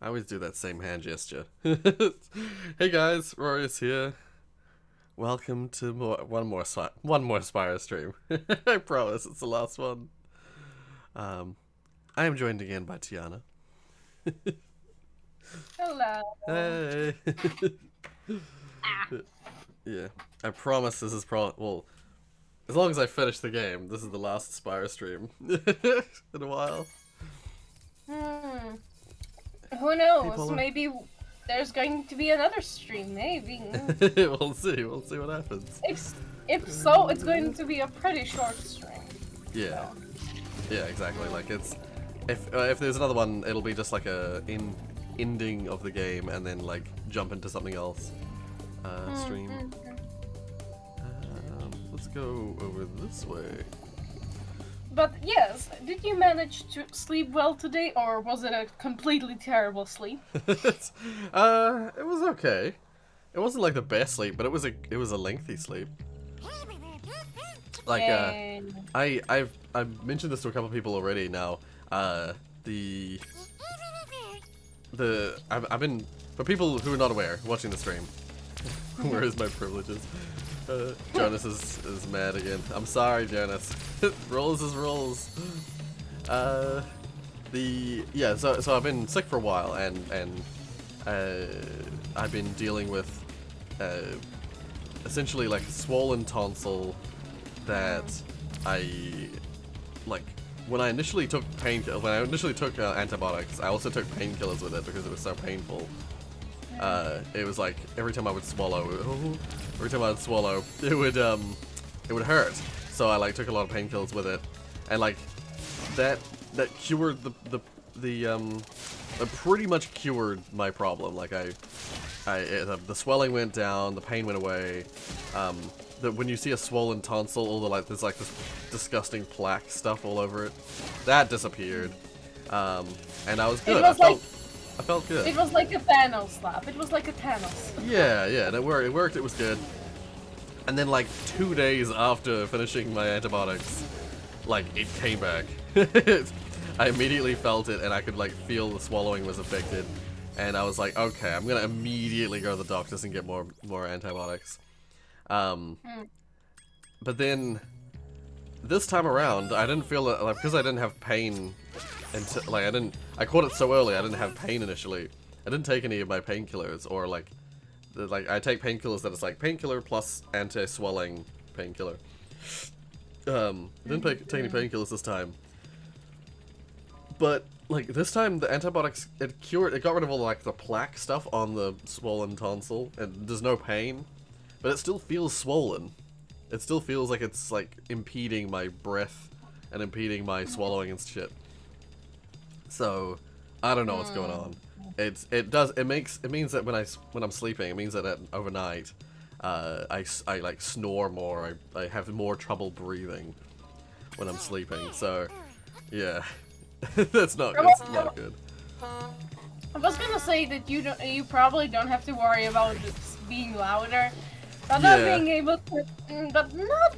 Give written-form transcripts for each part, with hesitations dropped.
I always do that same hand gesture. Hey guys, Rorius here. Welcome to one more Spire stream. I promise it's the last one. I am joined again by Tiana. Hello. Hey. Ah. Yeah, I promise this is well, as long as I finish the game, this is the last Spire stream in a while. Who knows? People are- Maybe there's going to be another stream. Maybe. We'll see. We'll see what happens. If so, it's going to be a pretty short stream. Yeah. Yeah, exactly. Like if there's another one, it'll be just like a ending of the game and then like jump into something else. Stream. Let's go over this way. But yes, did you manage to sleep well today, or was it a completely terrible sleep? It was okay. It wasn't like the best sleep, but it was a lengthy sleep. Like I've mentioned this to a couple people already now. I've been, for people who are not aware watching the stream, where is my privileges? Jonas is mad again. I'm sorry, Jonas. Rules is rules. So I've been sick for a while, and I've been dealing with essentially like a swollen tonsil that when I initially took antibiotics, I also took painkillers with it because it was so painful. It was like every time I would swallow, it would hurt. So I like took a lot of painkillers with it, and like that cured it pretty much cured my problem. Like the swelling went down, the pain went away. When you see a swollen tonsil, all there's like this disgusting plaque stuff all over it, that disappeared. And I was good. I felt good. It was like a Thanos slap. It was like a Thanos. Yeah, and it worked. It was good. And then like 2 days after finishing my antibiotics, like it came back. I immediately felt it, and I could like feel the swallowing was affected. And I was like, okay, I'm gonna immediately go to the doctors and get more antibiotics. But then this time around, I didn't feel it, like, because I didn't have pain until I caught it so early. I didn't have pain initially. I didn't take any of my painkillers, or like I take painkillers that is like painkiller plus anti-swelling painkiller. Didn't take any painkillers this time. But like this time, the antibiotics it got rid of all like the plaque stuff on the swollen tonsil, and there's no pain, but it still feels swollen. It still feels like it's like impeding my breath and impeding my swallowing and shit. So I don't know what's going on. It means that when I'm sleeping, it means that overnight, I like snore more. I have more trouble breathing when I'm sleeping. So yeah, it's not good. I was gonna say that you probably don't have to worry about it being louder, but not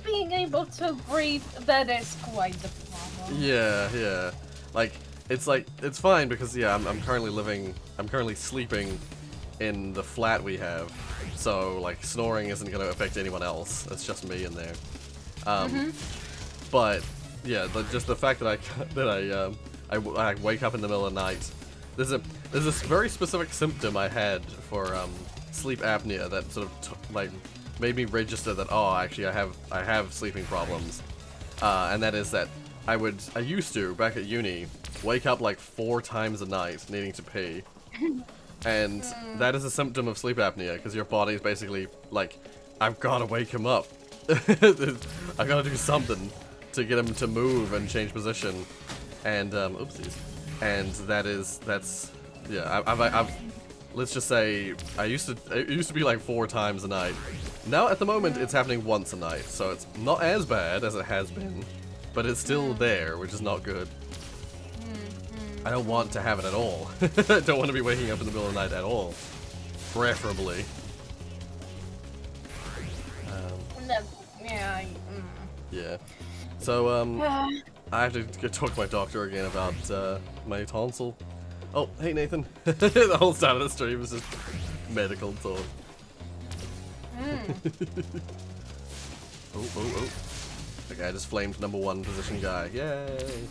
being able to breathe, that is quite the problem. Yeah. It's fine because I'm currently sleeping in the flat we have, so like snoring isn't gonna affect anyone else. It's just me in there. But yeah, just the fact that I wake up in the middle of the night. There's this very specific symptom I had for sleep apnea that sort of made me register that actually I have sleeping problems, and that is that I used to back at uni wake up like 4 times a night needing to pee, and that is a symptom of sleep apnea because your body's basically like, I've got to wake him up. I gotta do something to get him to move and change position, and oopsies. And I've let's just say it used to be like 4 times a night. Now at the moment it's happening once a night, so it's not as bad as it has been, but it's still there, which is not good. I don't want to have it at all. I don't want to be waking up in the middle of the night at all. Preferably. Yeah. So, I have to go talk to my doctor again about my tonsil. Oh, hey Nathan. The whole start of the stream was just medical talk. Oh. Okay, I just flamed #1 position guy. Yay!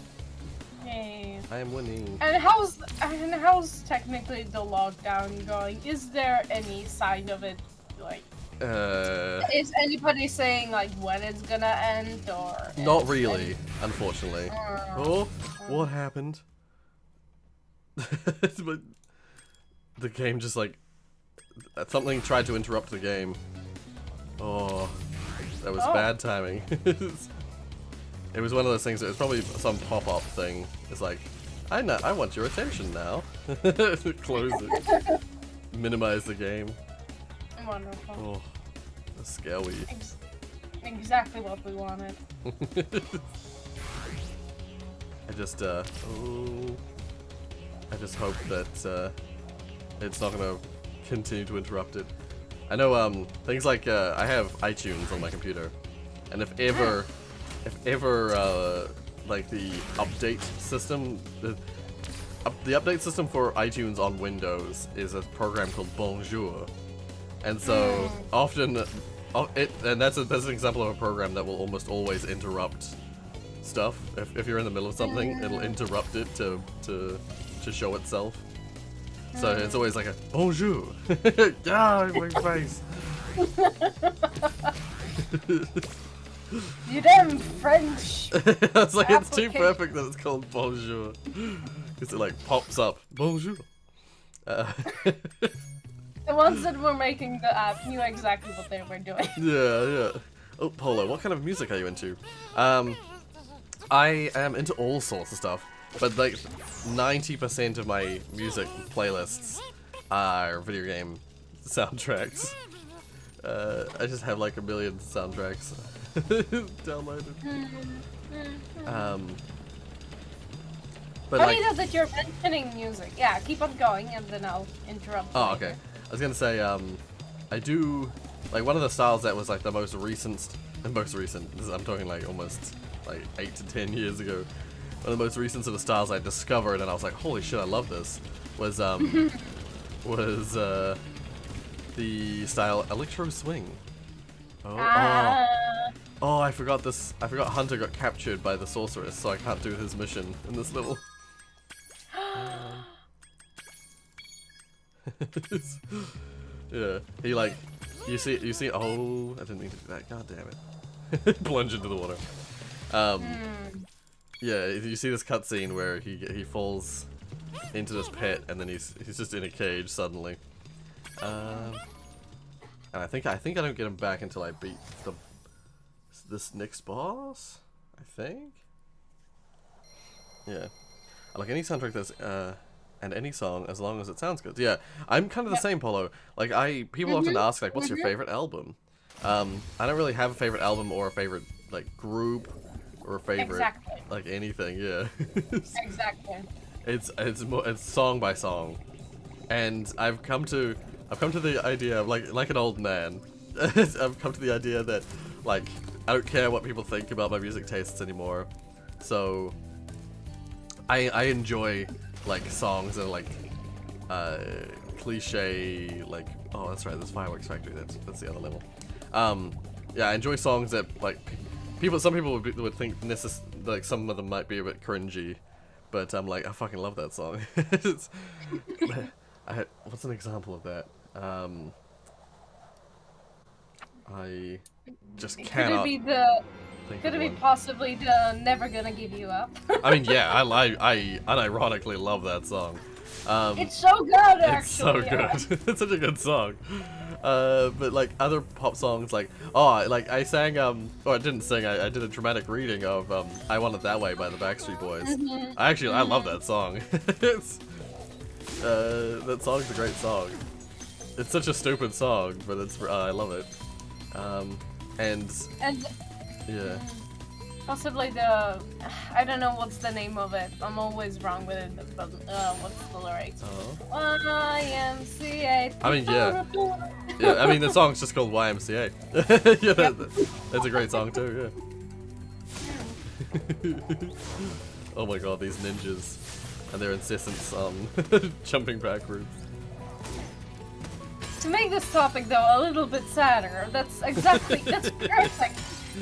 Yay. I am winning. And how's technically the lockdown going? Is there any sign of it? Like, is anybody saying like when it's gonna end or? Not really, unfortunately. Oh, what happened? But the game just like something tried to interrupt the game. Oh, that was bad timing. It was one of those things. It was probably some pop-up thing. It's like, I want your attention now. Close it. Minimize the game. Wonderful. Oh, that's scary. Exactly what we wanted. I just hope that it's not gonna continue to interrupt it. I know things like I have iTunes on my computer, and if ever like the update system, the update system for iTunes on Windows is a program called Bonjour, and so often that's an example of a program that will almost always interrupt stuff. If you're in the middle of something, it'll interrupt it to show itself. So it's always like a bonjour. Yeah, my face. You damn French. It's like it's too perfect that it's called bonjour. Because it like pops up. Bonjour. The ones that were making the app knew exactly what they were doing. Yeah. Oh, Polo, what kind of music are you into? I am into all sorts of stuff, but like 90% of my music playlists are video game soundtracks. I just have like a million soundtracks downloaded. But Funny like, that you're mentioning music. Yeah, keep on going and then I'll interrupt. oh, later. okay. I was gonna say, I do like one of the styles that was like the most recent. I'm talking like almost like 8 to 10 years ago. One of the most recent sort of styles I discovered, and I was like, holy shit, I love this. Was the style electro swing. Oh, I forgot this. I forgot Hunter got captured by the sorceress, so I can't do his mission in this level. Yeah, he like, you see. Oh, I didn't mean to do that. God damn it! Plunge into the water. Yeah, you see this cutscene where he falls into this pit, and then he's just in a cage suddenly. And I think I don't get him back until I beat this next boss. I think. Yeah, I like any soundtrack that's and any song as long as it sounds good. Yeah, I'm kind of the same, Polo. Like people often ask like, what's your favorite album? I don't really have a favorite album or a favorite like group or a favorite like anything. Yeah. Exactly. It's song by song, and I've come to the idea of like an old man. I've come to the idea that like I don't care what people think about my music tastes anymore. So I enjoy like songs that are like cliche, like, oh that's right, there's Fireworks Factory, that's the other level. Yeah, I enjoy songs that like some people would think like some of them might be a bit cringy, but I'm like, I fucking love that song. What's an example of that? I just cannot. Could it be possibly the Never Gonna Give You Up? I mean, yeah, I unironically love that song. It's so good, actually. It's so good. It's such a good song. But like other pop songs, like like I sang or I didn't sing. I did a dramatic reading of "I Want It That Way" by the Backstreet Boys. I love that song. That song's a great song. It's such a stupid song, but I love it. And yeah. Possibly I don't know what's the name of it. I'm always wrong with it, but what's the lyrics? YMCA. I mean, yeah. Yeah, I mean, the song's just called YMCA. Yeah, that's a great song too, yeah. Oh my god, these ninjas. and their insistence on jumping backwards. To make this topic though a little bit sadder, that's perfect.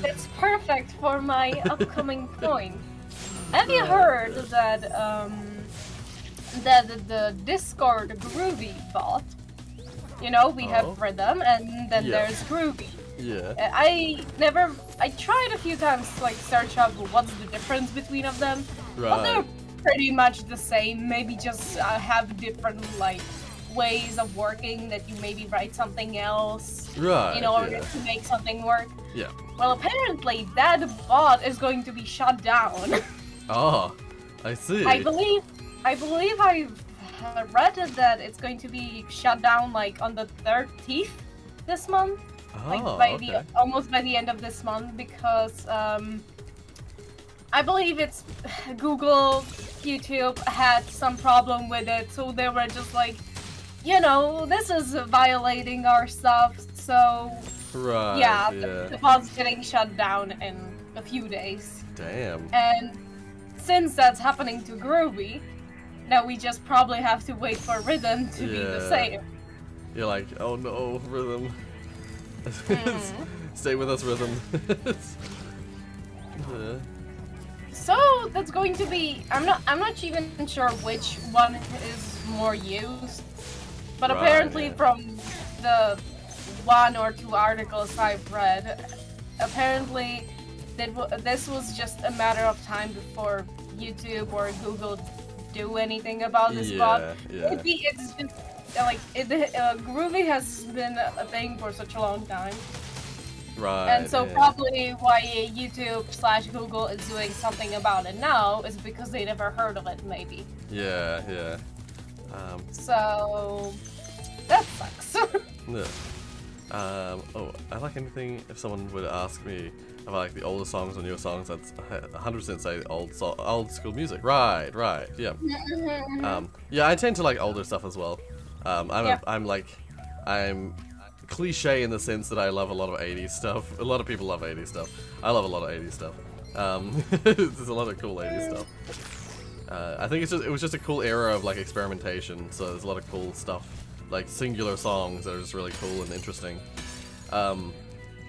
That's perfect for my upcoming point. Have you heard that that the Discord Groovy bot? You know, we have Rhythm and then there's Groovy. Yeah. I tried a few times to like search up what's the difference between of them, but they're pretty much the same. Maybe just have different like ways of working, that you maybe write something else in order to make something work. Yeah. Well, apparently that bot is going to be shut down. Oh, I see. I believe I've read that it's going to be shut down like on the 13th this month. Like almost by the end of this month, because I believe it's Google, YouTube had some problem with it, so they were just like, you know, this is violating our stuff, so the pod's getting shut down in a few days. Damn. And since that's happening to Groovy, now we just probably have to wait for Rhythm to be the same. You're like, oh no, Rhythm. Stay with us, Rhythm. So that's going to be, I'm not even sure which one is more used, but apparently from the 1 or 2 articles I've read, apparently this was just a matter of time before YouTube or Google do anything about this bot. It's just like Groovy has been a thing for such a long time. And so probably why YouTube/Google is doing something about it now is because they never heard of it, maybe. So that sucks. Oh, I like anything. If someone would ask me about like the older songs or newer songs, that's 100% say old school music. Right, yeah. Yeah, I tend to like older stuff as well. I'm cliche in the sense that I love a lot of 80s stuff. A lot of people love 80s stuff. I love a lot of 80s stuff. There's a lot of cool 80s stuff. I think it was just a cool era of like experimentation, so there's a lot of cool stuff, like singular songs that are just really cool and interesting.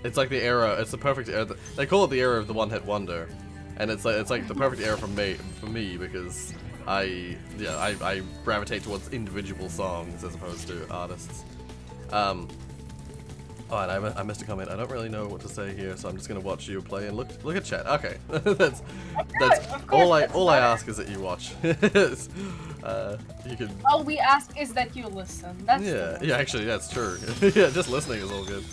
It's like the era, it's the perfect era, they call it the era of the one-hit wonder, and it's like the perfect era for me because I gravitate towards individual songs as opposed to artists. Oh, and I missed a comment. I don't really know what to say here, so I'm just gonna watch you play and look at chat. Okay, that's all I ask is that you watch. You can. All we ask is that you listen. That's actually that's true. Yeah, just listening is all good.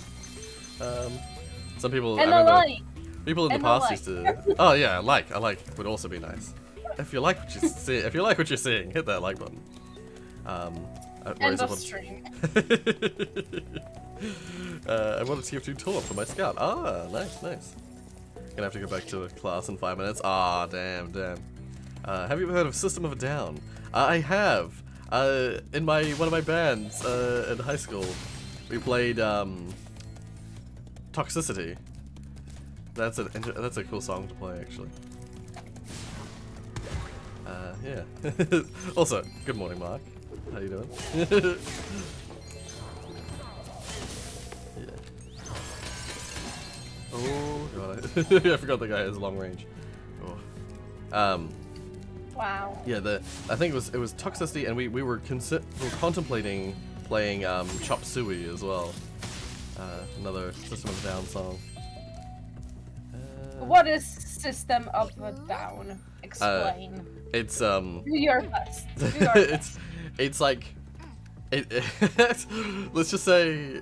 Some people. And I remember like. people in the past used to. Oh yeah, I like would also be nice. If you like what you see, if you like what you're seeing, hit that like button. End of stream. I wanted to give you tour for my scout. Ah, nice. Gonna have to go back to class in 5 minutes. Ah, damn. Have you ever heard of System of a Down? I have. In one of my bands in high school, we played Toxicity. That's a cool song to play, actually. Yeah. Also, good morning, Mark. How you doing? Oh god, I forgot the guy has long range. Oh. Wow. Yeah, I think it was Toxicity, and we were contemplating playing Chop Suey as well. Another System of a Down song. What is System of a Down? Explain. It's Do your best. it's like let's just say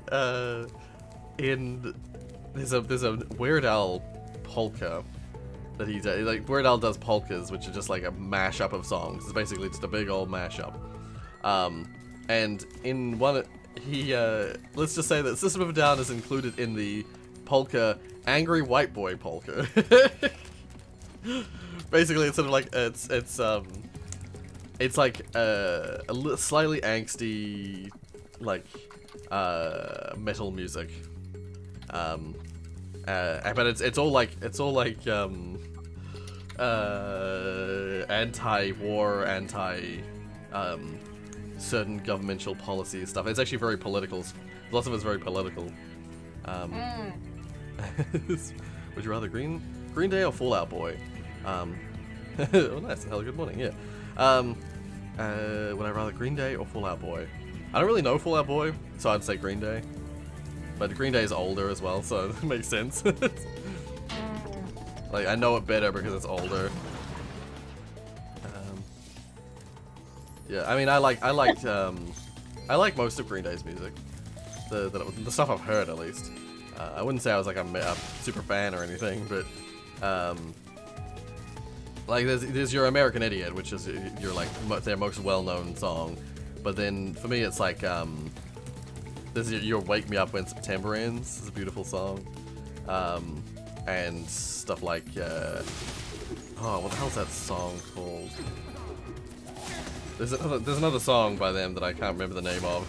there's a Weird Al polka that he does. Like Weird Al does polkas, which are just like a mashup of songs. It's basically just a big old mashup. And in one, let's just say that System of a Down is included in the polka Angry White Boy polka. Basically, it's sort of like it's like a slightly angsty, like metal music. But it's all like anti-war, certain governmental policy stuff. It's actually very political. Lots of it's very political. Would you rather Green Day or Fall Out Boy? Oh, nice. Hello, good morning. Yeah. Would I rather Green Day or Fall Out Boy? I don't really know Fall Out Boy, so I'd say Green Day. But Green Day is older as well, so it makes sense. Like, I know it better because it's older. Yeah, I mean, I like most of Green Day's music. The stuff I've heard, at least. I wouldn't say I was like a super fan or anything, but like there's your American Idiot, which is your like their most well-known song. But then for me, it's like there's your Wake Me Up When September Ends. It's a beautiful song, and stuff like oh, what the hell's that song called? There's another song by them that I can't remember the name of.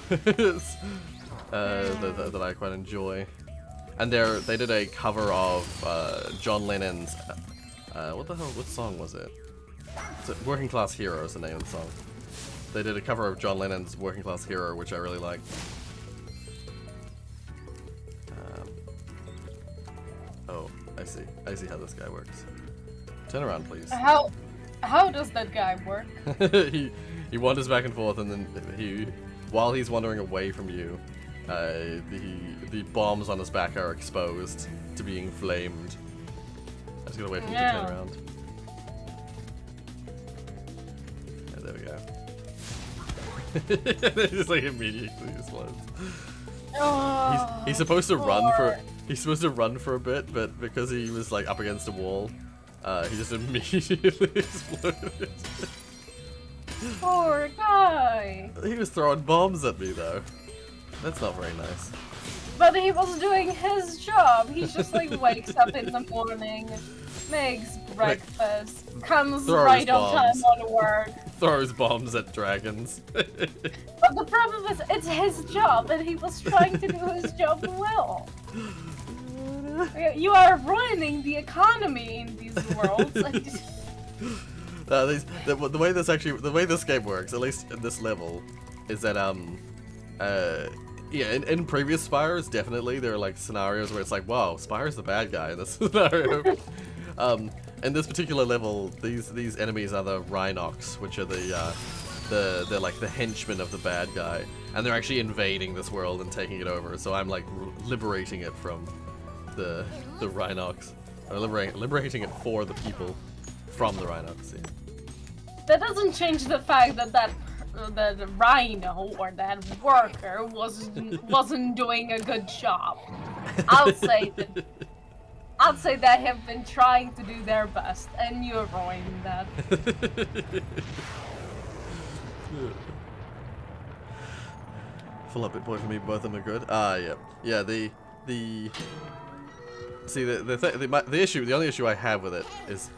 That I quite enjoy. And they did a cover of John Lennon's what song was it? Working Class Hero is the name of the song. They did a cover of John Lennon's Working Class Hero, which I really like. Oh, I see how this guy works. Turn around, please. How does that guy work? He wanders back and forth, and then while he's wandering away from you, the bombs on his back are exposed to being flamed. I just gotta wait for him to turn around. Yeah, there we go. It just like immediately explodes. Oh, he's supposed to run for a bit, but because he was like up against a wall, he just immediately exploded. Poor guy. He was throwing bombs at me though. That's not very nice. But he was doing his job. He just like wakes up in the morning, makes breakfast, comes right on time on work. Throws bombs at dragons. But the problem is, it's his job, and he was trying to do his job well. You are ruining the economy in these worlds. The way this game works, at least in this level, is that yeah, in previous Spires, definitely there are like scenarios where it's like, wow, Spire's the bad guy in this scenario. In this particular level, these enemies are the Rhinox, which are they're like the henchmen of the bad guy, and they're actually invading this world and taking it over. So I'm like liberating it from the Rhinox, or liberating it for the people from the Rhinox. Yeah. That doesn't change the fact that the rhino or that worker wasn't doing a good job. I'll say they have been trying to do their best, and you're ruining that. Full up it boy for me, both of them are good. Yeah. The only issue I have with it is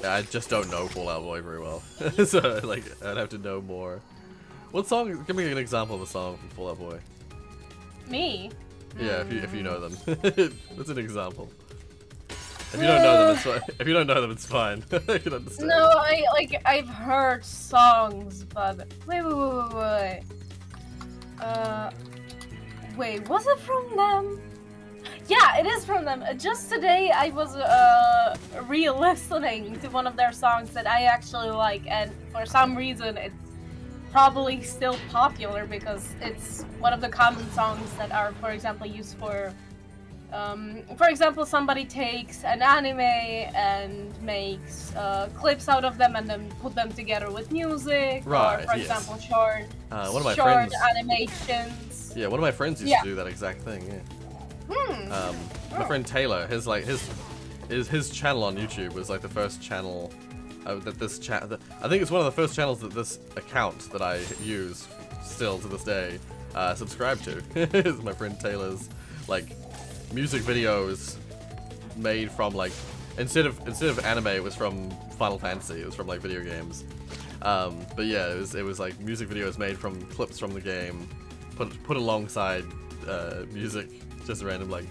I just don't know Fall Out Boy very well. So like I'd have to know more. What song? Give me an example of a song from Fall Out Boy. Me? Yeah, if you know them. What's an example? If you don't know them, it's fine. If you don't know them, it's fine. I can understand. No, I've heard songs, but wait. Wait, was it from them? Yeah, it is from them. Just today, I was re-listening to one of their songs that I actually like, and for some reason, it's probably still popular because it's one of the common songs that are, for example, used for example, somebody takes an anime and makes clips out of them and then put them together with music, right, or for example, short animations. Yeah, one of my friends used to do that exact thing. Yeah. My friend Taylor, his channel on YouTube was like the first channel I think it's one of the first channels that this account that I use still to this day subscribe to. Is my friend Taylor's like music videos made from like instead of anime, it was from Final Fantasy. It was from like video games. But yeah, it was like music videos made from clips from the game, put alongside music, just random like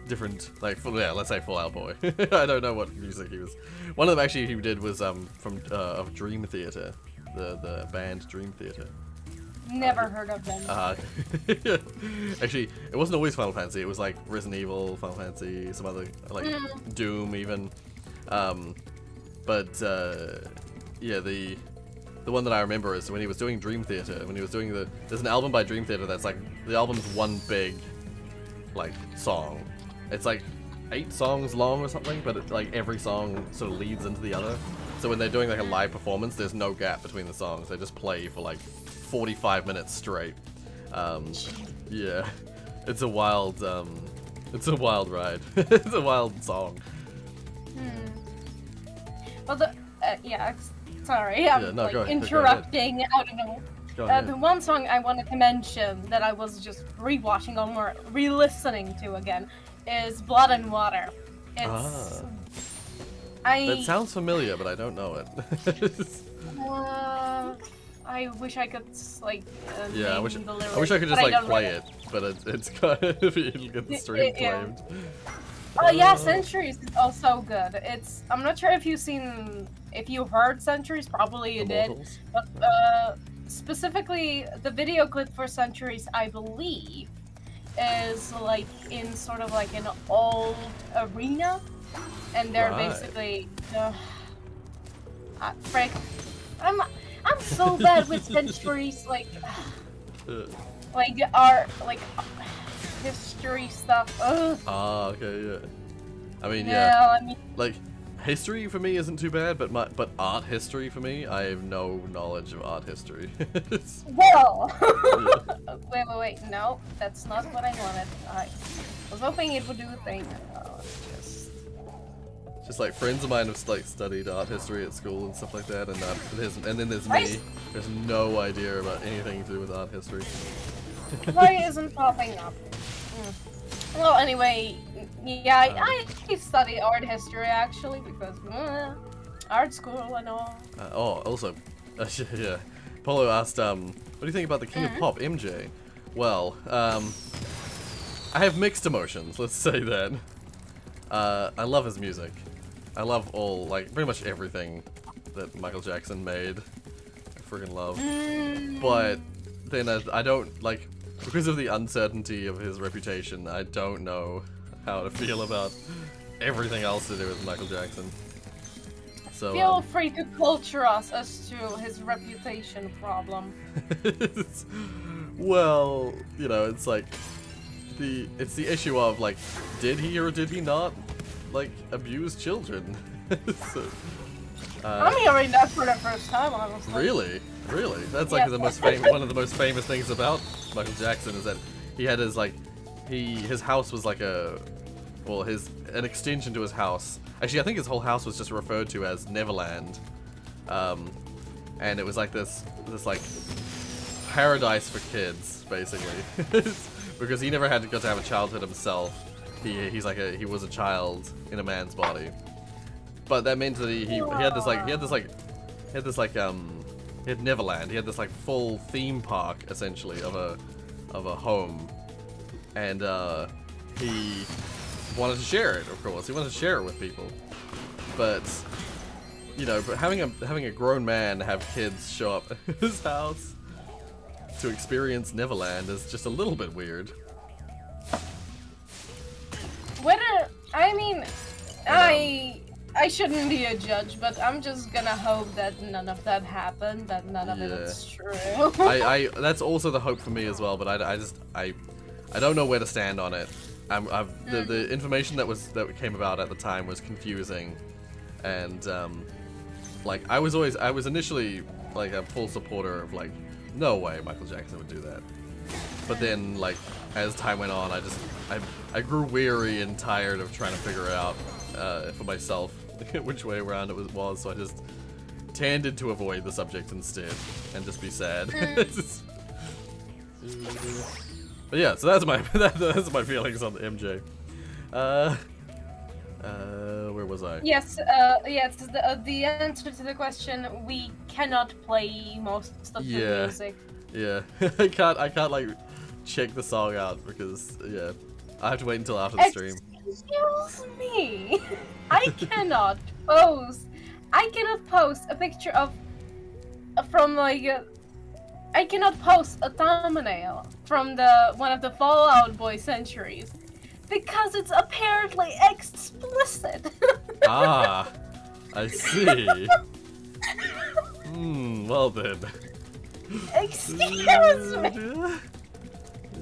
different, like, yeah, let's say Fall Out Boy. I don't know what music he was. One of them actually he did was from of Dream Theater, the band Dream Theater. Never heard of them. Actually, it wasn't always Final Fantasy. It was like Resident Evil, Final Fantasy, some other like Doom even. Yeah, the one that I remember is when he was doing Dream Theater. When he was doing there's an album by Dream Theater that's like the album's one big like song. It's like 8 songs long or something, but it, like every song sort of leads into the other. So when they're doing like a live performance, there's no gap between the songs. They just play for like 45 minutes straight. Yeah, it's a wild ride. It's a wild song. Well, yeah, sorry, I'm no, like interrupting. I don't know. The one song I wanted to mention that I was just rewatching or re-listening to again is "Blood and Water." It's That sounds familiar, but I don't know it. I wish I could like. Yeah, I wish the I wish I could just like play really. it, but it's kind of it'll get the stream claimed. Oh yeah, Centuries is also good. I'm not sure if you heard Centuries, probably you did, but specifically the video clip for Centuries, I believe, is like in sort of like an old arena, and they're basically frick. I'm so bad with Centuries, like art, like history stuff. Ugh. Okay, yeah. I mean, like history for me isn't too bad, but art history for me, I have no knowledge of art history. Well, wait, no, that's not what I wanted. I was hoping it would do a thing. Just like friends of mine have like studied art history at school and stuff like that, and then there's me. There's no idea about anything to do with art history. Why isn't popping up? Well, anyway, yeah, I study art history actually because art school and all. Also, yeah, Polo asked, what do you think about the King of Pop, MJ? Well, I have mixed emotions. Let's say that. I love his music. I love like pretty much everything that Michael Jackson made. I freaking love. But then I don't like. Because of the uncertainty of his reputation, I don't know how to feel about everything else to do with Michael Jackson. So feel free to culture us as to his reputation problem. Well, you know, it's like it's the issue of like, did he or did he not like abuse children? So, I'm hearing that for the first time, honestly. Really? That's like one of the most famous things about Michael Jackson is that he had his like his house was like an extension to his house. Actually, I think his whole house was just referred to as Neverland, and it was like this like paradise for kids basically, because he never got to have a childhood himself. He was a child in a man's body, but that meant that he had Neverland. He had this like full theme park essentially of a home, and he wanted to share it. Of course, he wanted to share it with people, but you know, having a grown man have kids show up at his house to experience Neverland is just a little bit weird. I shouldn't be a judge, but I'm just gonna hope that none of that happened, that none of it is true. That's also the hope for me as well, but I don't know where to stand on it. The information that came about at the time was confusing, and like I was initially like a full supporter of like, no way Michael Jackson would do that. But then like as time went on, I grew weary and tired of trying to figure out for myself which way around it was, so I just tended to avoid the subject instead and just be sad. But yeah, so that's my feelings on the MJ. Where was I? Yes, the answer to the question, we cannot play most of the music. Yeah, I can't like check the song out because I have to wait until after the stream. Excuse me. I cannot post. I cannot post a picture of from like. I cannot post a thumbnail from the one of the Fallout Boy centuries because it's apparently explicit. Ah, I see. Well then. Excuse me.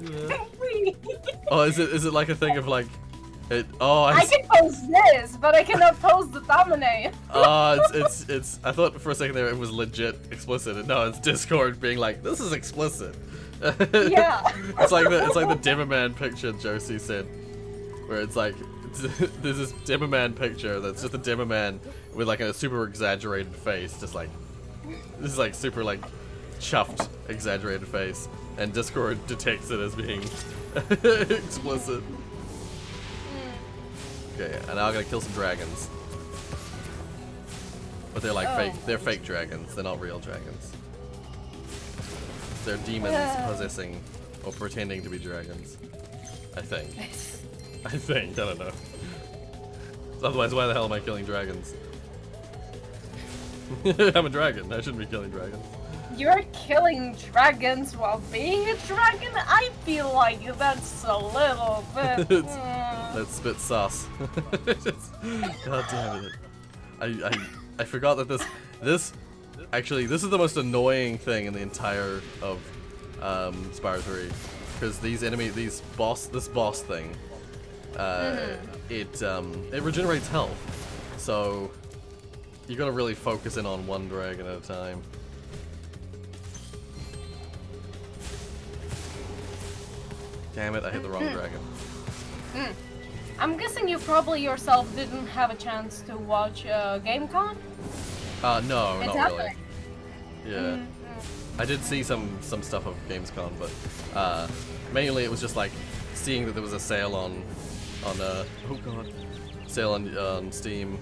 Yeah. Please. Oh, is it like a thing of like it? Oh, I can post this, but I cannot post the thumbnail. Oh, it's. I thought for a second there it was legit explicit. And no, it's Discord being like, this is explicit. Yeah. It's like the Dimmerman picture Josie said, where it's like there's this Dimmerman picture that's just a Dimmerman with like a super exaggerated face, just like this is like super like chuffed exaggerated face, and Discord detects it as being explicit. Okay, and now I'm gonna kill some dragons. But they're like fake. They're fake dragons. They're not real dragons. They're demons possessing or pretending to be dragons. I think. I think. I don't know. Otherwise, why the hell am I killing dragons? I'm a dragon. I shouldn't be killing dragons. You're killing dragons while being a dragon? I feel like that's a little bit... That's a bit sus. God damn it. I forgot that this actually this is the most annoying thing in the entire of Spyro 3, because this boss thing, it regenerates health, so you gotta really focus in on one dragon at a time. Damn it, I hit the wrong dragon. I'm guessing you probably yourself didn't have a chance to watch GameCon? No, It's not happening. really. Yeah. I did see some stuff of Gamescom, but mainly it was just like seeing that there was a sale on sale on Steam,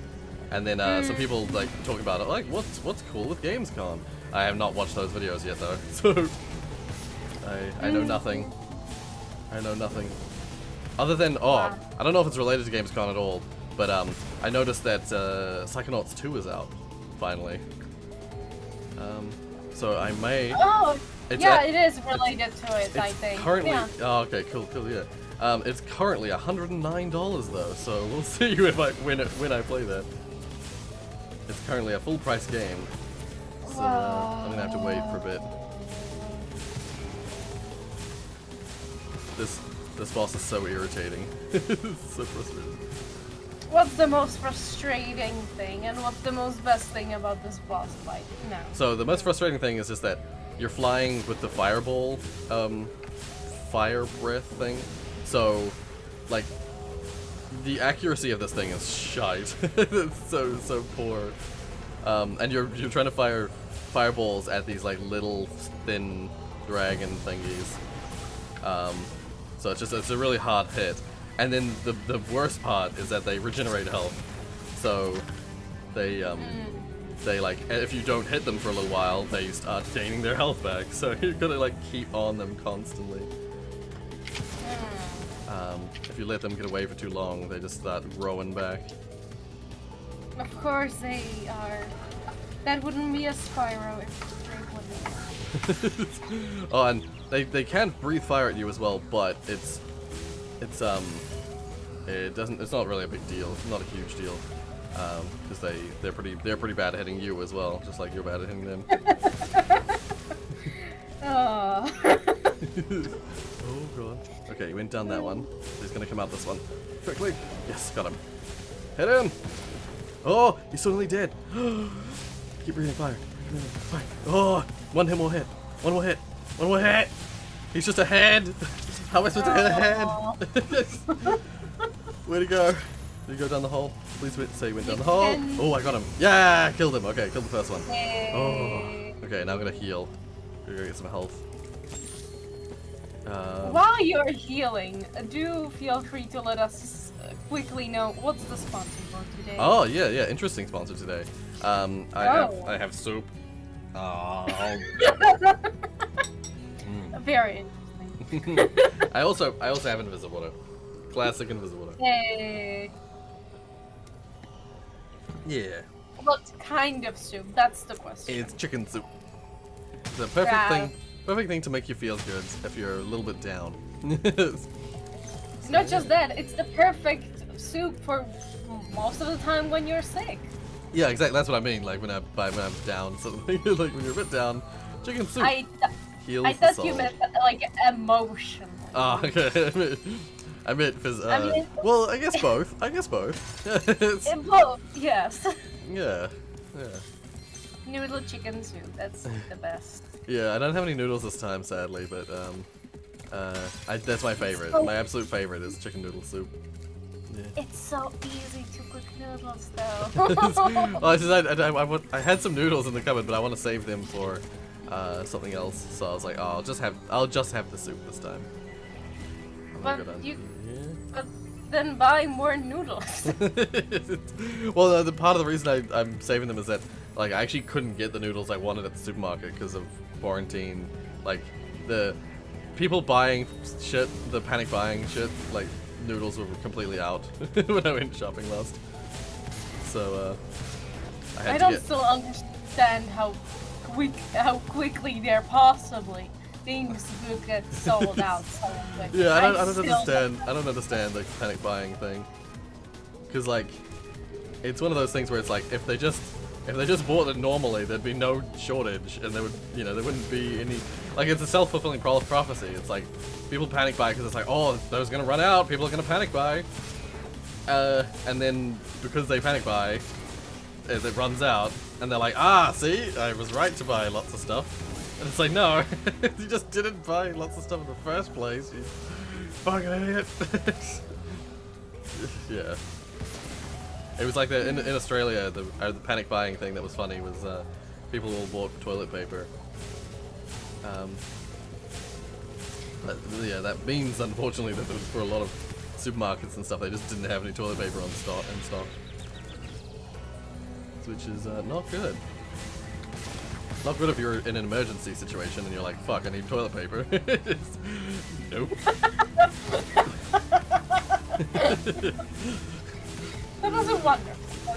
and then some people like talking about it, like what's cool with Gamescom. I have not watched those videos yet though, so I know nothing. I know nothing. Other than, I don't know if it's related to Gamescom at all, but I noticed that Psychonauts 2 is out, finally. So I may... Oh, yeah, it is related to it, I think. Currently, yeah. oh, okay, cool, yeah. It's currently $109 though, so we'll see if when I play that. It's currently a full price game, so I'm gonna have to wait for a bit. This boss is so irritating. It's so frustrating. What's the most frustrating thing, and what's the most best thing about this boss fight? No. So the most frustrating thing is just that you're flying with the fireball, fire breath thing. So, like, the accuracy of this thing is shite. It's so poor. And you're trying to fire fireballs at these like little thin dragon thingies. So it's a really hard hit. And then the worst part is that they regenerate health. So they like, if you don't hit them for a little while, they start gaining their health back. So you're gonna like keep on them constantly. If you let them get away for too long, they just start growing back. Of course they are. That wouldn't be a Spyro if they wouldn't. Oh, and they can breathe fire at you as well, but it's not really a big deal. It's not a huge deal, because they're pretty bad at hitting you as well, just like you're bad at hitting them. Oh. Oh god. Okay, he went down that one. He's gonna come out this one. Quickly! Yes, got him. Hit him! Oh, he's suddenly dead. Keep breathing fire. Fire. Oh, one hit more hit. One more hit. One more hit! He's just a head! How am I supposed to hit a head? Way to go. Did he go down the hole? Please say he went down the hole. Oh, I got him. Yeah, killed him. Okay, killed the first one. Oh. Okay, now I'm gonna heal. We're gonna get some health. While you're healing, do feel free to let us quickly know what's the sponsor for today. Oh yeah, interesting sponsor today. I have soup. Oh. Very interesting. I also have invisible water. Classic invisible duck. Yay. Yeah. What kind of soup? That's the question. It's chicken soup. The perfect thing to make you feel good if you're a little bit down. Not just that, it's the perfect soup for most of the time when you're sick. Yeah, exactly. That's what I mean. Like when I'm down, something like when you're a bit down, chicken soup heals I the thought soul. you meant like emotion. Oh, okay. I meant phys. I mean, well, I guess both. in both, yes. Yeah. Noodle chicken soup, that's the best. Yeah, I don't have any noodles this time, sadly, but that's my favorite. My absolute favorite is chicken noodle soup. Yeah. It's so easy to cook noodles, though. Well, I had some noodles in the cupboard, but I want to save them for something else. So I was like, oh, I'll just have the soup this time. But then buy more noodles. Well, the part of the reason I'm saving them is that like I actually couldn't get the noodles I wanted at the supermarket because of quarantine. Like the people buying shit, the panic buying shit, like noodles were completely out when I went shopping last. So I don't still understand how quickly they're possibly things would get sold out so quick. Yeah, I don't understand. I don't understand the panic buying thing. Cause like, it's one of those things where it's like if they just bought it normally, there'd be no shortage, and there wouldn't be any. Like it's a self-fulfilling prophecy. It's like people panic buy because it's like, oh, those are gonna run out. People are gonna panic buy, and then because they panic buy, it runs out, and they're like, ah, see, I was right to buy lots of stuff. And it's like, no, you just didn't buy lots of stuff in the first place, you fucking idiot. Yeah. It was like in Australia, the panic buying thing that was funny was people all bought toilet paper. But yeah, that means unfortunately that for a lot of supermarkets and stuff, they just didn't have any toilet paper in stock, which is not good. Not good if you're in an emergency situation and you're like, fuck, I need toilet paper. Nope. That was a wonderful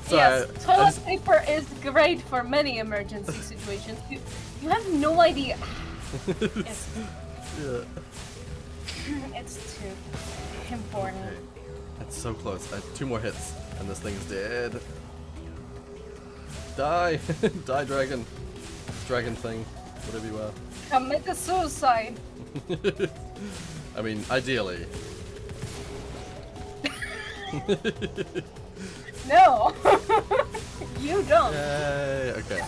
So yes, toilet paper is great for many emergency situations. You have no idea. It's too important. Okay. It's so close. I have 2 more hits, and this thing's dead. Die! Die, dragon. Dragon thing. Whatever you are. Commit a suicide. I mean, ideally. No! You don't. Yay! Okay.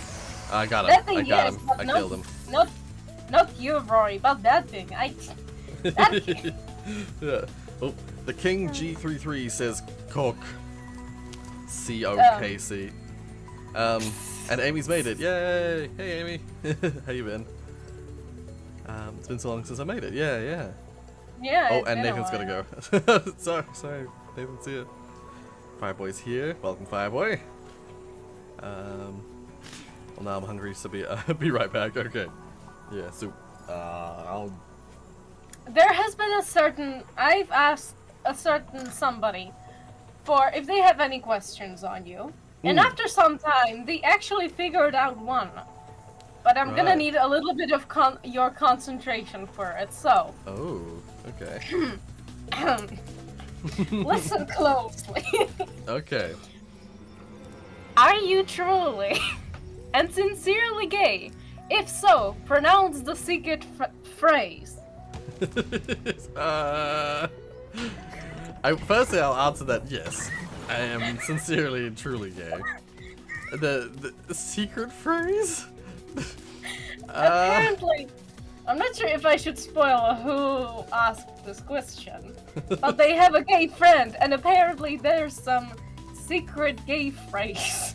I got him. That thing, I got him. but I killed him. Not you, Rory, but that thing. That thing. Yeah. Oh, the King G33 says cock. C-O-K-C. And Amy's made it. Yay! Hey, Amy. How you been? It's been so long since I made it. Yeah. Yeah. Oh, and Nathan's gotta go. Sorry, Nathan, see ya. Fireboy's here. Welcome, Fireboy. Well, now I'm hungry, so be right back. Okay. Yeah. So, There has been I've asked a certain somebody for if they have any questions on you, and after some time, they actually figured out one. But I'm gonna need a little bit of your concentration for it, so. Oh, okay. Listen closely. Okay. Are you truly and sincerely gay? If so, pronounce the secret phrase. Firstly, I'll answer that yes. I am sincerely and truly gay. The secret phrase? Apparently, I'm not sure if I should spoil who asked this question, but they have a gay friend, and apparently there's some secret gay phrase.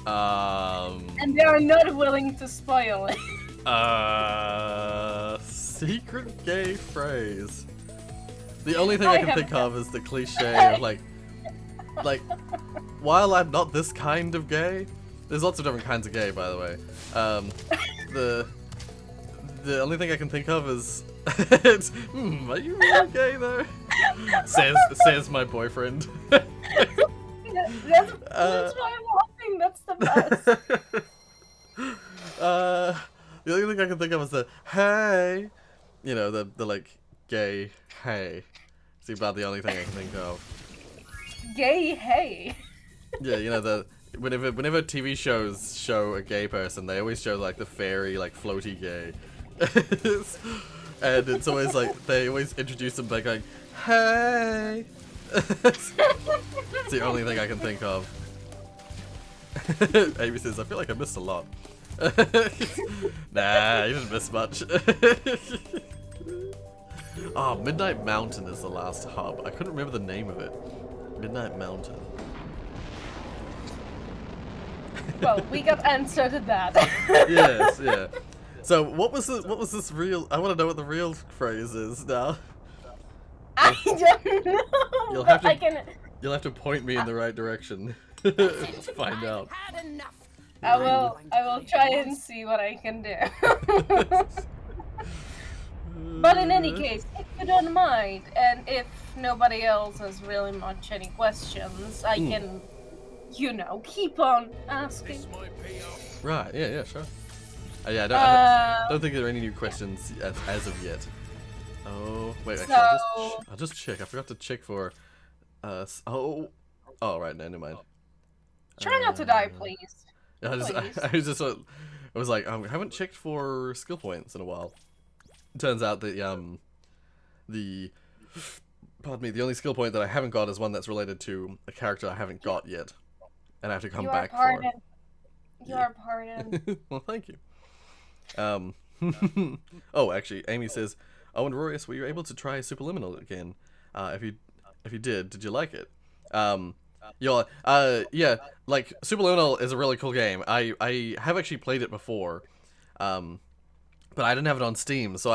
And they are not willing to spoil it. Secret gay phrase. The only thing I can think of is the cliche of like, while I'm not this kind of gay, There's lots of different kinds of gay, by the way. The only thing I can think of is, it's, are you really gay though? says my boyfriend. That's why I'm laughing. That's the best. The only thing I can think of is the hey, you know, the like gay hey. It's about the only thing I can think of. Gay hey. Yeah, you know whenever TV shows show a gay person, they always show like the fairy, like floaty gay. And it's always like they always introduce them by going, "Hey." It's the only thing I can think of. Amy says, "I feel like I missed a lot." Nah, you didn't miss much. Oh, Midnight Mountain is the last hub. I couldn't remember the name of it. Midnight Mountain. Well, we got answer to that. Yes, yeah. So what was this real? I want to know what the real phrase is now. I don't know. You'll have to. I can. You'll have to point me in the right direction to find out. I will try and see what I can do. But in any case, if you don't mind, and if nobody else has really much any questions, I can, you know, keep on asking. Right? Yeah. Sure. Yeah. I don't think there are any new questions as of yet. Oh wait. Actually, I'll just check. I forgot to check for. Oh. Right. No, never mind. Try not to die, please. I was like, I haven't checked for skill points in a while. It turns out that pardon me, the only skill point that I haven't got is one that's related to a character I haven't got yet, and I have to come back for. You are pardoned. Well, thank you. Oh, actually, Amy says, "Oh, and Rorius, were you able to try Superliminal again? If you did you like it?" Yeah, like Superliminal is a really cool game. I have actually played it before, but I didn't have it on Steam, so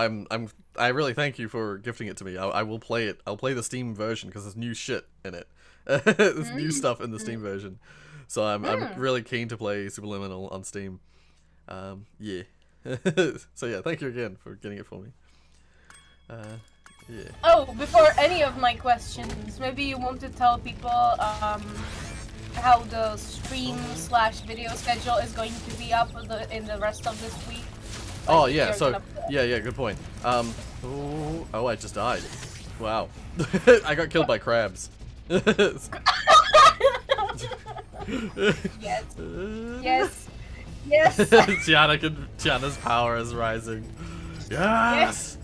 I really thank you for gifting it to me. I will play it. I'll play the Steam version because there's new shit in it. There's new stuff in the Steam version, so I'm really keen to play Superliminal on Steam. Yeah. So yeah, thank you again for getting it for me. Yeah. Oh, before any of my questions, maybe you want to tell people how the stream/video schedule is going to be up in the rest of this week. Oh yeah, so yeah, good point. Oh, I just died. Wow. I got killed by crabs. Yes. Tiana's power is rising. Yes.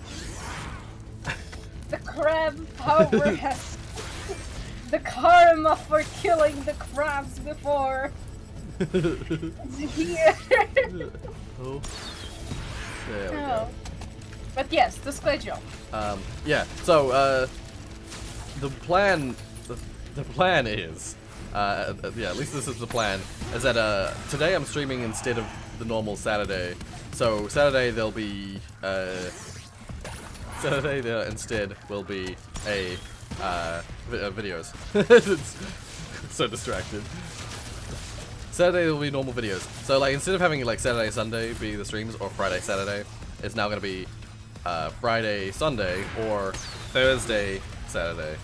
The crab power has the karma for killing the crabs before. It's here. Oh. There we go. But yes, the schedule. Yeah. So the plan is yeah, at least this is the plan, is that today I'm streaming instead of the normal Saturday. So Saturday there'll be Saturday there instead will be a videos. It's so distracted. Saturday there will be normal videos. So like instead of having like Saturday Sunday be the streams or Friday Saturday, it's now gonna be Friday Sunday or Thursday Saturday.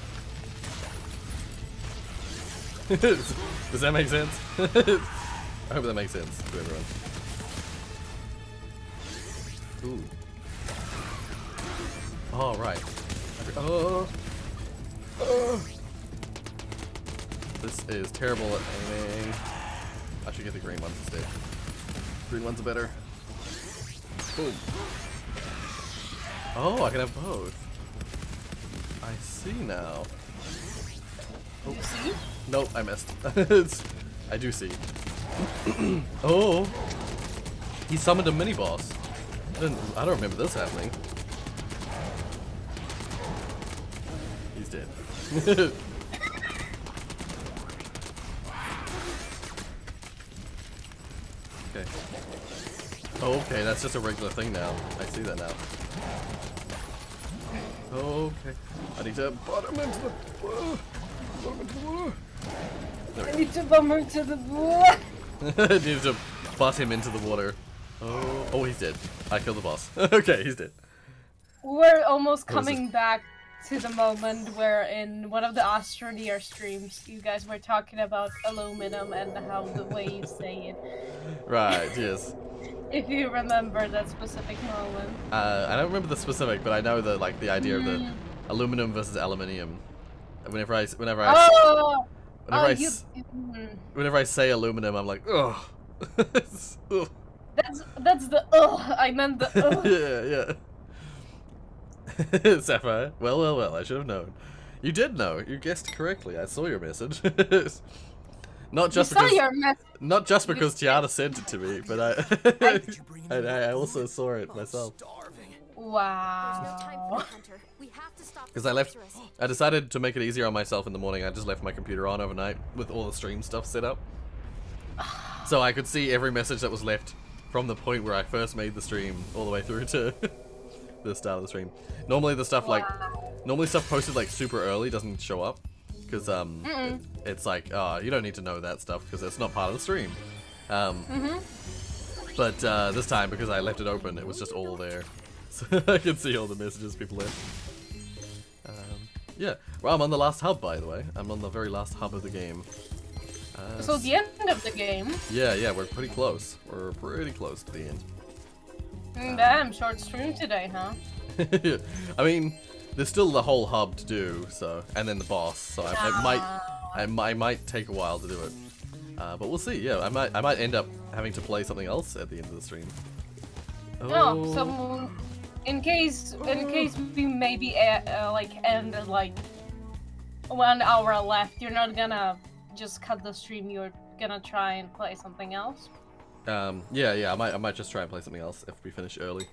Does that make sense? I hope that makes sense to everyone. Ooh. All right. Oh. This is terrible at aiming. I should get the green ones instead. Green ones are better. Boom. Oh, I can have both. I see now. Oh. You see? Nope, I missed. I do see. Oh. He summoned a mini boss. I don't remember this happening. He's dead. Okay. Oh, okay, that's just a regular thing now. I see that now. Okay. I need to bottom into the water. I need to bump into the water. I needed to butt him into the water. Oh, he's dead. I killed the boss. Okay, he's dead. We're almost coming back to the moment where in one of the Astroneer streams, you guys were talking about aluminum and how the way you say it. Right, yes. If you remember that specific moment. I don't remember the specific, but I know the idea of the aluminum versus aluminium. Whenever I say aluminum, I'm like, ugh. Ugh. That's the I meant the Yeah. Sapphire. Well, I should have known. You did know. You guessed correctly. I saw your message. Not just because Tiana sent it to me, but I also saw it myself. Wow. Because I decided to make it easier on myself in the morning. I just left my computer on overnight with all the stream stuff set up. So I could see every message that was left from the point where I first made the stream all the way through to the start of the stream. Normally stuff posted like super early doesn't show up because it's like, oh, you don't need to know that stuff because it's not part of the stream. But this time, because I left it open, it was just all there. So I could see all the messages people left. Yeah, well, I'm on the last hub, by the way. I'm on the very last hub of the game. So the end of the game? Yeah, we're pretty close. We're pretty close to the end. Damn, short stream today, huh? I mean, there's still the whole hub to do, so, and then the boss. So I might take a while to do it. But we'll see. Yeah, I might end up having to play something else at the end of the stream. Oh, so in case we maybe end like 1 hour left, you're not gonna just cut the stream. You're gonna try and play something else. Yeah. I might just try and play something else if we finish early.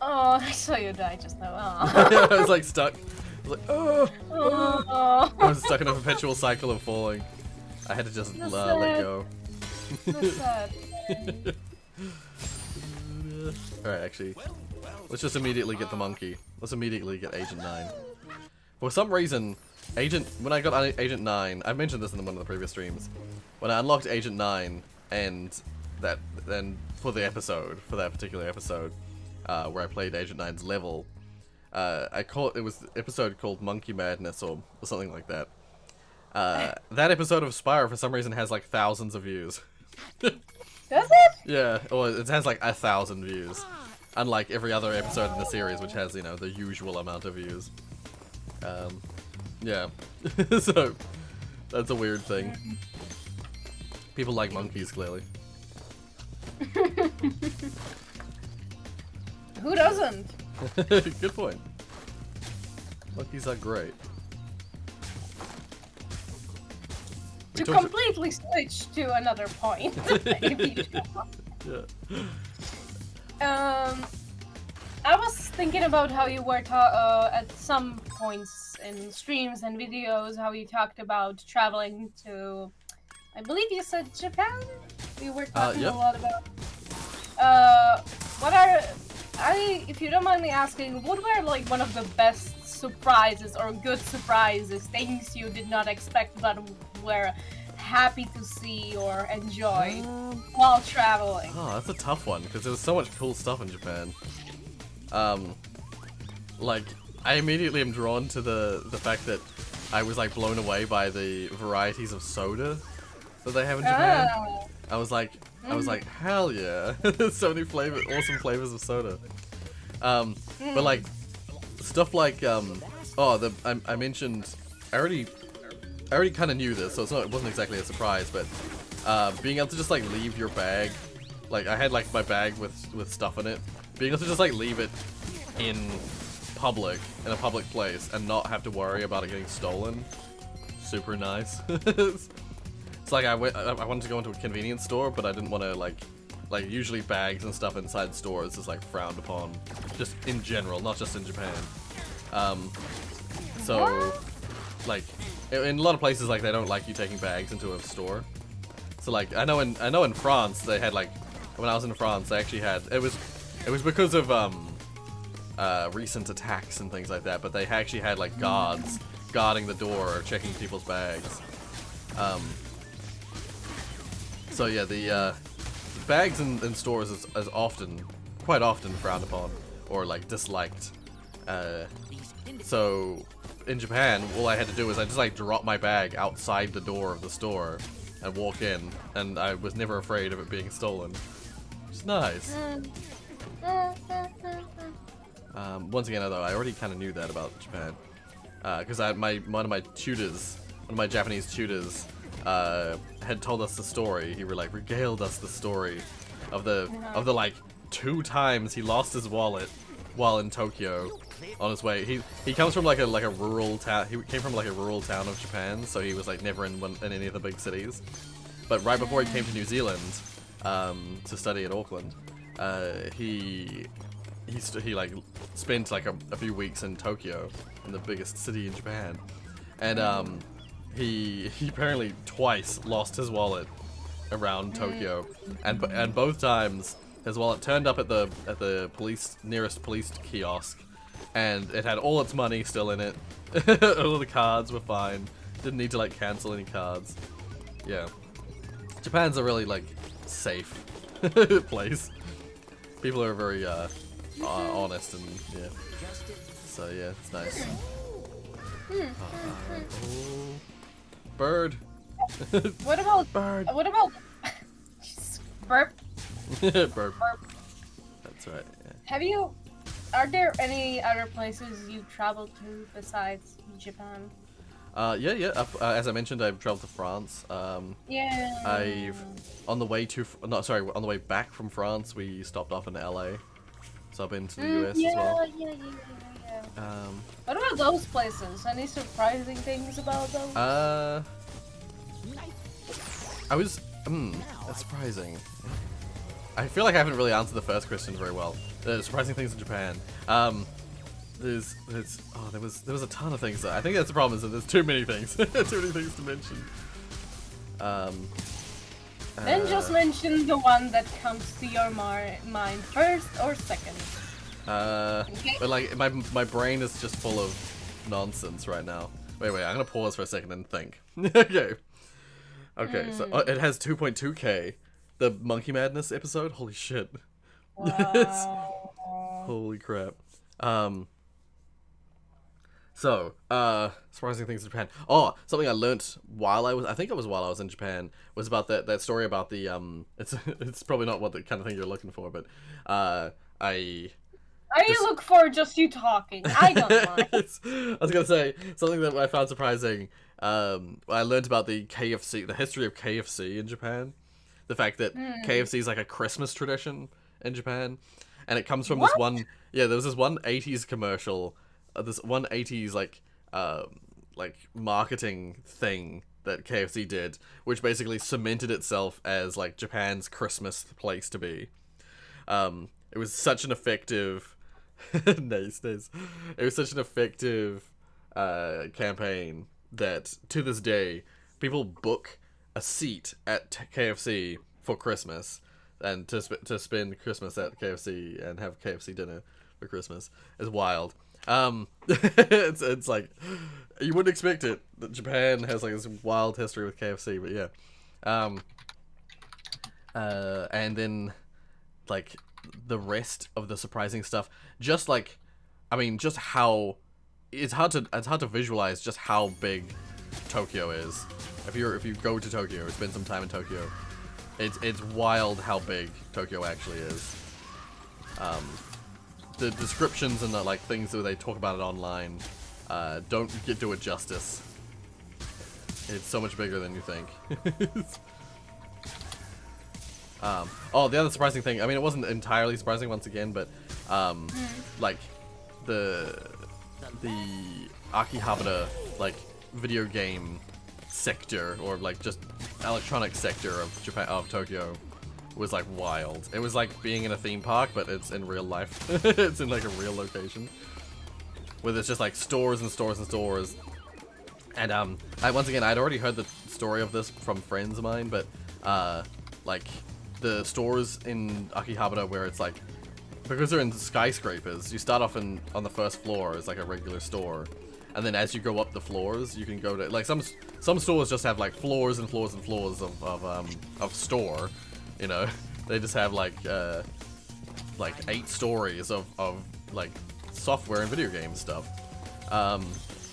Oh, I saw you die just now. Oh. Yeah, I was like stuck. I was like, oh. I was stuck in a perpetual cycle of falling. I had to just let go. That's sad. Alright, actually, let's just immediately get the monkey. Let's immediately get Agent 9. For some reason, when I got Agent 9, I mentioned this in one of the previous streams. When I unlocked Agent 9 and for that particular episode, where I played Agent 9's level, it was the episode called Monkey Madness or something like that. That episode of Spyro for some reason has like thousands of views. Does it? Yeah, or it has like 1,000 views. Unlike every other episode in the series, which has, you know, the usual amount of views. Yeah. So, that's a weird thing. People like monkeys, clearly. Who doesn't? Good point. Monkeys are great. To completely switch to another point, if you I was thinking about how you were at some points in streams and videos, how you talked about traveling to, I believe you said Japan? We were talking a lot about. If you don't mind me asking, what were like one of the best surprises or good surprises, things you did not expect but were happy to see or enjoy while traveling? Oh, that's a tough one because there was so much cool stuff in Japan. Like, I immediately am drawn to the fact that I was like blown away by the varieties of soda that they have in Japan. I was like, hell yeah! There's so many awesome flavors of soda. But like stuff like I mentioned, I already kind of knew this, so it wasn't exactly a surprise, but being able to just like leave your bag, like I had like my bag with stuff in it, being able to just like leave it in a public place and not have to worry about it getting stolen, super nice. It's like I wanted to go into a convenience store, but I didn't want to like usually bags and stuff inside stores is like frowned upon, just in general, not just in Japan. So like in a lot of places like they don't like you taking bags into a store. So like I know in France they had like, when I was in France they actually had, it was because of recent attacks and things like that, but they actually had like guards guarding the door checking people's bags. So yeah, the bags in stores is quite often frowned upon or like disliked. So in Japan, all I had to do was I just like drop my bag outside the door of the store and walk in, and I was never afraid of it being stolen. It's nice. Once again, though, I already kind of knew that about Japan, because one of my Japanese tutors, had told us the story. He regaled us the story of the like 2 times he lost his wallet while in Tokyo on his way. He comes from like a rural town. He came from like a rural town of Japan, so he was like never in any of the big cities. But right before he came to New Zealand to study at Auckland, he like spent like a few weeks in Tokyo, in the biggest city in Japan, and he apparently twice lost his wallet around Tokyo, and both times his wallet turned up at the nearest police kiosk, and it had all its money still in it. All the cards were fine. Didn't need to like cancel any cards. Yeah, Japan's a really like safe place. People are very honest and yeah. So yeah, it's nice. Bird. What about bird? What about burp? Burp. That's right. Yeah. Are there any other places you've traveled to besides Japan? Yeah. As I mentioned, I've traveled to France. Yeah. On the way back from France, we stopped off in LA. So I've been to the US as well. Yeah. What about those places? Any surprising things about those? That's surprising. I feel like I haven't really answered the first question very well. The surprising things in Japan. There was a ton of things. I think that's the problem, is that there's too many things. Too many things to mention. Then just mention the one that comes to your mind first or second. Okay. But like my brain is just full of nonsense right now. Wait, I'm gonna pause for a second and think. Okay, so it has 2.2k. The Monkey Madness episode? Holy shit. Wow. Holy crap. Surprising things in Japan. Oh, something I learnt while I was in Japan, was about that story about the, it's probably not what the kind of thing you're looking for, but, I look for just you talking. I don't mind. I was gonna say, something that I found surprising, I learned about the history of KFC in Japan. The fact that KFC is like a Christmas tradition in Japan, and it comes from this one. Yeah, there was this one 80s commercial, this one 80s like marketing thing that KFC did, which basically cemented itself as like Japan's Christmas place to be. It was such an effective, nice. It was such an effective campaign that to this day people book a seat at KFC for Christmas, and to spend Christmas at KFC and have KFC dinner for Christmas is wild. It's like, you wouldn't expect it that Japan has like this wild history with KFC, but yeah. And then like the rest of the surprising stuff, just how it's hard to visualize just how big Tokyo is. If you go to Tokyo or spend some time in Tokyo, it's wild how big Tokyo actually is. The descriptions and the like things that they talk about it online don't do it justice. It's so much bigger than you think. Oh, the other surprising thing, I mean, it wasn't entirely surprising once again, but like the Akihabara like video game sector, or like just electronic sector of Tokyo, was like wild. It was like being in a theme park, but it's in real life. It's in like a real location where there's just like stores and stores and stores. And once again, I'd already heard the story of this from friends of mine, but like the stores in Akihabara where it's like, because they're in skyscrapers, you start off on the first floor as like a regular store, and then as you go up the floors, you can go to like some stores just have like floors and floors and floors of store, you know. They just have like 8 stories of like software and video game stuff,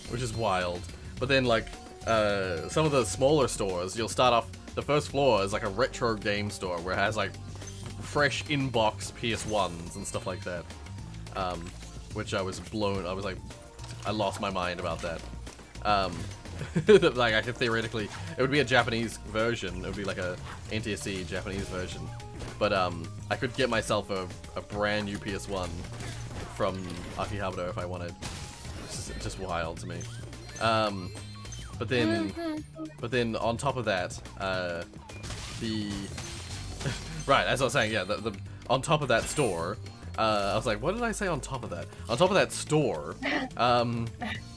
which is wild. But then like some of the smaller stores, you'll start off, the first floor is like a retro game store where it has like fresh in-box PS1s and stuff like that, which I was like, I lost my mind about that. Like I could theoretically, it would be a Japanese version, it would be like a NTSC Japanese version, but I could get myself a brand new PS1 from Akihabara if I wanted. It's just wild to me. But then on top of that, right, as I was saying, yeah, on top of that store, I was like, what did I say on top of that? On top of that store,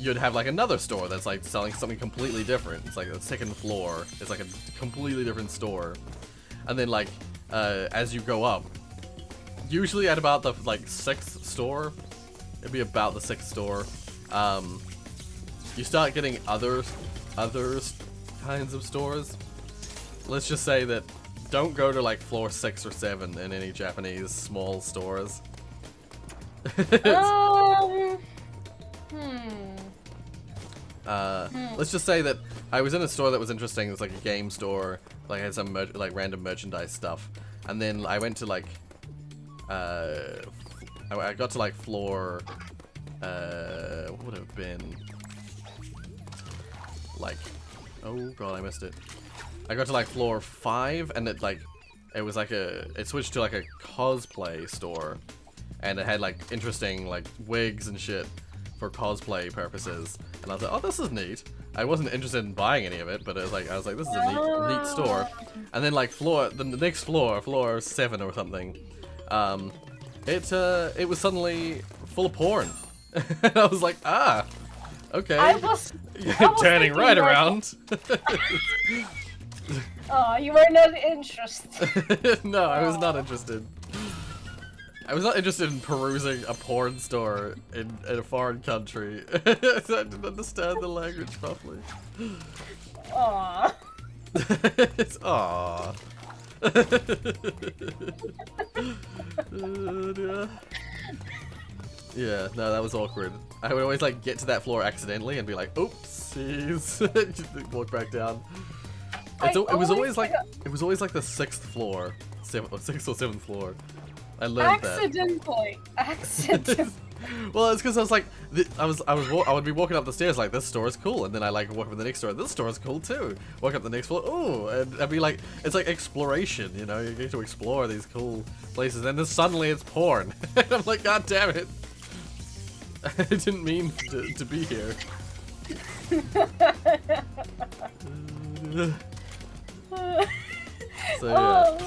you'd have like another store that's like selling something completely different. It's like the second floor. It's like a completely different store. And then like, as you go up, usually at about the like 6th store, it'd be about the 6th store, you start getting other kinds of stores. Let's just say that don't go to like floor 6 or 7 in any Japanese small stores. Let's just say that I was in a store that was interesting. It was like a game store, like it had some like random merchandise stuff, and then I went to like I got to like floor what would it have been, like, oh god, I missed it. I got to like floor 5, and it switched to like a cosplay store, and it had like interesting like wigs and shit for cosplay purposes, and I was like, oh, this is neat. I wasn't interested in buying any of it, but it was like, I was like, this is a neat store. And then like the next floor, floor 7 or something, it was suddenly full of porn. And I was like, ah, okay. I was turning right around. Oh, you were not interested. No, I was not interested. I was not interested in perusing a porn store in a foreign country. I didn't understand the language properly. Aww. It's aww. Yeah, no, that was awkward. I would always like get to that floor accidentally and be like, oopsies. Just walk back down. It was always like the 6th floor, 6th or 7th floor. I learned accidentally. Well, it's because I was like, I would be walking up the stairs like, this store is cool, and then I like walk up the next store, this store is cool too. Walk up the next floor, ooh, and I'd be like, it's like exploration, you know, you get to explore these cool places, and then suddenly it's porn. And I'm like, god damn it. I didn't mean to be here. So yeah,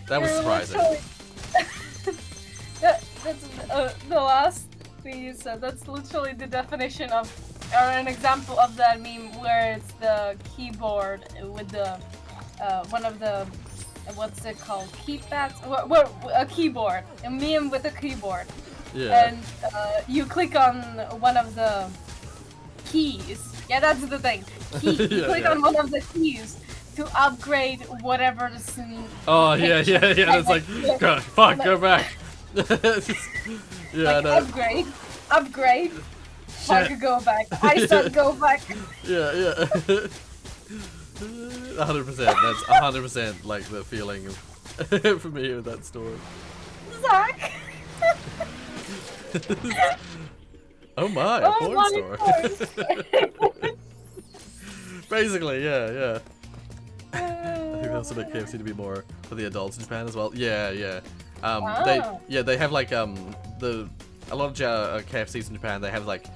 that was surprising. That's the last thing you said. That's literally the definition of, or an example of that meme where it's the keyboard with the one of the, what's it called, keypads? A keyboard, a meme with a keyboard. Yeah. And you click on one of the keys. Yeah, that's the thing. You click on one of the keys to upgrade whatever the scene. Oh yeah. It's like, God, fuck, go back. Yeah, like, no. Upgrade. Fuck, go back. I said go back. Yeah. 100%. That's 100% like the feeling of for me with that store. Zach. Oh my, a porn store. Basically, yeah. I think they also make KFC to be more for the adults in Japan as well. Yeah. They have like a lot of KFCs in Japan. They have like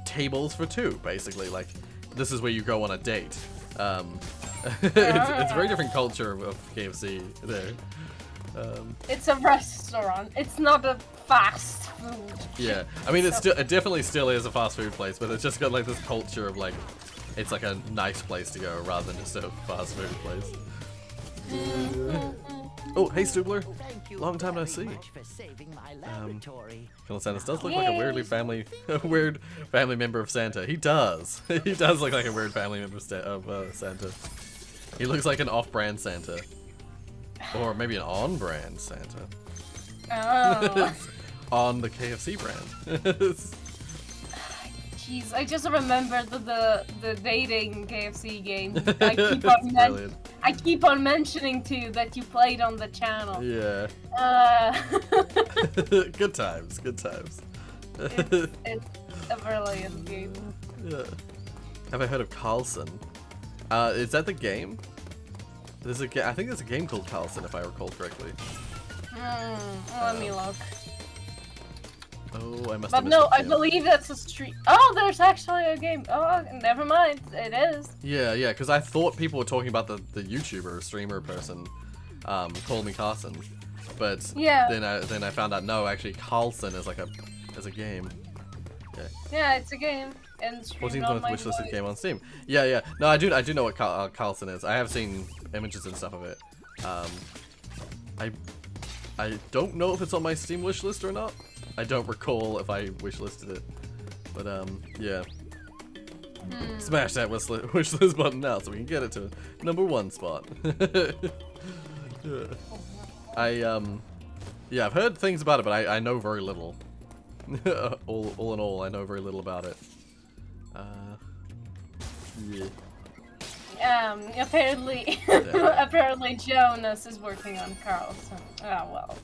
tables for 2, basically. Like, this is where you go on a date. It's a very different culture of KFC there. It's a restaurant. It's not a fast food. Yeah, I mean, it definitely still is a fast food place, but it's just got like this culture of like, it's like a nice place to go rather than just a fast food place. Oh, hey Stubler. Thank you Long time no very see. much for saving my laboratory. Colonel Sanders does look like a weird family member of Santa. He does. He does look like a weird family member of Santa. He looks like an off-brand Santa. Or maybe an on-brand Santa. Oh. On the KFC brand. Jeez, I just remembered the dating KFC game. I keep on mentioning to you that you played on the channel. Yeah. Good times, good times. It's a brilliant game. Yeah. Have I heard of Carlson? Is that the game? I think there's a game called Carlson, if I recall correctly. Let me look. Oh, I must. But no, I believe that's a stream. Oh, there's actually a game. Oh, never mind. It is. Yeah, because I thought people were talking about the YouTuber, streamer person, Call Me Carson, but yeah. Then I found out no, actually Carlson is like a game. Yeah, it's a game. And 14th month wishlisted game on Steam. Yeah. No, I do know what Carlson is. I have seen images and stuff of it. I don't know if it's on my Steam wishlist or not. I don't recall if I wishlisted it, but yeah. Smash that wishlist button now so we can get it to #1 spot. Yeah, I've heard things about it, but I know very little. all in all, I know very little about it. Yeah. Apparently, apparently Jonas is working on Carlson. Oh well.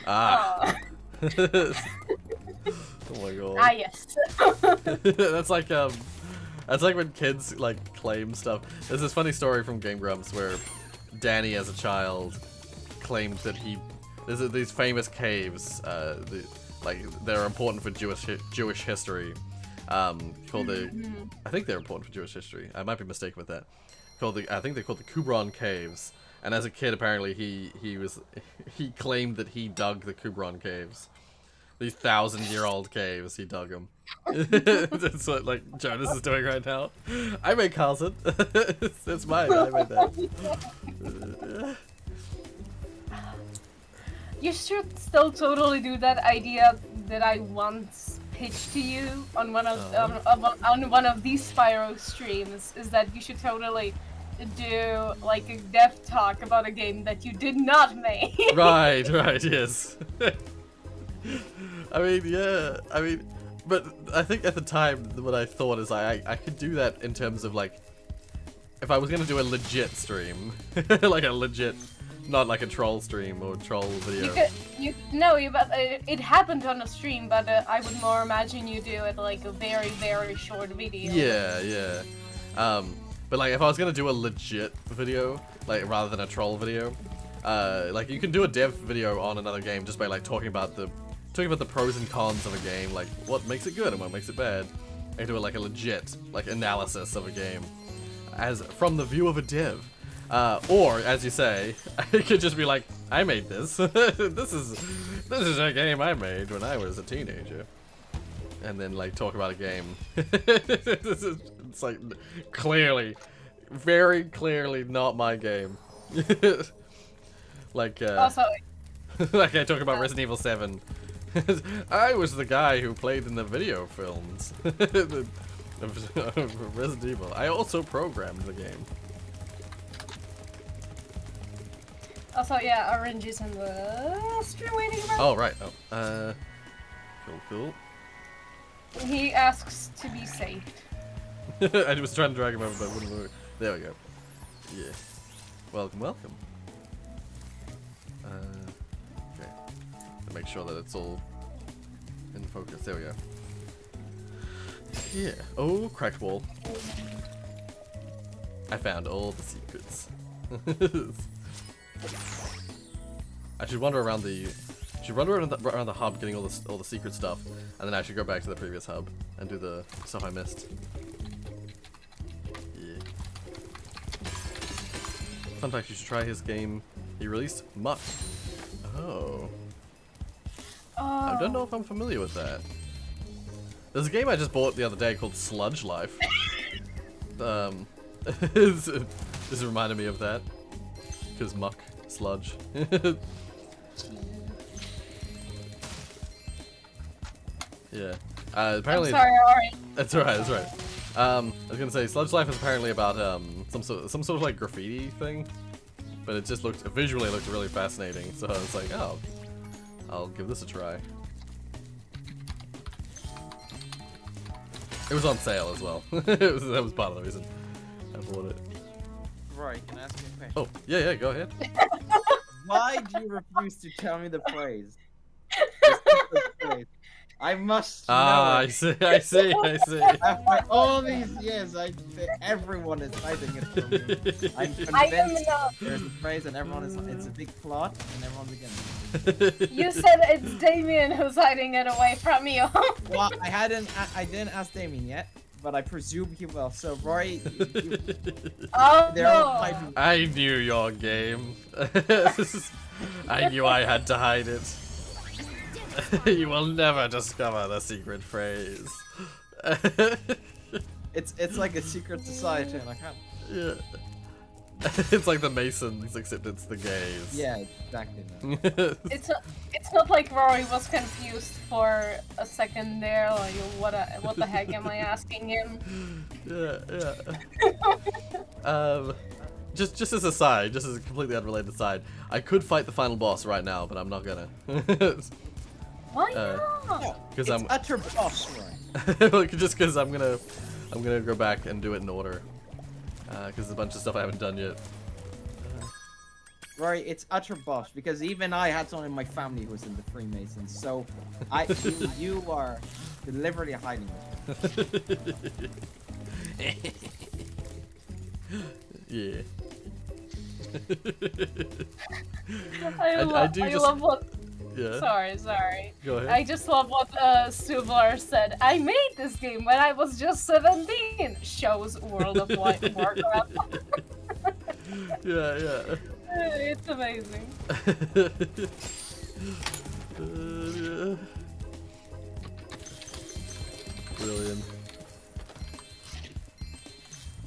Oh my god. Ah yes. That's like when kids like claim stuff. There's this funny story from Game Grumps where Danny as a child claimed that there's these famous caves, they're important for Jewish history. Called I think they're important for Jewish history. I might be mistaken with that. I think they're called the Qumran Caves. And as a kid, apparently he claimed that he dug the Qumran Caves. These 1,000-year-old caves, he dug them. That's what like Jonas is doing right now. I made Carlson. It's mine. I made that. You should still totally do that idea that I once pitched to you on one of on one of these Spyro streams. Is that you should totally do like a dev talk about a game that you did not make. Right, yes. But I think at the time what I thought is I could do that in terms of like if I was gonna do a legit stream, like a legit, not like a troll stream or troll video. But it happened on a stream, but I would more imagine you do it like a very, very short video. Yeah. But like if I was gonna do a legit video, like rather than a troll video, like you can do a dev video on another game just by like talking about the pros and cons of a game, like what makes it good and what makes it bad. I can do it like a legit like analysis of a game, as from the view of a dev. Or as you say, I could just be like, I made this. this is a game I made when I was a teenager, and then like talk about a game. It's like very clearly not my game. Like Also, like I talk about Resident Evil 7. I was the guy who played in the video films of Resident Evil. I also programmed the game. Also, yeah, Orange is in the stream waiting room. Oh, right. Cool. He asks to be saved. I was trying to drag him over, but it wouldn't work. There we go. Yeah. Welcome. Okay. To make sure that it's all in focus. There we go. Yeah. Oh, cracked wall. I found all the secrets. I should wander around the hub, getting all the secret stuff, and then I should go back to the previous hub and do the stuff I missed. Yeah. Fun fact: you should try his game. He released Muck. Oh. I don't know if I'm familiar with that. There's a game I just bought the other day called Sludge Life. This reminded me of that. Cause muck, sludge. Yeah. Apparently. I'm sorry, alright. That's right. That's right. I was gonna say, Sludge Life is apparently about some sort of like graffiti thing, but it just visually looked really fascinating. So I was like, oh, I'll give this a try. It was on sale as well. That was part of the reason I bought it. Rory, can I ask you a question? Oh, yeah, go ahead. Why do you refuse to tell me the phrase? Just the phrase. I must know. Ah, it. I see. After all these years, everyone is hiding it from me. I'm convinced there's a phrase and it's a big plot and everyone's against it. You said it's Damien who's hiding it away from you. Well, I didn't ask Damien yet, but I presume he will. So Rory, Oh they're all no. hiding. I knew your game. I knew I had to hide it. You will never discover the secret phrase. It's like a secret society, and I can't. Yeah. It's like the Masons, except it's the gays. Yeah, exactly. No. It's not like Rory was confused for a second there, like what the heck am I asking him? Yeah. Just as a side, just as a completely unrelated side, I could fight the final boss right now, but I'm not gonna. Why not? Because It's I'm utter boss, Rory. just because I'm gonna go back and do it in order. Because there's a bunch of stuff I haven't done yet. Rory, it's utter boss because even I had someone in my family who was in the Freemasons. So, you are deliberately hiding it. Yeah. I love what. Yeah. Sorry. Go ahead. I just love what Sublar said. I made this game when I was just 17. Shows World of Warcraft. Yeah. It's amazing. Brilliant.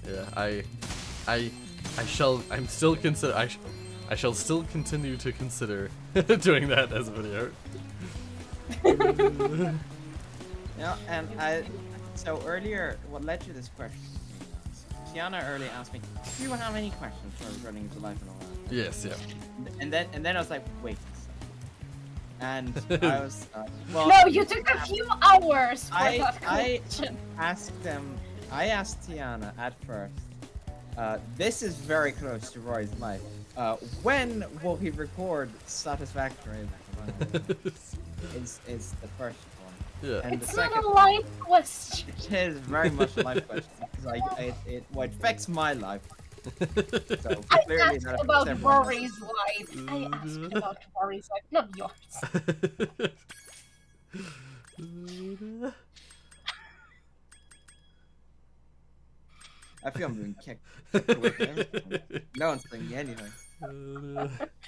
Yeah, I shall still continue to consider doing that as a video. Yeah, and so earlier, what led to this question? Tiana earlier asked me, "Do you have any questions for running into life and all that?" Yes, yeah. And then I was like, "Wait." And I was, well. No, you took a few hours for that I question. I asked Tiana at first. This is very close to Roy's life. When will he record Satisfactory? Is the first one. Yeah. And It's the not second a life question. It is very much a life question because it affects my life. So I clearly asked that about affects everyone. Rory's life. I asked about Rory's life, not yours. I feel I'm being kicked away from everything. No one's saying anything.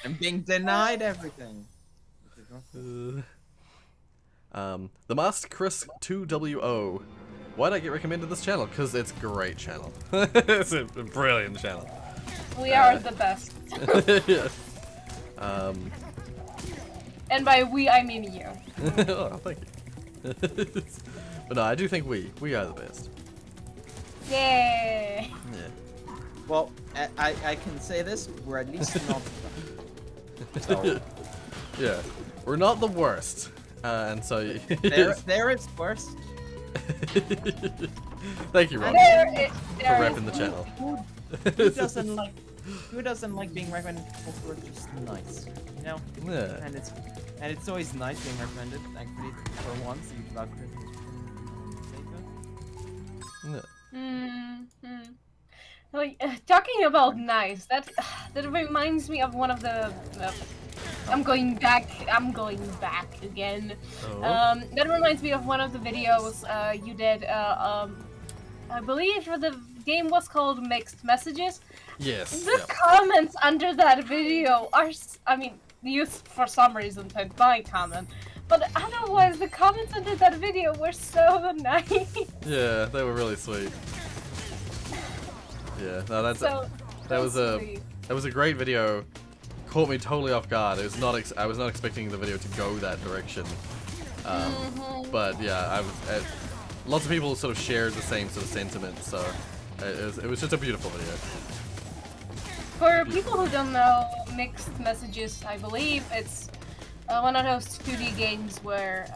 I'm being denied everything. The Masked Chris 2WO. Why'd I get recommended this channel? Because it's a great channel. It's a brilliant channel. We are the best. Yeah. And by we, I mean you. Oh, thank you. But no, I do think we are the best. Yay! Yeah. Well, I can say this, we're at least not so, Yeah. We're not the worst. And so there is worse. Thank you, Ron, There for repping the channel. Who doesn't like being recommended because we're just nice, you know? Yeah. And it's always nice being recommended, thankfully, for once you've loved it. Yeah. Like talking about nice, that reminds me of one of the. I'm going back again. Oh. That reminds me of one of the videos you did. I believe the game was called Mixed Messages. Yes. The Yeah. comments under that video are, I mean, you for some reason picked my comment, but otherwise the comments under that video were so nice. Yeah, they were really sweet. Yeah, no, that's So that was a great video. Caught me totally off guard. It was not I was not expecting the video to go that direction. But yeah, lots of people sort of shared the same sort of sentiment, so it was just a beautiful video. For people who don't know, Mixed Messages, I believe it's one of those 2D games where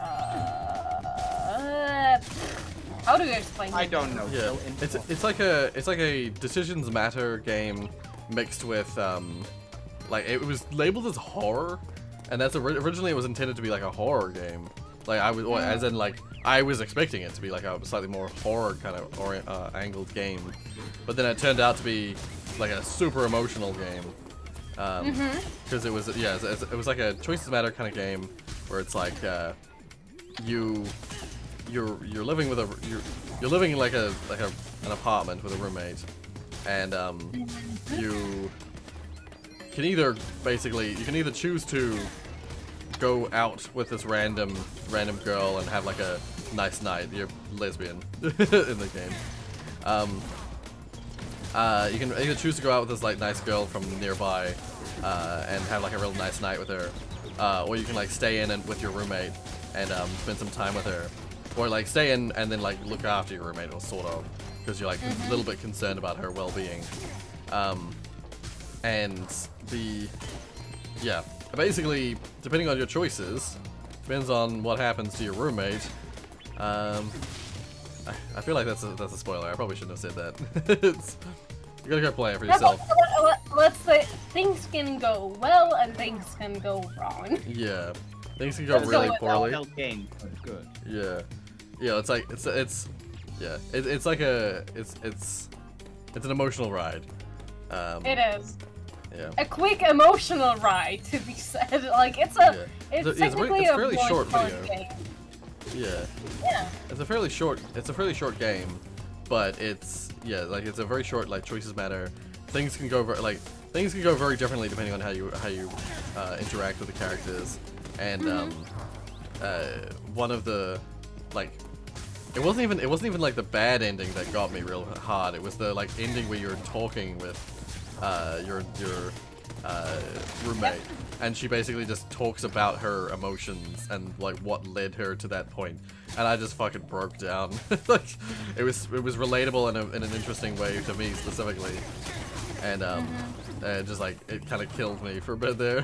how do you explain it? I don't know. Yeah, it's like a Decisions Matter game mixed with like it was labeled as horror, and that's originally it was intended to be like a horror game. Like I was, as in like I was expecting it to be like a slightly more horror kind of angled game, but then it turned out to be like a super emotional game. Because it was it was like a Choices Matter kind of game where it's like you're living with you're living in like an apartment with a roommate, and you can either choose to go out with this random girl and have like a nice night. You're lesbian in the game. You can either choose to go out with this like nice girl from nearby and have like a real nice night with her, or you can like stay in and with your roommate and spend some time with her, or like stay in and then like look after your roommate, or sort of, because you're like a little bit concerned about her well-being. And basically, depending on your choices, depends on what happens to your roommate. I feel like that's a spoiler. I probably shouldn't have said that. You gotta go play it for yourself. Let's say things can go well and things can go wrong. Yeah, things can go really poorly. Game, but good. Yeah. It's like it's like it's an emotional ride. It is. Yeah. A quick emotional ride, to be said. Like it's technically it's a fairly short video. Game. Yeah. Yeah. It's a fairly short game, but it's a very short, like, Choices Matter. Things can go very differently depending on how you interact with the characters. And one of the, like, it wasn't even like the bad ending that got me real hard. It was the like ending where you're talking with your roommate, and she basically just talks about her emotions and like what led her to that point, and I just fucking broke down. Like it was relatable in an interesting way to me specifically, and just like it kind of killed me for a bit there.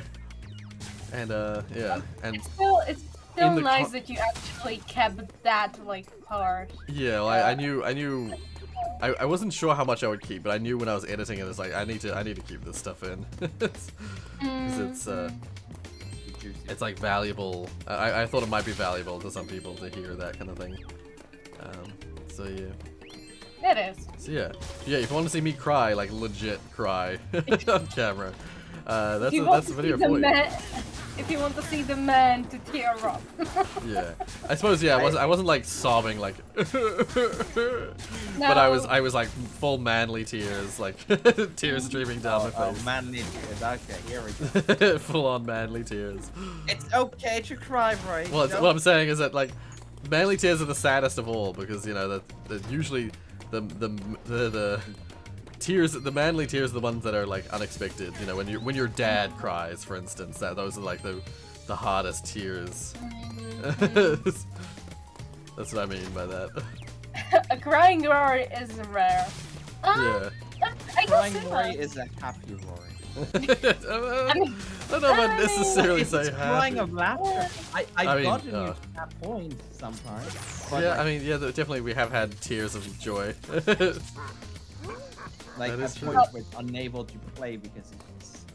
And yeah, and it's still nice that you actually kept that like part. Yeah, well, I knew. I wasn't sure how much I would keep, but I knew when I was editing it, it's like I need to keep this stuff in. Because it's like valuable. I thought it might be valuable to some people to hear that kind of thing. So yeah. It is. So yeah. If you want to see me cry, like legit cry on camera, that's the video for you. If you want to see the man to tear up. Yeah, I suppose. Yeah, I wasn't like sobbing like, No. but I was like full manly tears, like tears streaming down my face. Oh, manly tears. Okay, here we go. Full on manly tears. It's okay to cry, right? Well, what I'm saying is that like manly tears are the saddest of all, because you know that usually the tears, the manly tears, are the ones that are like unexpected. You know, when your dad cries, for instance, those are like the hardest tears. That's what I mean by that. A crying Rory is rare. Yeah. I Crying guess Rory is a happy Rory. I don't know if I'd necessarily It's say crying happy. of laughter. I mean, got to that point sometimes. But Yeah, like, I mean, yeah, definitely we have had tears of joy. like that at is true. points we're unable to play because it's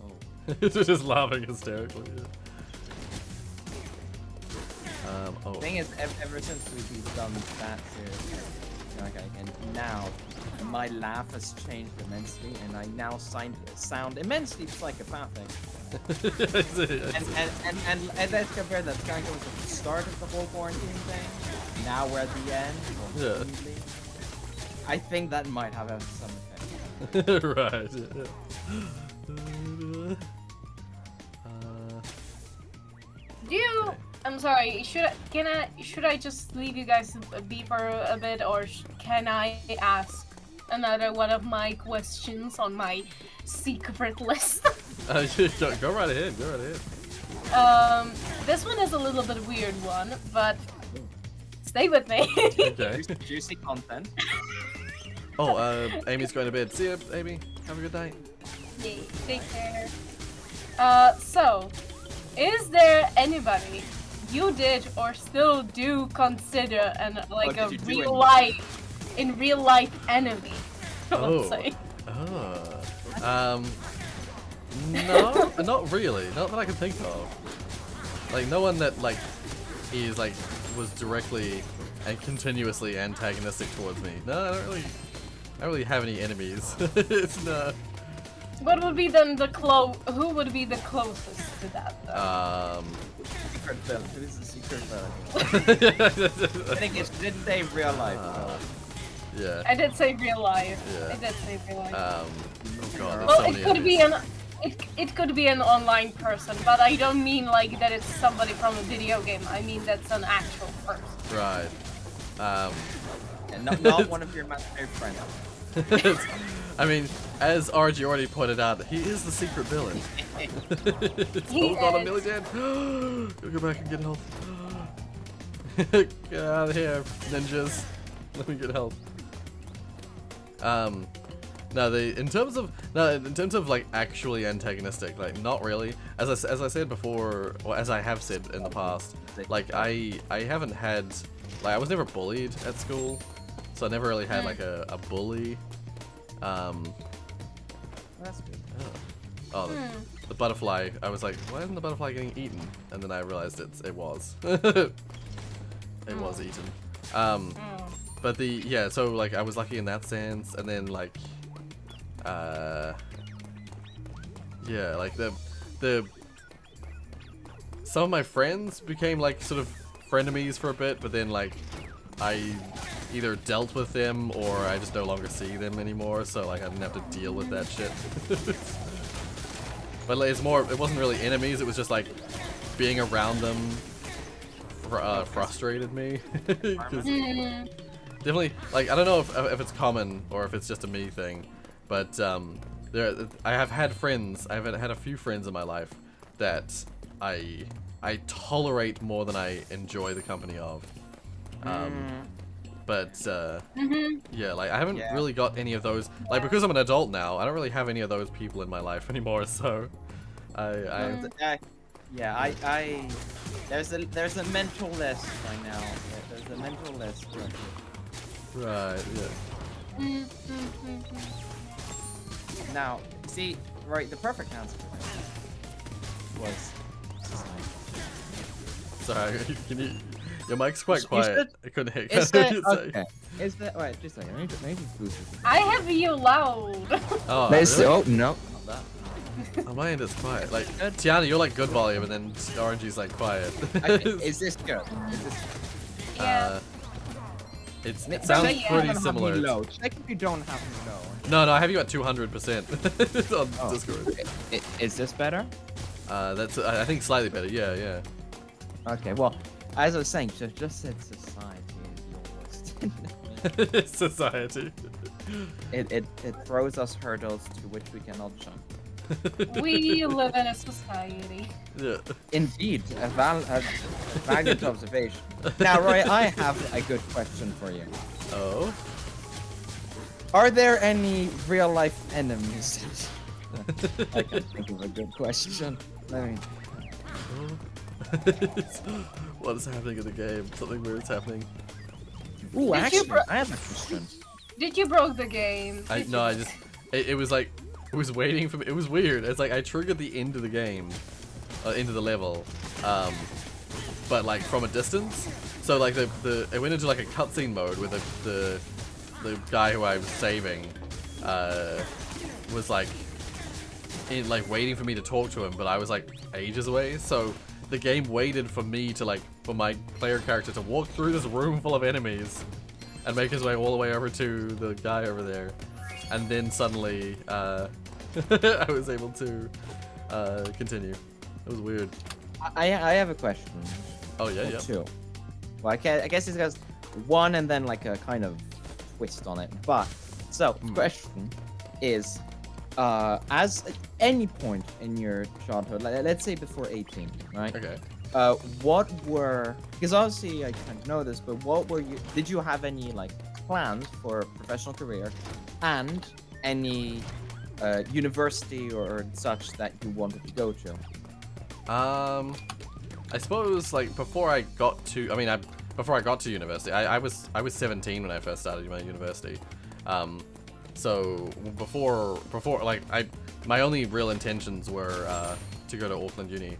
so. Just laughing hysterically. Yeah. The thing is, ever since we've done that series, okay, and now my laugh has changed immensely, and I now sound immensely psychopathic. And let's compare that kind of at the start of the whole quarantine thing. Now we're at the end. Yeah. Completely. I think that might have some effect. Right. Do you? I'm sorry. Should I just leave you guys be for a bit, or can I ask another one of my questions on my secret list. Go right ahead. Go right ahead. This one is a little bit weird one, but stay with me. Okay. Juicy content. Oh, Amy's going to bed. See ya, Amy. Have a good night. Yay, take care. So, is there anybody you did or still do consider like a did you do in real life enemy? Oh. Let's say. No, not really. Not that I can think of. Like, no one that, like, is, like, was directly and continuously antagonistic towards me. No, I don't really have any enemies. It's not. What would be then who would be the closest to that though? Secret villain. Who is the secret villain? I think it's didn't say real life. Yeah. I did say real life. Yeah. I did say real life. Oh god, there's Well, so it many could be enemies. it could be an online person, but I don't mean like that it's somebody from a video game. I mean that's an actual person. Right. And not one of your imaginary friends. I mean, as RG already pointed out, he is the secret villain. He Oh god, I'm is. nearly dead. Go back and get health. Get out of here, ninjas. Let me get health. No, in terms of like actually antagonistic, like not really. As I said before, or as I have said in the past, like I haven't had, like I was never bullied at school, so I never really had like a bully. That's good. Oh, the butterfly. I was like, why isn't the butterfly getting eaten? And then I realized it was. It was eaten. But so like I was lucky in that sense, and then like, yeah, like the some of my friends became like sort of frenemies for a bit, but then like I either dealt with them or I just no longer see them anymore, so like I didn't have to deal with that shit. But like, it wasn't really enemies, it was just like being around them frustrated me. 'Cause definitely, like, I don't know if it's common or if it's just a me thing, but I have had friends, I've had a few friends in my life that I tolerate more than I enjoy the company of. But yeah, like I haven't really got any of those, like, because I'm an adult now, I don't really have any of those people in my life anymore, so there's a mental list right now. There's a mental list. right, yeah. Now, see, right, the perfect answer for this was Sorry, can you? Your mic's quite You quiet. should- I couldn't hear. Is what that you say. okay? Is that wait? Just a second. Maybe boost this. I have you loud. Oh, There's- really? Oh no, not that. On my end it's quiet. Like Good. Tiana, you're like good volume, and then RNG's like quiet. Okay, is this good? Is this? Yeah. It Check sounds if you pretty Have me similar. low. Check if you don't have me low. No, I have you at 200% on Oh. Discord. Is this better? That's I think slightly better. Yeah. Okay. Well, as I was saying, just said society is lowest. Society. It throws us hurdles to which we cannot jump. We live in a society. Yeah. Indeed, a valiant observation. Now, Roy, I have a good question for you. Oh. Are there any real-life enemies? I can think of a good question. Let me. What is happening in the game? Something weird's happening. Ooh, Did you actually, bro- I have a question. Did you broke the game? It was like, it was waiting for me. It was weird. It's like I triggered the end of the game, into the level, but like from a distance. So like it went into like a cutscene mode where the guy who I was saving, was like waiting for me to talk to him, but I was like ages away. So the game waited for me to for my player character to walk through this room full of enemies and make his way all the way over to the guy over there, and then suddenly I was able to continue. It was weird. I have a question. Oh yeah, Or yeah. two. Well, I guess it has one and then like a kind of twist on it. But So, question is, as at any point in your childhood, let's say before 18, right? Okay. What were, because obviously I kind of know this, but did you have any like plans for a professional career and any university or such that you wanted to go to? I suppose like before I got to university, I was 17 when I first started my university. So before like my only real intentions were to go to Auckland Uni.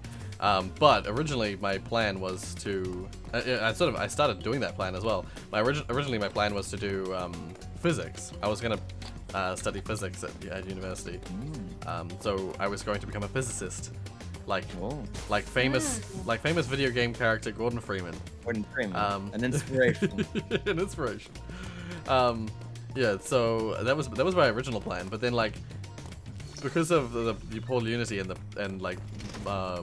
But originally my plan was to I started doing that plan as well. Originally my plan was to do physics. I was gonna study physics at university. So I was going to become a physicist, like famous video game character Gordon Freeman. Gordon Freeman, an inspiration. An inspiration. Yeah, so that was my original plan, but then like because of the Paul Unity and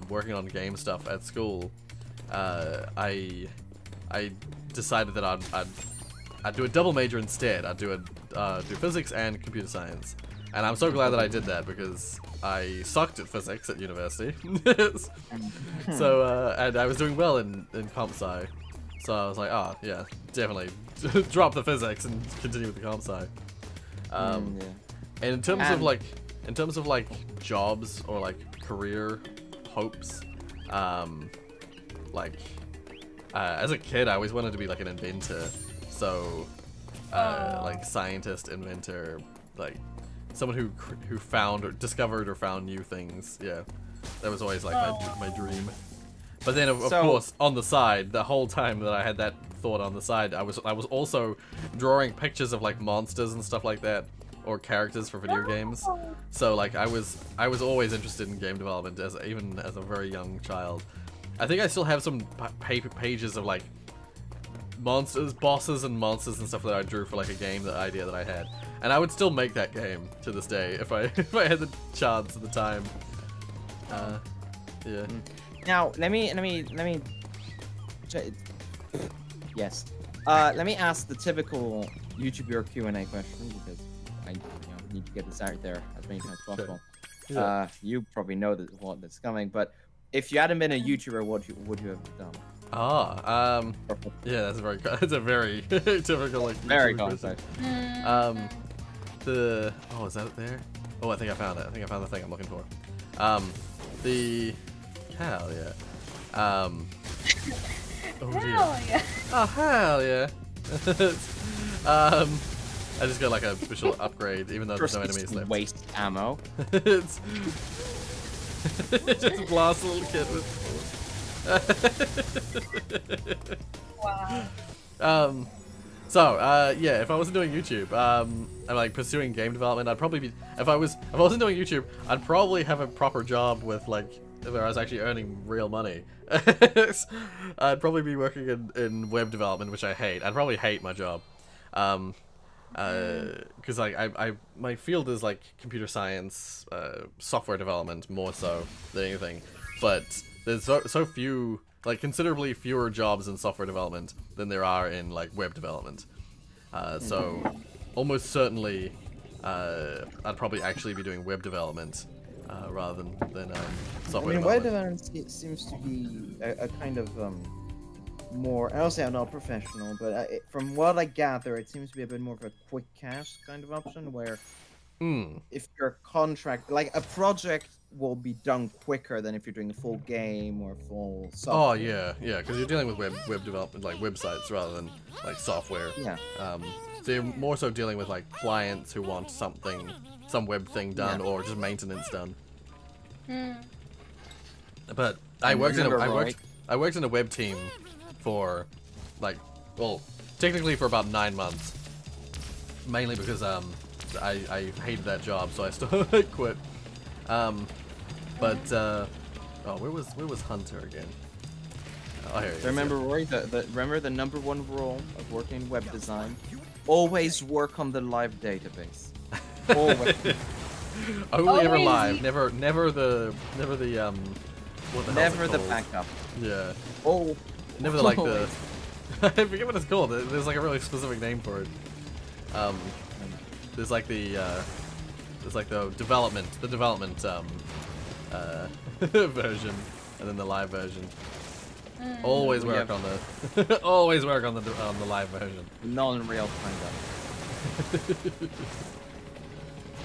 working on game stuff at school, I decided that I'd do a double major instead. I'd do physics and computer science, and I'm so glad that I did that because I sucked at physics at university. So and I was doing well in comp sci, so I was like, oh yeah, definitely drop the physics and continue with the comp sci. And in terms of like jobs or like career hopes, as a kid I always wanted to be like an inventor, so like scientist, inventor, like someone who found or discovered or found new things. Yeah, that was always like my dream. But then of course on the side, the whole time that I had that thought on the side, I was also drawing pictures of like monsters and stuff like that, or characters for video games. So like I was always interested in game development even as a very young child. I think I still have some pages of like bosses and monsters and stuff that I drew for like a game, the idea that I had, and I would still make that game to this day if I had the chance at the time. Yeah. Now let me yes. Let me ask the typical YouTuber Q&A question because I need to get this out there as many times as possible. Sure. Yeah. You probably know what that's coming, but if you hadn't been a YouTuber, what would you have done? Yeah, that's a very typical like Very question. complex. Is that it there? Oh, I think I found it. I think I found the thing I'm looking for. Hell yeah. Oh dear. Hell yeah. Oh hell yeah. I just got like a special upgrade, even though there's no enemies left. Waste ammo. It's just blast a little kid with. Wow. Yeah, if I wasn't doing YouTube, I'm like pursuing game development, I'd probably be, if I wasn't doing YouTube, I'd probably have a proper job with like, where I was actually earning real money. I'd probably be working in web development, which I hate. I'd probably hate my job. Because like my field is like computer science, software development more so than anything, but there's so few, like considerably fewer jobs in software development than there are in like web development. So almost certainly I'd probably actually be doing web development rather than software development. Web development seems to be a kind of more, I'll say I'm not professional, but from what I gather, it seems to be a bit more of a quick cash kind of option where if your contract, like a project will be done quicker than if you're doing a full game or full software. Oh yeah, because you're dealing with web development, like websites rather than like software. Yeah. So you're more so dealing with like clients who want some web thing done or just maintenance done. But I worked in a web team for like, well, technically for about 9 months, mainly because I hated that job, so I still quit. Where was Hunter again? Oh, here he is. Remember, Rory, remember the #1 rule of working in web design? Always work on the live database. Always. Only ever Always. live, never the what the hell is it Never the called? backup. Yeah. Oh. Never like the. I forget what it's called. There's like a really specific name for it. there's like the development version, and then the live version. Always work on the always work on the live version. Non-real kind of.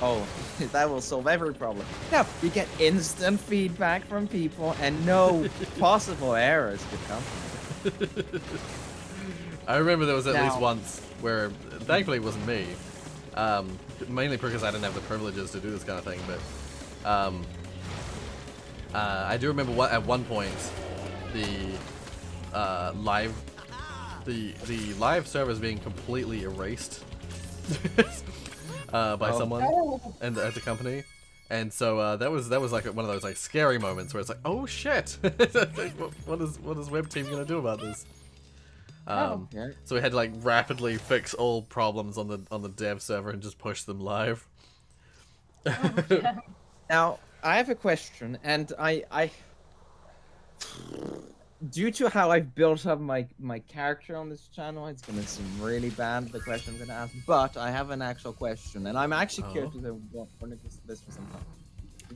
Oh, that will solve every problem. Now, you get instant feedback from people and no possible errors could come from it. I remember there was at least once where, thankfully it wasn't me, mainly because I didn't have the privileges to do this kind of thing, but I do remember at one point the live servers being completely erased by someone and at the company, and so that was like one of those like scary moments where it's like, oh shit, what is Web Team gonna do about this? So we had to like rapidly fix all problems on the dev server and just push them live. Now I have a question, and I due to how I've built up my character on this channel, it's gonna seem really bad, the question I'm gonna ask, but I have an actual question, and I'm actually curious to want this for some time.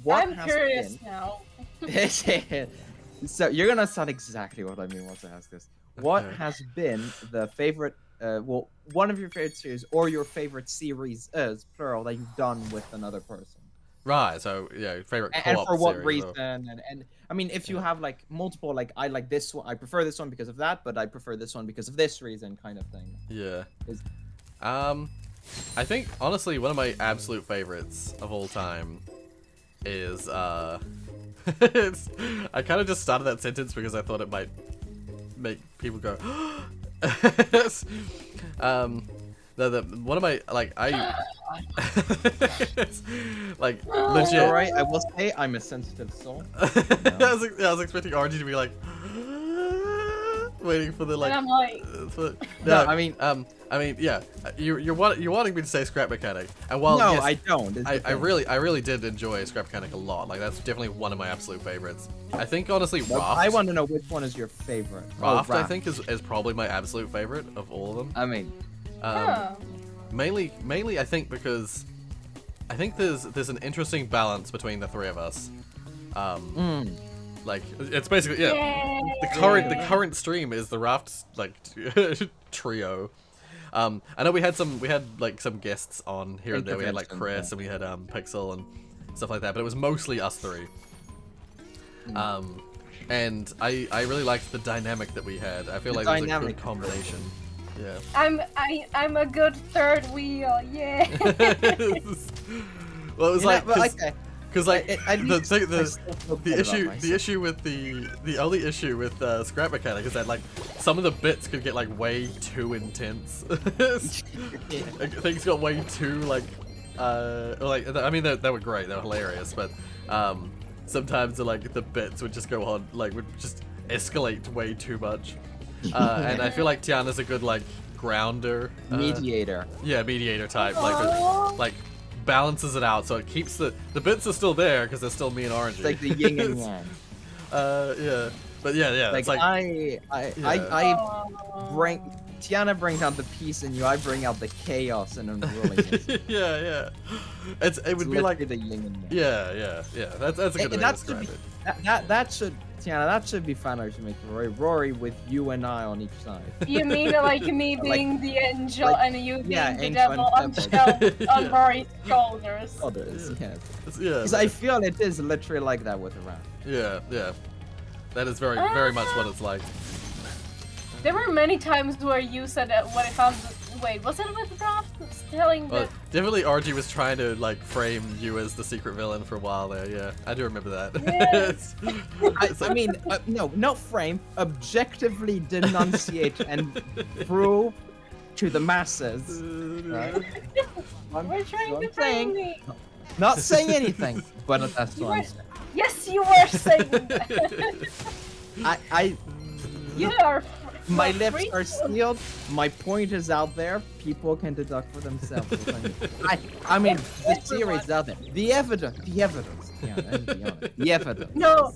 What I'm curious now. So you're gonna sound exactly what I mean once I ask this. What has been the favorite, well, one of your favorite series, or your favorite series is, plural, that you've done with another person? Right, so yeah, favorite co-op and for what series, reason? And I mean, if you have like multiple, like I like this one, I prefer this one because of that, but I prefer this one because of this reason, kind of thing. Yeah. I think honestly one of my absolute favorites of all time is it's, I kind of just started that sentence because I thought it might make people go. One of my like it's, like legit. Alright, I will say I'm a sensitive soul. I was expecting RG to be like waiting for the like. And I'm like, no, I mean, yeah. You're wanting me to say Scrap Mechanic, and while no, yes, I don't. I really did enjoy Scrap Mechanic a lot. Like that's definitely one of my absolute favorites. I think honestly, Well, Raft. I want to know which one is your favorite. Raft, I think is probably my absolute favorite of all of them. I mean, Mainly I think because I think there's an interesting balance between the three of us. Like it's basically the current stream is the Raft like trio. I know we had like some guests on here and there. We had like Chris and we had Pixel and stuff like that, but it was mostly us three. And I really liked the dynamic that we had. I feel like it was a good combination. Yeah. I'm a good third wheel, yeah. Well, it was like because like the issue with the only issue with Scrap Mechanic is that like some of the bits could get like way too intense. Things got way too like I mean they were great, they were hilarious, but sometimes like the bits would just go on like would just escalate way too much. And I feel like Tiana's a good like grounder, mediator. Yeah, mediator type. Like balances it out, so it keeps the bits are still there because they're still me and Orangey. It's like the yin and yang. Yeah, but yeah. Like, it's like I bring Tiana brings out the peace in you. I bring out the chaos and unruliness. yeah. It would be like the yin and yang. Yeah. That's a good way to describe it. That should. Tiana, that should be fun to make Rory with you and I on each side. You mean like me being the angel and you being the devil on Rory's shoulders? Yes. Yeah. Because I feel it is literally like that with the Raft. Yeah. That is very much what it's like. There were many times where you said that when it comes to... Wait, was it with Raft telling Well, that... definitely RG was trying to like frame you as the secret villain for a while there, yeah. I do remember that. Yes. I mean, no, not frame, objectively denunciate and prove to the masses. Right? We're trying to frame me. Not saying anything, but that's what I'm saying. Yes, you were saying that. You are... My lips are sealed. My point is out there. People can deduct for themselves. I mean, the series is out there. The evidence. Yeah, the evidence. No,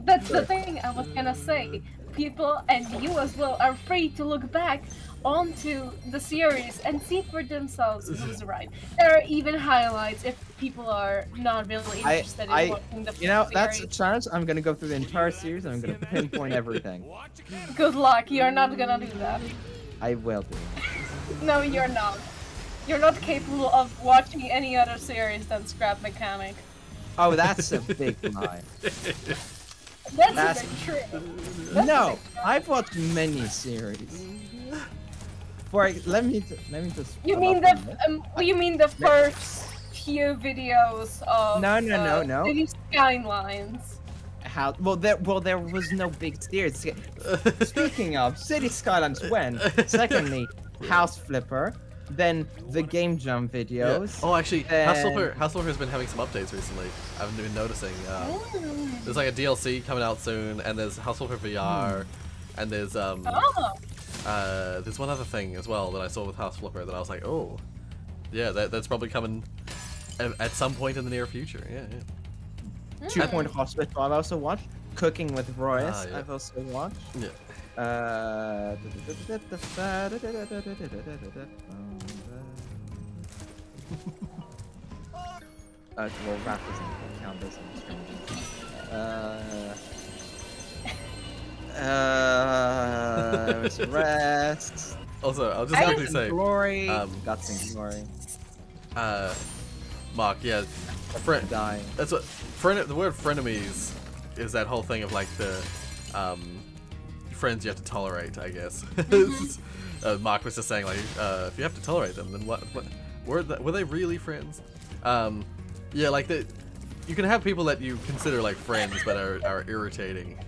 that's the thing I was gonna say. People and you as well are free to look back onto the series and see for themselves who's right. There are even highlights if people are not really interested in watching the full You know, series. that's a chance. I'm gonna go through the entire series and I'm gonna pinpoint everything. Good luck, you're not gonna do that. I will do. No, you're not. You're not capable of watching any other series than Scrap Mechanic. Oh, that's a big lie. That's a bit true. That's No, a bit true. I've watched many series. Let me just. You pull mean up the a list. you mean the first few videos of No. City Skylines? Well, there was no big series. Speaking of City Skylines, when? Secondly, House Flipper. Then the Game Jam videos. Oh, actually, then- House Flipper has been having some updates recently. I've been noticing. There's like a DLC coming out soon, and there's House Flipper VR, and there's there's one other thing as well that I saw with House Flipper that I was like, oh, yeah, that's probably coming at some point in the near future. Yeah. 2 Point Hospital I've also watched. Cooking with Rorius yeah. I've also watched. Yeah. Well, rap doesn't count as a it was rest. Also, I'll just quickly say, Glory. Guts and Glory. Mark, yeah, friend. Die. That's what the word frenemies is. That whole thing of like the friends you have to tolerate, I guess. Mark was just saying like, if you have to tolerate them, then what were they really friends? Yeah, like you can have people that you consider like friends but are irritating.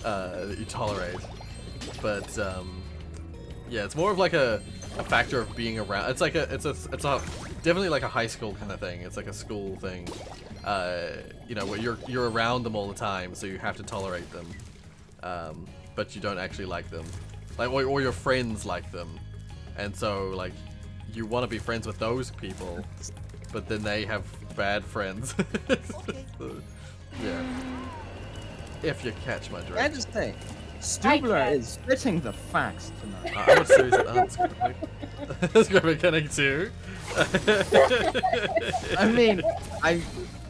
That you tolerate, but yeah, it's more of like a factor of being around. It's like it's definitely like a high school kind of thing. It's like a school thing. You know, where you're around them all the time, so you have to tolerate them, but you don't actually like them, like or your friends like them, and so like you want to be friends with those people, but then they have bad friends. Yeah. If you catch my drift. I just say, Stubler is spitting the facts tonight. I was serious. That's Scrap Mechanic too. I mean,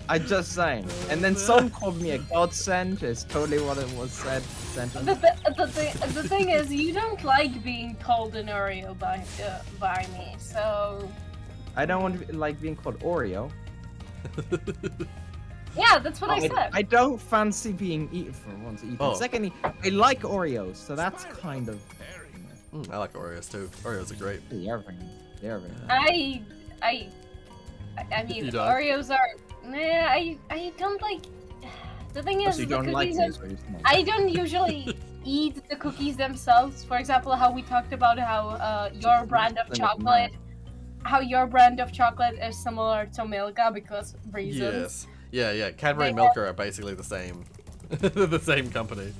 I just saying. And then someone called me a godsend. Is totally what it was said. Sentence. The thing is, you don't like being called an Oreo by me, so I don't want to be, like being called Oreo. yeah, that's what I said. I don't fancy being eaten for once. Secondly, I like Oreos, so that's kind of. I like Oreos too. Oreos are great. They're very. I mean, You don't? Oreos are. Nah, I don't like. The thing is, So you the don't like cookies. these, or you just don't? I don't usually eat the cookies themselves. For example, how we talked about how your brand of chocolate, is similar to Milka because of reasons. Yes. Yeah. Cadbury and Milka are basically the same. The same company.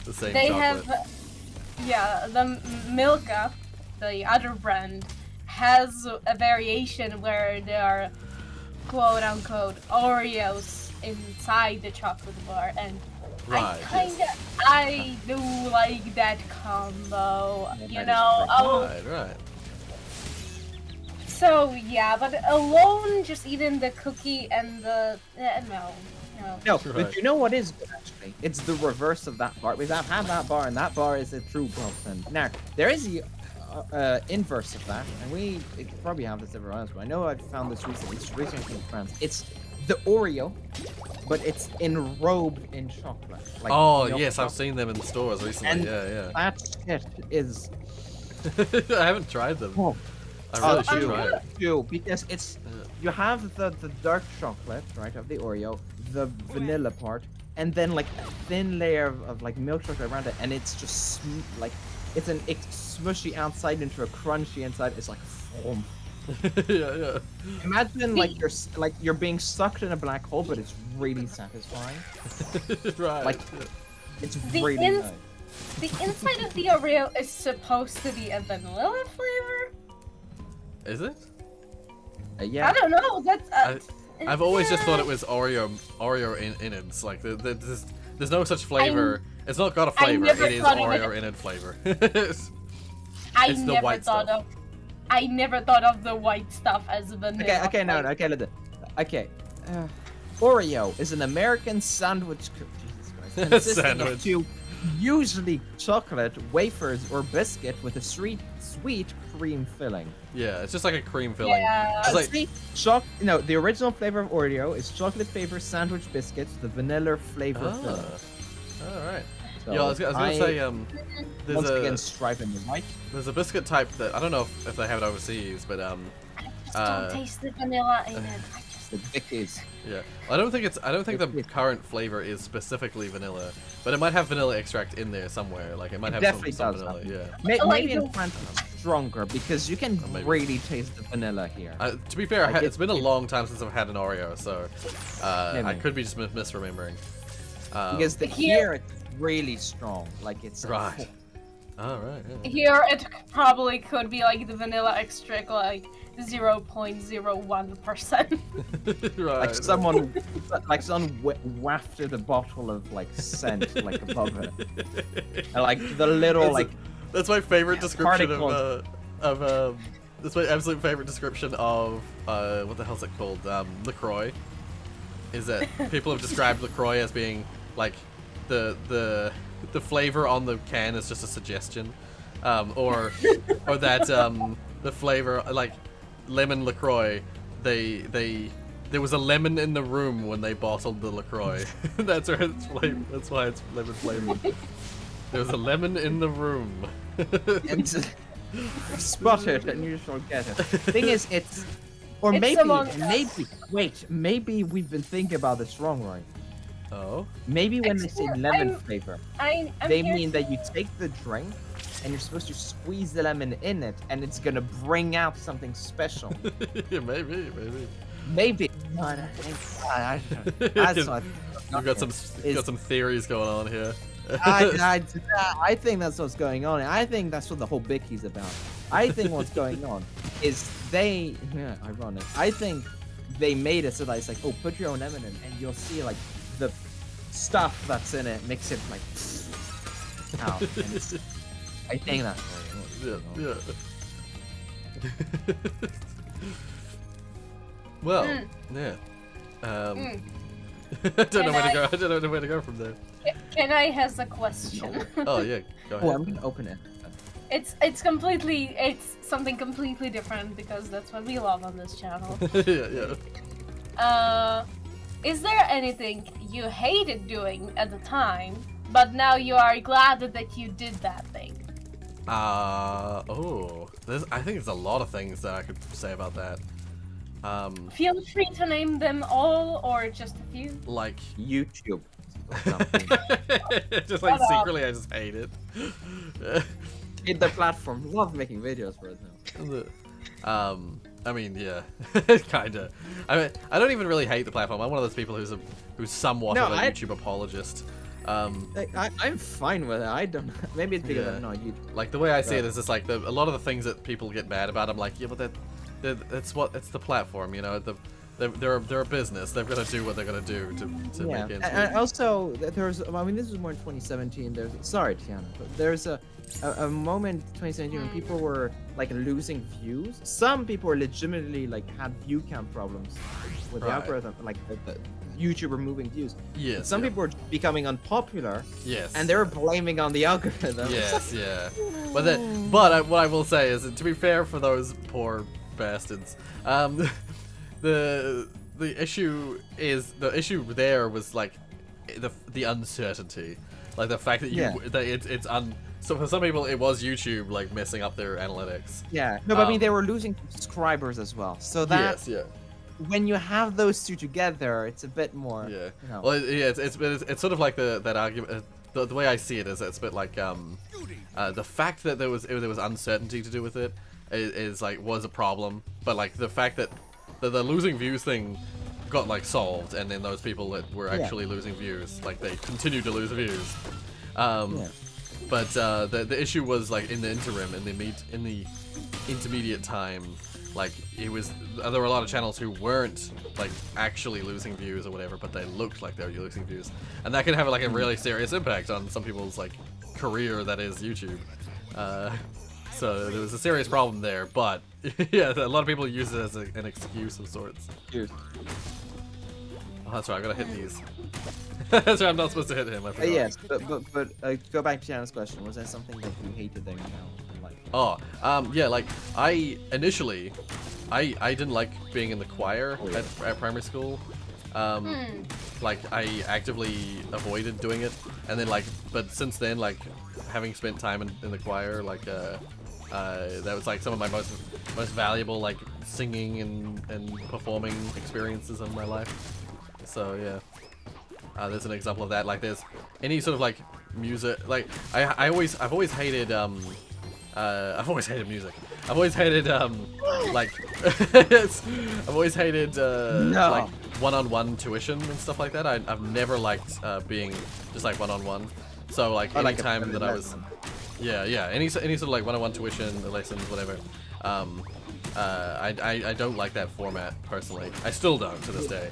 The same They chocolate. have, yeah, the Milka, the other brand, has a variation where there are quote unquote Oreos inside the chocolate bar, and Right, I do like that combo, Yeah, you that is know. Right. So yeah, but alone, just eating the cookie and the no. No, Right. but you know what is good actually? It's the reverse of that bar. Because I've had that bar, and that bar is a true godsend. Now there is the inverse of that, and we probably have this everywhere else. But I know I've found this recently. It's recently in France. It's the Oreo, but it's enrobed in chocolate. Like Oh milk yes, I've chocolate. seen them in stores recently. And Yeah. that shit is. I haven't tried them. Oh, I really should do, try it. do, because it's you have the dark chocolate, right, of the Oreo, the vanilla part, and then like a thin layer of like milk chocolate around it, and it's just it's smushy outside into a crunchy inside. It's like foam. Yeah. Imagine like you're being sucked in a black hole, but it's really satisfying. Right. Like it's The really ins- nice. The inside of the Oreo is supposed to be a vanilla flavor. Is it? Yeah. I don't know. That's. I've always just thought it was Oreo innards. Like there's no such flavor. It's not got a flavor. never It is thought of Oreo innard flavor. It's the white stuff. I never thought of the white stuff as vanilla. Okay. Oreo is an American sandwich. Jesus Christ. Consisting of two, usually chocolate wafers or biscuit with a sweet cream filling. Yeah, it's just like a cream filling. Yeah. It's like, See, the original flavor of Oreo is chocolate flavored sandwich biscuits with a vanilla flavor filling. All right. So Yeah, I was gonna say, there's once a again striping the white. there's a biscuit type that I don't know if they have it overseas, but I just don't taste the vanilla in it. The Dickies. yeah, I don't think the current flavor is specifically vanilla, but it might have vanilla extract in there somewhere. Like it might have definitely some does vanilla. Yeah. Maybe in France it's stronger because you can really taste the vanilla here. To be fair, Like it's been a long time since I've had an Oreo, so Maybe. I could be just misremembering. Because here it's really strong. Like it's Right. All right. Yeah. Here it probably could be like the vanilla extract, like 0.01%. Right. Like someone wafted a bottle of like scent like above it, and like the little that's my favorite description particles. That's my absolute favorite description of what the hell's it called? LaCroix. Is that people have described LaCroix as being like the flavor on the can is just a suggestion, or that the flavor like lemon LaCroix. There was a lemon in the room when they bottled the LaCroix. That's why it's flavored. That's why it's lemon flavored. There was a lemon in the room. Spot it and you shall get it. Thing is, maybe we've been thinking about this wrong, right? Oh. Maybe when they say lemon flavor, they mean that you take the drink and you're supposed to squeeze the lemon in it, and it's gonna bring out something special. Yeah, maybe. Maybe. No, I don't think. That's what. You've got some theories going on here. I think that's what's going on. I think that's what the whole Bicky's about. I think what's going on is ironic. I think they made it so that it's like, oh, put your own lemon in, and you'll see like the stuff that's in it, mix it like out. And I think that's what it is. Yeah. Well, yeah. I don't know where to go. I don't know where to go from there. Can I has a question? Oh yeah, go ahead. Oh, I'm gonna open it. It's something completely different because that's what we love on this channel. Yeah. Is there anything you hated doing at the time, but now you are glad that you did that thing? I think there's a lot of things that I could say about that. Feel free to name them all or just a few. Like YouTube. just like secretly, I just hate it. Hate the platform. Love making videos for it now. I mean, yeah, kinda. I mean, I don't even really hate the platform. I'm one of those people who's somewhat of a YouTube apologist. I'm fine with it. I don't. Maybe it's because I'm not YouTube. Like the way I see it is, it's like a lot of the things that people get mad about. I'm like, yeah, but it's the platform, you know. They're a business. They're gonna do what they're gonna do to make ends meet. And also, there's. I mean, this was more in 2017. Sorry, Tiana, but there's a moment in 2017 when people were like losing views. Some people were legitimately like had view count problems with the algorithm, like the YouTube removing views. Yes. Some people were becoming unpopular. Yes. And they were blaming on the algorithm. Yes, yeah. But what I will say is, to be fair for those poor bastards, the issue there was like the uncertainty, like the fact that so for some people it was YouTube like messing up their analytics. Yeah. No, but I mean they were losing subscribers as well. So that when you have those two together, it's a bit more. Yeah. You know. Well, yeah, it's sort of like that argument. The way I see it is, it's a bit like the fact that there was uncertainty to do with it was a problem, but like the fact that the losing views thing got like solved, and then those people that were actually losing views, like they continued to lose views. But the issue was like in the interim, in the intermediate time, like there were a lot of channels who weren't like actually losing views or whatever, but they looked like they were losing views, and that can have like a really serious impact on some people's like career that is YouTube. So there was a serious problem there, but yeah, a lot of people use it as an excuse of sorts. Dude. Oh, that's right, I gotta hit these. That's right, I'm not supposed to hit him, I forgot. Yes, but go back to Tiana's question. Was there something that you hated that you now like? Oh, yeah, like, initially, I didn't like being in the choir at primary school. Like, I actively avoided doing it, and then, like, but since then, like, having spent time in the choir, like, that was, like, some of my most valuable, like, singing and performing experiences of my life. So, yeah. There's an example of that. Like, there's any sort of, like, music, like, I've always hated, I've always hated music. I've always hated, like, I've always hated, like, one-on-one tuition and stuff like that. I've never liked, being just, like, one-on-one. So, like, any time that I was, yeah, any sort of, like, one-on-one tuition, lessons, whatever. I don't like that format, personally. I still don't, to this day.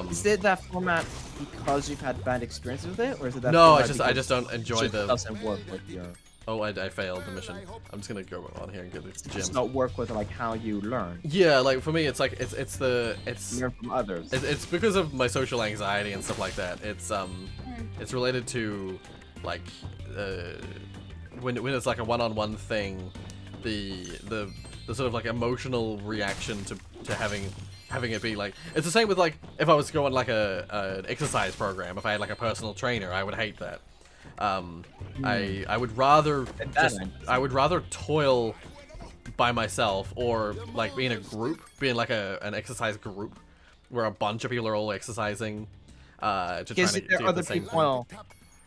Is it that format because you've had bad experiences with it, or is it that? No, I just don't enjoy it doesn't work with your. Oh, I failed the mission. I'm just gonna go on here and get this gym. It's not work with like how you learn. Yeah, like for me, it's like it's learn from others. It's because of my social anxiety and stuff like that. It's related to like when it's like a one-on-one thing, the sort of like emotional reaction to having it be like, it's the same with like if I was going like an exercise program. If I had like a personal trainer, I would hate that. I would rather I would rather toil by myself, or like be in a group, be in like an exercise group where a bunch of people are all exercising to try to get the same thing.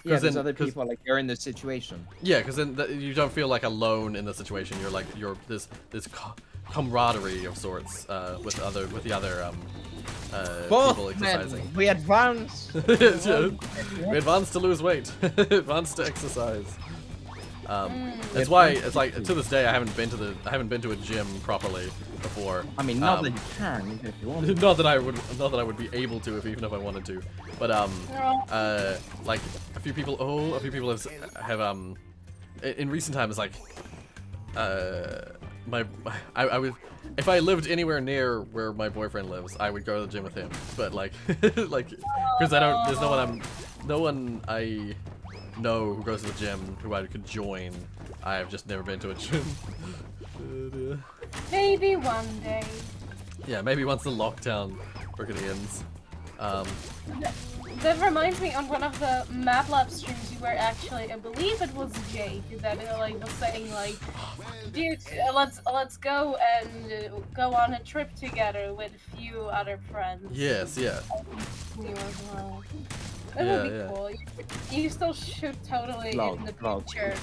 Yeah, there's other people like you're in this situation. Yeah, because then you don't feel like alone in the situation. You're like this camaraderie of sorts with the other people exercising. We advance. We advance to lose weight. Advance to exercise. That's why it's like to this day I haven't been to a gym properly before. I mean, not that you can, even if you want. Not that I would be able to, even if I wanted to. But like a few people have in recent times, like I would, if I lived anywhere near where my boyfriend lives, I would go to the gym with him. But like like because there's no one I know who goes to the gym who I could join. I've just never been to a gym. Maybe one day. Yeah, maybe once the lockdown freaking ends. That reminds me, on one of the MATLAB streams you were actually, I believe it was Jake, that like was saying like, dude, let's go and go on a trip together with a few other friends. Yes, yeah. You as well. That would be cool. You still should totally in the picture.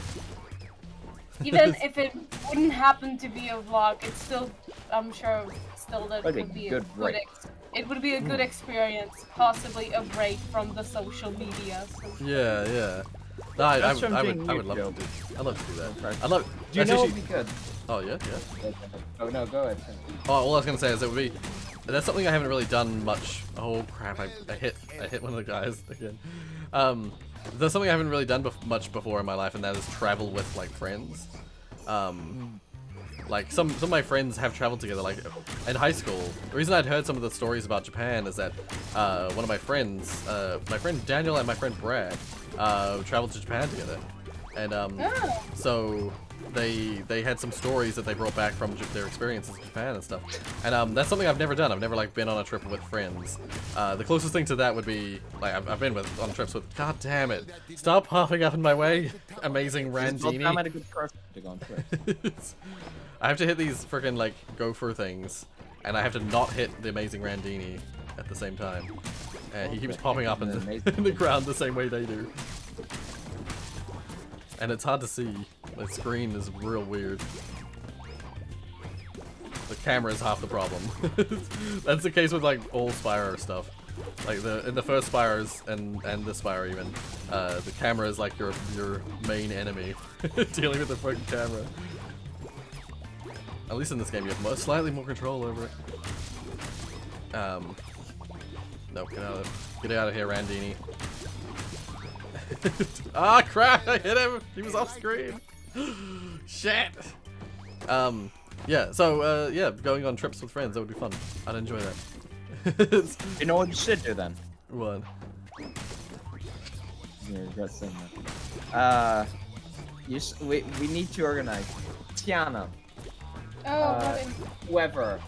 Even if it wouldn't happen to be a vlog, it's still, I'm sure, still that would be a good it would be a good experience, possibly a break from the social media. So. Yeah. No, I would love to do. I'd love to do that. I'd love. Do you know what would be good? Oh yeah. Oh no, go ahead. Oh, all I was gonna say is it would be. That's something I haven't really done much. Oh crap! I hit one of the guys again. There's something I haven't really done much before in my life, and that is travel with like friends. Like some of my friends have traveled together, like in high school. The reason I'd heard some of the stories about Japan is that one of my friends, my friend Daniel and my friend Brad, traveled to Japan together, and so they had some stories that they brought back from their experiences in Japan and stuff. And that's something I've never done. I've never like been on a trip with friends. The closest thing to that would be like I've been on trips with. God damn it! Stop popping up in my way, amazing Randini. I'm not a good person to go on trips. I have to hit these freaking like gopher things, and I have to not hit the amazing Randini at the same time. And he keeps popping up in the ground the same way they do. And it's hard to see. The screen is real weird. The camera is half the problem. That's the case with like all Spyro stuff. Like in the first Spyros and the Spyro even, the camera is like your main enemy. Dealing with the fucking camera. At least in this game, you have slightly more control over it. No, get out of here, Randini. Ah, crap! I hit him. He was off screen. Shit. Yeah. So yeah, going on trips with friends, that would be fun. I'd enjoy that. You know what you should do then? What? Yeah, regret saying that. We need to organize. Tiana, Oh, what whoever,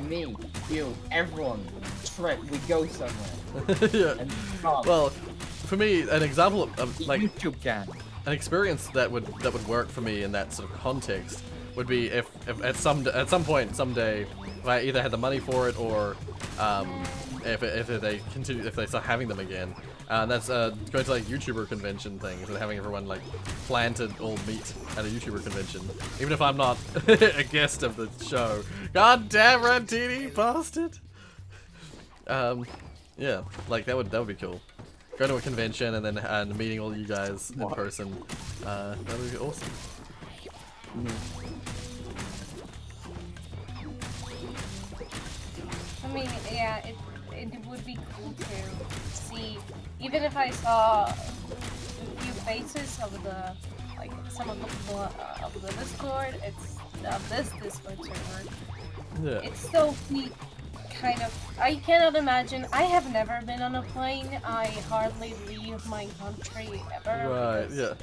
me, you, everyone, trip. We go somewhere. Yeah. And stop. Well, for me, an example of like YouTube can. an experience that would work for me in that sort of context would be if at some point someday if I either had the money for it or if they start having them again. That's going to like YouTuber convention things and having everyone like plan to all meet at a YouTuber convention, even if I'm not a guest of the show. God damn, Rantini, bastard. Yeah, like that would be cool. Go to a convention and then meeting all you guys in person. That would be awesome. I mean, yeah, it would be cool to see, even if I saw a few faces of the, like, some of the people of the Discord, this Discord server. Yeah. It's still kind of, I cannot imagine, I have never been on a plane, I hardly leave my country ever. Right. because Yeah.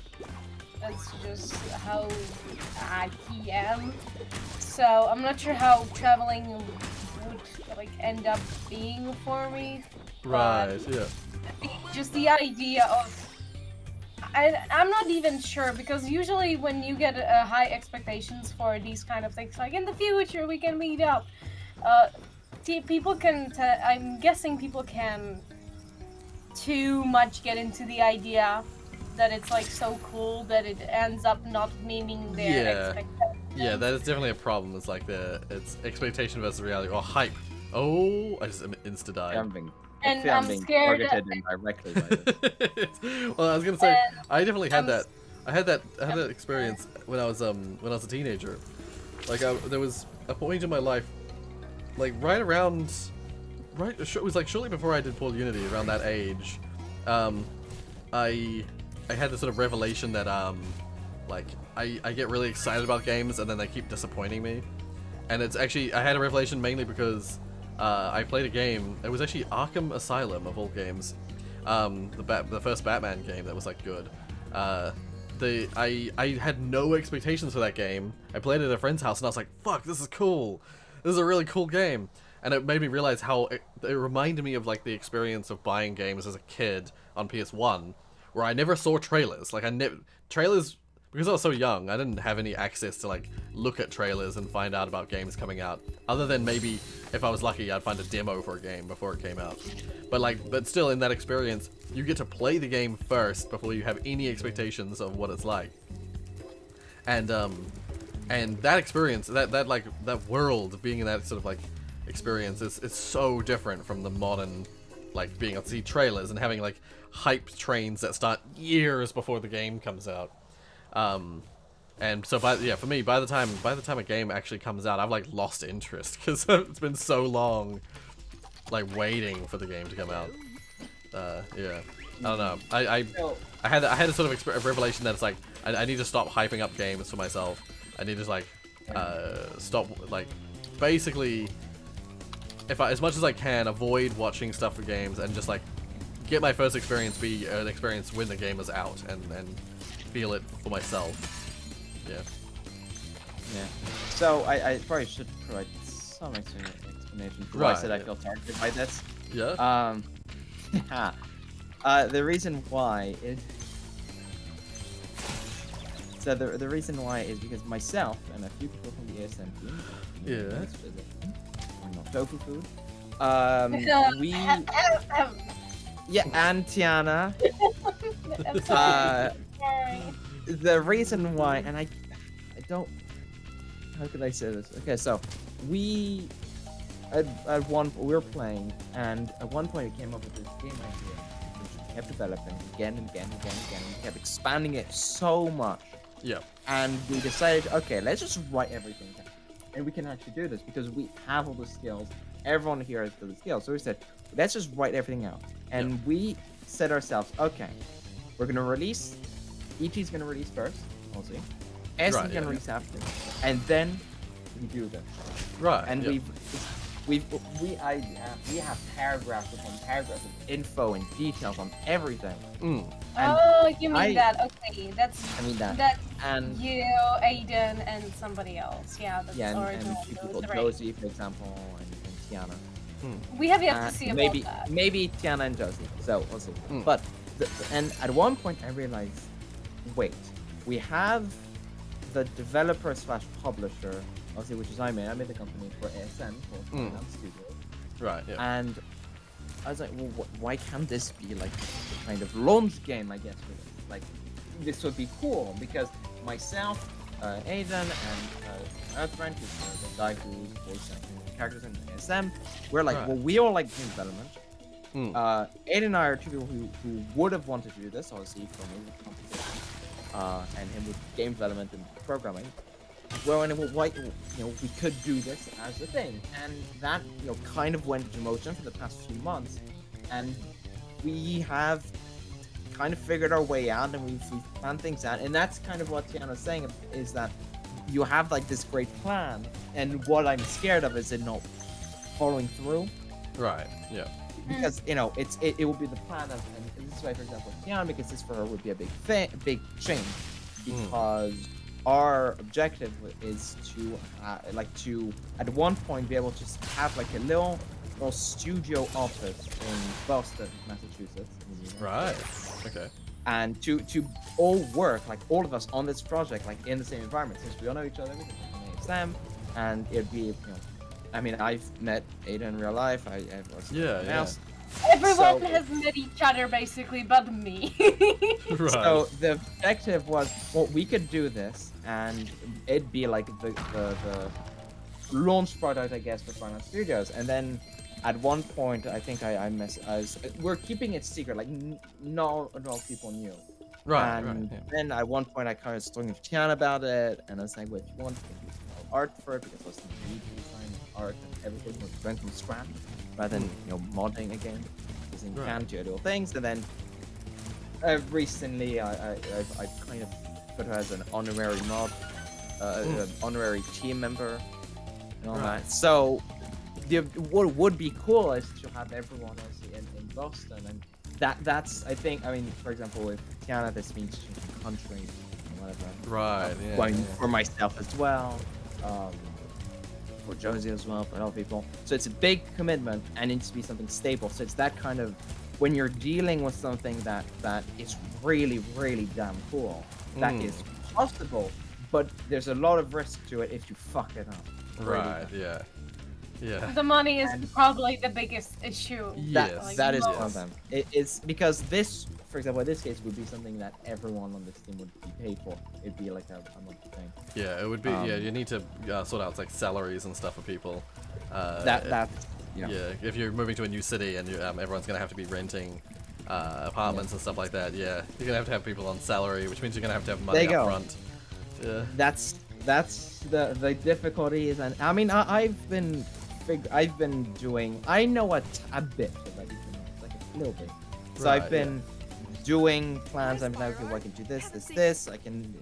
That's just how I am. So I'm not sure how traveling would like end up being for me. Right. Yeah. Just the idea of I'm not even sure, because usually when you get high expectations for these kind of things, like in the future we can meet up, people can I'm guessing people can too much get into the idea that it's like so cool that it ends up not meeting their expectations. Yeah, that is definitely a problem. It's like it's expectation versus reality, or hype. Oh, I just insta died. And I'm I'm being scared targeted indirectly by this. Well, I was gonna say, And I definitely had I'm that. I had that experience when I was a teenager. Like there was a point in my life, like it was like shortly before I did Paul Unity, around that age. I had this sort of revelation that like I get really excited about games and then they keep disappointing me. And it's actually, I had a revelation mainly because I played a game. It was actually Arkham Asylum of all games, the first Batman game that was like good. I had no expectations for that game. I played it at a friend's house and I was like, "Fuck, this is cool. This is a really cool game." And it made me realize how it reminded me of like the experience of buying games as a kid on PS1, where I never saw trailers. Like trailers, because I was so young, I didn't have any access to like look at trailers and find out about games coming out. Other than maybe if I was lucky, I'd find a demo for a game before it came out. But still, in that experience, you get to play the game first before you have any expectations of what it's like. And that experience, that world, being in that sort of like experience, is so different from the modern, like being able to see trailers and having like hype trains that start years before the game comes out. And so for me, by the time a game actually comes out, I've like lost interest because it's been so long, like waiting for the game to come out. Yeah, I don't know. I had a sort of revelation that it's like I need to stop hyping up games for myself. I need to like stop, like, basically, as much as I can, avoid watching stuff for games and just like get my first experience be an experience when the game is out and feel it for myself. Yeah. Yeah. So I probably should provide some explanation for why I said I feel targeted by this. Yeah. The reason why is the reason why is because myself and a few people from the ASM team, not tofu food, we and Tiana, the reason why, and I don't, how could I say this? Okay, so we were playing, and at one point we came up with this game idea, which we kept developing again and again and again and again, and we kept expanding it so much. Yeah. And we decided, okay, let's just write everything down, and we can actually do this because we have all the skills. Everyone here has the skills, so we said, let's just write everything out, and we said ourselves, okay, we're gonna release. E.T.'s gonna release first, obviously. Asking Right, yeah. can reset, and then we do this. Right. And yeah. we have paragraphs upon paragraphs of info and details on everything. Mm. And Oh, you mean I- that? Okay, that's I mean that. that's And you, Aiden, and somebody else. Yeah, that's yeah, and original. two It people, was right. Josie, for example, and Tiana. Mm. We have yet to see maybe about that. maybe Tiana and Josie. So we'll see. Mm. But and at one point I realized, wait, we have the developer slash publisher, obviously, which is I made the company for ASM, for Studios. Right. Yeah. And I was like, well, why can't this be like the kind of launch game, I guess, for this? Like, this would be cool because myself, Aiden, and Earthbrand, who's the guy who's voice acting the characters in ASM, we're like, Right. well, we all like game development. Mm. Aiden and I are two people who would have wanted to do this, obviously, for me with competition, and him with game development and programming. Well, and why, we could do this as a thing, and that, kind of went into motion for the past few months, and we have kind of figured our way out, and we've planned things out, and that's kind of what Tiana's saying, is that you have like this great plan, and what I'm scared of is it not following through. Right. Yeah. Because it will be the plan of, and this is why, for example, Tiana, because this for her would be a big change, because our objective is to at one point be able to have like a little studio office in Boston, Massachusetts. Right. Okay. And to all work, like all of us on this project, like in the same environment, since we all know each other, we can Sam, and it'd be, I mean, I've met Ada in real life. I've also met Yeah. else. Everyone So- has met each other basically, but me. Right. So the objective was, well, we could do this, and it'd be like the launch product, I guess, for Final Studios. And then at one point, I think we're keeping it secret, like not enough people knew. right. And Right. Yeah. then at one point, I kind of was talking to Tiana about it, and I was like, "What you want? Art for it, because it's need design, art, and everything was done from scratch, rather than modding again, using Right. Can to do things." And then recently, I kind of put her as an honorary mod, an honorary team member, and all Right. that. So, what would be cool is to have everyone else in Boston, and that's I think, I mean, for example, with Tiana, this means changing country, and whatever. Right. Yeah. Going yeah. for myself as well, for Josie as well, for other people. So it's a big commitment and it needs to be something stable. So it's that kind of, when you're dealing with something that is really, really damn cool, that is possible, but there's a lot of risk to it if you fuck it up. Really Right. bad. Yeah. Yeah. The money is probably the biggest issue. Yes. That is Yes. one of them. It's because this, for example, in this case, would be something that everyone on this team would be paid for. It'd be like a monthly thing. Yeah. It would be. Yeah. You need to sort out like salaries and stuff for people. That's Yeah. If you're moving to a new city and everyone's gonna have to be renting apartments and stuff like that. Yeah. You're gonna have to have people on salary, which means you're gonna have money There you up go. front. Yeah. That's the difficulties, and I mean I've been doing, I know a bit of everything, like a little bit. So Right, I've been doing plans. I'm like, okay, I can do this. I can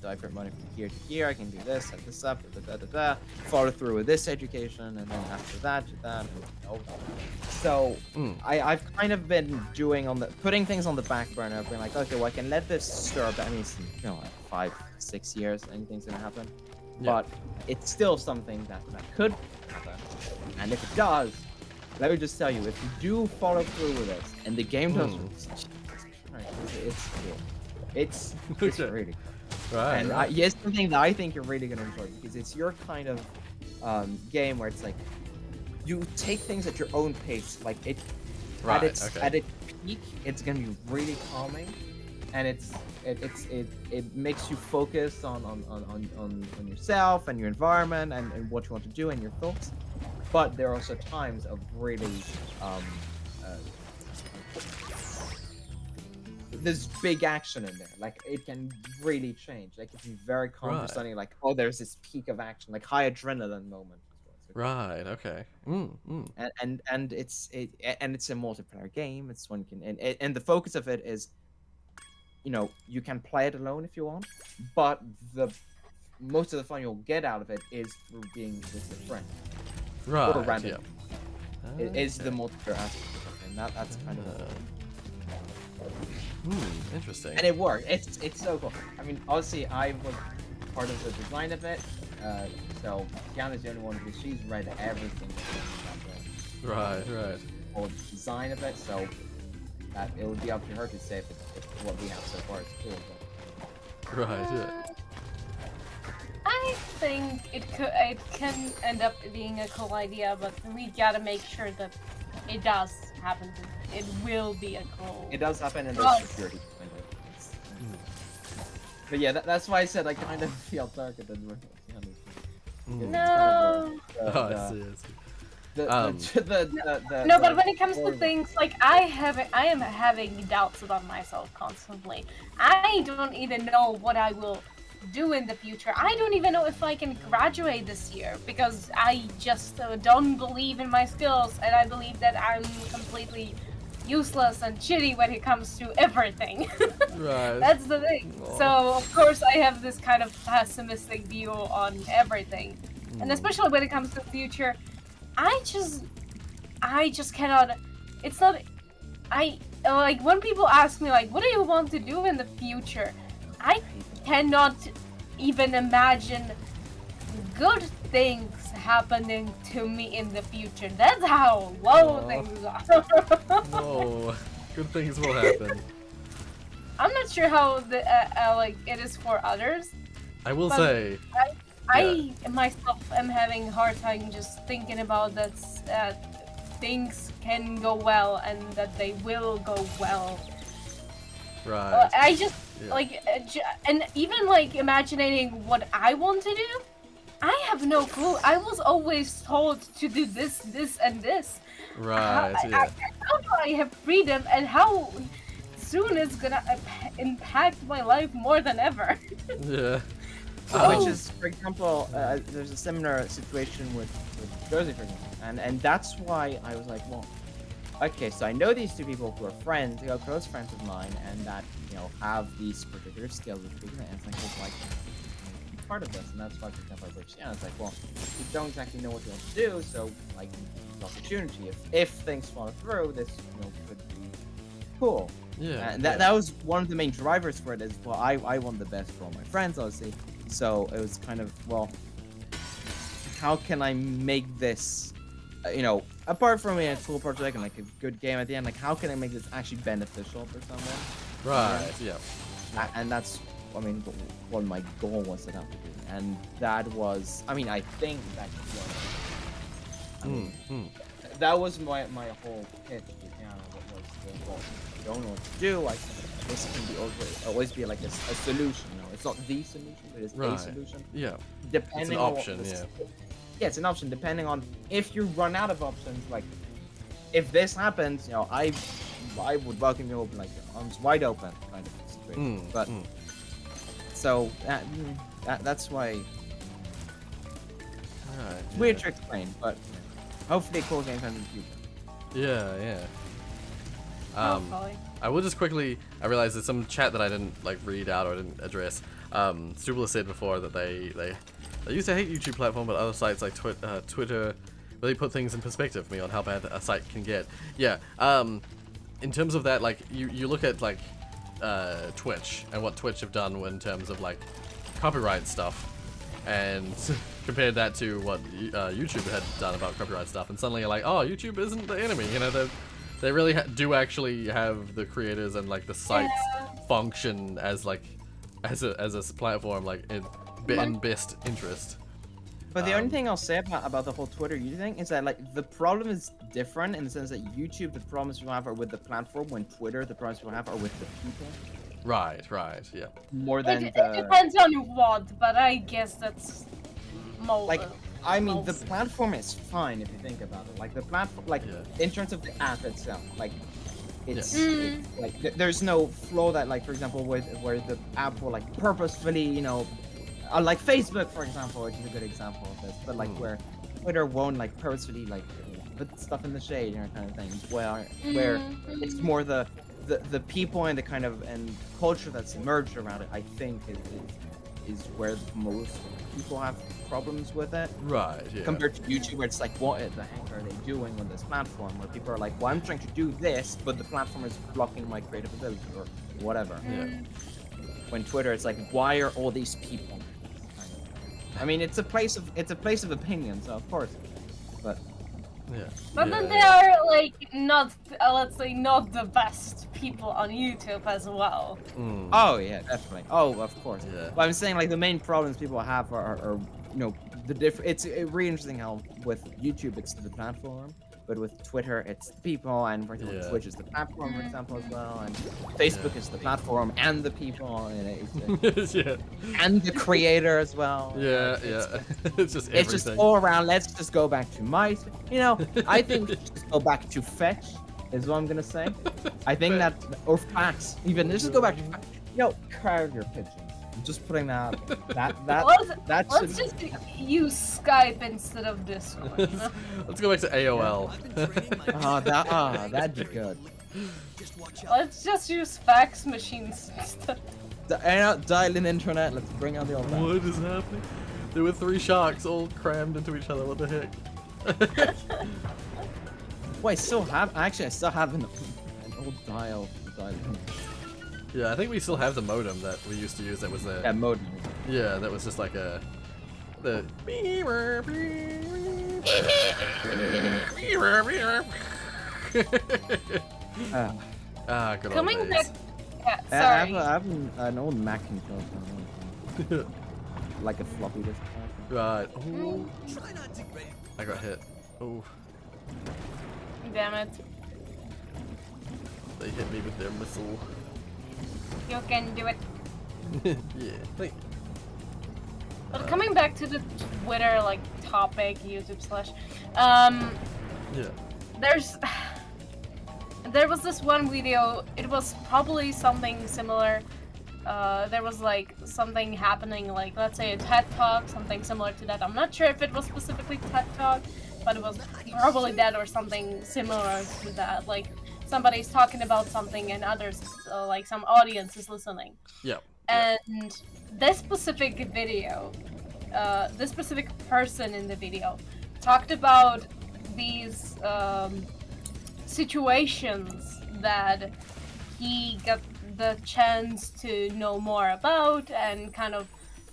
divert money from here to here. I can do this, set this up, follow through with this education, and then after that, do that. So I've kind of been putting things on the back burner. I've been like, okay, well, I can let this stir, but I mean, it's, like 5-6 years, anything's gonna happen. Yeah. But it's still something that could happen. And if it does, let me just tell you, if you do follow through with this, and the game does, it's cool. It's Okay. really cool. Right. And right. it's something that I think you're really gonna enjoy, because it's your kind of game where it's like you take things at your own pace. Like it, Right, at its peak, it's gonna be really calming, and it makes you focus on yourself and your environment and what you want to do and your thoughts. But there are also times of really there's big action in there. Like it can really change. Like if you're very calm, Right. you're suddenly like, oh, there's this peak of action, like high adrenaline moment. Right. Okay. And it's a multiplayer game. It's one can, and the focus of it is you know, you can play it alone if you want, but the most of the fun you'll get out of it is through being with your friend. Right. Or random. Yeah. It is the multiplayer aspect of it, and that's kind of Interesting. and it worked. It's so cool. I mean, obviously, I was part of the design of it, so Tiana's the only one because she's read everything Right. Right. whole design of it, so that it would be up to her to say if what we have so far is cool. Right. Yeah. I think it can end up being a cool idea, but we gotta make sure that it does happen. It will be a cool. It does happen in those Oh. security kind of. But yeah, that's why I said I kind of feel targeted with No. Oh, I see. No, but when it comes to things like I am having doubts about myself constantly. I don't even know what I will do in the future. I don't even know if I can graduate this year because I just don't believe in my skills, and I believe that I'm completely useless and shitty when it comes to everything. Right. That's the thing. Aw. So of course I have this kind of pessimistic view on everything, and especially when it comes to the future. I just cannot. It's not. I like when people ask me like, what do you want to do in the future? I cannot even imagine good things happening to me in the future. That's how low Aw. things are. No. Good things will happen. I'm not sure how the like it is for others. I will But- say. I myself am having a hard time just thinking about that things can go well and that they will go well. Right. I just Yeah. like and even like imagining what I want to do. I have no clue. I was always told to do this, this, and this. Right. Yeah. How do I have freedom, and how soon it's gonna impact my life more than ever? Yeah. Oh. Which is, for example, there's a similar situation with Josie, for example, and that's why I was like, well, okay, so I know these two people who are friends, they are close friends of mine, and that have these particular skills with people, and it's like, be part of this, and that's why, for example, I reached out. It's like, well, you don't exactly know what you want to do, so like, it's an opportunity. If things fall through, this could be cool. Yeah. And that was one of the main drivers for it. Is well, I want the best for all my friends, obviously. So it was kind of, well, how can I make this, apart from a cool project and like a good game at the end, like how can I make this actually beneficial for someone? Right. Yeah. And that's, I mean, what my goal was at that beginning. And that was, I mean, I think that that was my whole pitch to Tiana. What was the, well, you don't know what to do. Like this can be always be like a solution. It's not the solution, but it's Right. a solution. Yeah. Depending It's an on option, yeah. Yeah, it's an option depending on if you run out of options. Like, if this happens, I would welcome you open, like arms wide open, kind of situation. But so that's why Right. it's weird to explain, but hopefully cool game comes in the future. Yeah. Yeah. Hopefully. I will just quickly. I realized there's some chat that I didn't like read out or didn't address. Strubler said before that they used to hate YouTube platform, but other sites like Twitter really put things in perspective for me on how bad a site can get. Yeah. In terms of that, like you look at like Twitch and what Twitch have done in terms of like copyright stuff, and compared that to what YouTube had done about copyright stuff, and suddenly you're like, oh, YouTube isn't the enemy. They really do actually have the creators and like the sites function as like as a platform like in best interest. But the only thing I'll say about the whole Twitter YouTube thing is that like the problem is different in the sense that YouTube, the problems we have are with the platform, when Twitter, the problems we have are with the people. Right, yeah. More than It depends on what, but I guess that's more. like, I mean, the platform is fine if you think about it. Like the platform, like in terms of the app itself, like it's, it's like there's no flaw that, like, for example, where the app will like purposefully, like Facebook, for example, which is a good example of this, but like where Twitter won't like purposefully like put stuff in the shade, kind of thing. Where it's more the the people and the kind of and culture that's emerged around it, I think is where most people have problems with it. Right. Yeah. Compared to YouTube, where it's like, what the heck are they doing on this platform? Where people are like, well, I'm trying to do this, but the platform is blocking my creative ability or whatever. Yeah. When Twitter, it's like, why are all these people? I mean, it's a place of opinion, so of course, but. Yeah. But yeah, then they are like not, let's say, not the best people on YouTube as well. Mm. Oh yeah, definitely. Oh, of course. Yeah. But I'm saying like the main problems people have are you know the It's really interesting how with YouTube it's the platform, but with Twitter it's the people, and for example Yeah. Twitch is the platform, for example, as well, and Facebook is the platform and the people, and, yeah. and the creator as well. Yeah. Yeah. It's just everything. It's just all around. Let's just go back to mice. You know, I think just go back to fetch is what I'm gonna say. I think that or facts. Even let's just go back to facts. Yo, carrier pigeons. I'm just putting that Let's just use Skype instead of Discord. Let's go back to AOL. That'd be good. Let's just use fax machines instead. Dial in internet. Let's bring out the old. What is happening? There were 3 sharks all crammed into each other. What the heck? Wait, I still have an old dial. Yeah, I think we still have the modem that we used to use. That was the Yeah, modem. yeah, that was just like the. Good old Coming days. back. Yeah, I sorry. have an old Macintosh. Like a floppy disk. Right. Ooh. I got hit. Oh, Damn it. they hit me with their missile. You can do it. Yeah. Wait. But coming back to the Twitter like topic, YouTube slash, Yeah. there was this one video. It was probably something similar. There was like something happening, like let's say a TED Talk, something similar to that. I'm not sure if it was specifically TED Talk, but it was probably that or something similar to that. Like somebody's talking about something and others, like some audience is listening. Yeah. And this specific video, this specific person in the video talked about these situations that he got the chance to know more about and kind of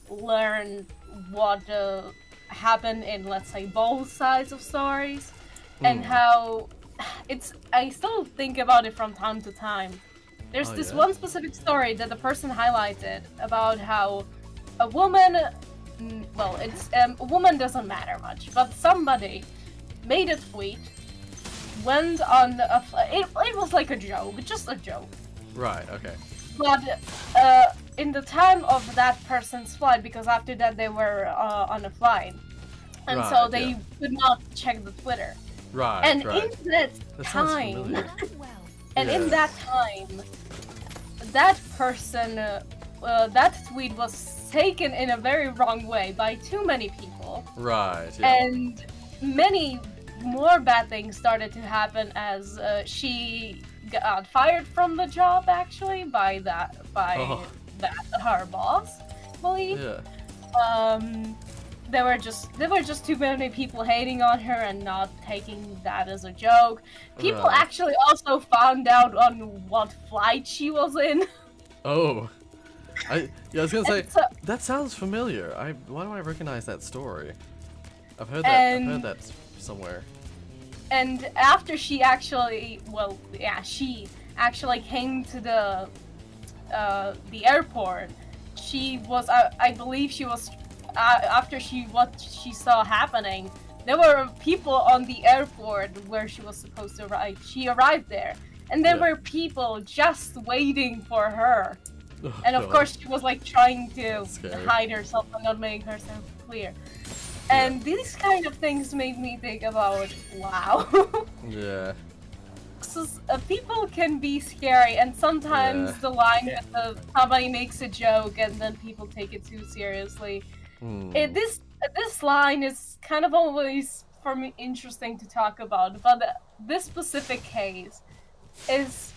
learn what happened in, let's say, both sides of stories, and how I still think about it from time to time. There's this one specific story that the person highlighted about how a woman, well, a woman doesn't matter much, but somebody made a tweet, went on it was like a joke, just a joke. Right. Okay. But in the time of that person's flight, because after that they were on a flight, and Right, so they yeah. could not check the Twitter. Right. And right. in that sounds time, familiar. and in Yeah. that time, that person, that tweet was taken in a very wrong way by too many people. Right. Yeah. And many more bad things started to happen as she got fired from the job, actually, by her boss, I believe. Yeah. There were just too many people hating on her and not taking that as a joke. People Right. actually also found out on what flight she was in. Oh. I was gonna say And so- that sounds familiar. Why do I recognize that story? I've heard And- that somewhere. And after she actually, she actually came to the airport. She was, I believe, she was after what she saw happening. There were people on the airport where she was supposed to arrive. She arrived there, and there Yeah. were people just waiting for her. Oh, And of God. course, she was like trying to Scary. hide herself and not make herself clear. And these kind of things made me think about, wow. Yeah. So, people can be scary, and sometimes Yeah. the line with somebody makes a joke and then people take it too seriously. Hmm. This line is kind of always for me interesting to talk about, but this specific case is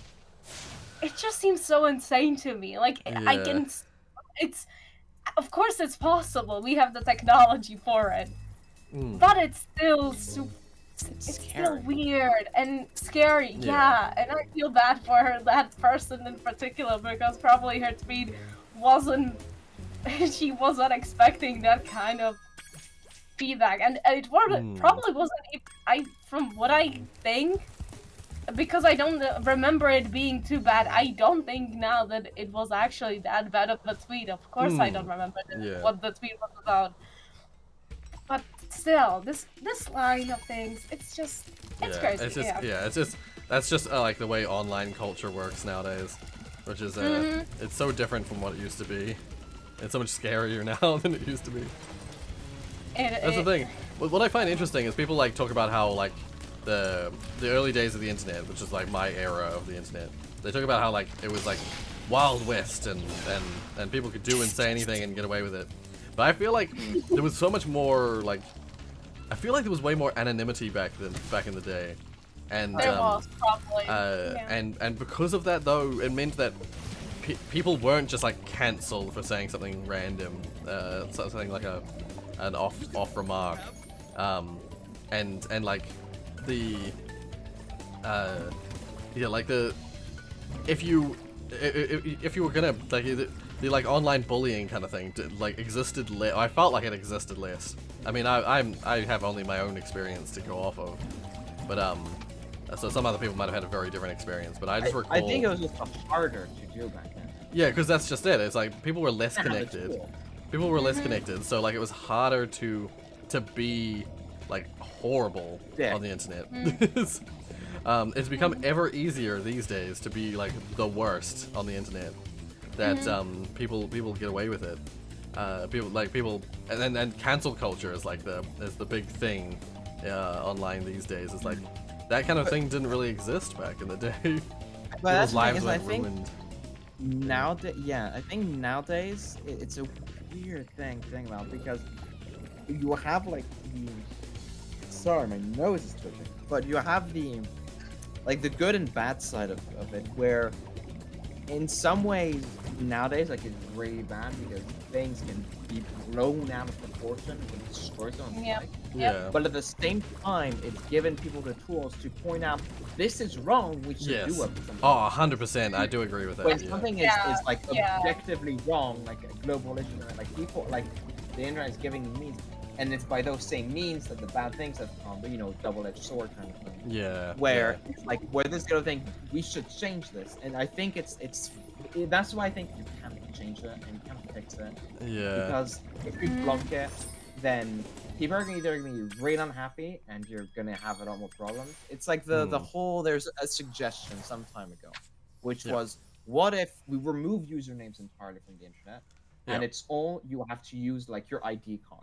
it just seems so insane to me. Like I Yeah. can, it's of course it's possible. We have the technology for it, but it's still it's still Scary. weird and scary. Yeah. Yeah, and I feel bad for her, that person in particular, because probably her tweet wasn't. She wasn't expecting that kind of feedback, and it probably wasn't. From what I think, because I don't remember it being too bad, I don't think now that it was actually that bad of a tweet. Of course, I don't remember Yeah. what the tweet was about. But still, this line of things, it's crazy. It's just that's just like the way online culture works nowadays, which is it's so different from what it used to be. It's so much scarier now than it used to be. That's the thing. What I find interesting is people like talk about how like the early days of the internet, which is like my era of the internet. They talk about how like it was like Wild West and people could do and say anything and get away with it. But I feel like there was so much more like I feel like there was way more anonymity back in the day. And there was probably. and because of that though, it meant that people weren't just like cancelled for saying something random, something like an off remark, and like the like the if you were gonna like the like online bullying kind of thing like existed I felt like it existed less. I mean I have only my own experience to go off of, but so some other people might have had a very different experience, but I just recall I think it was just harder to do back then. yeah, because that's just it. It's like people were less connected. People were less connected, so like it was harder to be like horrible on the internet. It's become ever easier these days to be like the worst on the internet. That people get away with it. People and cancel culture is like the big thing online these days. It's like that kind of thing didn't really exist back in the day. But People's lives were I think ruined. I think nowadays it's a weird thing to think about, because you have like the sorry, my nose is twitching, but you have the like the good and bad side of it, where in some ways nowadays like it's really bad because things can be blown out of proportion and destroy someone's life. Yeah. But at the same time, it's given people the tools to point out this is wrong. We should do it. Oh, 100%. I do agree with that. When something is like objectively wrong, like a global issue, like people, like the internet is giving means, and it's by those same means that the bad things have come. You know, double-edged sword kind of thing. Yeah. Where it's like where this kind of thing, we should change this, and I think it's that's why I think you can't change it and you can't fix it. Yeah. Because if you block it, then people are either going to be really unhappy and you're going to have a lot more problems. It's like the whole, there's a suggestion some time ago, which was, what if we remove usernames entirely from the internet, and it's all, you have to use like your ID card.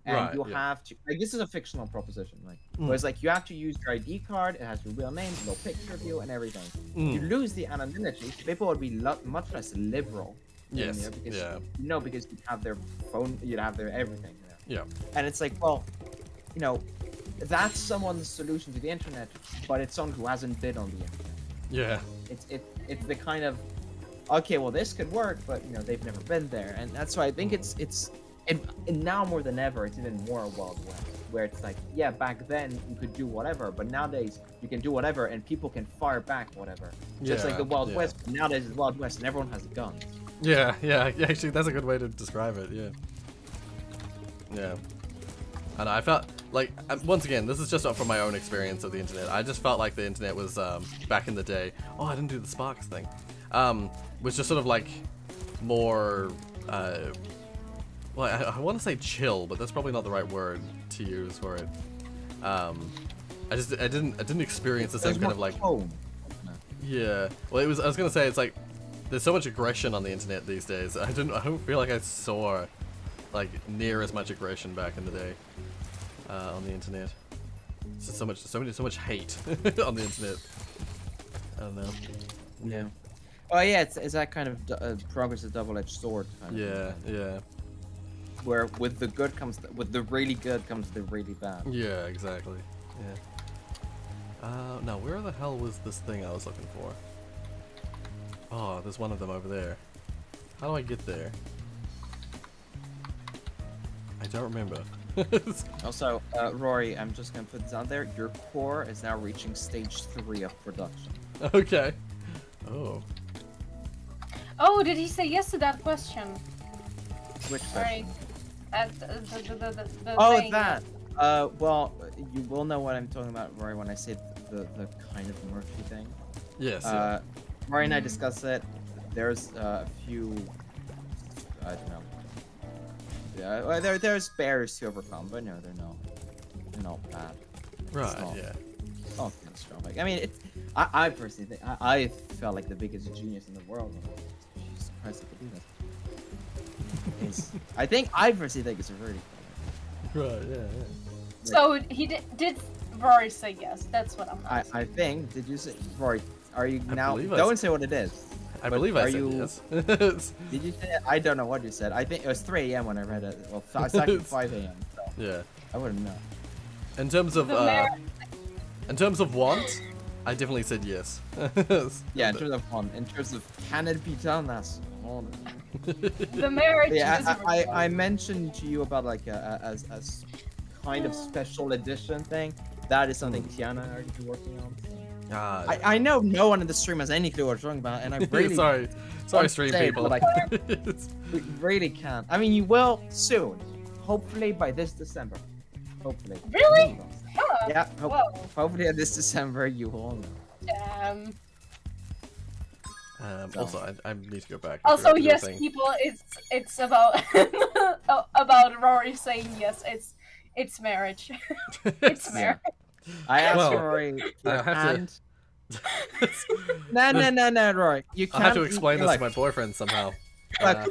And you have to, like, this is a fictional proposition, like, where it's like, you have to use your ID card, it has your real name, no picture of you, and everything. You lose the anonymity, so people would be much less liberal. Yes. Because, because you'd have their phone, you'd have their everything. Yeah. And it's like, well, you know, that's someone's solution to the internet, but it's someone who hasn't been on the internet. Yeah. It's the kind of, okay, well, this could work, but you know, they've never been there, and that's why I think and now more than ever, it's even more Wild West, where it's like, yeah, back then you could do whatever, but nowadays you can do whatever, and people can fire back whatever. Just like the Wild West, but nowadays it's Wild West, and everyone has guns. Yeah. Actually, that's a good way to describe it. Yeah. Yeah. And I felt like, once again, this is just from my own experience of the internet. I just felt like the internet was back in the day. Oh, I didn't do the Sparks thing. Was just sort of like more. Well, I want to say chill, but that's probably not the right word to use for it. I didn't experience the same kind of like. Yeah. Well, I was gonna say it's like there's so much aggression on the internet these days. I don't feel like I saw like near as much aggression back in the day on the internet. It's just so much hate on the internet. I don't know. Yeah. Oh yeah, it's that kind of progressive double-edged sword kind of thing. Yeah. Where with the good with the really good comes the really bad. Yeah, exactly. Yeah. Now where the hell was this thing I was looking for? Oh, there's one of them over there. How do I get there? I don't remember. Also, Rory, I'm just gonna put this out there. Your core is now reaching stage 3 of production. Okay. Oh. Oh, did he say yes to that question? Which Right. question? The Oh, thing. that. Well, you will know what I'm talking about, Rory, when I say the kind of murky thing. Yes. Rory and I discussed it. There's a few. I don't know. Yeah, well, there's barriers to overcome, but no, they're not bad. right. not- Yeah. Oh, catastrophic. I mean, I personally think I felt like the biggest genius in the world. Jesus Christ, I could do this. I personally think it's a really. Right. Yeah. So he did Rory say yes? That's what I'm asking. I think. Did you say, Rory? Are you I now? believe I Don't s- say what it is. I But believe I are said you- yes. Did you say? I don't know what you said. I think it was 3 a.m. when I read it. Well, it's actually 5 a.m. So yeah. I wouldn't know. In terms of The mayor- want, I definitely said yes. Yeah, in terms of fun. In terms of can it be done? That's hard. The marriage Yeah, is I mentioned to you about like a kind of special edition thing. That is something Tiana and I are gonna be working on. Ah, I know no one in the stream has any clue what you're talking about, and I really sorry, want stream to say it, people. but we really can't. I mean, you will soon. Hopefully by this December. Hopefully. Really? Huh. Yeah. Whoa. Hopefully this December you will know. Damn. Also, I need to go back. I Also, forgot to do a yes, thing. people. It's about about Rory saying yes. It's marriage. It's marriage. I asked Well, Rory I your have to- hand. No, Rory. You can't. I'll have to explain this look, to my boyfriend somehow. Look,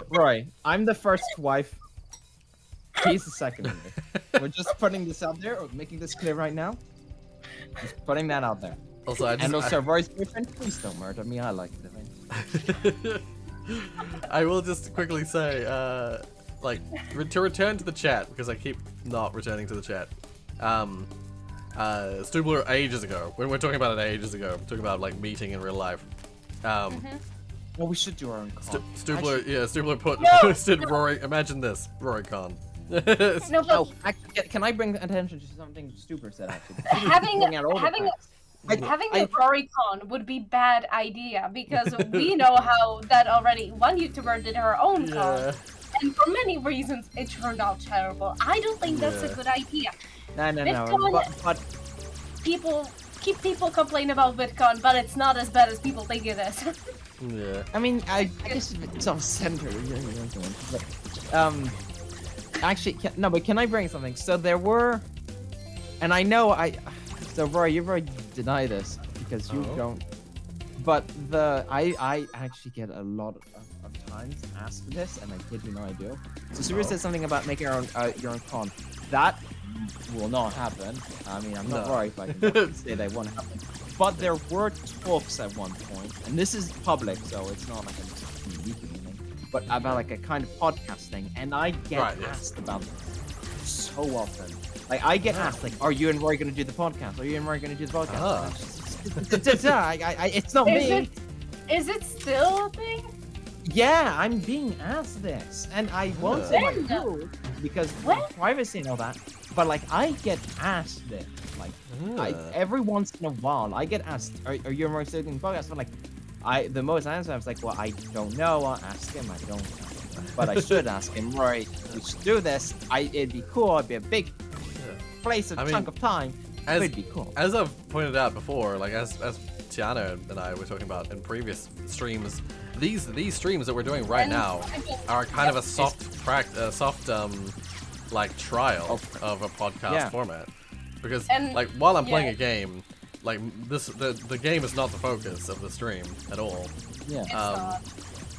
Rory, I'm the first wife. He's the second one. We're just putting this out there, or making this clear right now. Just putting that out there. Also, I just, And also, Rory's boyfriend, please don't murder me. I like living. I will just quickly say, to return to the chat, because I keep not returning to the chat. Stubler ages ago, when we're talking about it ages ago, talking about like meeting in real life. Well, we should do our own con. Stubler put No, posted no. Rory. Imagine this, Rory Con. No, but Oh, actually, can I bring attention to something Stubler said? Actually, having Bring out all the having facts. having I- a Rory Con would be bad idea because we know how that already one YouTuber did her own con, Yeah. and for many reasons it turned out terrible. I don't think that's a Yeah. good idea. No. Bitcoin- But People complain about Bitcoin, but it's not as bad as people think it is. Yeah. I mean, I guess it's all centered. But, actually, but can I bring something? So there were, and I know so Roy, you've already denied this because you Oh. don't. But I actually get a lot of times asked this, and I kid you not, I do. So Super said something about making your own con. That will not happen. I mean, I'm not No. right, but I can say that won't happen. But there were talks at one point, and this is public, so it's not like I'm leaking anything, but about like a kind of podcast thing, and I get Right, yes. asked about this so often. Like, I get asked, like, are you and Roy gonna do the podcast? Are you and Roy gonna do the podcast? Ah. And it's it's not me. Is it still a thing? Yeah, I'm being asked this, and I won't say my When? who because When? privacy and all that. But like, I get asked this, like, every once in a while, I get asked, "Are you and Roy still doing podcasts?" I'm like, the most answer I was like, "Well, I don't know. I'll ask him. I don't know, but I should ask him. Roy, we should do this. It'd be cool. It'd be a big place, I mean, chunk of time. as- It'd be cool." As I've pointed out before, like as Tiana and I were talking about in previous streams, these streams that we're doing right And- now are kind of a soft like trial of a podcast Yeah. format, because And- like while I'm playing yeah. a game, like the game is not the focus of the stream at all. Yeah. It's not.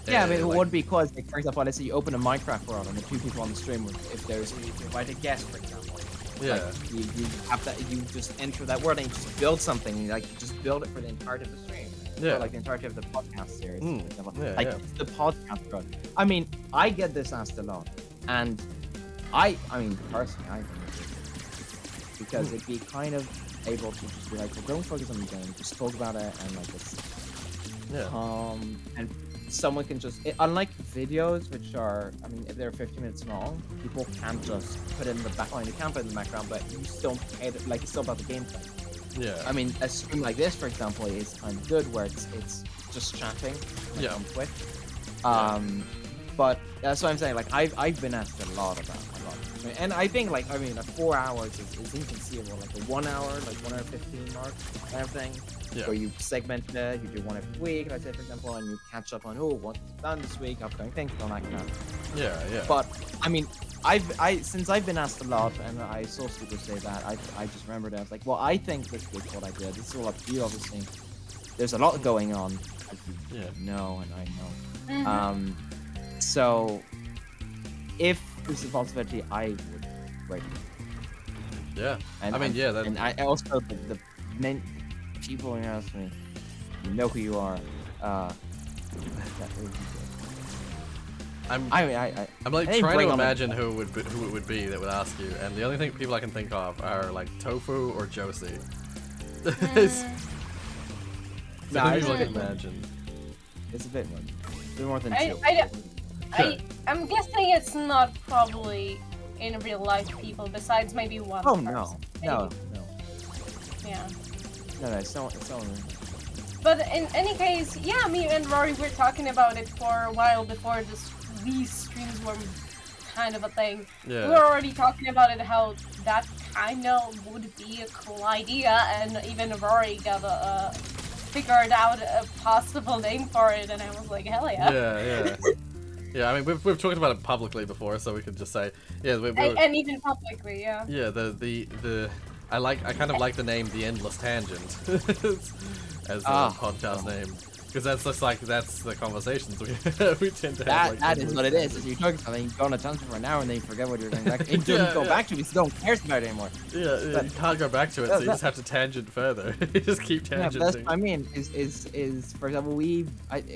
Yeah, I mean, it like- would be because, like, for example, let's say you open a Minecraft world and the two people on the stream, if there's you invite a guest, for example. Yeah. Like, you have that, you just enter that world and you just build something, and, like, you just build it for the entirety of the stream. Yeah. Or, like, the entirety of the podcast series, Mm, for example. yeah, Like, yeah. the podcast world. I mean, I get this asked a lot. And I mean, personally, I think it's because it'd be kind of able to just be like, well, don't focus on the game, just talk about it, and, like, it's Yeah. And someone can just, unlike videos, which are, I mean, if they're 50 minutes long, people can't just put it in the background. You can put it in the background, but you still pay it, like, it's still about the gameplay. Yeah. I mean, a stream like this, for example, is kind of good, where it's just chatting, like, Yeah. on Twitch. But that's what I'm saying. Like, I've been asked a lot about a lot, and I think, like, I mean, 4 hours is inconceivable. Like the 1 hour, like 1 hour 15 mark, kind of thing. Yeah. Where you segment it, you do one every week, let's say, for example, and you catch up on what's done this week, upcoming things, all that kind of. Yeah. Yeah. But I mean, since I've been asked a lot, and I saw people say that, I just remembered it. I was like, well, I think this was what I did. This is all up to you, obviously. There's a lot going on, as you know, and I know. So if there's a possibility, I would rate it. Yeah. And I mean, yeah. That... And I also the main people who ask me, you know who you are. That would be good. I'm like I didn't trying bring to on imagine who it would be that would ask you, and the only people I can think of are like Tofu or Josie. So who you can imagine? It's a bit more. A bit more than two. I'm guessing it's not probably in real life people besides maybe one. Oh person. no. Yeah. No, it's not. But in any case, yeah, me and Rory were talking about it for a while before these streams were kind of a thing. Yeah. We were already talking about it, how that kind of would be a cool idea, and even Rory got figured out a possible name for it, and I was like, hell yeah. Yeah. Yeah, I mean, we've talked about it publicly before, so we could just say, yeah. And even publicly, yeah. Yeah, I kind of like the name The Endless Tangent as a podcast name, because that's just like that's the conversations we tend to have. That is what it is. You're talking something, you go on a tangent for an hour, and then you forget what you're going back to. You don't go back to it because you don't care about it anymore. Yeah, But- you can't go back to it, so you just have to tangent further. You just keep Yeah, but that's tangenting. what I mean, is for example, it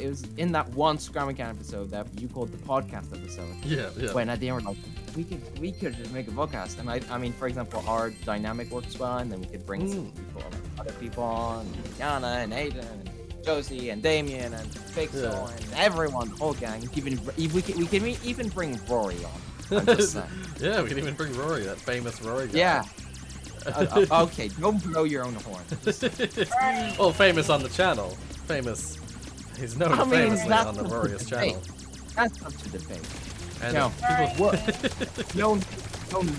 was in that one Scrum Account episode that you called the podcast episode. Yeah. When at the end we're like, we could just make a podcast, and I mean, for example, our dynamic works well, and then we could bring some people, like other people on, Yana and Aiden and Josie and Damien and Pixel and everyone, the whole gang. Even we can even bring Rory on. I'm just saying. Yeah, we can even bring Rory, that famous Rory guy. Yeah. Okay, don't blow your own horn. Well, famous on the channel. Famous. He's known famously that's on the up to Rorius channel. That's up to debate. And No, known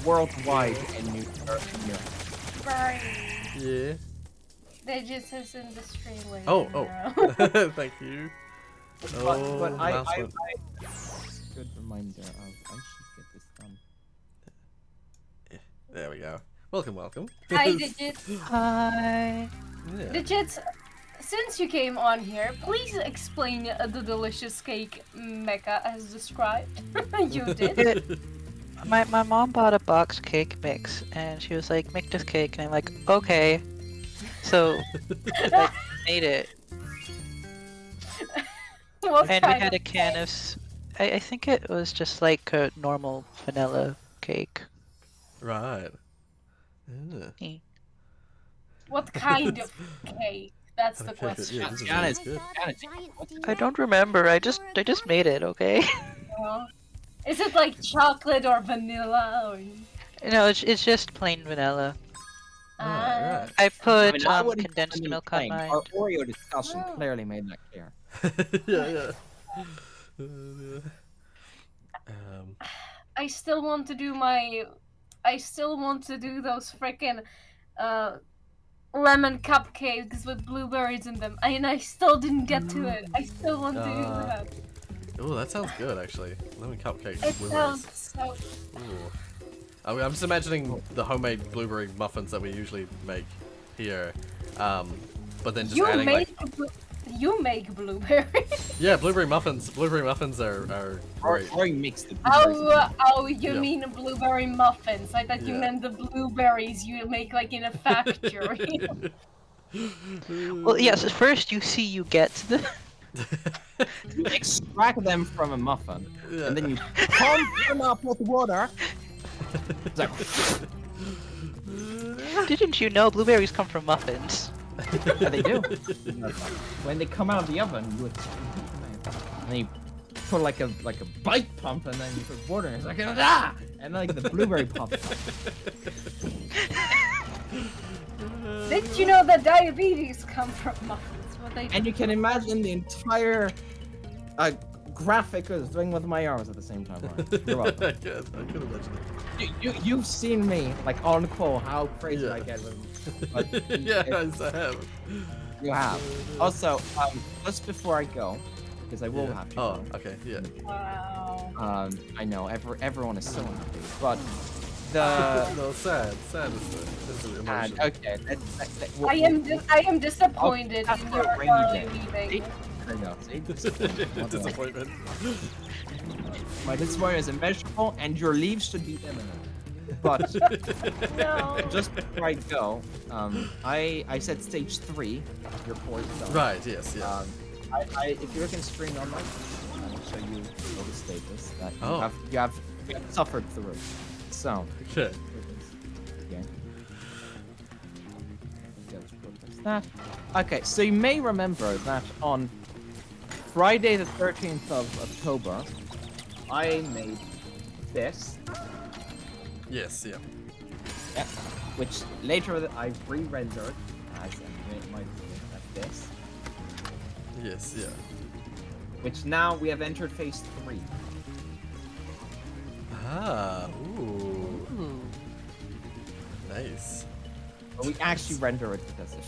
worldwide in New York. Right. yeah. They just is in the stream later. Oh. Thank you. But I announcement. good reminder of I should get this done. There we go. Welcome. Hi, Digits. Hi. Yeah. Digits, since you came on here, please explain the delicious cake Mecha has described. You did. My mom bought a box cake mix and she was like, make this cake, and I'm like, okay. So I made it. What And we kind had a of can cake? of I think it was just like a normal vanilla cake. Right. Yeah. What kind of cake? That's the Okay, question. yeah, this is Giannis. really good. I don't remember. I just made it, okay? Is it like chocolate or vanilla? Or... No, it's just plain vanilla. Right. I put I wouldn't condensed recommend milk on playing. mine. Our Oreo discussion Oh. clearly made that clear. Yeah. I still want to do my. I still want to do those frickin' lemon cupcakes with blueberries in them. And I still didn't get to it. I still want to do that. Oh, that sounds good actually. Lemon cupcakes. It blueberries. sounds so. Ooh. I'm just imagining the homemade blueberry muffins that we usually make here, but then just You adding make like you make blueberries. yeah, blueberry muffins. Blueberry muffins are great. Or you mix the blueberries. Oh, you Yeah. mean blueberry muffins? I thought you Yeah. meant the blueberries you make like in a factory. Well, yes, first you get the You extract them from a muffin, Yeah. and then you pump them up with water. It's like, Didn't you know blueberries come from muffins? Yeah, they do. When they come out of the oven, you would and then you put like a bike pump, and then you put water, and it's like ah, and like the blueberry pump. Did you know that diabetes come from muffins? What they And you can imagine the entire graphic I was doing with my arms at the same time. Right? You're welcome. I can imagine it. You've seen me like on call how crazy Yeah. I get with. But Yes, I have. you have. Also, just before I go, because I will Yeah. have to. Oh, Go, okay, yeah. Wow. I know everyone is so happy, but the. No, sad. Sad is the emotion. Okay. I am disappointed That's in for your a rainy early day. leaving. I know. See, Disappointment. my disappointment is immeasurable, and your leave should be imminent. But No. just before I go, I said stage 3. Your port done. Right, yes, yeah. If you look in stream on my, I'll show you all the status that Oh. you have suffered through. So. Okay. Okay. That. Okay, so you may remember that on Friday the 13th of October, I made this, Yes, yeah. yep, which later I re-rendered as like this, Yes, yeah. which now we have entered phase 3. Ah, ooh. Nice. But we actually render it because of.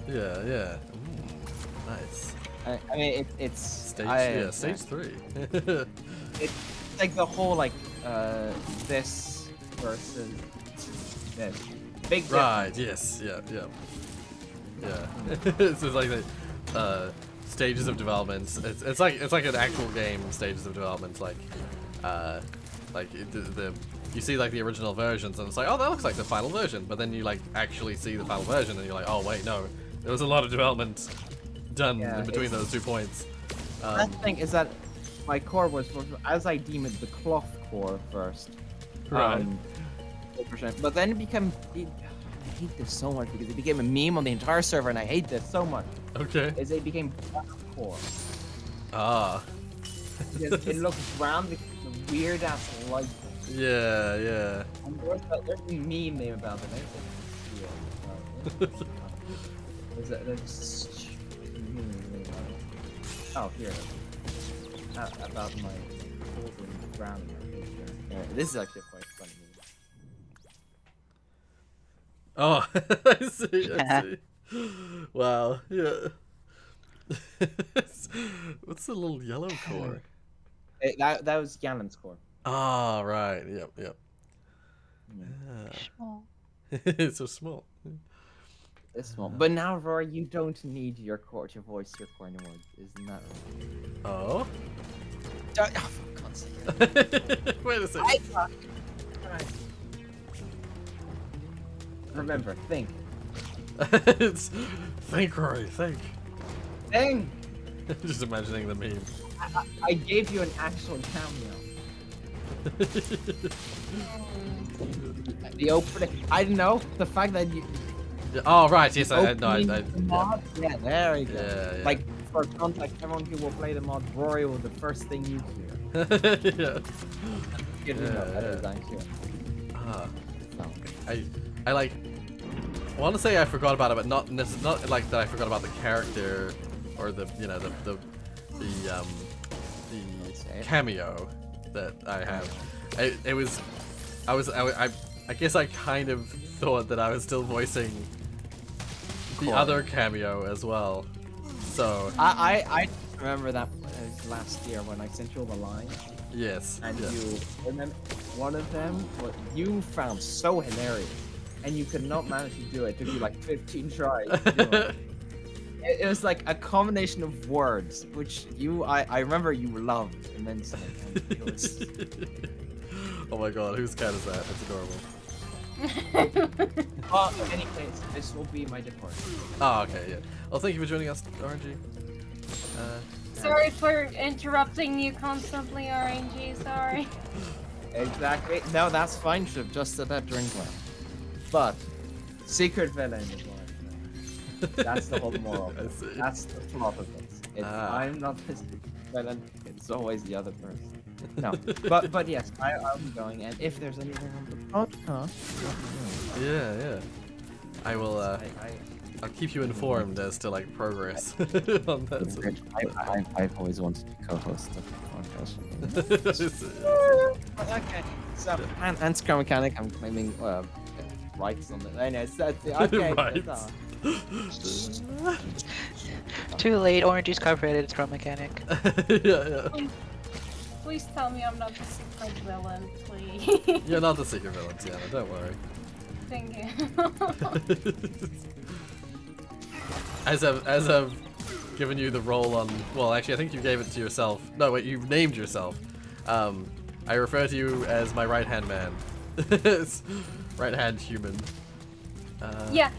Yeah, yeah. Ooh, nice. I mean, it's Stage, stage 3. It's like the whole like this versus this big Right, yes, yeah, yeah. Yeah. It's just like the stages of development. It's like an actual game stages of development, like you see like the original versions and it's like, oh, that looks like the final version, but then you like actually see the final version and you're like, oh wait, no, there was a lot of development done Yeah, in between those 2 points. The thing is that my core was, as I deem it, the cloth core first. Right. 100%. But then it became. I hate this so much because it became a meme on the entire server, and I hate this so much. Okay. Is it became black core. Ah. Because it looks brown with the weird ass light. Yeah, yeah. And there's a meme name about it. Oh, here. It is. About my golden brown. This is actually quite funny. Oh, I see. Wow, yeah. What's the little yellow core? That was Ganon's core. Ah, right. Yep, yep. Small. It's so small. It's small. But now, Rory, you don't need your core to voice your core anymore. Isn't that right? Oh? Oh, for God's sake. Wait a second. Remember, think. It's think, Rory, think. Think! Just imagining the meme. I gave you an actual cameo. The opening. I don't know. The fact that you. Yeah, oh, right, yes, I opening yeah. the mod. Yeah, there we go. Yeah, yeah. Like, for context, everyone who will play the mod, Rory will the first thing you hear. Yeah. Good to know, that is actually. Ah, No. I like. I want to say I forgot about it, but not like that. I forgot about the character or the the cameo that I have. I guess I kind of thought that I was still voicing the Cool. other cameo as well. So I remember that last year when I sent you all the lines, yes, and yeah. you remember one of them, what you found so hilarious, and you could not manage to do it. It took you like 15 tries. To do it. It was like a combination of words, which I remember you loved immensely. And it was, Oh my god, whose cat is that? That's adorable. well, in any case, this will be my departure. Oh, okay, yeah. Well, thank you for joining us, RNG. Sorry for interrupting you constantly, RNG. Sorry. Exactly. No, that's fine. Should have just said that during class. But secret villain is what I'm saying. That's the whole moral. I see. That's the plot of this. If I'm not the supervillain, it's always the other person. No, but yes, I'll be going, and if there's anything on the podcast, Yeah. I will. I'll keep you informed as to like progress on that. Sort of I've always wanted to co-host the podcast. Okay, so and Scrum Mechanic, I'm claiming rights on it. I know, so okay. Rights. Too late. Orange is copyrighted. It's Chrome Mechanic. Yeah. Please tell me I'm not the secret villain, please. You're not the secret villain, Tiana. Don't worry. Thank you. As I've given you the role on, well, actually, I think you gave it to yourself. No, wait, you named yourself. I refer to you as my right-hand man. Right-hand human. Yeah.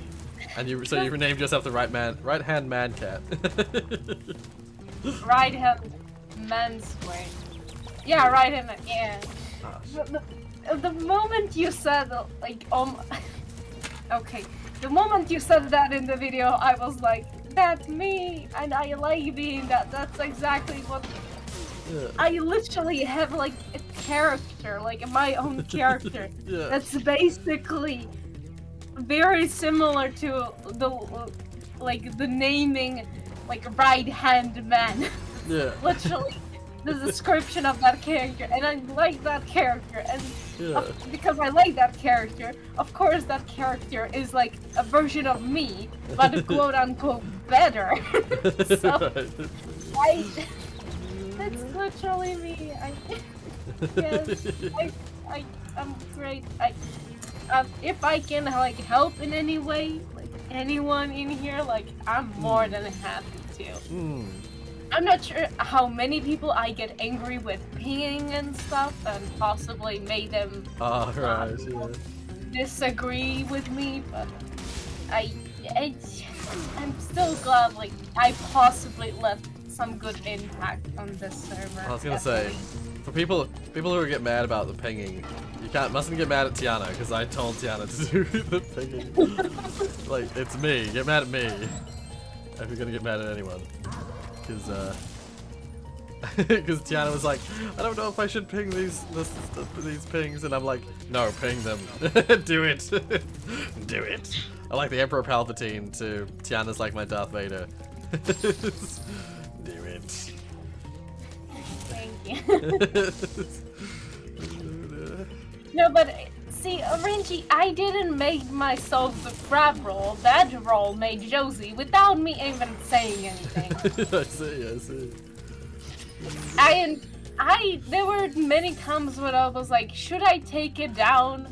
And you renamed yourself the right-hand man cat. Right hand mansplain. Yeah, right hand. Yeah. The moment you said like okay, the moment you said that in the video, I was like, that's me, and I like being that. That's exactly what. Yeah. I literally have like a character, like my own character. Yeah. That's basically very similar to the naming, like right hand man. Yeah. Literally the description of that character, and I like that character, and Yeah. because I like that character, of course that character is like a version of me, but quote unquote better. So that's literally me. I'm great. If I can like help in any way, like anyone in here, like I'm more than happy to. Hmm. I'm not sure how many people I get angry with pinging and stuff, and possibly made them Right. Yeah. disagree with me, but I'm still glad like I possibly left some good impact on this server. I was gonna say, for people who get mad about the pinging, you mustn't get mad at Tiana, because I told Tiana to do the pinging. Like, it's me. Get mad at me if you're gonna get mad at anyone. Because Tiana was like, I don't know if I should ping these pings, and I'm like, no, ping them. Do it. Do it. I like the Emperor Palpatine too. Tiana's like my Darth Vader. Do it. Thank you. No, but see, Renji, I didn't make myself the crab roll. That roll made Josie without me even saying anything. I see. There were many times when I was like, should I take it down?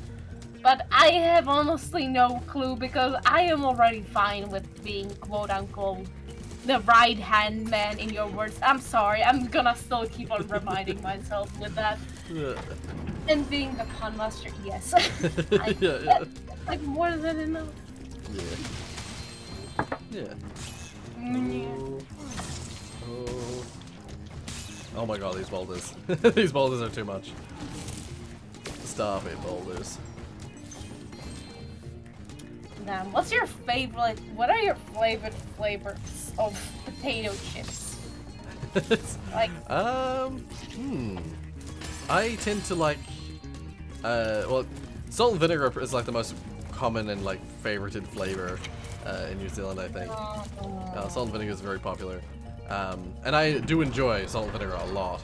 But I have honestly no clue, because I am already fine with being quote unquote the right hand man in your words. I'm sorry, I'm gonna still keep on reminding myself with that. Yeah. And being the pun master, yes. Yeah. That's like more than enough. Yeah. Yeah. Oh my god, these boulders. These boulders are too much. Stop it, boulders. Damn, what are your favorite flavors of potato chips? Like, I tend to like, well, salt and vinegar is like the most common and like favorited flavor in New Zealand, I think. Salt and vinegar is very popular. And I do enjoy salt and vinegar a lot.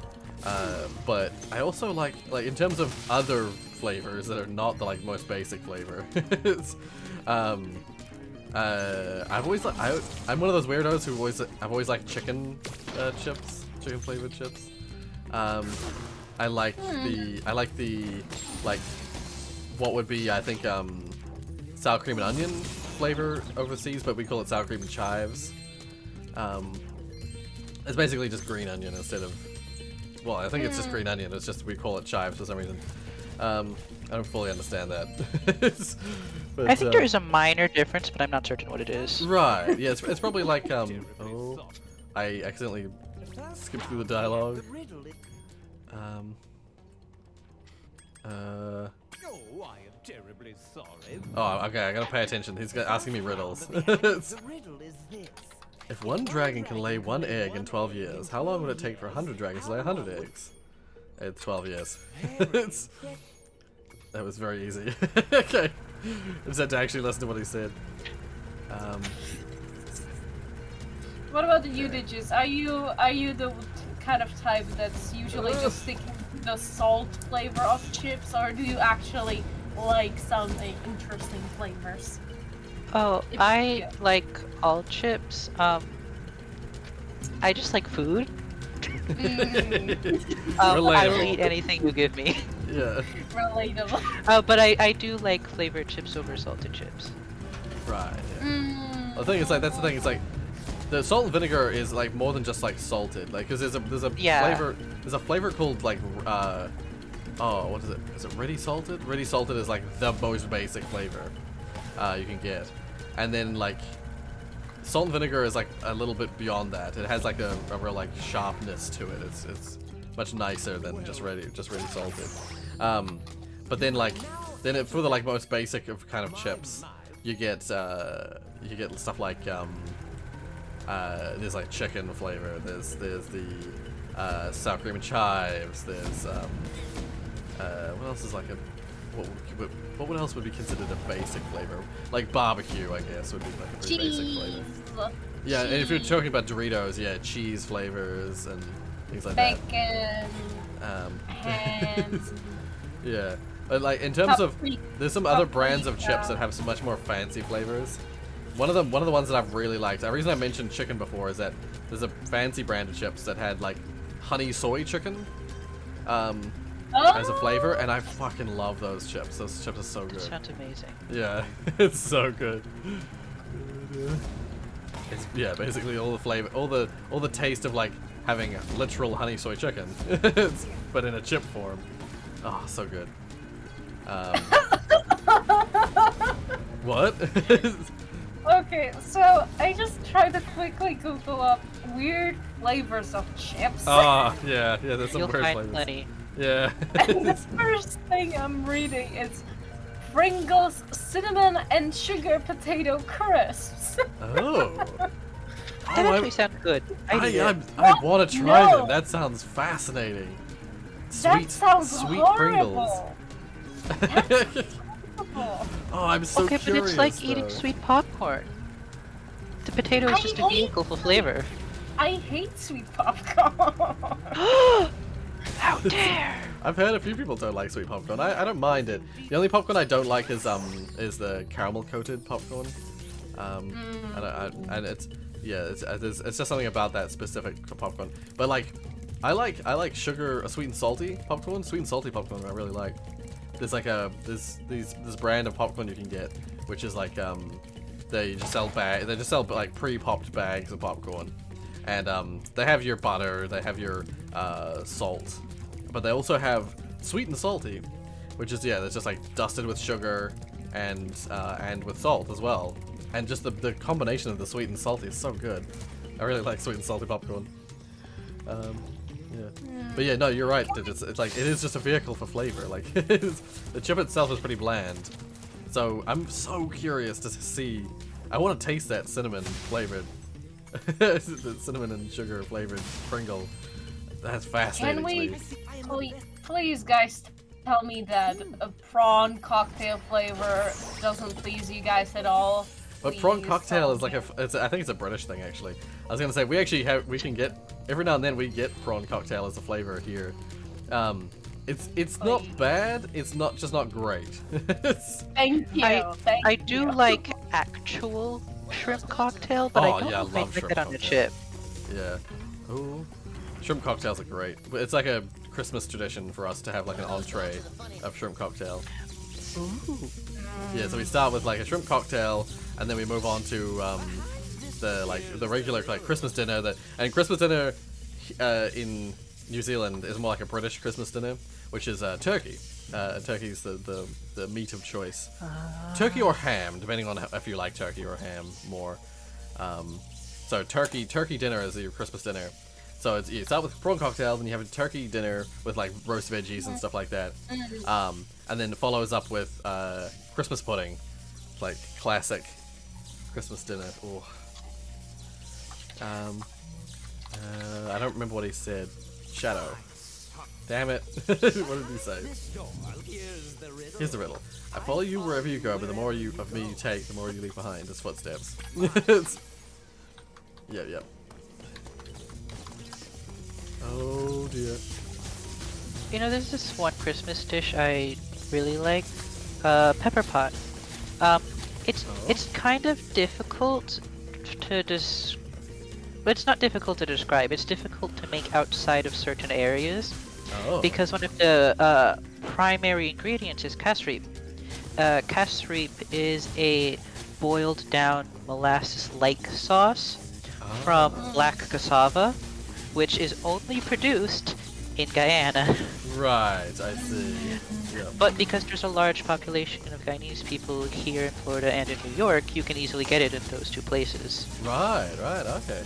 But I also like in terms of other flavors that are not the like most basic flavor. I've always like I'm one of those weirdos who I've always liked chicken chips, chicken flavored chips. I like the like what would be I think sour cream and onion flavor overseas, but we call it sour cream and chives. It's basically just green onion instead of, well, I think it's just green onion. It's just we call it chives for some reason. I don't fully understand that. But, I think there is a minor difference, but I'm not certain what it is. Right. Yeah, it's probably like oh, I accidentally skipped through the dialogue. terribly sorry. Oh, okay, I gotta pay attention. He's asking me riddles. The riddle is this. If one dragon can lay one egg in 12 years, how long would it take for 100 dragons to lay 100 eggs? It's 12 years. That was very easy. Okay. I just had to actually listen to what he said. What about you, Digis? Are you the kind of type that's usually just sticking to the salt flavor of chips, or do you actually like some interesting flavors? Oh, If I you- like all chips. I just like food. I will Relatable. eat anything you give me. Yeah. Relatable. But I do like flavored chips over salted chips. Right. Yeah. The thing is, like, that's the thing. It's like the salt and vinegar is like more than just like salted. Like, cause there's a Yeah. flavor. There's a flavor called like oh, what is it? Is it ready salted? Ready salted is like the most basic flavor you can get, and then like salt and vinegar is like a little bit beyond that. It has like a real like sharpness to it. It's much nicer than just ready salted. But then like for the like most basic of kind of chips, you get stuff like there's like chicken flavor. There's the sour cream and chives. There's what else is like a what else would be considered a basic flavor? Like barbecue, I guess, would be like a pretty basic flavor. Yeah, and if you're talking about Doritos, yeah, cheese flavors and things like Bacon, that. hams, Yeah, but like in terms of, paprika- there's some other brands of paprika. chips that have some much more fancy flavors. One of the ones that I've really liked. The reason I mentioned chicken before is that there's a fancy brand of chips that had like honey soy chicken. As a flavor, and I fucking love those chips. Those chips are so That good. sounds amazing. Yeah, it's so good. It's basically all the flavor, all the taste of like having literal honey soy chicken, but in a chip form. Oh, so good. What? Okay, so I just tried to quickly Google up weird flavors of chips. Ah, yeah, there's some You'll weird find flavors. plenty. Yeah. And the first thing I'm reading is Pringles cinnamon and sugar potato crisps. Oh. That Oh, actually sounds good. I want to try No. them. That sounds fascinating. That sounds sweet horrible. Pringles. Horrible. Oh, I'm so okay, curious. but it's like eating though. sweet popcorn. The potato is I just a hate vehicle for flavor. I hate sweet popcorn. How dare! I've heard a few people don't like sweet popcorn. I don't mind it. The only popcorn I don't like is the caramel coated popcorn. And it's it's just something about that specific popcorn. But like, I like sugar, sweet and salty popcorn. Sweet and salty popcorn I really like. There's like this brand of popcorn you can get, which is like they just sell like pre-popped bags of popcorn, and they have your butter, they have your salt, but they also have sweet and salty, which is that's just like dusted with sugar and with salt as well, and just the combination of the sweet and salty is so good. I really like sweet and salty popcorn. But yeah, no, you're right. It's like it is just a vehicle for flavor. Like the chip itself is pretty bland. So I'm so curious to see. I want to taste that cinnamon flavored, the cinnamon and sugar flavored Pringle. That's fascinating. Can we to me. please, guys, tell me that a prawn cocktail flavor doesn't please you guys at all? But prawn Please cocktail tell is like me. I think it's a British thing actually. I was gonna say we can get every now and then we get prawn cocktail as a flavor here. It's not bad. It's just not great. Thank you. Thank I you. do like actual shrimp cocktail, but I Oh, don't yeah, I know if I'd love like shrimp it on the cocktail. chip. Yeah. Ooh. Shrimp cocktails are great. But it's like a Christmas tradition for us to have like an entree of shrimp cocktail. Ooh. Yeah, so we start with like a shrimp cocktail, and then we move on to the regular like Christmas dinner. And Christmas dinner in New Zealand is more like a British Christmas dinner, which is turkey. Turkey's the meat of choice. Turkey or ham, depending on if you like turkey or ham more. So turkey dinner is your Christmas dinner. So it's you start with prawn cocktail, then you have a turkey dinner with like roast veggies and stuff like that, and then it follows up with Christmas pudding, like classic Christmas dinner. Ooh. I don't remember what he said. Shadow. Damn it. What did he say? Here's the riddle. I follow you wherever you go, but the more of me you take, the more you leave behind as footsteps. Yep. Oh dear. You know, there's this one Christmas dish I really like, pepper pot. It's kind of difficult to but it's not difficult to describe. It's difficult to make outside of certain areas because one of the primary ingredients is casreep. Casreep is a boiled down molasses-like sauce from black cassava, which is only produced in Guyana. Right, I see. Yep. But because there's a large population of Guyanese people here in Florida and in New York, you can easily get it in those two places. Right, okay.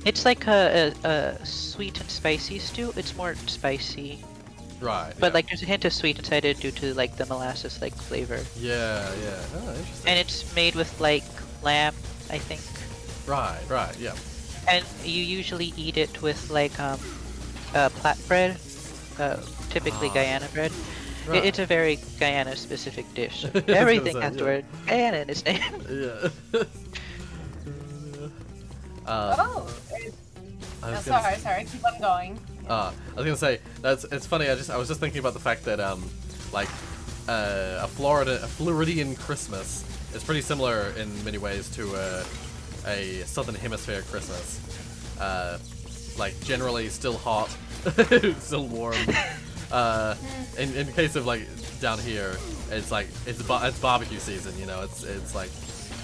It's like a sweet and spicy stew. It's more spicy. Right. But yeah. like there's a hint of sweet inside it due to like the molasses like flavor. Yeah. Oh, interesting. And it's made with like lamb, I think. Right, yeah. And you usually eat it with like flatbread, typically Guyana bread. Right. It's a very Guyana specific dish. I was gonna Everything say, has the yeah. word Guyana in its name. Yeah. Sorry, keep on going. I was gonna say it's funny. I was just thinking about the fact that like a Floridian Christmas is pretty similar in many ways to a Southern Hemisphere Christmas. Like generally still hot, still warm. In case of like down here, it's like it's barbecue season. You know, it's like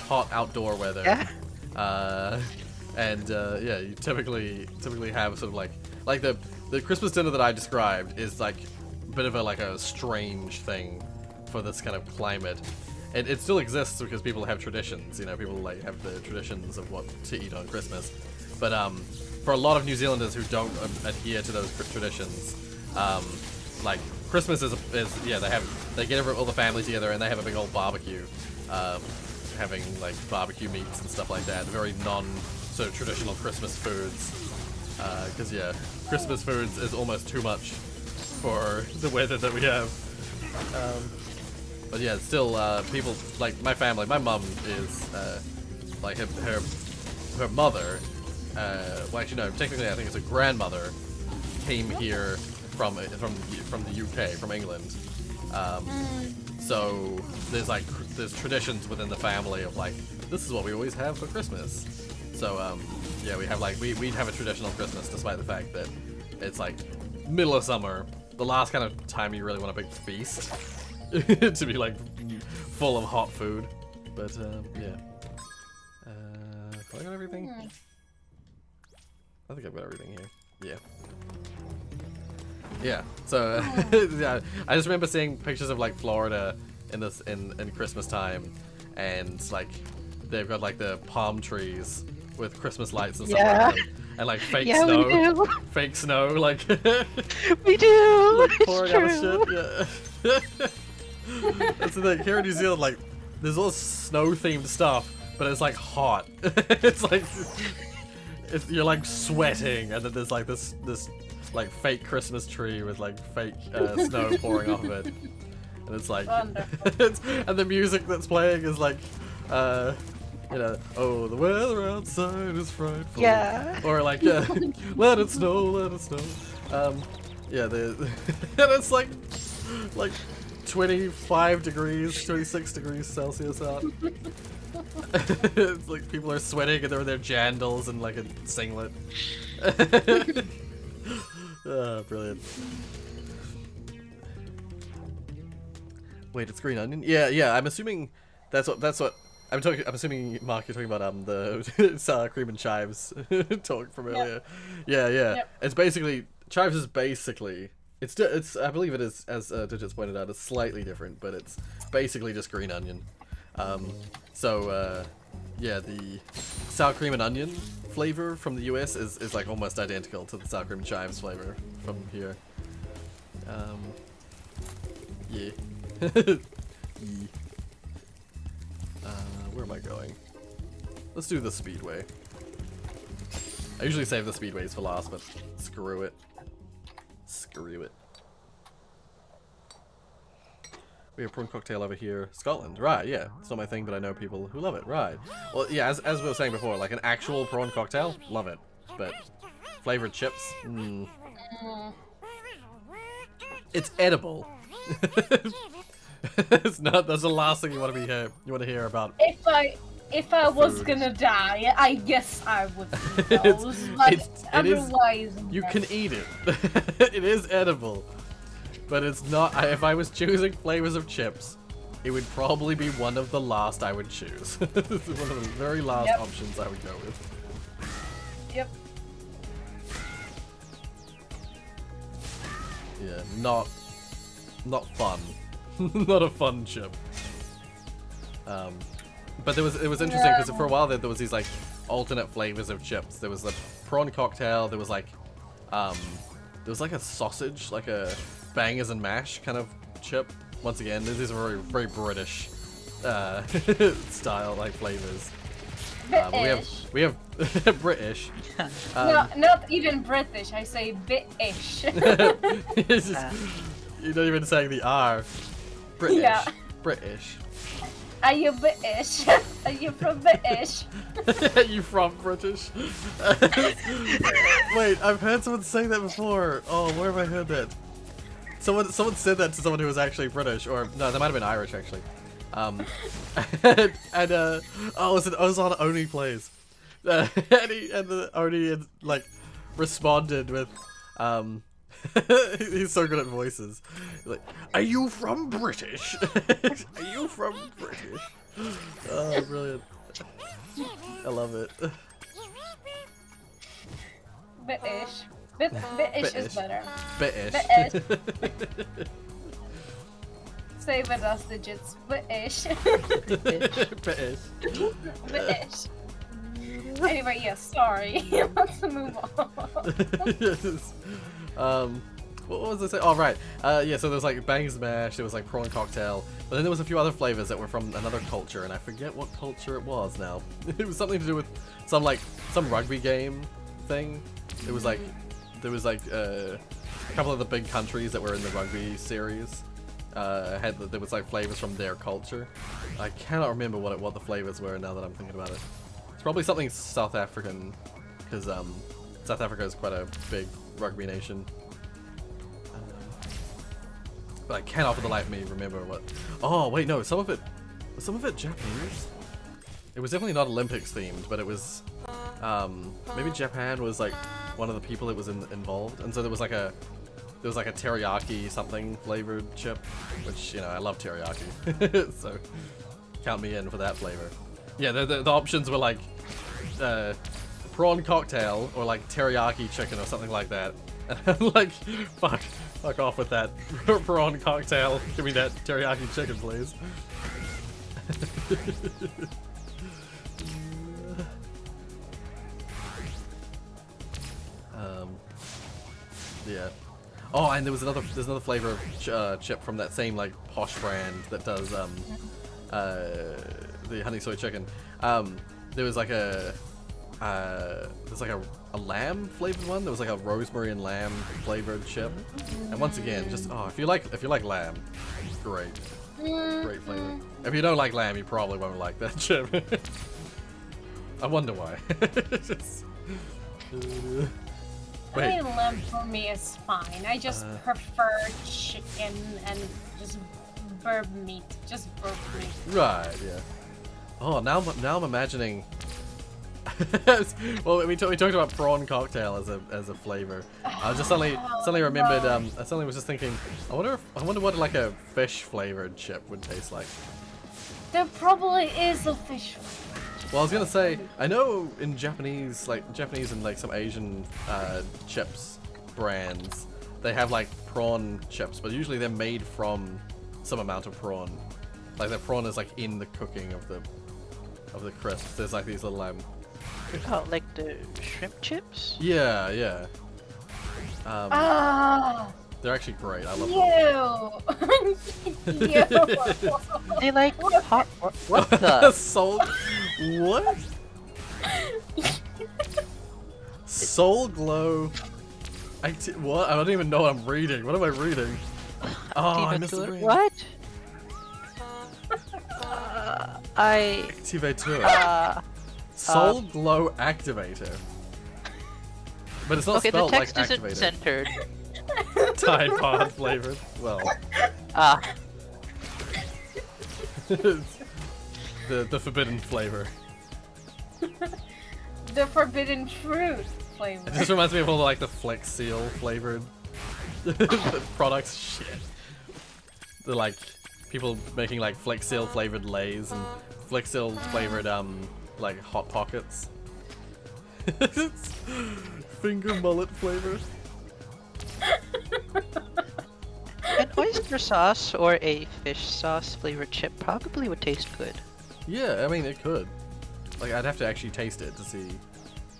hot outdoor weather. Yeah. Yeah, you typically have sort of like the Christmas dinner that I described is like a bit of a strange thing for this kind of climate. It still exists because people have traditions, you know, people like have the traditions of what to eat on Christmas. But for a lot of New Zealanders who don't adhere to those traditions, like Christmas is they get all the family together and they have a big old barbecue, having like barbecue meats and stuff like that. Very sort of traditional Christmas foods, because Christmas foods is almost too much for the weather that we have. But yeah, still people like my family. My mum is like her mother. Well, actually no, technically I think it's a grandmother came here from the UK, from England. So there's traditions within the family of like this is what we always have for Christmas. So yeah, we have we'd have a traditional Christmas despite the fact that it's like middle of summer, the last kind of time you really want a big feast to be like full of hot food. But yeah. Have I got everything? I think I've got everything here. Yeah. So yeah, I just remember seeing pictures of like Florida in Christmas time, and like they've got like the palm trees with Christmas lights and stuff like that, and like fake snow, we do. fake snow, like We do. like It's pouring out of true. shit. Yeah. That's the thing. Here in New Zealand, like there's all snow-themed stuff, but it's like hot. It's like you're like sweating, and then there's like this like fake Christmas tree with like fake snow pouring off of it, and it's like and the music that's playing is like you know, oh, the weather outside is frightful. Yeah. Or like let it snow, let it snow. Yeah, and it's like 25 degrees, 26 degrees Celsius out. It's like people are sweating and they're in their jandals and like a singlet. Brilliant. Wait, it's green onion? Yeah, I'm assuming that's what I'm assuming, Mark, you're talking about the sour cream and chives talk from earlier. Yeah. Yep. It's basically chives is basically it's I believe it is, as Digits pointed out, it's slightly different, but it's basically just green onion. So yeah, the sour cream and onion flavor from the US is like almost identical to the sour cream and chives flavor from here. Yeah. Yeah. Where am I going? Let's do the speedway. I usually save the speedways for last, but screw it. Screw it. We have prawn cocktail over here. Scotland, right, yeah. It's not my thing, but I know people who love it, right. Well, yeah, as we were saying before, like an actual prawn cocktail, love it. But flavored chips, It's edible. It's not, that's the last thing you want to hear about. If I was food. gonna die, I guess I would eat those, but otherwise... You can eat it. It is edible. But it's not, if I was choosing flavors of chips, it would probably be one of the last I would choose. One of the very last options I would go with. Yep. Yeah, not fun. Not a fun chip. But it was interesting because for a while there was these like alternate flavors of chips. There was the prawn cocktail. There was like a sausage, like a bangers and mash kind of chip. Once again, these are very British style like flavors. We have British. No, not even British. I say British. It's just, you're not even saying the R. British. Yeah. British. Are you British? Are you from British? Are you from British? Wait, I've heard someone say that before. Oh, where have I heard that? Someone said that to someone who was actually British, or no, they might have been Irish actually. I was on Only Plays, and the Oni like responded with, he's so good at voices. He's like, "Are you from British? Are you from British?" Oh, brilliant! I love it. British. British is better. British. Say with us digits. British. British. British. Anyway, yes, sorry. Let's move on. What was I saying? Oh, right. Yeah, so there was like bang smash, there was like prawn cocktail, but then there was a few other flavors that were from another culture, and I forget what culture it was now. It was something to do with some rugby game thing. It was like, there was like a couple of the big countries that were in the rugby series. There was like flavors from their culture. I cannot remember what the flavors were now that I'm thinking about it. It's probably something South African, because South Africa is quite a big rugby nation. But I cannot for the life of me remember what. Oh wait, no, some of it Japanese. It was definitely not Olympics themed, but it was maybe Japan was like one of the people that was involved, and so there was like a teriyaki something flavored chip, which, you know, I love teriyaki, so count me in for that flavor. Yeah, the options were like prawn cocktail or like teriyaki chicken or something like that. And I'm like, fuck off with that prawn cocktail. Give me that teriyaki chicken, please. Yeah. Oh, and there's another flavor of chip from that same like posh brand that does the honey soy chicken. There was like a lamb flavored one. There was like a rosemary and lamb flavored chip. And once again, just if you like lamb, great flavor. If you don't like lamb, you probably won't like that chip. I wonder why. I mean, lamb for me is fine. I just prefer chicken and just burb meat. Just burb meat. Right, yeah. Oh, now I'm imagining. Well, we talked about prawn cocktail as a flavor. I just suddenly remembered. I suddenly was just thinking. I wonder what like a fish flavored chip would taste like. There probably is a fish flavor. Well, I was gonna say, I know in Japanese and like some Asian chips brands, they have like prawn chips, but usually they're made from some amount of prawn. Like the prawn is like in the cooking of the of the crisps. There's like these little Oh, like the shrimp chips? yeah, yeah. Ah, They're actually great. I love them. you. You. They like hot. What the? Soul. What? Soul Glow. What? I don't even know what I'm reading. What am I reading? Oh, I missed the ring. What? Activator. Soul Glow Activator. But it's not Okay, the spelled like text isn't activator. centered. Tide Pod flavored. Well, Ah, the forbidden flavor. The forbidden fruit flavor. It just reminds me of all like the Flex Seal flavored the products. Shit. They're like people making like Flex Seal flavored Lays and Flex Seal flavored like Hot Pockets. Finger mullet flavor. an oyster sauce or a fish sauce flavored chip probably would taste good. Yeah, I mean it could. Like I'd have to actually taste it to see.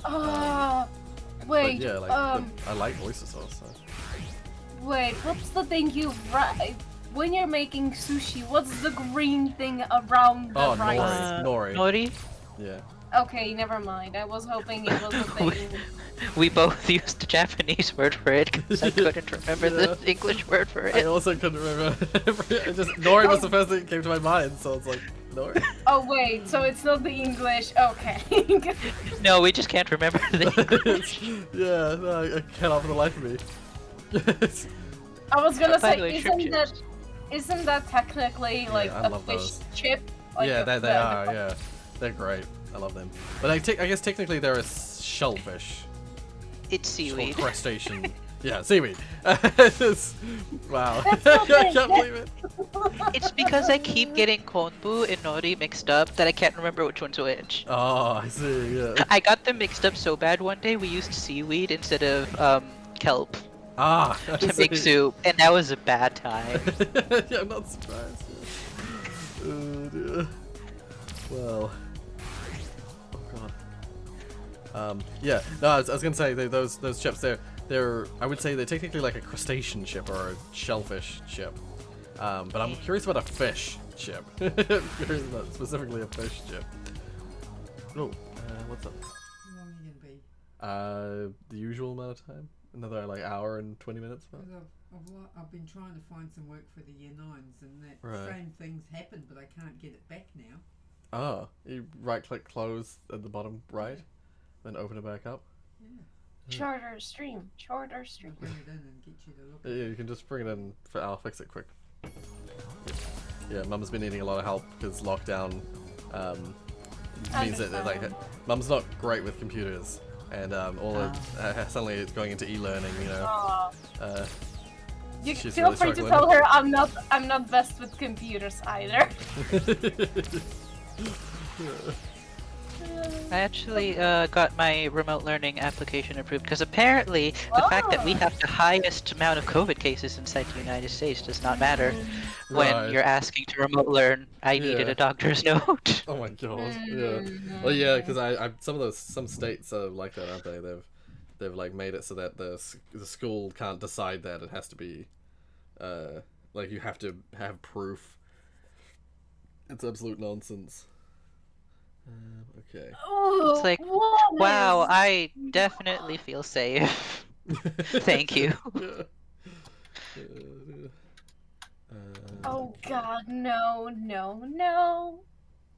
Wait. But yeah, like I like oyster sauce. So. Wait. What's the thing you fry? When you're making sushi, what's the green thing around the Oh, rice? nori. Nori? Yeah. Okay, never mind. I was hoping it was a thing. We both used the Japanese word for it because I couldn't remember the English word for I it. also couldn't remember. Nori was the first thing that came to my mind, so it's like nori. Oh wait, so it's not the English. Okay. No, we just can't remember the English. Yeah, no, I cannot for the life of me. I was gonna By the say, way, shrimp chips. isn't that technically like I a love fish those. chip? Like Yeah, a- they are. Yeah, they're great. I love them. But I guess technically they're a shellfish. It's Or seaweed. crustacean. Yeah, seaweed. Wow. I can't believe it. It's because I keep getting konbu and nori mixed up that I can't remember which one's which. Oh, I see. Yeah. I got them mixed up so bad one day we used seaweed instead of kelp Ah. I to make see. soup, and that was a bad time. Yeah, I'm not surprised. Oh dear. Well. Oh god. Yeah. No, I was gonna say those chips. They're I would say they're technically like a crustacean chip or a shellfish chip. But I'm curious about a fish chip. Curious about specifically a fish chip. Oh, what's up? How long are you gonna be? The usual amount of time. Another like hour and 20 minutes. About. Because I've been trying to find some work for the year 9s and that Right. same thing's happened, but I can't get it back now. Oh, you right click close at the bottom right, then open it back up. Yeah. Shorter stream. Shorter stream. Bring it in and get you to look at Yeah, you can just bring it in. I'll fix it quick. Yeah, Mum's been needing a lot of help because lockdown means that like Mum's not great with computers, and suddenly it's going into e-learning. You know. Aw. You She's feel really free to struggling. tell her I'm not best with computers either. I actually got my remote learning application approved because apparently the fact that we have the highest amount of COVID cases inside the United States does not matter when Right. you're asking to remote learn. I needed Yeah. a doctor's note. Oh my god. Yeah. Well, yeah, because some states are like that, aren't they? They've like made it so that the school can't decide that it has to be, like you have to have proof. It's absolute nonsense. Okay. Ooh, It's like, what wow, is- I definitely feel safe. Thank you. Oh god, no.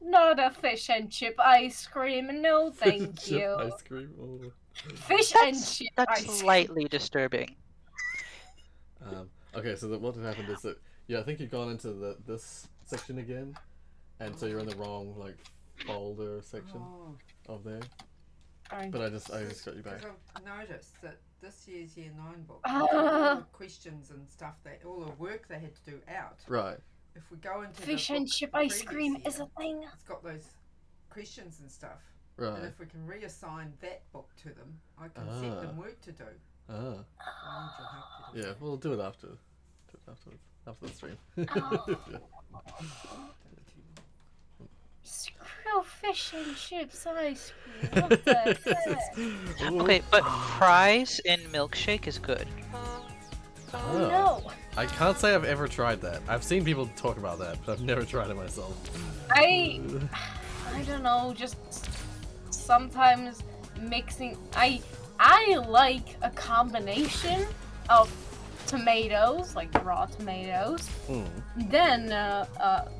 Not a fish and chip ice cream. No, thank Chip you. Ice cream. Oh. Fish and chip That's ice cream. slightly disturbing. Okay, so what had happened is that I think you've gone into this section again, and so you're in the wrong like folder section of there. Fine. But I just got you back. Because I've noticed that this year's year 9 book, Ah. all the questions and stuff, all the work they had to do out. Right. If we go into Fish the and book chip the ice previous cream year, is a thing. It's got those questions and stuff. Right. And if we can reassign that book to them, I can set them work to do. Ah. I need your help to do Yeah, we'll do it after the stream. Oh. Yeah. Grill fish and chips ice cream. What the heck? Okay, but fries in milkshake is good. Oh no. I can't say I've ever tried that. I've seen people talk about that, but I've never tried it myself. I don't know, just sometimes mixing. I like a combination of tomatoes, like raw tomatoes, then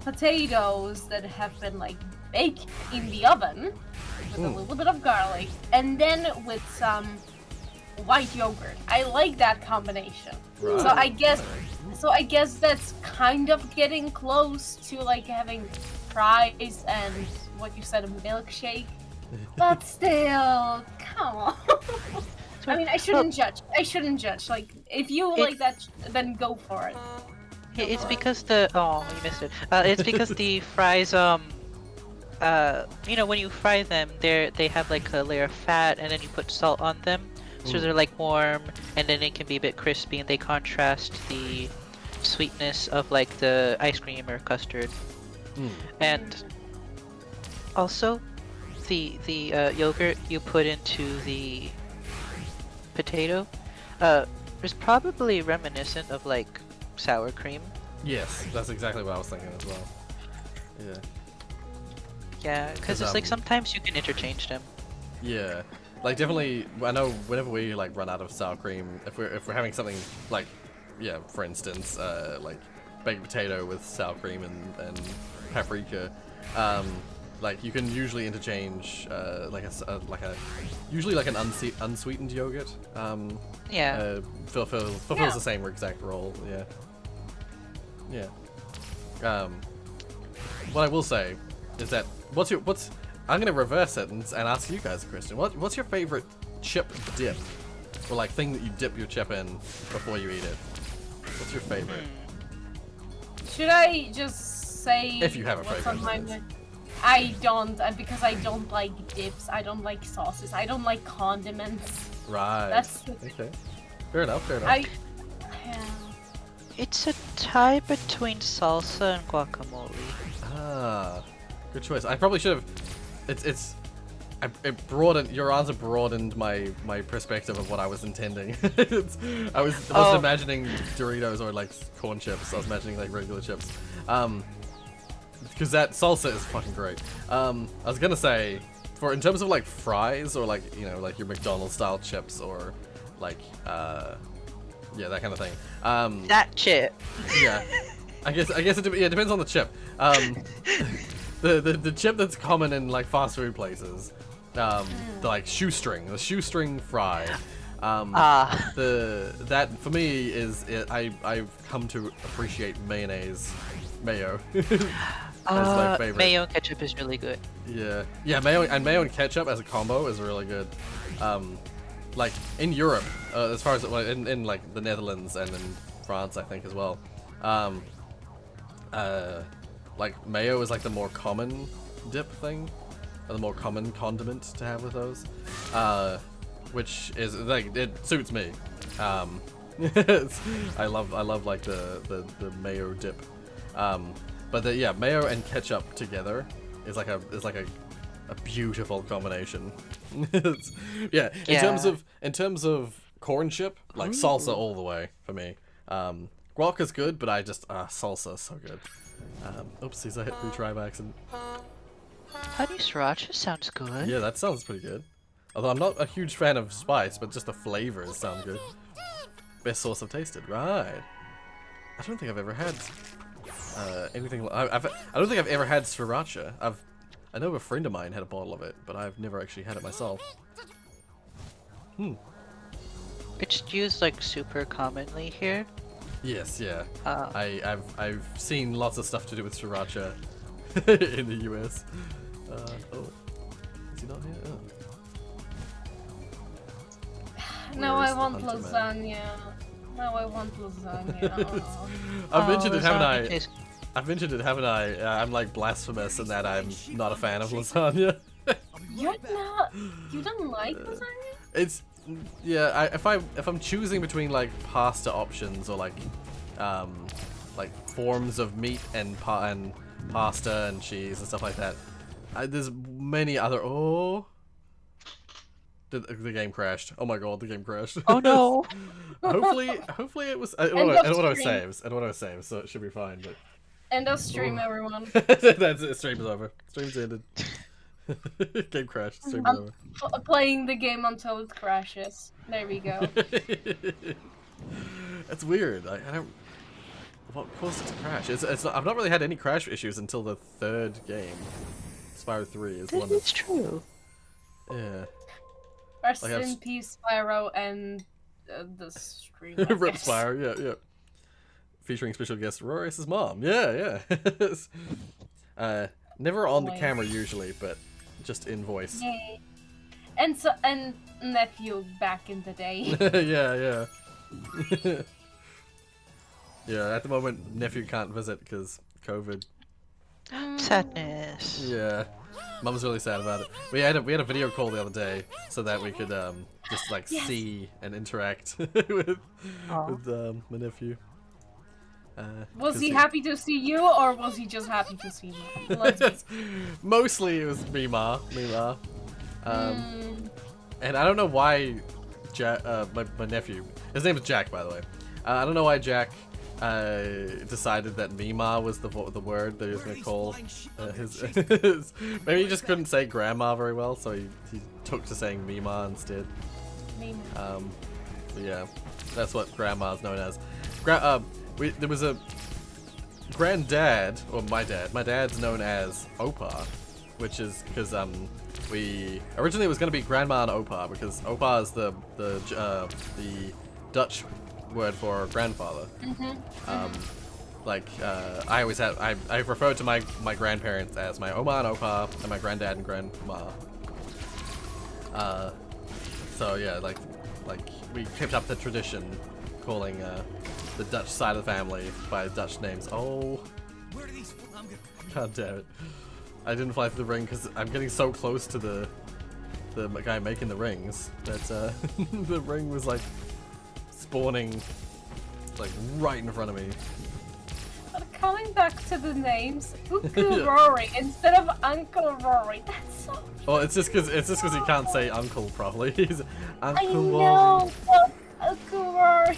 potatoes that have been like baked in the oven with a little bit of garlic, and then with some white yogurt. I like that combination. Right. So I guess that's kind of getting close to like having fries and what you said, a milkshake. But still, come on. I mean, I shouldn't judge. Like, if you like that, then go for it. It's because the you missed it. It's because the fries you know, when you fry them, they have like a layer of fat, and then you put salt on them, so they're like warm, and then it can be a bit crispy, and they contrast the sweetness of like the ice cream or custard. And also, the yogurt you put into the potato is probably reminiscent of like sour cream. Yes, that's exactly what I was thinking as well. Yeah. Yeah, because it's like sometimes you can interchange them. Yeah, like definitely. I know whenever we like run out of sour cream, if we're having something like, yeah, for instance, like baked potato with sour cream and paprika, like you can usually interchange usually like an unsweetened yogurt. Yeah. Fulfills the same exact role. Yeah. What I will say is that I'm gonna reverse it and ask you guys a question. What's your favorite chip dip, or like thing that you dip your chip in before you eat it? What's your favorite? Should I just say If you have a what's favorite, on my yes. mind? I don't, because I don't like dips. I don't like sauces. I don't like condiments. Right. That's Okay. Fair enough. Yeah. It's a tie between salsa and guacamole. Ah, good choice. I probably should have. It broadened. Your answer broadened my perspective of what I was intending. I wasn't imagining Doritos or like corn chips. I was imagining like regular chips. Because that salsa is fucking great. I was gonna say, in terms of like fries or like, you know, like your McDonald's style chips or like yeah, that kind of thing. That chip. Yeah. I guess it depends on the chip. The chip that's common in like fast food places, the like the shoestring fry. That for me I've come to appreciate mayo. That's my favorite. Mayo and ketchup is really good. Yeah, mayo and ketchup as a combo is really good. Like in Europe, as far as in like the Netherlands and in France, I think as well. Like mayo is like the more common dip thing, or the more common condiment to have with those, which is like it suits me. I love like the mayo dip, but yeah, mayo and ketchup together is like a beautiful combination. Yeah, in terms of corn chip, like salsa all the way for me. Guac is good, but salsa is so good. Oopsies, I hit retry by accident. Honey sriracha sounds good. Yeah, that sounds pretty good. Although I'm not a huge fan of spice, but just the flavors sound good. Best sauce I've tasted, right? I don't think I've ever had anything. I don't think I've ever had sriracha. I know a friend of mine had a bottle of it, but I've never actually had it myself. It's used like super commonly here. Yes, yeah. I've seen lots of stuff to do with sriracha in the US. Oh, is he not here? Oh. No, Where's I the want hunter lasagna. No, I want lasagna. I've mentioned it, haven't I? lasagna tastes- I've mentioned it, haven't I? I'm like blasphemous in that I'm not a fan of lasagna. You don't like lasagna? It's yeah. If I'm choosing between like pasta options or like forms of meat and pasta and cheese and stuff like that, There's many other. Oh, the game crashed. Oh my god, the game crashed. Oh no! hopefully it was. I don't End know of what I was stream. saved. I don't know what I was saved, so it should be fine. But End of stream, everyone. that's it. Stream is over. Stream's ended. Game crashed. Stream is over. Playing the game until it crashes. There we go. That's weird. I don't. What caused it to crash? It's not, I've not really had any crash issues until the third game. Spyro 3 is the one It's that's. true. Yeah. Rest Like, I've in s- peace, Spyro, and the stream. I Rip guess. Spyro, yeah. Featuring special guest Rorius' mom. Yeah. Never on the Nice. camera usually, but just in voice. Yay. And nephew back in the day. Yeah. Yeah, at the moment, nephew can't visit because COVID. Sadness. Yeah. Mum's really sad about it. We had a video call the other day so that we could just like Yes. see and interact Aw. with my nephew. Was 'cause he happy to see you, or was he just happy to see me? Let's be Mostly it was Mima. And I don't know why my nephew, his name is Jack, by the way. I don't know why Jack decided that Mima was the word that he was going to call his maybe he just couldn't say grandma very well, so he took to saying Mima instead. So yeah, that's what grandma is known as. There was a granddad, or my dad's known as Opa, which is because we originally it was going to be grandma and Opa, because Opa is the Dutch word for grandfather. I always had I referred to my grandparents as my Oma and Opa and my granddad and grandma. So yeah, like we kept up the tradition calling the Dutch side of the family by Dutch names. Oh, god damn it! I didn't fly through the ring because I'm getting so close to the guy making the rings that the ring was like spawning like right in front of me. But coming back to the names, Uncle Rory instead of Uncle Rory. That's so. Well, it's just because he can't say uncle properly. He's I Uncle know, but Uncle Rory.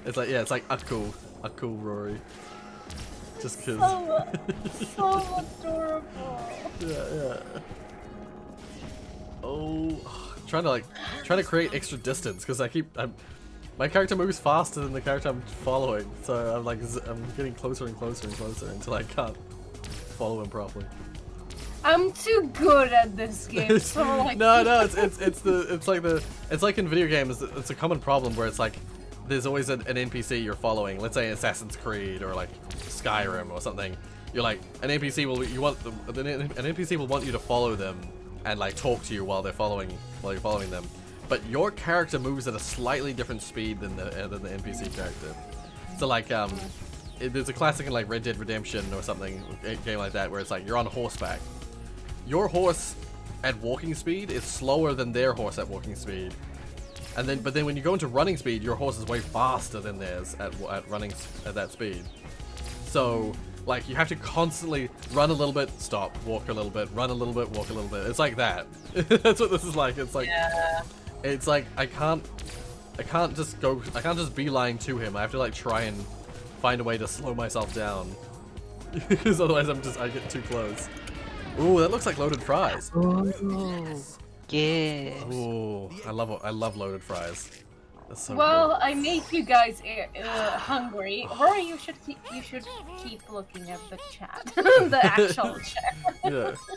it's like Uncle Rory. Just because. So adorable. Yeah. Oh, trying to create extra distance because my character moves faster than the character I'm following, so I'm getting closer and closer and closer until I can't follow him properly. I'm too good at this game, so like. No, it's like in video games. It's a common problem where it's like there's always an NPC you're following. Let's say Assassin's Creed or like Skyrim or something. You're like an NPC an NPC will want you to follow them and like talk to you while you're following them. But your character moves at a slightly different speed than the NPC character. So like there's a classic in like Red Dead Redemption or something, a game like that, where it's like you're on horseback. Your horse at walking speed is slower than their horse at walking speed, but then when you go into running speed, your horse is way faster than theirs at running at that speed. So like you have to constantly run a little bit, stop, walk a little bit, run a little bit, walk a little bit. It's like that. That's what this is like. It's like it's like I can't just beeline to him. I have to like try and find a way to slow myself down because otherwise I get too close. Ooh, that looks like loaded fries. Ooh, yes. Ooh, I love loaded fries. That's so Well, I made you guys hungry. Rory, you should keep looking at the chat, the actual chat. good. Yeah.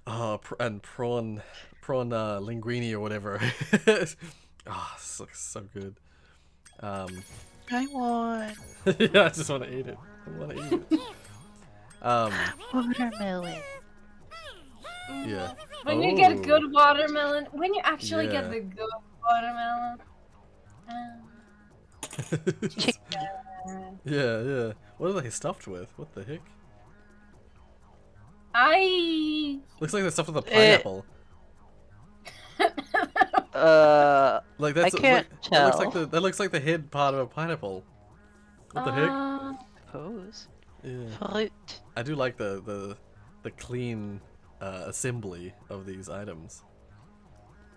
Oh, and prawn linguine or whatever. Oh, this looks so good. I want Yeah, I just want to eat it. watermelon. Yeah. When you get Oh. good watermelon, when you actually Yeah. get the good watermelon. Yeah. What are they stuffed with? What the heck? I Looks like they're stuffed with a pineapple. Like that's I can't that looks like the head part of a pineapple. What the heck? Suppose. Yeah. Fruit. I do like the clean assembly of these items.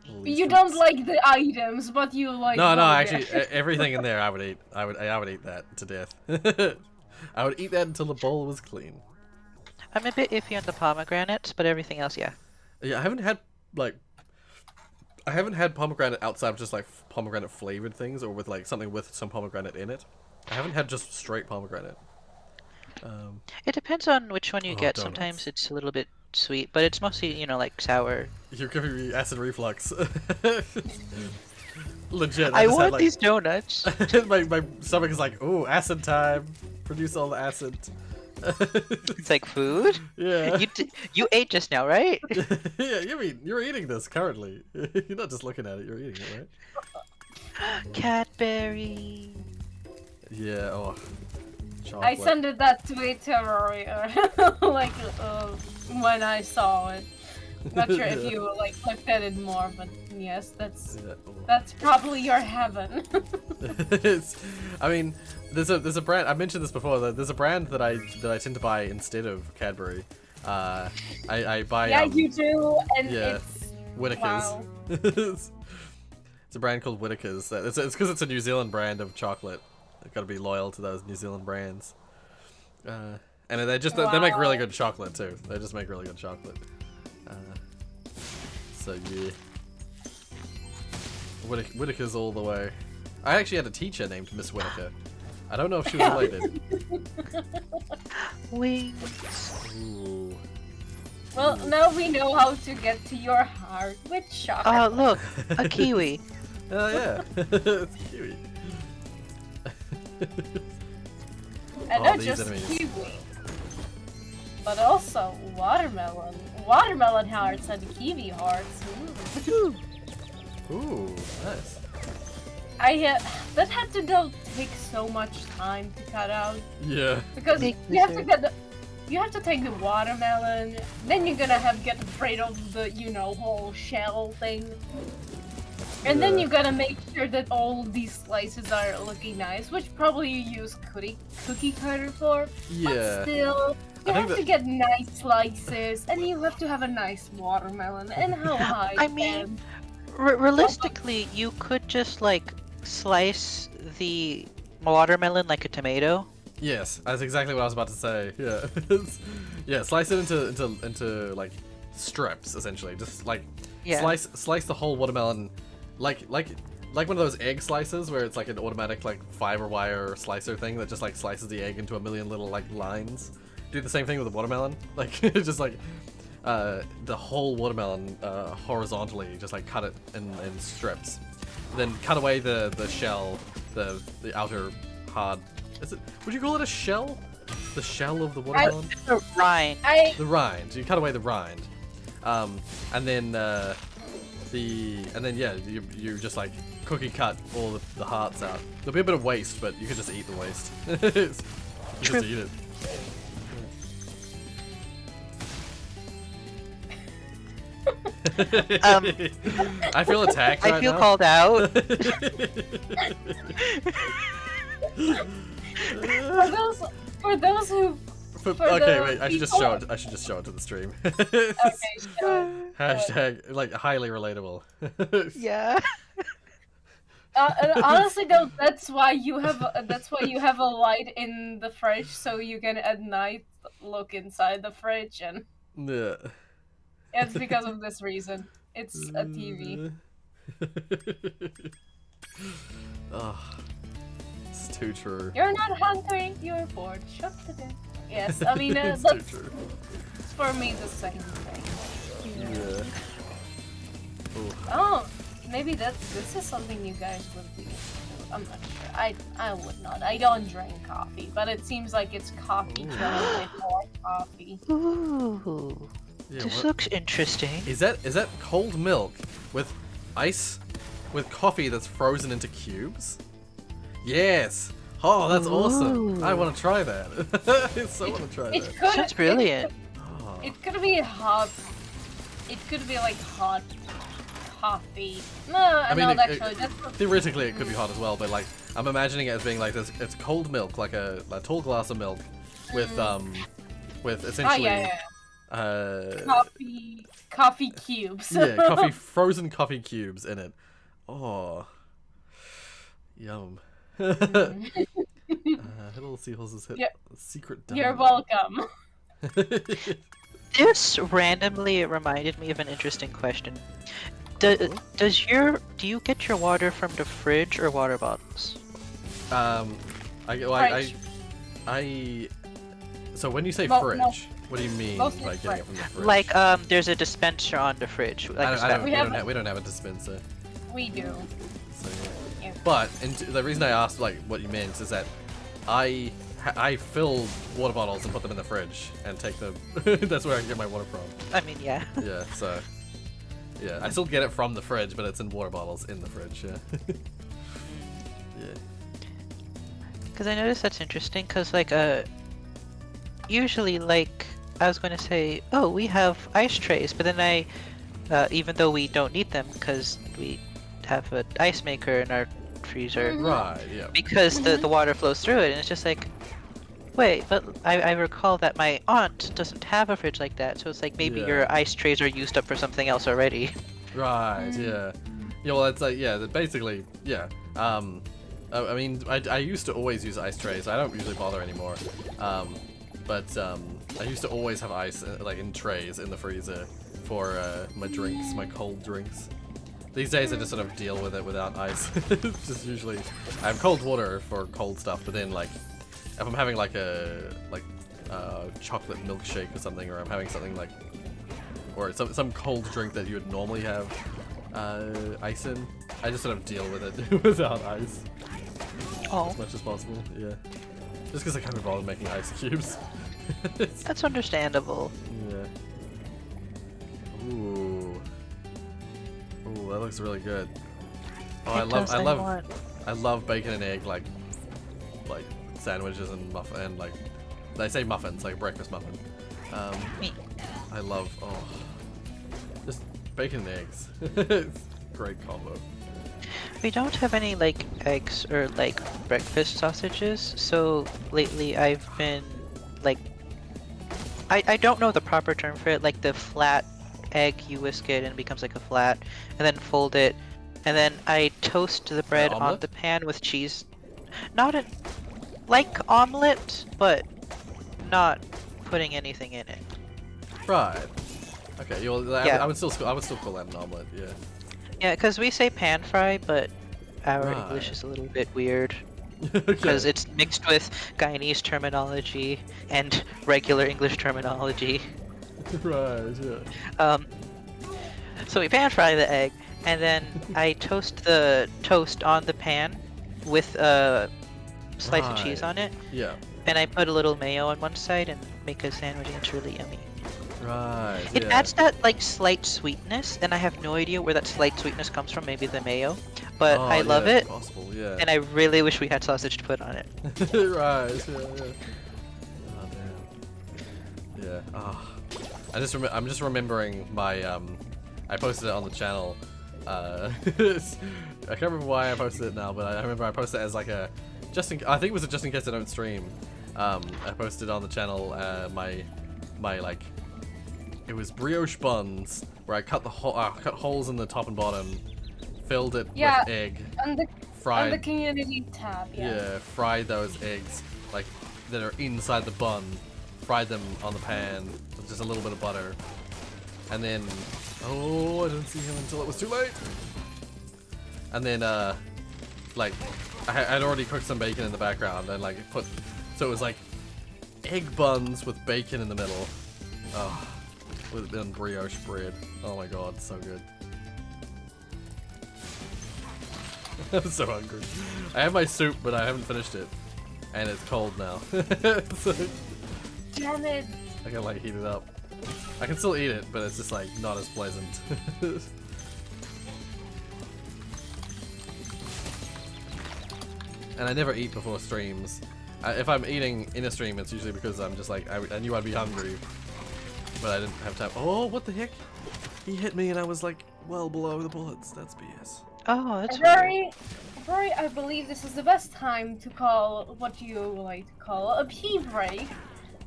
All these You don't treats. like the items, but you like. No, what actually, they're- everything in there I would eat. I would eat that to death. I would eat that until the bowl was clean. I'm a bit iffy on the pomegranates, but everything else, yeah. Yeah, I haven't had pomegranate outside of just like pomegranate flavored things, or with like something with some pomegranate in it. I haven't had just straight pomegranate. It depends on which one you Oh, get. donuts. Sometimes it's a little bit sweet, but it's mostly, you know, like sour. You're giving me acid reflux. Legit. I just had, want like, these donuts. my stomach is like, ooh, acid time. Produce all the acid. It's like food. Yeah. You ate just now, right? Yeah, you're eating this currently. You're not just looking at it, you're eating it, right? Cadbury. Yeah, oh. I Chocolate. sent that tweet to Rorius, like when I saw it. Not sure if you like looked at it more, but yes, Yeah, oh. that's probably your heaven. I mean, there's a brand. I mentioned this before. There's a brand that I tend to buy instead of Cadbury. I buy. Yeah, you do, and yeah, it's Whittaker's. wow. It's a brand called Whittaker's. It's because it's a New Zealand brand of chocolate. I've got to be loyal to those New Zealand brands. And they make really good chocolate too. They just make really good chocolate. So yeah. Whittaker's all the way. I actually had a teacher named Miss Whittaker. I don't know if she was related. Wings. Ooh. Well, now we know how to get to your heart with chocolate. Oh, look, a kiwi. Oh yeah. It's kiwi. And Oh, not these just enemies. kiwi, but also watermelon. Watermelon hearts and kiwi hearts. Ooh. Ooh, nice. That had to take so much time to cut out Yeah. because Make you have to dessert. you have to take the watermelon, then you're gonna get rid of the whole shell thing. And then Yeah. you gotta make sure that all these slices are looking nice, which probably you use cookie cutter for. Yeah. But still, I you think have to get nice slices, and you have to have a nice watermelon. And how high? I mean, realistically, you could just like slice the watermelon like a tomato. Yes, that's exactly what I was about to say. Yeah. Yeah, slice it into like strips essentially. Just like Yeah. slice the whole watermelon like one of those egg slicers where it's like an automatic like fiber wire slicer thing that just like slices the egg into a million little like lines. Do the same thing with the watermelon. Like just like the whole watermelon horizontally, just like cut it in strips. Then cut away the shell, the outer hard. Would you call it a shell? The shell of the watermelon? The rind. The rind. So you cut away the rind, and then you just like cookie cut all the hearts out. There'll be a bit of waste, but you could just eat the waste. You True. just eat it. I feel attacked right I feel now. called out. For those who for Okay, the wait. I should just people- show it. I should just show it to the stream. okay, sure. Hashtag like highly relatable. Yeah. And honestly, though, that's why you have a light in the fridge, so you can at night look inside the fridge, and Yeah. it's because of this reason. It's a TV. Oh, it's too true. You're not hungry. You're bored. Shut the door. Yes, I mean It's that's too true. for me the same thing. Yeah. Ooh. Oh, maybe this is something you guys would be into. I'm not sure. I would not. I don't drink coffee, but it seems like it's coffee Ooh. chilled with more coffee. Ooh. Yeah, This what- looks interesting. Is that cold milk with ice with coffee that's frozen into cubes? Yes. Oh, that's awesome. I Ooh. want to try that. I so want to try It that. could. Sounds brilliant. Oh. It could be hot. It could be like hot coffee. No, I mean, no, it- actually, that's Theoretically, it could be hot as well, but like I'm imagining it as being like this. It's cold milk, like a tall glass of milk, with with essentially yeah. uh Coffee cubes. yeah, frozen coffee cubes in it. Oh, yum. Little seahorses hit Yeah. secret You're diamond. welcome. This randomly reminded me of an interesting question. Do you get your water from the fridge or water bottles? So when you say No, fridge, no. what do you mean Mostly by getting it from the fridge? Like there's a dispenser on the fridge. Like we don't have a dispenser. We do. So, yeah. Yeah. But the reason I asked like what you meant is that I fill water bottles and put them in the fridge and take them. That's where I get my water from. I mean, yeah. Yeah. So. Yeah, I still get it from the fridge, but it's in water bottles in the fridge. Yeah. Yeah. Because I noticed that's interesting. Because like usually like I was going to say, oh, we have ice trays, but then even though we don't need them because we have an ice maker in our freezer, Right. Yeah. because the water flows through it, and it's just like, wait, but I recall that my aunt doesn't have a fridge like that, so it's like maybe Yeah. your ice trays are used up for something else already. Right. Yeah. Yeah. Well, it's like basically yeah. I mean, I used to always use ice trays. I don't usually bother anymore. But I used to always have ice like in trays in the freezer for my drinks, my cold drinks. These days I just sort of deal with it without ice. Just usually I have cold water for cold stuff, but then like if I'm having like a chocolate milkshake or something, or I'm having something like or some cold drink that you would normally have ice in, I just sort of deal with it without ice Oh, as much as possible. Yeah, just because I can't be bothered making ice cubes. that's understandable. Yeah. Ooh. Ooh, that looks really good. Oh, I love bacon and egg like sandwiches and muffin and like I say muffins like a breakfast muffin. Me. I love just bacon and eggs. It's a great combo. We don't have any like eggs or like breakfast sausages, so lately I've been like I don't know the proper term for it, like the flat egg, you whisk it and it becomes like a flat, and then fold it, and then I toast the bread on omelet? the pan with cheese. Not a like omelet, but not putting anything in it. Right. Okay. Yeah. I would still call that an omelet. Yeah. Yeah, because we say pan fry, but our Right. English is a little bit weird. Okay. Because it's mixed with Guyanese terminology and regular English terminology. Right. Yeah. So we pan fry the egg, and then I toast the toast on the pan with a slice of cheese Right. on it, Yeah. and I put a little mayo on one side and make a sandwich, and it's really yummy. Right. It yeah. adds that like slight sweetness, and I have no idea where that slight sweetness comes from. Maybe the mayo, but Oh, I love yeah, it, it's possible. Yeah. and I really wish we had sausage to put on it. Right. Yeah. Oh damn. Yeah. Ah. I'm just remembering my I posted it on the channel. I can't remember why I posted it now, but I remember I posted it as like a I think it was a just in case I don't stream. I posted on the channel my like it was brioche buns where I cut cut holes in the top and bottom, filled it Yeah. with egg, On the fried community tab, yeah. fried those eggs like that are inside the bun, fried them on the pan with just a little bit of butter, and then I didn't see him until it was too late. And then like I'd already cooked some bacon in the background and like so it was like egg buns with bacon in the middle, with brioche bread. Oh my god, so good. I'm so hungry. I have my soup, but I haven't finished it, and it's cold now. So Damn it. I gotta like heat it up. I can still eat it, but it's just like not as pleasant. And I never eat before streams. If I'm eating in a stream, it's usually because I'm just like I knew I'd be hungry, but I didn't have time. Oh, what the heck? He hit me, and I was like well below the bullets. That's BS. Oh, that's weird. Rory, I believe this is the best time to call what you like to call a pee break.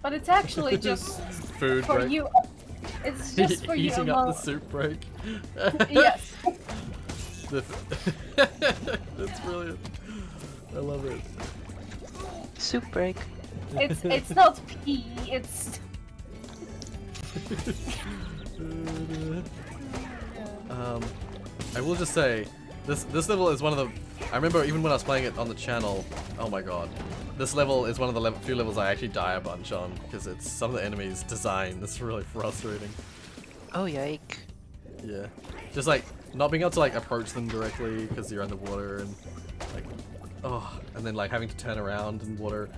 But it's actually just Food for break. you. It's just for you. Eating up the soup break. Yes. That's brilliant. I love it. Soup break. It's not pee. It's. I will just say, this level is one of the. I remember even when I was playing it on the channel. Oh my god, this level is one of the few levels I actually die a bunch on because it's some of the enemies' design. That's really frustrating. Oh yike. Yeah, just like not being able to like approach them directly because you're underwater and like, oh, and then like having to turn around in water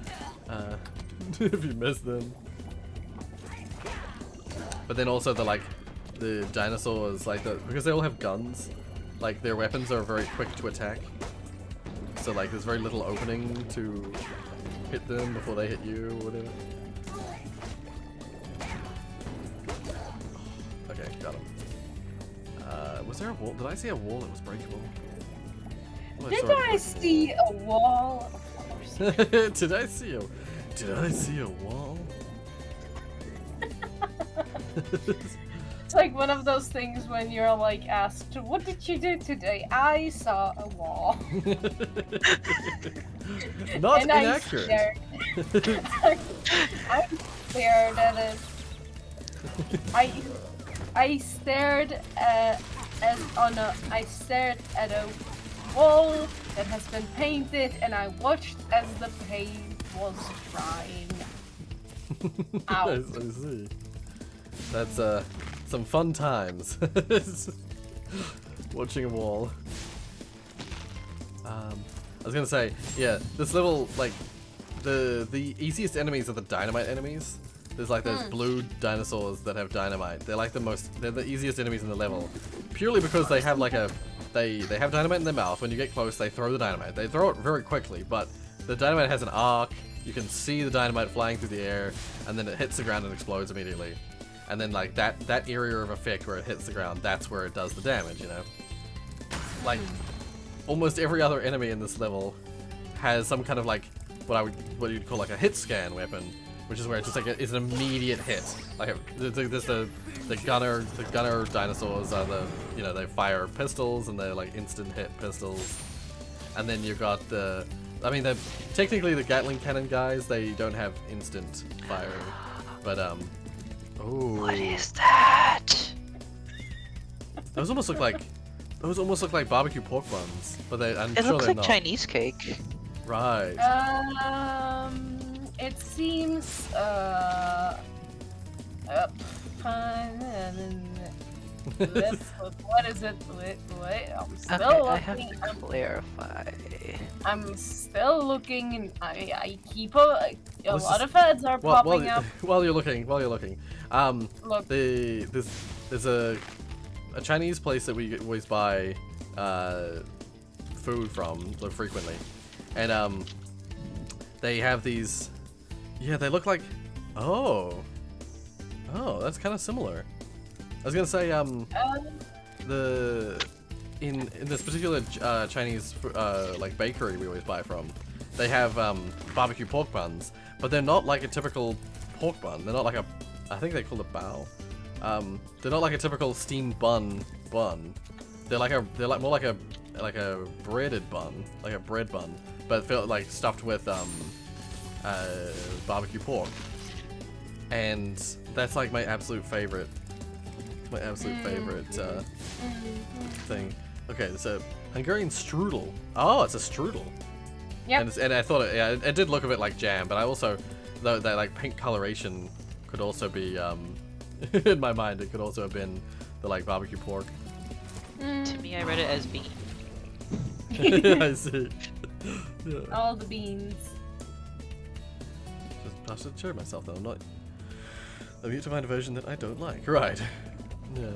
if you miss them. But then also the dinosaurs, like because they all have guns, like their weapons are very quick to attack. So like there's very little opening to hit them before they hit you or whatever. Okay, got him. Was there a wall? Did I see a wall that was breakable? Oh, Did saw a I breakable see a wall? Of course. wall. Did I see a wall? It's like one of those things when you're like asked, "What did you do today?" I saw a wall. Not And inaccurate. I stared at it. I stared I stared at a wall that has been painted, and I watched as the paint was drying. Out. I see. That's some fun times. Watching a wall. I was gonna say, yeah, this level, like, the easiest enemies are the dynamite enemies. There's like those blue dinosaurs that have dynamite. They're like they're the easiest enemies in the level, purely because they have like they have dynamite in their mouth. When you get close, they throw the dynamite. They throw it very quickly, but the dynamite has an arc. You can see the dynamite flying through the air, and then it hits the ground and explodes immediately. And then like that area of effect where it hits the ground, that's where it does the damage, you know? Like, almost every other enemy in this level has some kind of like, what you'd call like a hit scan weapon, which is where it's just like it's an immediate hit. Like, there's the gunner dinosaurs are they fire pistols and they're like instant hit pistols. And then you've got they're technically the Gatling cannon guys, they don't have instant firing, but ooh. What is that? Those almost look like barbecue pork buns, but I'm It sure looks they're like not. Chinese cake. Right. It seems what is it? Wait, I'm still Okay, I have looking. to clarify. I'm still looking, and I keep a Let's lot just- of ads are popping up. While you're looking, Look. there's a Chinese place that we always buy food from frequently, and they have these. Yeah, they look like. Oh, that's kind of similar. I was gonna say in this particular Chinese like bakery we always buy from, they have barbecue pork buns, but they're not like a typical pork bun. They're not like I think they call it bao. They're not like a typical steamed bun. They're more like a breaded bun, like a bread bun, but feel like stuffed with barbecue pork. And that's like my absolute favorite. Thing. Okay, it's a Hungarian strudel. Oh, it's a strudel. Yep. And I thought it did look a bit like jam, but I also that like pink coloration could also be in my mind. It could also have been the like barbecue pork. To me, I read it as bean. I see. Yeah. All the beans. I should show myself that I'm yet to find a version that I don't like. Right. Yeah.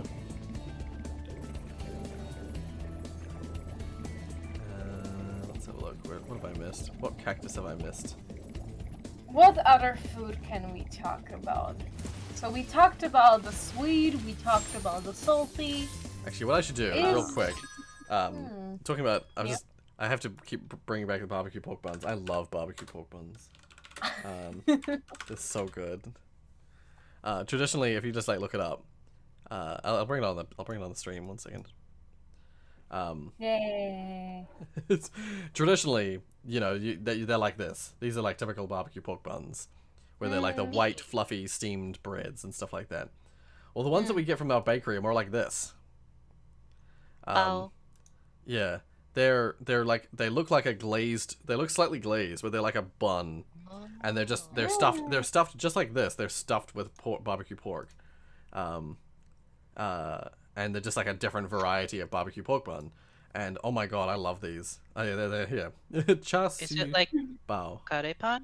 Let's have a look. What have I missed? What cactus have I missed? What other food can we talk about? So we talked about the sweet, we talked about the salty. Actually, what I should do, real quick, talking about, I have to keep bringing back the barbecue pork buns. I love barbecue pork buns. It's so good. Traditionally, if you just like look it up, I'll bring it on the stream 1 second. Yay. It's, traditionally, you know, they're like this. These are like typical barbecue pork buns, where they're like the white, fluffy, steamed breads and stuff like that. Well, the ones that we get from our bakery are more like this. Oh. Yeah, they're like they look like a glazed. They look slightly glazed, but they're like a bun, and they're stuffed. They're stuffed just like this. They're stuffed with barbecue pork, and they're just like a different variety of barbecue pork bun. And oh my god, I love these. Oh, yeah, they're here. Is it like bao? karepan?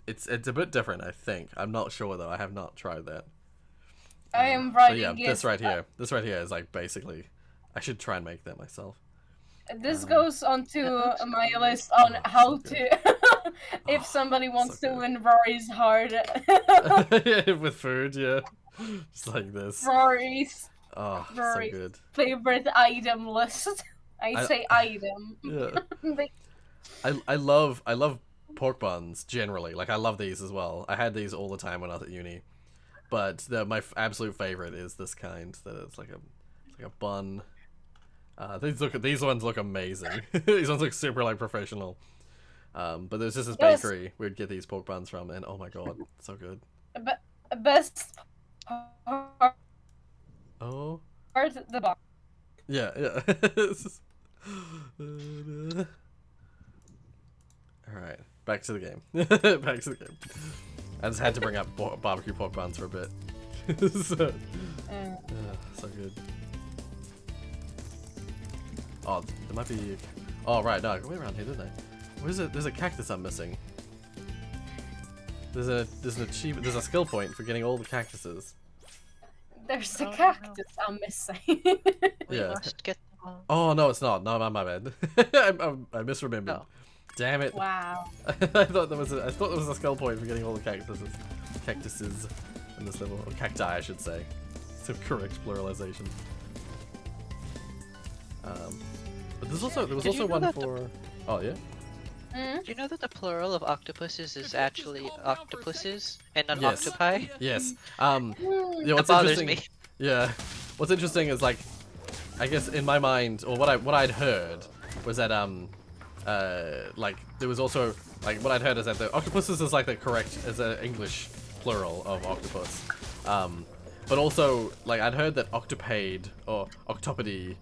It's a bit different, I think. I'm not sure though. I have not tried that. I am But writing yeah, it. this right here. This right here is like basically. I should try and make that myself. This goes onto looks my good. list on Oh, how so to. If somebody wants so to good. win Rory's heart. Yeah, with food, yeah. Just like this. Rory's Oh, so Rory's good. favorite item list. I say item. Yeah. Like, I love pork buns generally. Like I love these as well. I had these all the time when I was at uni. But my absolute favorite is this kind. That it's like a bun. These ones look amazing. These ones look super like professional. But there's just this Yes. bakery we'd get these pork buns from, and oh my god, so good. best part, Oh. the box. Yeah, yeah. Alright, back to the game. Back to the game. I just had to bring up barbecue pork buns for a bit. So good. Oh, there might be... Oh, right, no, I went around here, didn't I? Where's it? There's a cactus I'm missing. There's an achievement, there's a skill point for getting all the cactuses. There's a Oh, no. cactus I'm missing. We Yeah. must get them all. Oh, no, it's not. No, my bad. I misremembered. Oh. Damn it. Wow. I thought there was a skill point for getting all the cactuses in this level, or cacti, I should say. It's the correct pluralization. But there was Did also you know one that for. Oh yeah. Do you know that the plural of octopuses is actually octopuses and not Yes. octopi? Yes. Hmm. Yeah. That What's bothers interesting? me. Yeah. What's interesting is like, I guess in my mind, or what I'd heard was that like there was also like what I'd heard is that the octopuses is like the correct is an English plural of octopus. But also like I'd heard that octopade or octopody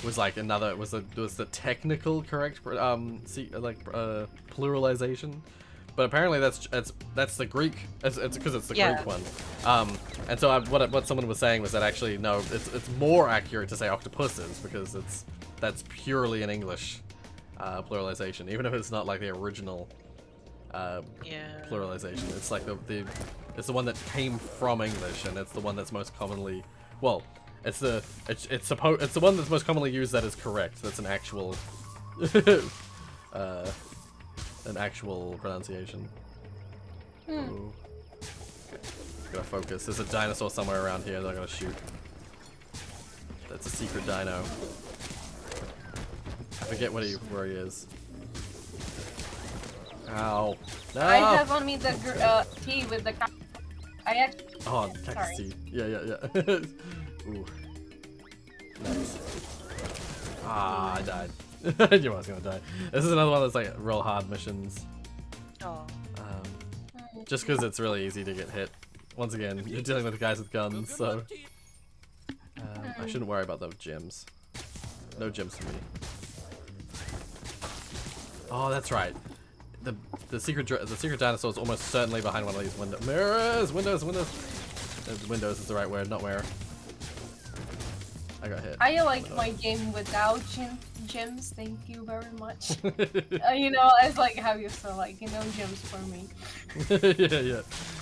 was like another was the technical correct pluralization. But apparently that's the Greek. It's because it's the Yeah. Greek one. And so what someone was saying was that actually no, it's more accurate to say octopuses because that's purely an English pluralization, even if it's not like the original Yeah. pluralization. It's like it's the one that came from English, and it's the one that's most commonly it's the one that's most commonly used that is correct. That's an actual pronunciation. Ooh. Gotta focus. There's a dinosaur somewhere around here that I'm gonna shoot. That's a secret dino. I forget where he is. Ow. No! I have on me the tea with the cactus. I actually. Oh, cactus Sorry. tea. Yeah. Ooh. Nice. Ah, I died. I knew I was gonna die. This is another one that's like real hard missions. Oh. Just because it's really easy to get hit. Once again, you're dealing with guys with guns, so I shouldn't worry about those gems. No gems for me. Oh, that's right. The secret dinosaur is almost certainly behind one of these windows. Windows. Windows is the right word, not where. I got hit. I like my game without gems. Thank you very much. You know, it's like how you still like gems for me.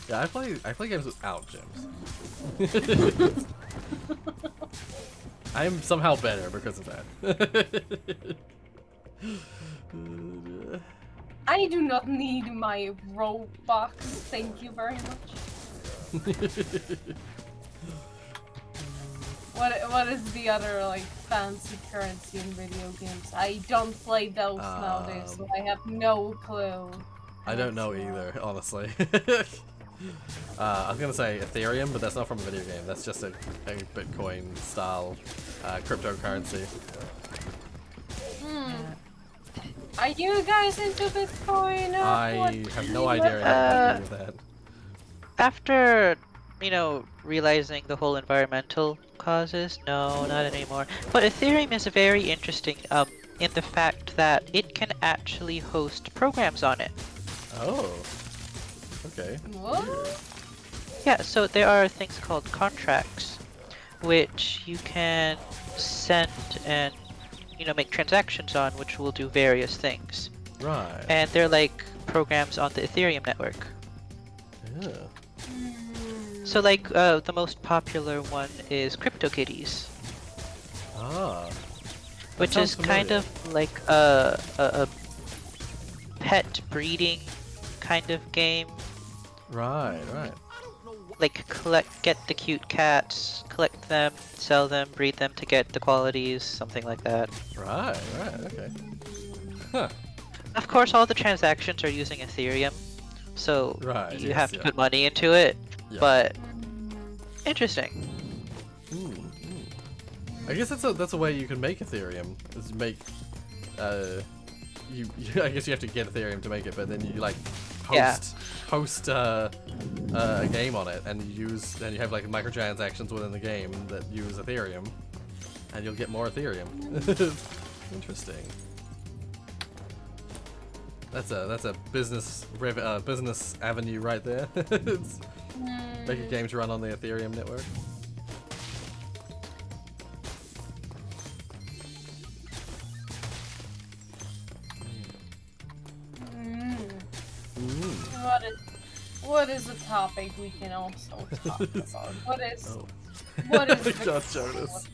yeah. I play games without gems. I am somehow better because of that. I do not need my Robux. Thank you very much. What is the other like fancy currency in video games? I don't play those nowadays, so I have no clue. I don't know either, honestly. I was gonna say Ethereum, but that's not from a video game. That's just a Bitcoin style cryptocurrency. Are you guys into Bitcoin? I have no idea how to do with that. After, you know, realizing the whole environmental causes, no, not anymore. But Ethereum is very interesting in the fact that it can actually host programs on it. Oh. Okay. What? Yeah, so there are things called contracts, which you can send and, you know, make transactions on, which will do various things. Right. And they're like programs on the Ethereum network. Yeah. So like, the most popular one is CryptoKitties, Ah. which sounds is kind familiar. of like a pet breeding kind of game. Right, right. Like get the cute cats, collect them, sell them, breed them to get the qualities, something like that. Right, okay. Huh. Of course, all the transactions are using Ethereum, so Right, you yes, have to yeah. put money into it. Yeah. But interesting. I guess that's a way you can make Ethereum. Is make I guess you have to get Ethereum to make it, but then you like host a game on it, and you have like microtransactions within the game that use Ethereum, and you'll get more Ethereum. Interesting. That's a business avenue right there. It's make a game to run on the Ethereum network. What is a topic we can also talk about? What is Oh. what is God, Jonas.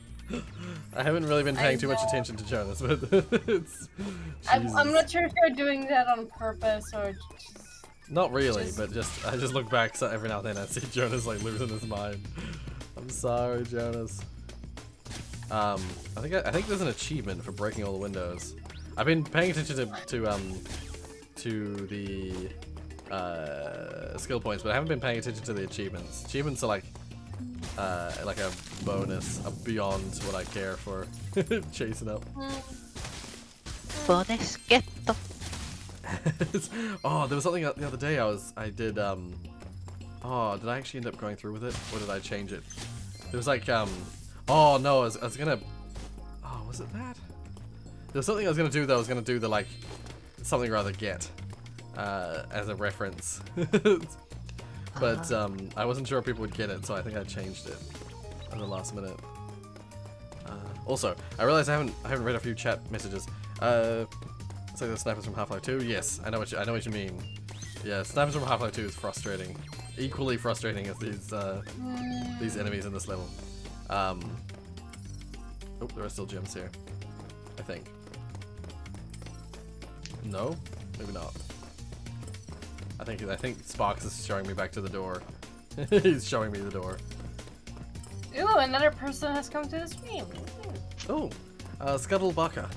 I haven't really been paying too much attention to Jonas, but it's. I'm Jesus. not sure if you're doing that on purpose or just... Not really, but I just look back so every now and then and see Jonas like losing his mind. I'm sorry, Jonas. I think there's an achievement for breaking all the windows. I've been paying attention to the skill points, but I haven't been paying attention to the achievements. Achievements are like a bonus beyond what I care for chasing up. Bonus get the. Oh, there was something the other day I did oh, did I actually end up going through with it, or did I change it? There was like oh no, I was gonna, oh, was it that? There was something I was gonna do that I was gonna do the like something or other get as a reference. But I wasn't sure if people would get it, so I think I changed it at the last minute. Also, I realized I haven't read a few chat messages. It's like the snipers from Half-Life 2. Yes, I know what you mean. Yeah, snipers from Half-Life 2 is frustrating, equally frustrating as these enemies in this level. Oh, there are still gems here, I think. No, maybe not. I think Sparks is showing me back to the door. He's showing me the door. Ooh, another person has come to the stream. Oh, Scuttlebugger.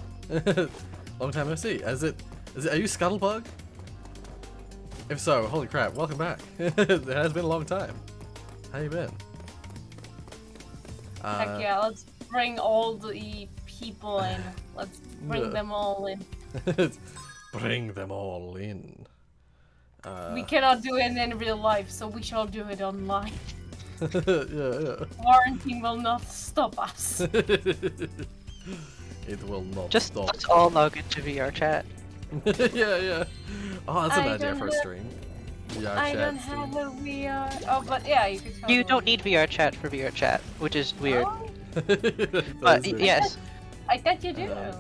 Long time no see. Are you Scuttlebug? If so, holy crap, welcome back. It has been a long time. How you been? Heck yeah, let's bring all the people in. Let's bring them all in. Bring them all in. We cannot do it in real life, so we shall do it online. Yeah. Quarantine will not stop us. It will not Just stop. let's all log into VR chat. Yeah. Oh, that's an I idea don't for a have- stream. VR I chat don't stream. have a VR. Oh, but yeah, you could. You don't need VR chat for VR chat, which is weird. Oh, That But is weird. yes, I thought you do. I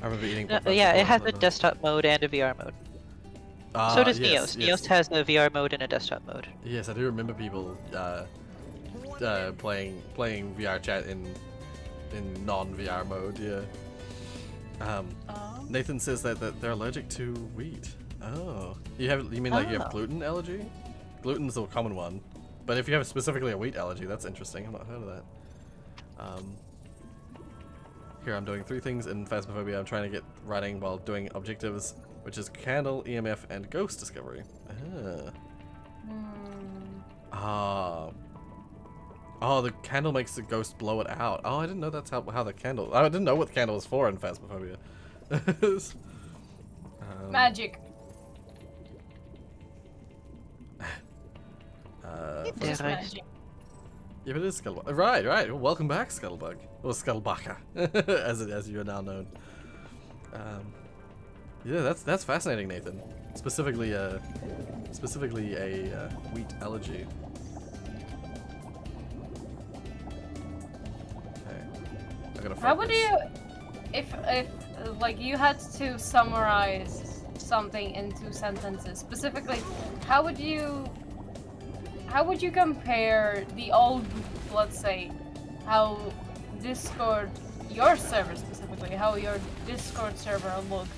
remember eating. no, popcorn yeah, it before, has a but- desktop mode and a VR mode. So does yes, Neos. yes. Neos has a VR mode and a desktop mode. Yes, I do remember people playing VR chat in non-VR mode. Yeah. Nathan says that they're allergic to wheat. Oh, you mean like you have Oh. gluten allergy? Gluten's the common one, but if you have specifically a wheat allergy, that's interesting. I've not heard of that. Here I'm doing 3 things in Phasmophobia. I'm trying to get writing while doing objectives, which is candle, EMF, and ghost discovery. Ah. Oh, the candle makes the ghost blow it out. Oh, I didn't know that's how the candle... I didn't know what the candle was for in Phasmophobia. Magic. Yeah, right. Magic. Yeah, but it is Scuttlebug. Right. Well, welcome back, Scuttlebug. Or Scuttlebaka, as you are now known. Yeah, that's fascinating, Nathan. Specifically a wheat allergy. Okay, I gotta focus. How would you, if like you had to summarize something in 2 sentences, specifically, how would you compare the old, let's say, how Discord, your server specifically, how your Discord server looked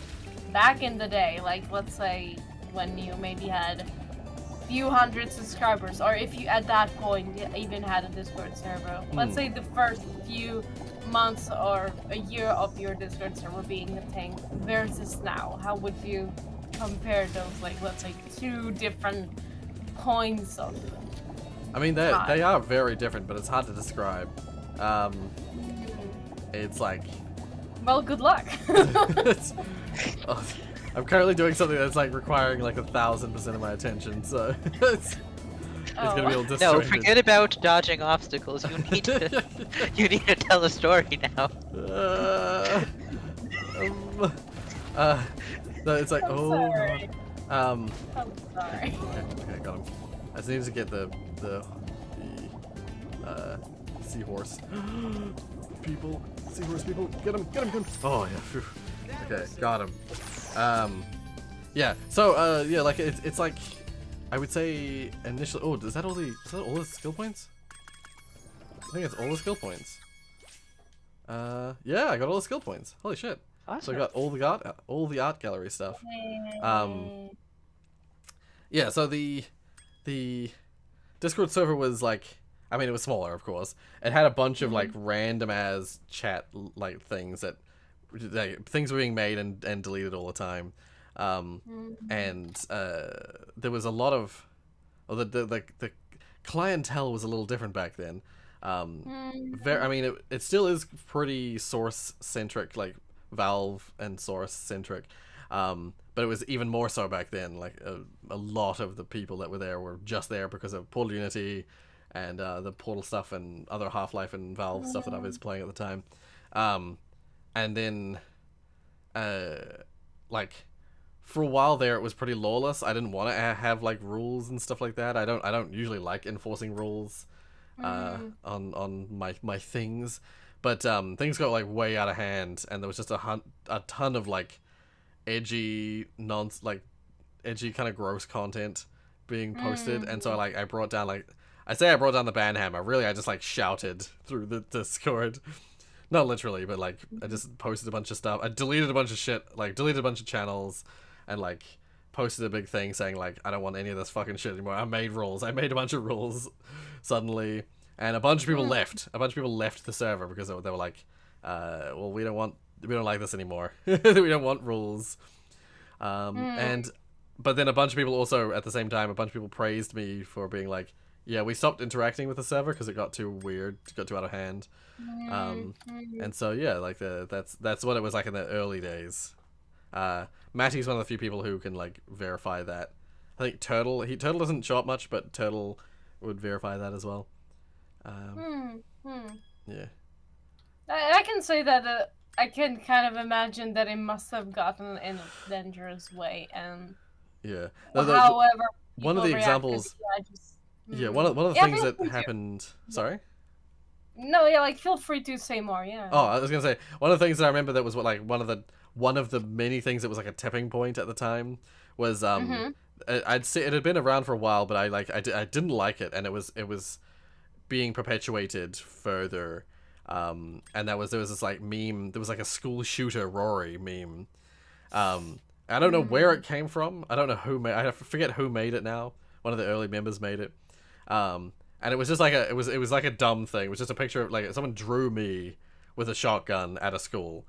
back in the day, like let's say when you maybe had a few hundred subscribers, or if you at that point even had a Discord server. Let's say the first few months or a year of your Discord server being a thing versus now. How would you compare those, like let's say 2 different points of... I mean, they are very different, but it's hard to describe. It's like... Well, good luck. Oh, I'm currently doing something that's like requiring like 1000% of my attention, so it's gonna be all No, distracted. forget about dodging obstacles. You need to you need to tell a story now. No, it's like, I'm oh sorry. god. I'm sorry. Okay, got him. I just need to get the seahorse. People, seahorse people, get him. Oh yeah. Phew. Okay, got him. Yeah. So yeah, like it's like, I would say initially. Oh, is that all the skill points? I think it's all the skill points. Yeah, I got all the skill points. Holy shit. Awesome. So I got all the art gallery stuff. Yeah, so the Discord server was like, I mean, it was smaller, of course. It had a bunch of like random as chat like things that things were being made and deleted all the time. And there was a lot of, the clientele was a little different back then. I mean, it still is pretty source centric, like Valve and source centric. But it was even more so back then. Like a lot of the people that were there were just there because of Portal Unity and the Portal stuff and other Half-Life and Valve stuff that I was playing at the time. And then like for a while there it was pretty lawless. I didn't want to have like rules and stuff like that. I don't usually like enforcing rules on my things, but things got like way out of hand, and there was just a ton of like edgy kind of gross content being posted. And so I brought down the banhammer. Really, I just like shouted through the Discord. Not literally, but like I just posted a bunch of stuff. I deleted a bunch of shit, like deleted a bunch of channels, and like posted a big thing saying like, I don't want any of this fucking shit anymore. I made rules. I made a bunch of rules suddenly, and a bunch of people left. A bunch of people left the server because they were like, well, we don't like this anymore. We don't want rules. But then a bunch of people also at the same time, a bunch of people praised me for being like, yeah, we stopped interacting with the server because it got too weird, it got too out of hand. And so yeah, like that's what it was like in the early days. Matty's one of the few people who can like verify that. I think Turtle doesn't show up much, but Turtle would verify that as well. Yeah. I can say that I can kind of imagine that it must have gotten in a dangerous way, and yeah. however, one of the people examples. reacted, Yeah, one of the things that happened. Sorry. No, yeah, like feel free to say more. Yeah. Oh, I was gonna say one of the things that I remember that was one of the many things that was like a tipping point at the time was I'd say it had been around for a while, but I didn't like it, and it was being perpetuated further. And there was this like meme. There was like a school shooter Rory meme. I don't know where it came from. I don't know who made. I forget who made it now. One of the early members made it. And it was just like it was like a dumb thing. It was just a picture of like someone drew me with a shotgun at a school,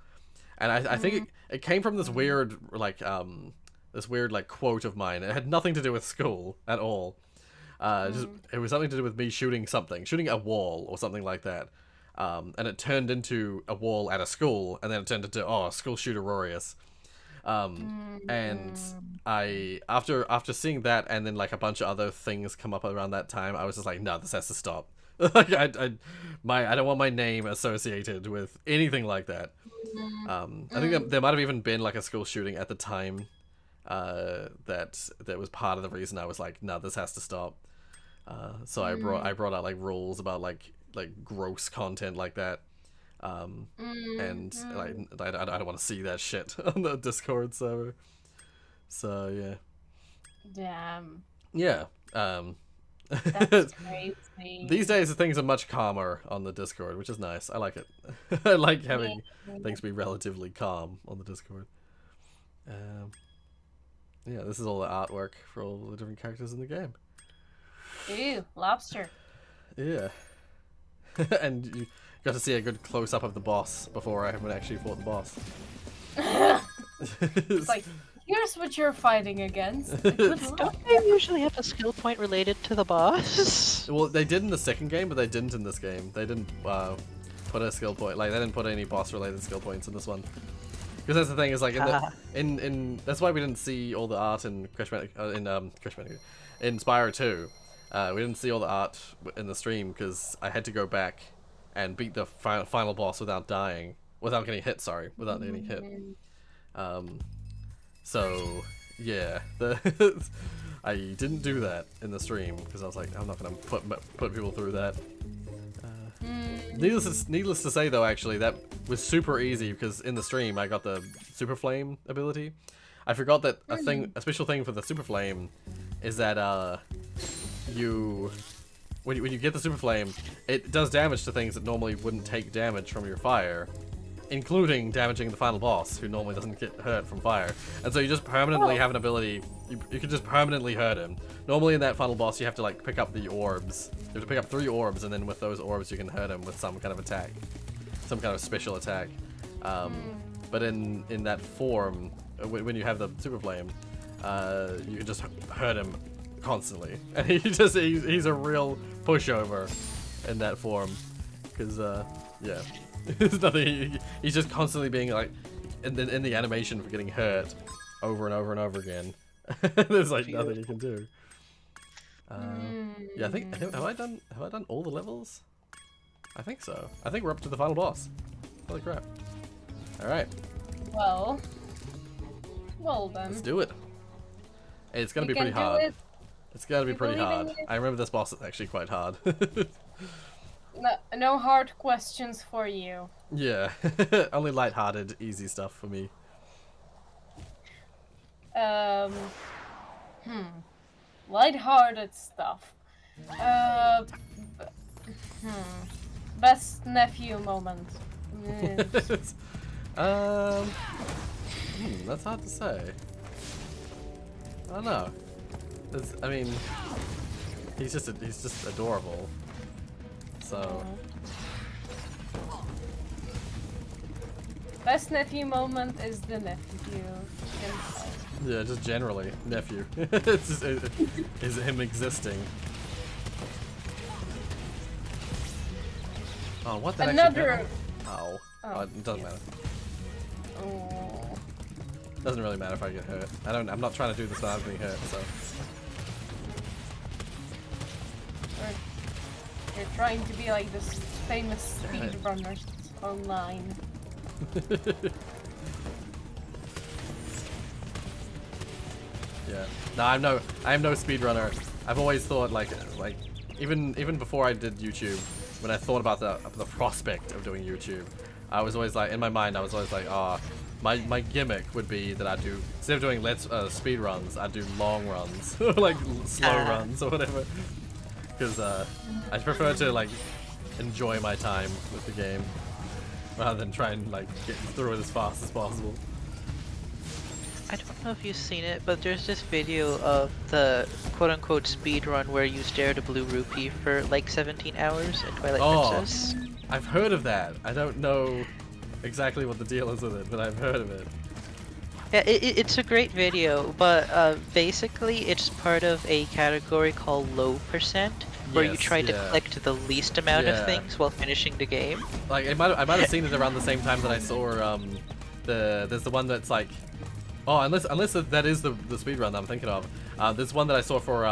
and I think it came from this weird like quote of mine. It had nothing to do with school at all. It was something to do with me shooting a wall or something like that. And it turned into a wall at a school, and then it turned into school shooter Rorius. And I after seeing that, and then like a bunch of other things come up around that time, I was just like, no, this has to stop. Like I don't want my name associated with anything like that. I think there might have even been like a school shooting at the time. That was part of the reason I was like, no, this has to stop. So I brought out like rules about like gross content like that. And like I don't want to see that shit on the Discord server. So yeah. Damn. Yeah. That's crazy. These days things are much calmer on the Discord, which is nice. I like it. I like having things be relatively calm on the Discord. Yeah, this is all the artwork for all the different characters in the game. Ew, lobster. Yeah. And you got to see a good close-up of the boss before I haven't actually fought the boss. It's like, here's what you're fighting against. Don't they usually have a skill point related to the boss? Well, they did in the second game, but they didn't in this game. They didn't put a skill point. Like, they didn't put any boss-related skill points in this one. Because that's the thing, is like in that's why we didn't see all the art in in Spyro 2. We didn't see all the art in the stream because I had to go back and beat the final boss without dying, without getting hit. Sorry, without getting hit. So yeah, I didn't do that in the stream because I was like, I'm not gonna put people through that. Needless to say, though, actually, that was super easy because in the stream I got the Super Flame ability. I forgot that a special thing for the Super Flame is that when you get the Super Flame, it does damage to things that normally wouldn't take damage from your fire, including damaging the final boss, who normally doesn't get hurt from fire. And so you just permanently have an ability. You can just permanently hurt him. Normally in that final boss, you have to like pick up the orbs. You have to pick up 3 orbs, and then with those orbs, you can hurt him with some kind of attack, some kind of special attack. But in that form, when you have the Super Flame, you can just hurt him constantly, and he's a real pushover in that form, because yeah, there's nothing. He's just constantly being like in the animation for getting hurt over and over and over again. There's like nothing you can do. Yeah, I think have I done all the levels? I think so. I think we're up to the final boss. Holy crap! All right. Well then. Let's do it. Hey, it's gonna be pretty hard. It's gotta be pretty hard. I remember this boss is actually quite hard. No hard questions for you. Yeah, only lighthearted, easy stuff for me. Lighthearted stuff. Best nephew moment. That's hard to say. I don't know. I mean, he's just adorable. So. Best nephew moment is the nephew. Yeah, just generally nephew. It's just is him existing. Oh, what the Another. Oh, it doesn't matter. Oh. Doesn't really matter if I get hurt. I'm not trying to do this without being hurt, so. You're trying to be like this famous speedrunners online. Yeah. No, I'm no speedrunner. I've always thought like even before I did YouTube, when I thought about the prospect of doing YouTube, I was always like, in my mind I was always like, my gimmick would be that I do, instead of doing speed runs, I do long runs, like slow runs or whatever, because I prefer to like enjoy my time with the game rather than try and like get through it as fast as possible. I don't know if you've seen it, but there's this video of the quote-unquote speed run where you stare at a blue rupee for like 17 hours in Twilight Princess. I've heard of that. I don't know exactly what the deal is with it, but I've heard of it. Yeah, it's a great video, but basically it's part of a category called low percent, where you Yes, try to yeah. collect the least amount Yeah. of things while finishing the game. Like I might have seen it around the same time that I saw there's the one that's like, oh, unless that is the speedrun that I'm thinking of. There's one that I saw for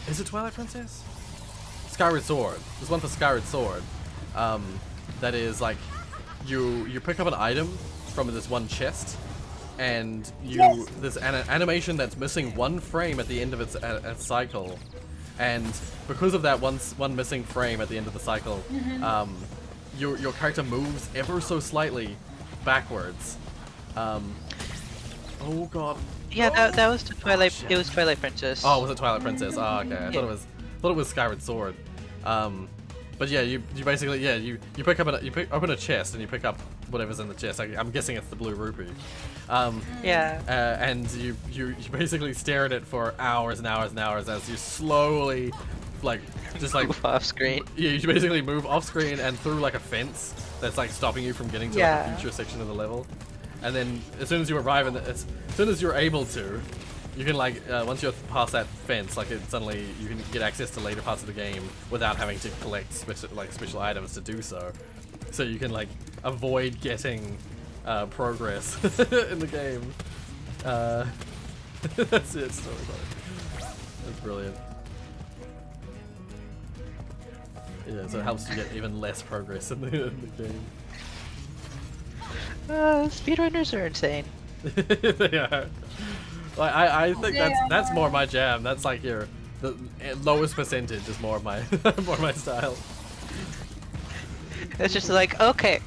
is it Twilight Princess? Skyward Sword. There's one for Skyward Sword. That is like you pick up an item from this one chest, and there's an animation that's missing one frame at the end of its cycle, and because of that one missing frame at the end of the cycle, your character moves ever so slightly backwards. Oh god. Yeah, that was the Twilight. Shit. It was Twilight Princess. Oh, was it Twilight Princess? Oh, okay. I thought it was Skyward Sword. But yeah, you basically you pick open a chest and you pick up whatever's in the chest. I'm guessing it's the blue rupee. Yeah. And you basically stare at it for hours and hours and hours as you slowly, like, just like Move off screen. yeah, you basically move off screen and through like a fence that's like stopping you from getting to like a future section of the level. And then as soon as you arrive as soon as you're able to, you can like once you're past that fence, like suddenly you can get access to later parts of the game without having to collect special items to do so. So you can like avoid getting progress in the game. That's it. It's totally funny. That's brilliant. Yeah, so it helps you get even less progress in the game. Speedrunners are insane. Yeah. Like I think that's more my jam. That's like the lowest percentage is more of my more my style. It's just like, okay,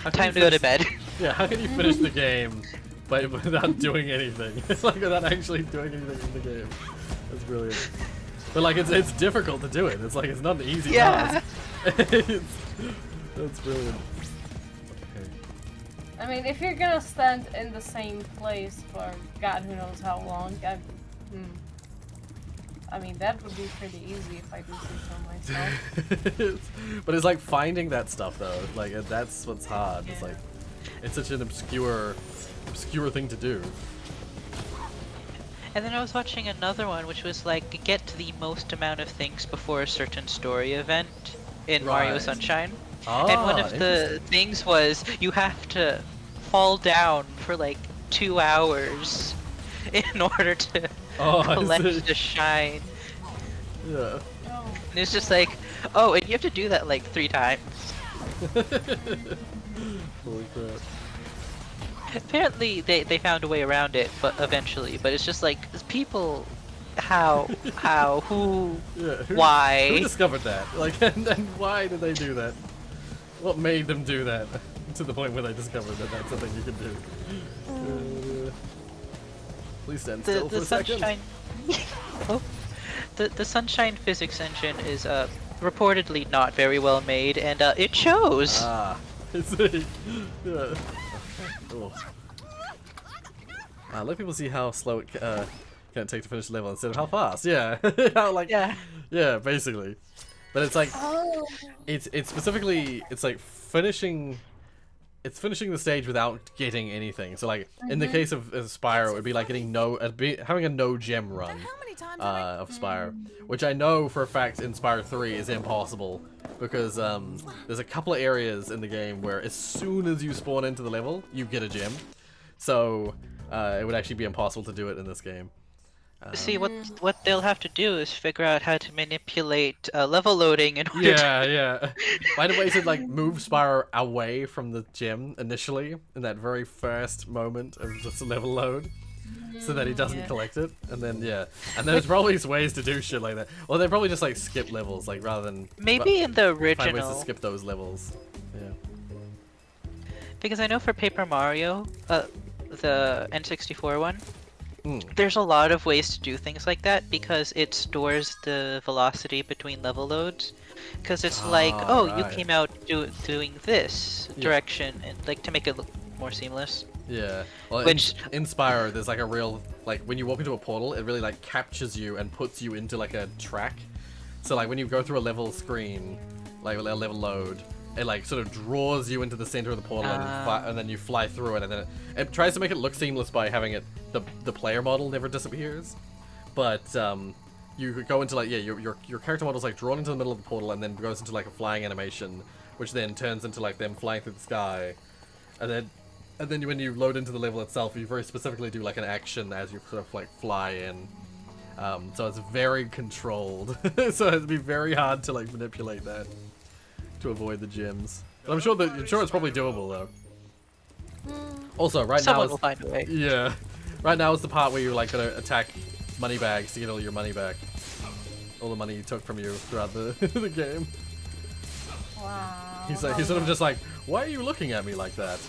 How can time you to go to finish- bed. Yeah, how can you finish the game without doing anything? It's like without actually doing anything in the game. That's brilliant. But like it's difficult to do it. It's like it's not an easy Yeah. task. That's brilliant. I mean, if you're gonna stand in the same place for God who knows how long, I mean, that would be pretty easy if I do say so myself. But it's like finding that stuff though. Like that's what's hard. It's Yeah. like it's such an obscure thing to do. And then I was watching another one, which was like, get to the most amount of things before a certain story event in Mario Right. Sunshine. Ah, And one of the interesting. things was you have to fall down for like 2 hours in order to Oh, I see. collect the shine. Yeah. Oh, And it's just like, oh, and you have to do that like 3 times. Holy crap. Apparently they found a way around it, but eventually. But it's just like, people, how, who, Yeah. why? Who discovered that? Like, and why did they do that? What made them do that? To the point where they discovered that that's a thing you can do. Please stand still for the a second. sunshine. Oh, the sunshine physics engine is reportedly not very well made, and it shows. Ah, I see. Yeah. Oh. Let people see how slow it can take to finish the level instead of how fast. Yeah. How like. Yeah. Yeah, basically. But it's like oh. it's specifically it's like finishing. It's finishing the stage without getting anything. So like in the case of Spyro, it would be like getting having a no gem run of Spyro, which I know for a fact in Spyro 3 is impossible because there's a couple of areas in the game where as soon as you spawn into the level, you get a gem. So it would actually be impossible to do it in this game. See, what they'll have to do is figure out how to manipulate level loading in order Yeah, yeah. By the way, to like move Spyro away from the gem initially in that very first moment of just level load, so that he doesn't collect it, and then and there's probably ways to do shit like that. Well, they probably just like skip levels, like rather than Maybe in the find ways to original, skip those levels. Yeah. because I know for Paper Mario, the N64 one, Mm. there's a lot of ways to do things like that because it stores the velocity between level loads. Because it's like, Ah, oh, you right. came out doing this Yeah. direction, and like to make it look more seamless. Yeah. Well, Which- in Spyro, there's like a real like when you walk into a portal, it really like captures you and puts you into like a track. So like when you go through a level screen, like a level load, it like sort of draws you into the center of the portal and then you fly through it, and then it tries to make it look seamless by having it the player model never disappears, but you go into like your character model's like drawn into the middle of the portal and then goes into like a flying animation, which then turns into like them flying through the sky, and then when you load into the level itself, you very specifically do like an action as you sort of like fly in. So it's very controlled, so it'd be very hard to like manipulate that to avoid the gyms. But I'm sure it's probably doable though. Also, right Someone now will find a way. yeah, right now is the part where you're like gonna attack money bags to get all your money back, all the money you took from you throughout the the game. Wow. He's sort of just like, why are you looking at me like that?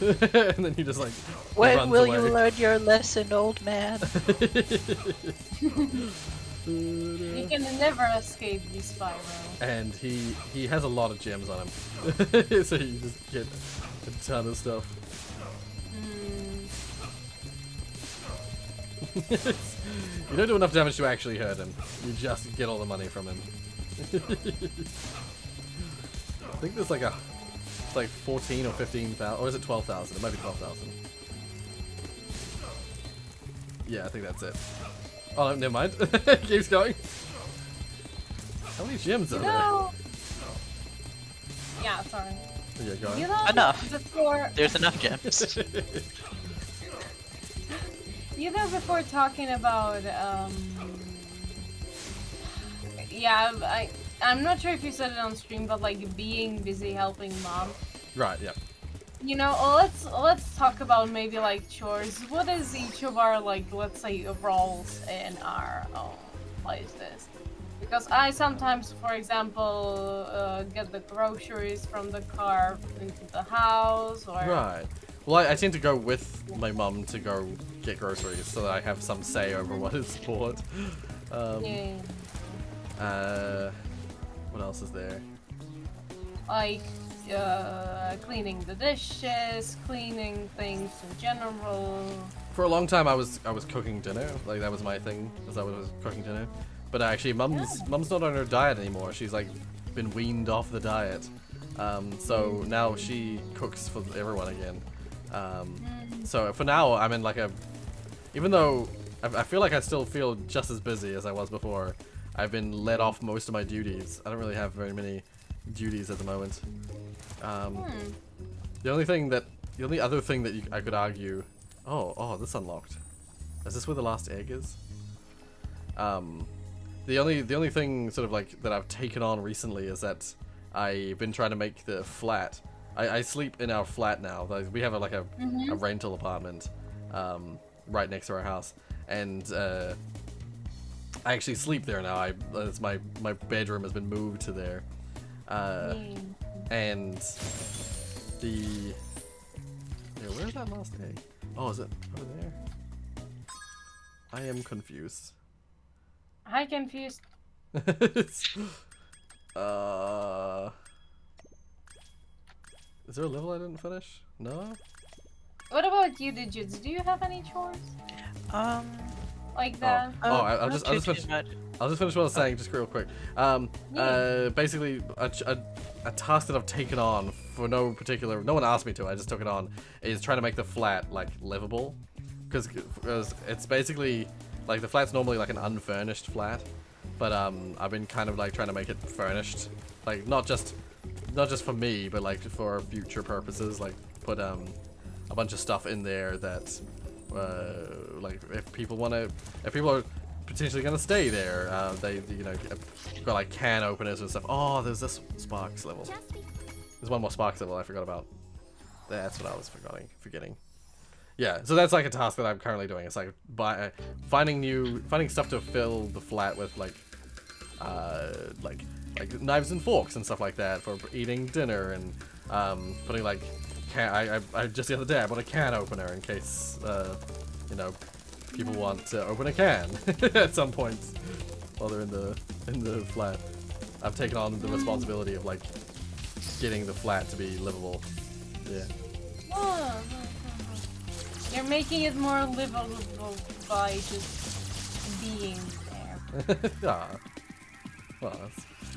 And then he just like When runs will away. you learn your lesson, old man? You can never escape the spiral. And he has a lot of gems on him, so you just get a ton of stuff. You don't do enough damage to actually hurt him. You just get all the money from him. I think there's like it's like 14 or 15,000, or is it 12,000? It might be 12,000. Yeah, I think that's it. Oh, no, never mind. Keeps going. How many gems are there? Yeah, sorry. Yeah, go on. You know, Enough. before There's enough gems. before talking about yeah, I'm not sure if you said it on stream, but like being busy helping mom. Right, yeah. You know, let's talk about maybe like chores. What is each of our like, let's say, roles in our places? Because I sometimes, for example, get the groceries from the car into the house, or Right. Well, I tend to go with my mum to go get groceries so that I have some say over what is bought. yeah, What else is there? like cleaning the dishes, cleaning things in general. For a long time, I was cooking dinner. Like that was my thing. Was I was cooking dinner. But actually, mum's not on her diet anymore. She's like been weaned off the diet. So now she cooks for everyone again. So for now, I'm in like even though I feel like I still feel just as busy as I was before, I've been let off most of my duties. I don't really have very many duties at the moment. The only other thing that I could argue. Oh, this unlocked. Is this where the last egg is? The only thing sort of like that I've taken on recently is that I've been trying to make the flat. I sleep in our flat now. Like, we have a rental apartment right next to our house, and I actually sleep there now. It's my bedroom has been moved to there, and where's that last egg? Oh, is it over there? I am confused. Hi, confused. Is there a level I didn't finish? No? What about you, Digits? Do you have any chores like that? I'll not just too finish. much. I'll just finish what I was saying, just real quick. Basically, a task that I've taken on for no one asked me to, I just took it on, is trying to make the flat, like, livable. Because it's basically, like, the flat's normally, like, an unfurnished flat, but, I've been kind of, like, trying to make it furnished. Like, not just for me, but, like, for future purposes, like, put, a bunch of stuff in there that, like, if people are potentially gonna stay there, they, you know, got like can openers and stuff. Oh, there's this Sparks level. There's one more Sparks level I forgot about. That's what I was forgetting. Yeah, so that's like a task that I'm currently doing. It's like finding stuff to fill the flat with, like knives and forks and stuff like that for eating dinner, and putting like I just the other day I bought a can opener in case you know, people want to open a can at some point while they're in the flat. I've taken on the responsibility of like getting the flat to be livable. Yeah. Oh, you're making it more livable by just being there. Ah. Well,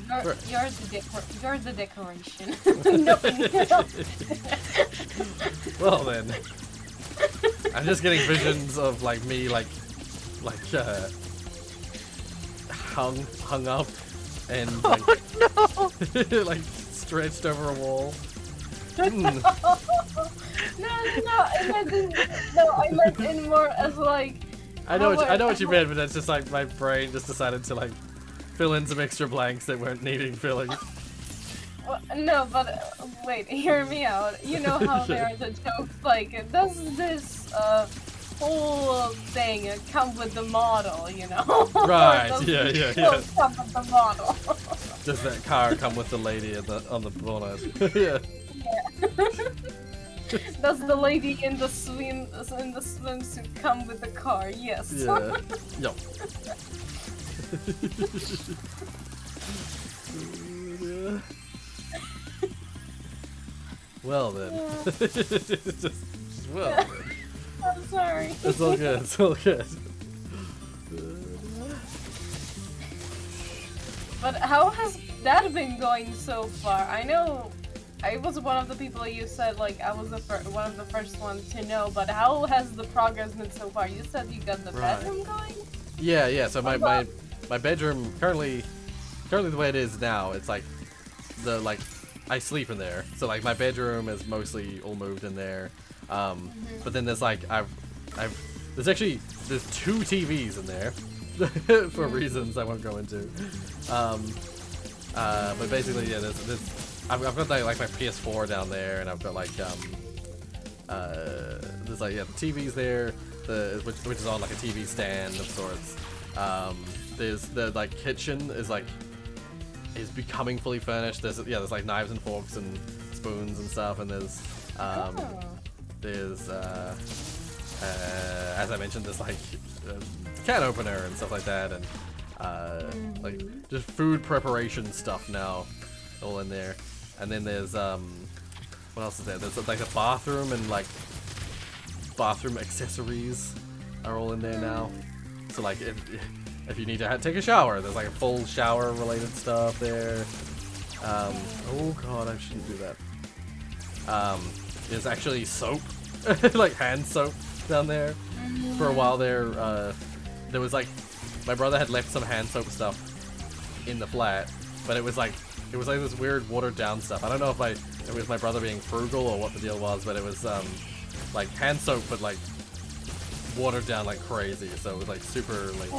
You're the decoration. Nothing else. Well then, I'm just getting visions of like me hung up and like like stretched over a wall. Mm. I meant in more as like. I know what you meant, but that's just like my brain just decided to like fill in some extra blanks that weren't needing filling. Well, no, but wait, hear me out. You know how there's a joke like, does this whole thing come with the model? You know? Right. Or does Yeah. this come with the model? Does that car come with the lady on the bonnet? Yeah. Does the lady in the swimsuit come with the car? Yes. Yeah. Yup. Well then. Well then. I'm sorry. It's all good. It's all good. But how has that been going so far? I know I was one of the people you said like I was one of the first ones to know, but how has the progress been so far? You said you got the bedroom going? Yeah. So my bedroom currently the way it is now, it's like I sleep in there. So like my bedroom is mostly all moved in there. But then there's like there's two TVs in there for reasons I won't go into. But basically, yeah, I've got like my PS4 down there, and I've got like there's like the TV's there, which is on like a TV stand of sorts. There's the like kitchen is becoming fully furnished. There's like knives and forks and spoons and stuff, and there's as I mentioned, there's like can opener and stuff like that, and like just food preparation stuff now, all in there. And then there's what else is there? There's like a bathroom and like bathroom accessories are all in there now. So like if you need to take a shower, there's like a full shower related stuff there. Oh god, I shouldn't do that. There's actually soap, like hand soap down there. For a while there was like, my brother had left some hand soap stuff in the flat, but it was like this weird watered down stuff. I don't know if it was my brother being frugal or what the deal was, but it was like hand soap but like watered down like crazy, so it was like super like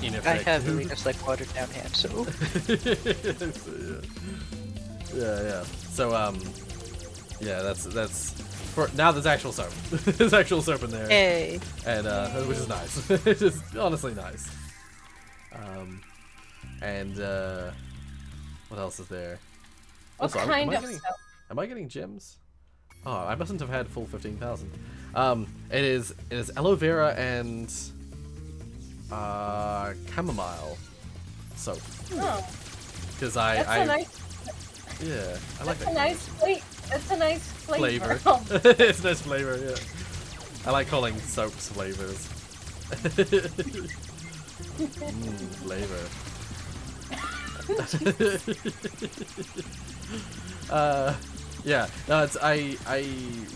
ineffective. I have Rorius like watered down hand soap. Yeah. So yeah, that's for now. There's actual soap. There's actual soap in there. Hey. And which is nice. It's just honestly nice. And what else is there? What Also, kind of stuff? Am I getting gems? Oh, I mustn't have had full 15,000. It is aloe vera and chamomile soap. Oh, Because that's a nice. yeah, I like That's that. That's a nice flavor. Flavor. It's a nice flavor, yeah. I like calling soaps flavors. Flavor. Yeah, no, I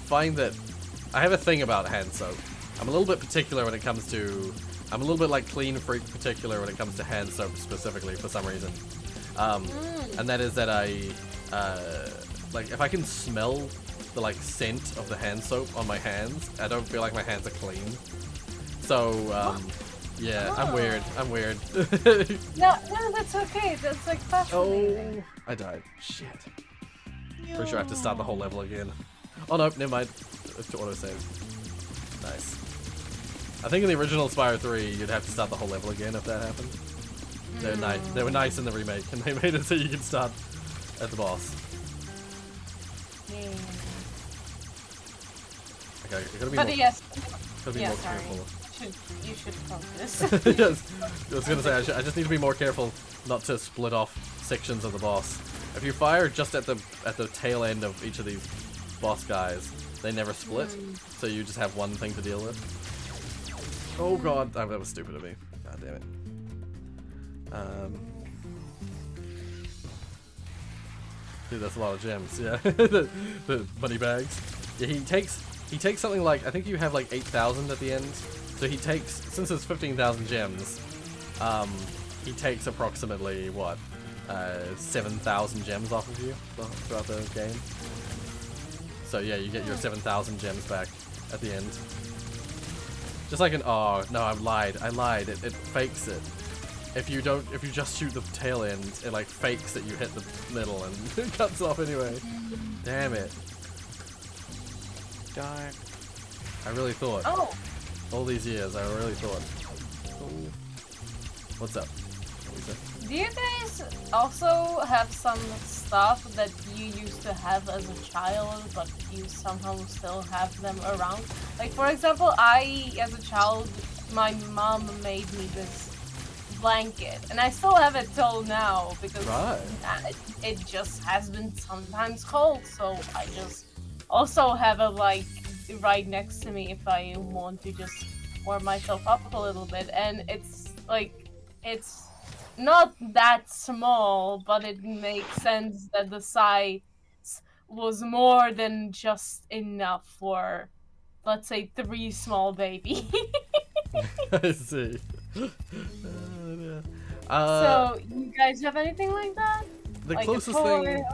find that I have a thing about hand soap. I'm a little bit particular when it comes to, I'm a little bit like clean freak particular when it comes to hand soap specifically for some reason. And that is that like if I can smell the like scent of the hand soap on my hands, I don't feel like my hands are clean. So yeah, I'm weird. No, that's okay. That's like fascinating. Oh, I died. Shit. Pretty sure I have to start the whole level again. Oh no, never mind. It's auto-save. Nice. I think in the original Spire 3, you'd have to start the whole level again if that happened. They're nice. They were nice in the remake, and they made it so you could start at the boss. Okay, I gotta be But more, yes. gotta be Yeah, more sorry. careful. You should focus. Yes, I was gonna say I just need to be more careful not to split off sections of the boss. If you fire just at the tail end of each of these boss guys, they never split, so you just have one thing to deal with. Oh god, that was stupid of me. God damn it. Dude, that's a lot of gems. Yeah, the money bags. Yeah, he takes something like, I think you have like 8,000 at the end. So he takes, since it's 15,000 gems, he takes approximately what, 7,000 gems off of you throughout the game. So yeah, you get your 7,000 gems back at the end. Just like an, oh no, I lied. It fakes it. If you just shoot the tail end, it like fakes that you hit the middle and it cuts off anyway. Damn it. Darn. I really thought. Oh, All these years, I really thought. Oh. What's up? What was that? do you guys also have some stuff that you used to have as a child, but you somehow still have them around? Like, for example, as a child, my mom made me this blanket, and I still have it till now because it just has been sometimes cold, so I just also have it like right next to me if I want to just warm myself up a little bit, and it's like, it's not that small, but it makes sense that the size was more than just enough for, let's say, 3 small babies. I see. So, you guys have anything like that? The Like a closest toy? thing,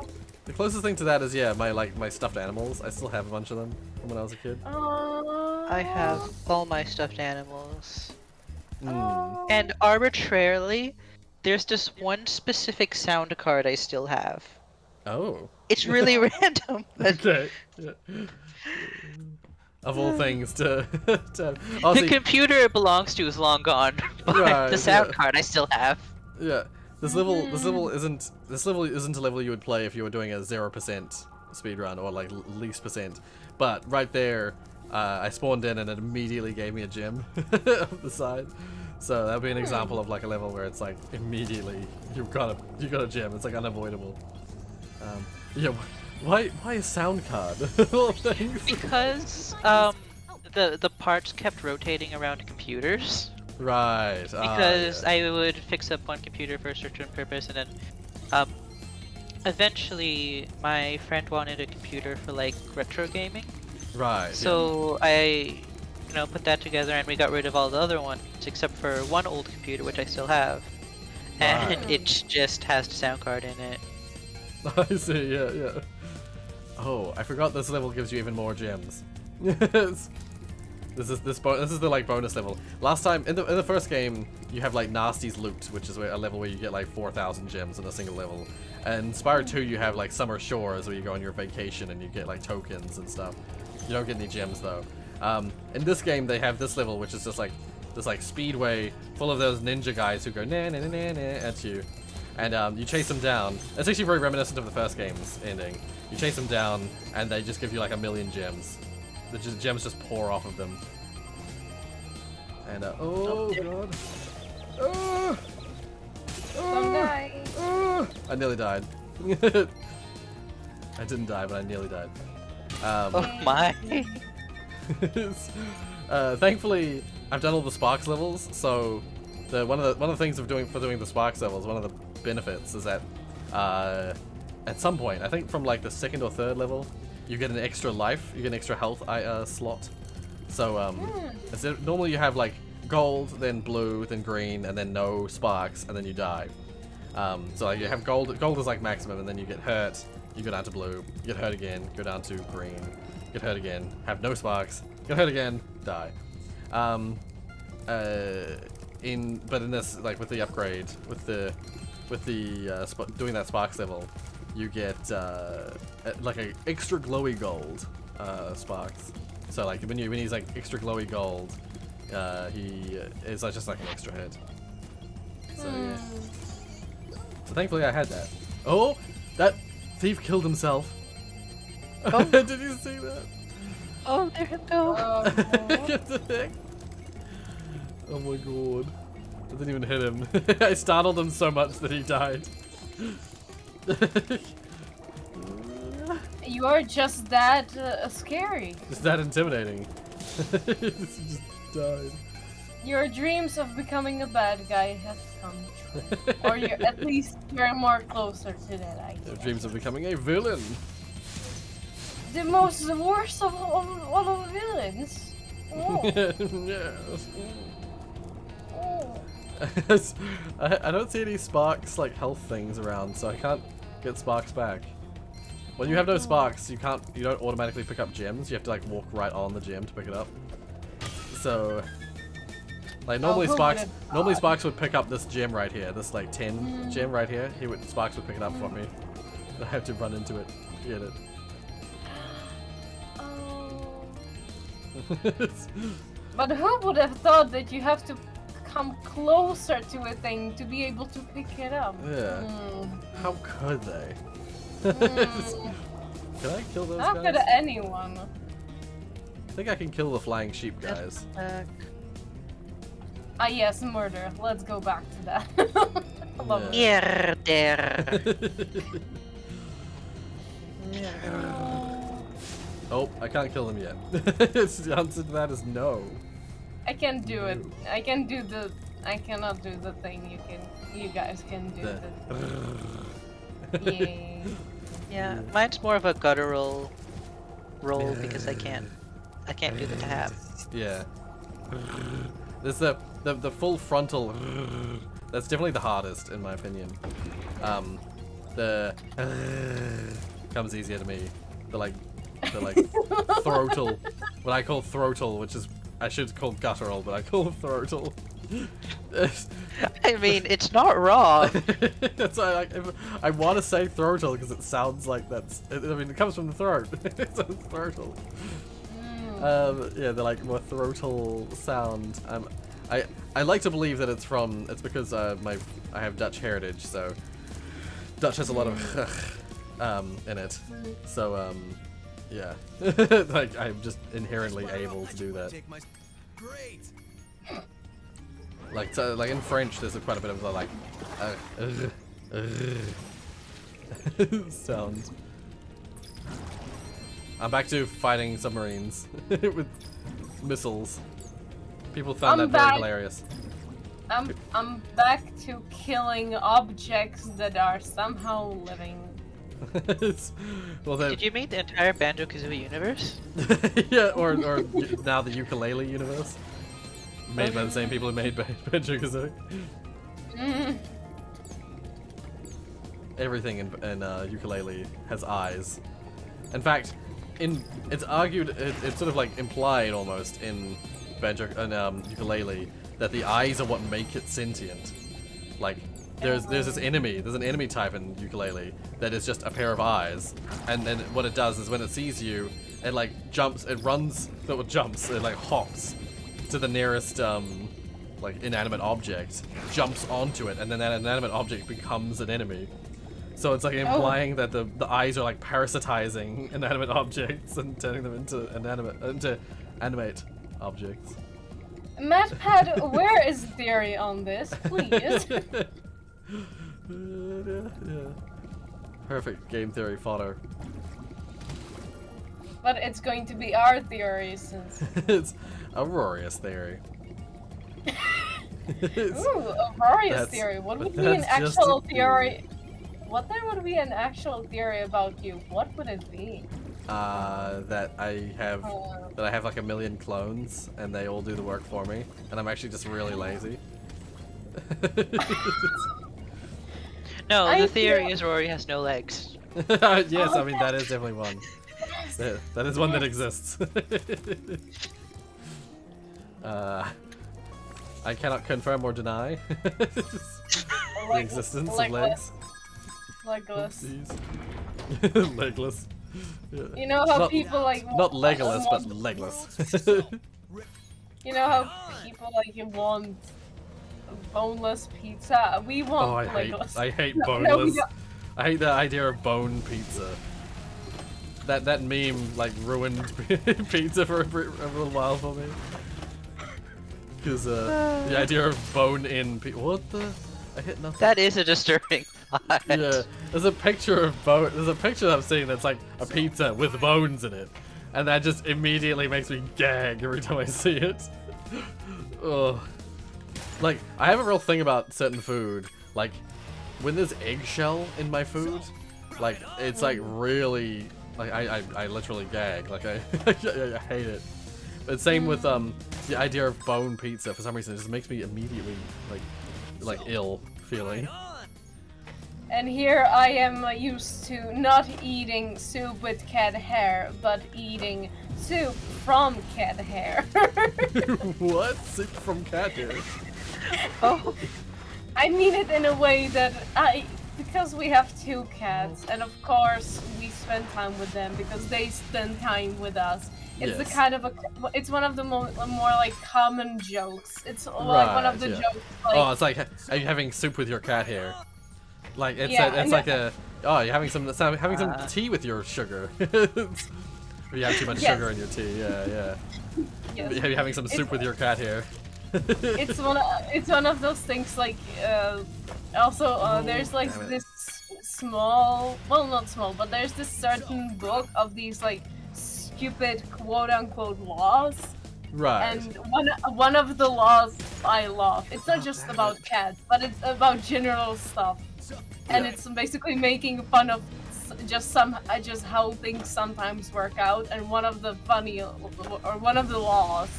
the closest thing to that is my stuffed animals. I still have a bunch of them from when I was a kid. I have all my stuffed animals. Mm. And arbitrarily, there's this one specific sound card I still have. Oh. It's really random, but Okay. Yeah. Of all things to the honestly, computer it belongs to is long gone. But Right, the sound yeah. card I still have. yeah. This level isn't a level you would play if you were doing a 0% speedrun or like least percent. But right there, I spawned in and it immediately gave me a gem up the side. So that would be an example of like a level where it's like immediately you got a gem. It's like unavoidable. Yeah. Why a sound card? Of all things. Because the parts kept rotating around computers. Right. Because yeah. I would fix up one computer for a certain purpose, and then eventually my friend wanted a computer for like retro gaming. Right. So I, put that together, and we got rid of all the other ones except for one old computer which I still have, and Right. it just has the sound card in it. Yeah. I see. Yeah. Oh, I forgot this level gives you even more gems. Yes. This is the like bonus level. Last time in the first game you have like Nasty's Loot, which is a level where you get like 4,000 gems in a single level. And Spire 2 you have like Summer Shores where you go on your vacation and you get like tokens and stuff. You don't get any gems though. In this game they have this level which is just like this like speedway full of those ninja guys who go na na na na na at you. And you chase them down. It's actually very reminiscent of the first game's ending. You chase them down and they just give you like 1,000,000 gems. The gems just pour off of them. And oh god. Don't die. I nearly died. I didn't die, but I nearly died. Oh my! Thankfully, I've done all the Sparks levels, so one of the things of doing the Sparks levels, one of the benefits is that at some point, I think from like the 2nd or 3rd level, you get an extra life, you get an extra health slot. So normally you have like gold, then blue, then green, and then no sparks, and then you die. So like you have gold is like maximum, and then you get hurt, you go down to blue, you get hurt again, go down to green, get hurt again, have no sparks, get hurt again, die. But in this, like with the upgrade, with the doing that sparks level, you get like a extra glowy gold sparks. So like when he's like extra glowy gold, he is like just like an extra hit. So yeah. So thankfully I had that. Oh, that thief killed himself. Oh. Did you see that? Oh, there it goes. What the heck? Oh my god. I didn't even hit him. I startled him so much that he died. You are just that scary. Just that intimidating. He just died. Your dreams of becoming a bad guy have come true. Or you're at least you're more closer to that, I Your guess. dreams of becoming a villain. The worst of all of the villains. Oh. Yes. Oh. I don't see any sparks like health things around, so I can't get sparks back. When you have no sparks, you don't automatically pick up gems. You have to like walk right on the gem to pick it up. So, like normally who would've Sparks would pick up this gem right here, this like 10 gem right here. Sparks would pick it up for me. I have to run into it to get it. Oh. But who would have thought that you have to come closer to a thing to be able to pick it up? Yeah. Mm. How could they? Mm. Can I kill those How guys? could anyone? I think I can kill the flying sheep guys. Ah yes, murder. Let's go back to that. I love it. Near there. Oh, I can't kill them yet. The answer to that is no. I can do it. I cannot do the thing you guys can do. Yay. Yeah, mine's more of a guttural roll because I can't do the tab. Yeah. There's the full frontal. That's definitely the hardest in my opinion. The comes easier to me. The like throatal. What I call throatal, which is I should call guttural, but I call throatal. I mean, it's not wrong. That's why I want to say throatal because it sounds like that's. I mean, it comes from the throat. So it's throatal. Yeah, the like more throatal sound. I like to believe that it's because I have Dutch heritage, so Dutch has a lot of in it. So yeah, like I'm just inherently able to do that. Great. Like like in French, there's quite a bit of the like sound. I'm back to fighting submarines with missiles. People found I'm that very back. hilarious. I'm back to killing objects that are somehow living. Well, then, Did you meet the entire Banjo-Kazooie universe? yeah, or now the ukulele universe, made by the same people who made Banjo-Kazooie. Mm. Everything in ukulele has eyes. In fact, it's argued, it's sort of like implied almost in Banjo and ukulele that the eyes are what make it sentient. Like there's an enemy type in ukulele that is just a pair of eyes, and then what it does is when it sees you, it like jumps, it like hops to the nearest like inanimate object, jumps onto it, and then that inanimate object becomes an enemy. So it's like implying that the eyes are like parasitizing inanimate objects and turning them into animate objects. MatPad, where is theory on this, please? Yeah. Perfect game theory fodder. But it's going to be our theory since. It's a Rorius theory. Ooh, a Rorius That's- theory. What but would be an that's just actual a theory? What there would be an actual theory about you? What would it be? That I have like 1 million clones and they all do the work for me, and I'm actually just really lazy. No, I the theory feel- is Rory has no legs. Yes, I mean that is definitely one. That is one that exists. I cannot confirm or deny the existence of legs. Legless. Oopsies. Legless. Yeah. You know how Not- people like Not Legolas, but legless. You know how people like want boneless pizza? We want Oh, legless. I hate No, we boneless. don't. I hate the idea of bone pizza. That meme like ruined pizza for a little while for me. Because the idea of bone-in pizza. What the? I hit nothing. That is a disturbing thought. Yeah, there's a picture of bone. There's a picture that I'm seeing that's like a pizza with bones in it, and that just immediately makes me gag every time I see it. Ugh. Like, I have a real thing about certain food. Like, when there's eggshell in my food, like, it's like really, like, I literally gag. Like, I hate it. But same with, the idea of bone pizza. For some reason, it just makes me immediately, like ill feeling. And here I am used to not eating soup with cat hair, but eating soup from cat hair. What? Soup from cat hair? Oh, I mean it in a way that because we have 2 cats, and of course we spend time with them because they spend time with us. It's the Yes. kind of it's one of the more like common jokes. It's like one of the yeah. jokes. Like, Oh, it's like, are you having soup with your cat hair? Like, it's Yeah, it's like a, oh, you're having some tea with your sugar. Or you have too much Yes. sugar in your tea, yeah. yes. You're having some soup with your cat hair. It's one of those things like also there's like damn it. this small, well, not small, but there's this certain book of these like stupid quote unquote laws, Right. and one of the laws I love. It's not just about cats, but it's about general stuff, and Yeah. it's basically making fun of just how things sometimes work out. And one of the one of the laws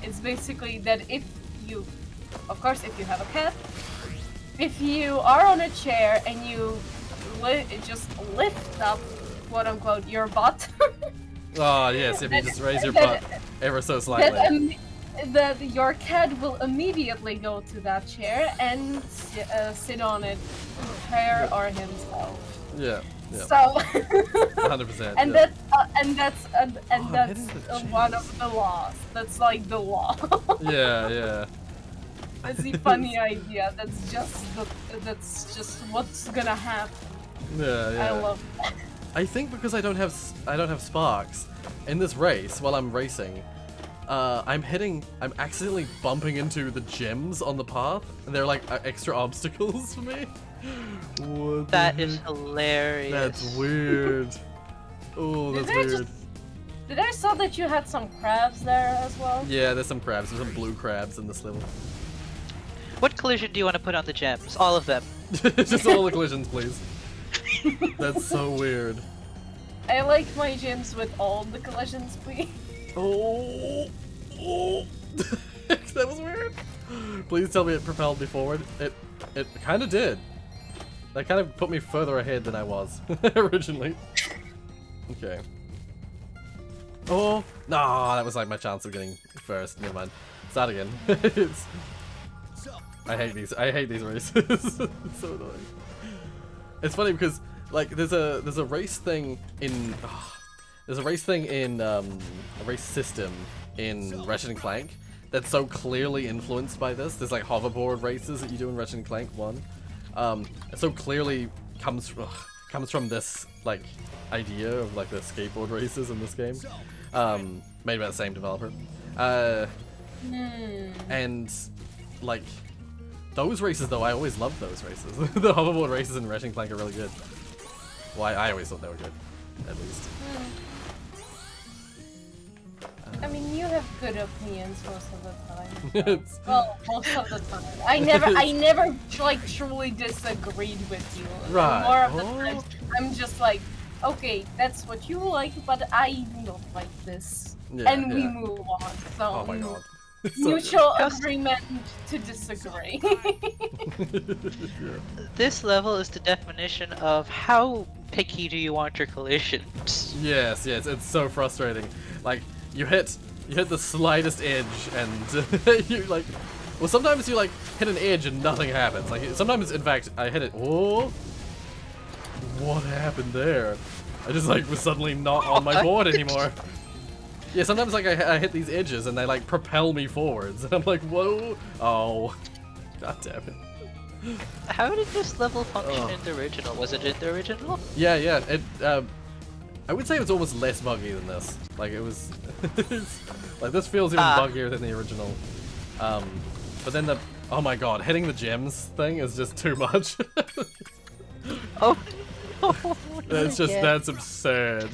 is basically that if you have a cat, if you are on a chair and you just lift up, quote unquote, your butt, Oh, yes, if you just raise your that- butt ever so slightly. that your cat will immediately go to that chair and sit on it, her or himself. Yeah, So, 100%. and yeah. that's I'm that's hitting the one of the laws. That's like the law. Yeah. That's the funny idea. That's just what's gonna happen. Yeah. I love that. I think because I don't have sparks in this race while I'm racing, I'm accidentally bumping into the gems on the path, and they're like extra obstacles for me. What that the is heck? hilarious. That's weird. Oh, that's weird. Did I saw that you had some crabs there as well? Yeah, there's some crabs. There's some blue crabs in this level. What collision do you want to put on the gems? All of them. Just all the collisions, please. That's so weird. I like my gyms with all the collisions, please. Oh, that was weird. Please tell me it propelled me forward. It kind of did. That kind of put me further ahead than I was originally. Okay. Oh, no, that was like my chance of getting first. Never mind. Start again. I hate these races. It's so annoying. It's funny because like there's a race thing in a race system in Ratchet and Clank that's so clearly influenced by this. There's like hoverboard races that you do in Ratchet and Clank 1. It so clearly comes from this like idea of like the skateboard races in this game. Made by the same developer. And like those races though, I always loved those races. The hoverboard races in Ratchet and Clank are really good. Well, I always thought they were good, at least. I mean, you have good opinions most of the time. It's- Well, most of the time. I never like truly disagreed with you. Right. More of the Oh. times, I'm just like, okay, that's what you like, but I don't like this, Yeah, and we yeah. move on. So Oh my god. It's so mutual good. agreement to disagree. Yeah. This level is the definition of how picky do you want your collisions. Yes, it's so frustrating. Like you hit the slightest edge and you like, well sometimes you like hit an edge and nothing happens. Like sometimes in fact I hit it. Oh, what happened there? I just like was suddenly not on my board anymore. Yeah, sometimes like I hit these edges and they like propel me forwards and I'm like, whoa, oh, god damn it. How did this level function in the original? Was it in the original? Yeah, it I would say it was almost less buggy than this. Like it was, like this feels even buggier than the original. But then oh my god, hitting the gems thing is just too much. Oh no! That's absurd.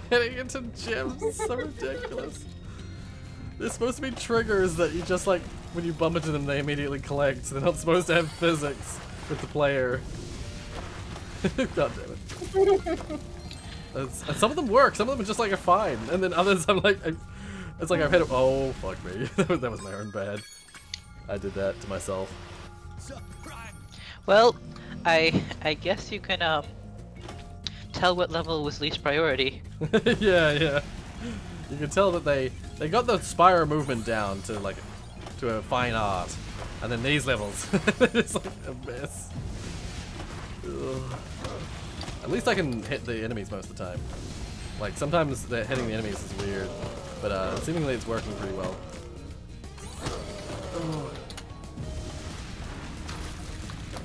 Hitting into gems is so ridiculous. There's supposed to be triggers that you just like, when you bump into them, they immediately collect. They're not supposed to have physics with the player. God damn it. And some of them work, some of them are just like are fine, and then others I'm like, it's like I've hit. Oh fuck me, that was my own bad. I did that to myself. Well, I guess you can tell what level was least priority. Yeah. You can tell that they got the Spire movement down to like to a fine art, and then these levels, it's like a mess. Ugh. At least I can hit the enemies most of the time. Like sometimes hitting the enemies is weird, but seemingly it's working pretty well.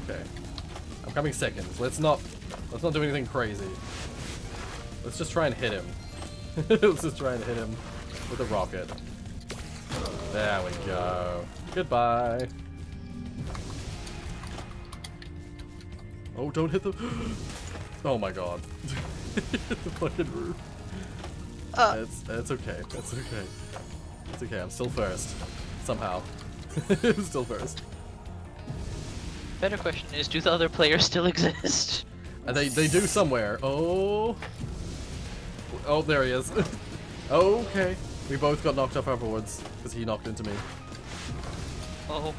Okay, I'm coming second. Let's not do anything crazy. Let's just try and hit him. Let's just try and hit him with a rocket. There we go. Goodbye. Oh, don't hit the. Oh my god. The fucking roof. It's okay. It's okay. It's okay. I'm still first. Somehow. I'm still first. Better question is, do the other players still exist? They do somewhere. Oh. Oh, there he is. Okay. We both got knocked off our boards because he knocked into me. Oh.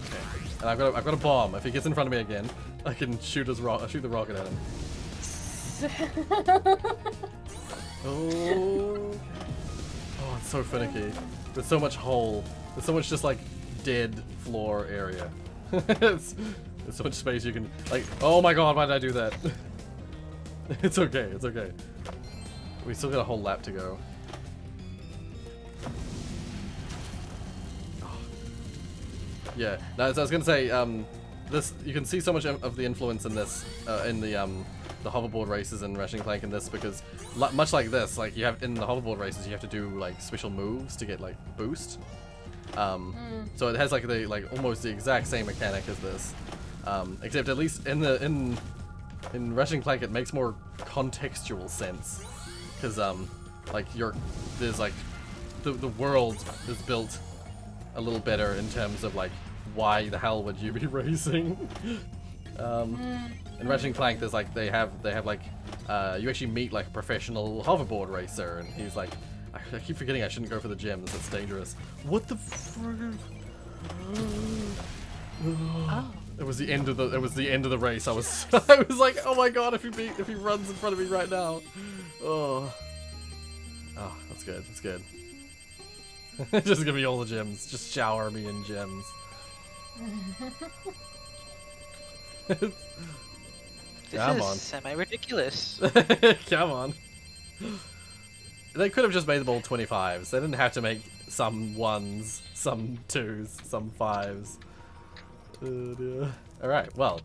Okay. And I've got a bomb. If he gets in front of me again, I can shoot the rocket at him. Oh. Oh, it's so finicky. There's so much hole. There's so much just like dead floor area. There's so much space you can like. Oh my god, why did I do that? It's okay. It's okay. We still got a whole lap to go. Oh. Yeah. No, as I was gonna say, this you can see so much of the influence in this in the hoverboard races and Ratchet & Clank in this, because much like this, like you have in the hoverboard races, you have to do like special moves to get like boost. So it has like almost the exact same mechanic as this, except at least in Ratchet & Clank it makes more contextual sense, because there's like the world is built a little better in terms of like why the hell would you be racing. In Ratchet & Clank, there's like they have like you actually meet like a professional hoverboard racer, and he's like, I keep forgetting I shouldn't go for the gems. It's dangerous. What the frick? Oh. It was the end of the race. I was like, oh my god, if he runs in front of me right now. Oh, that's good. That's good. Just give me all the gems. Just shower me in gems. Come on. This is semi-ridiculous. Come on. They could have just made them all 25s. They didn't have to make some 1s, some 2s, some 5s. Oh dear. Alright, well,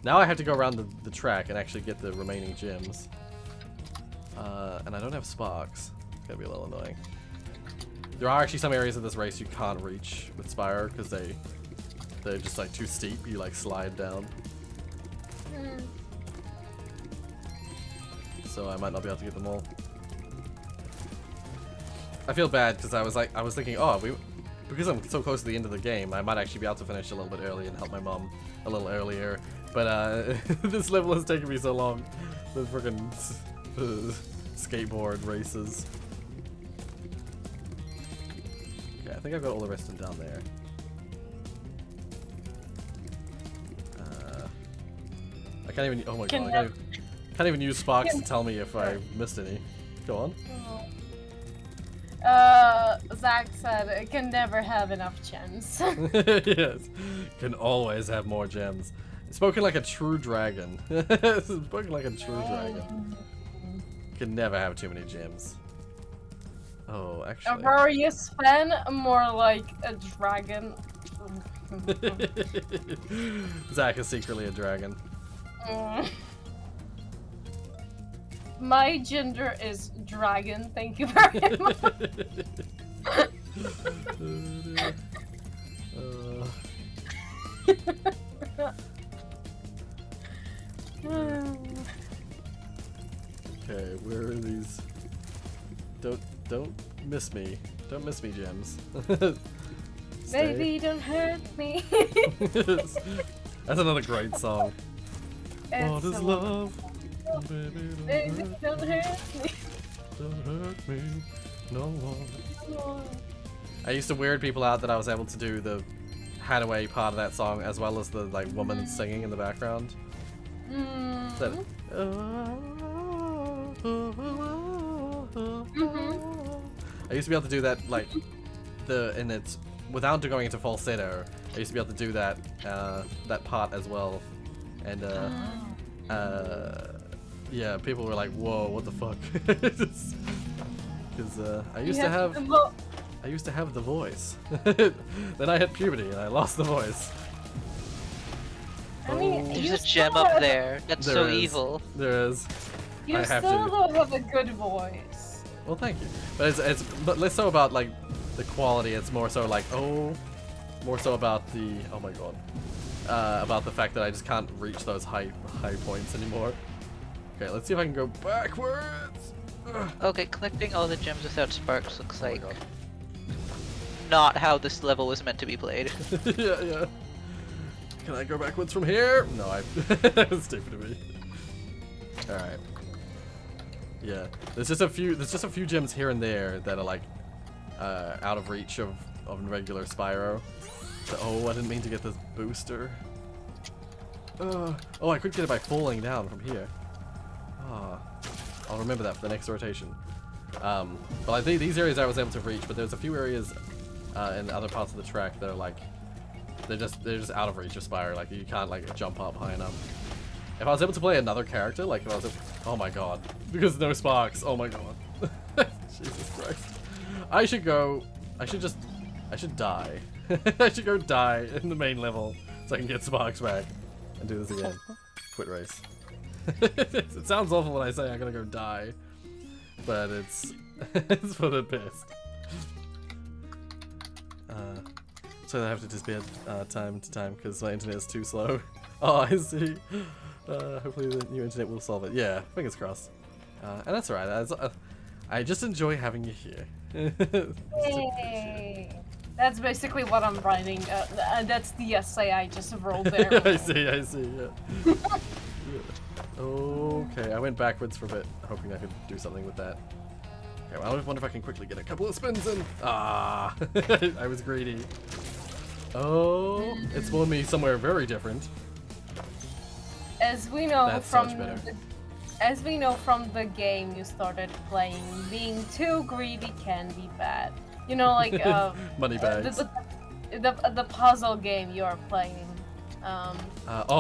now I have to go around the track and actually get the remaining gems. And I don't have sparks. It's gonna be a little annoying. There are actually some areas of this race you can't reach with Spire because they're just like too steep. You like slide down. So I might not be able to get them all. I feel bad because I was thinking, oh, because I'm so close to the end of the game, I might actually be able to finish a little bit early and help my mom a little earlier. But this level has taken me so long. The freaking skateboard races. Okay, I think I've got all the rest of them down there. I can't even. Oh my god! I can't even use sparks to tell me if I missed any. Go on. Zach said it can never have enough gems. Yes, can always have more gems. Spoken like a true dragon. Spoken like a true dragon. Can never have too many gems. Oh, actually. A Rorius fan, more like a dragon. Zach is secretly a dragon. My gender is dragon, thank you very much. Okay, where are these? Don't miss me. Don't miss me, gems. Baby, don't hurt me. That's another great song. What is so love? Baby, don't hurt me. Don't hurt me no more. I used to weird people out that I was able to do the Hadaway part of that song as well as the like woman singing in the background. That, I used to be able to do that like without going into falsetto. I used to be able to do that that part as well, and yeah, people were like, "Whoa, what the fuck?" Because I used to have the voice. Then I hit puberty and I lost the voice. I mean, There's you a gem still up have- there. That's There so is. evil. There is. You I have still to. don't have a good voice. Well, thank you. But it's but less so about like the quality. It's more so like more so about the oh my god, about the fact that I just can't reach those high points anymore. Okay, let's see if I can go backwards. Ugh. Okay, collecting all the gems without sparks looks Oh my like God. not how this level was meant to be played. Yeah. Can I go backwards from here? No, that was stupid of me. All right. Yeah, there's just a few gems here and there that are like out of reach of regular Spyro. So, oh, I didn't mean to get this booster. Oh, I could get it by falling down from here. Ah, I'll remember that for the next rotation. But I think these areas I was able to reach, but there's a few areas in other parts of the track that are like they're just out of reach of Spyro. Like you can't like jump up high enough. If I was able to play another character, like if I was oh my god, because no sparks, oh my god. Jesus Christ. I should die. I should go die in the main level so I can get sparks back and do this again. Quit race. It sounds awful when I say I'm gonna go die, but it's it's for the best. So I have to just be at time to time because my internet is too slow. Oh, I see. Hopefully the new internet will solve it. Yeah, fingers crossed. And that's alright. I just enjoy having you here. Yay. That's basically what I'm writing. That's the essay I just wrote there. I see, yeah. Yeah. Okay, I went backwards for a bit, hoping I could do something with that. Okay, well, I wonder if I can quickly get a couple of spins in. Ah, I was greedy. Oh, it spawned me somewhere very different. As we know That's so from much better. as we know from the game you started playing, being too greedy can be bad. You know, like Money bags. the puzzle game you're playing. Oh.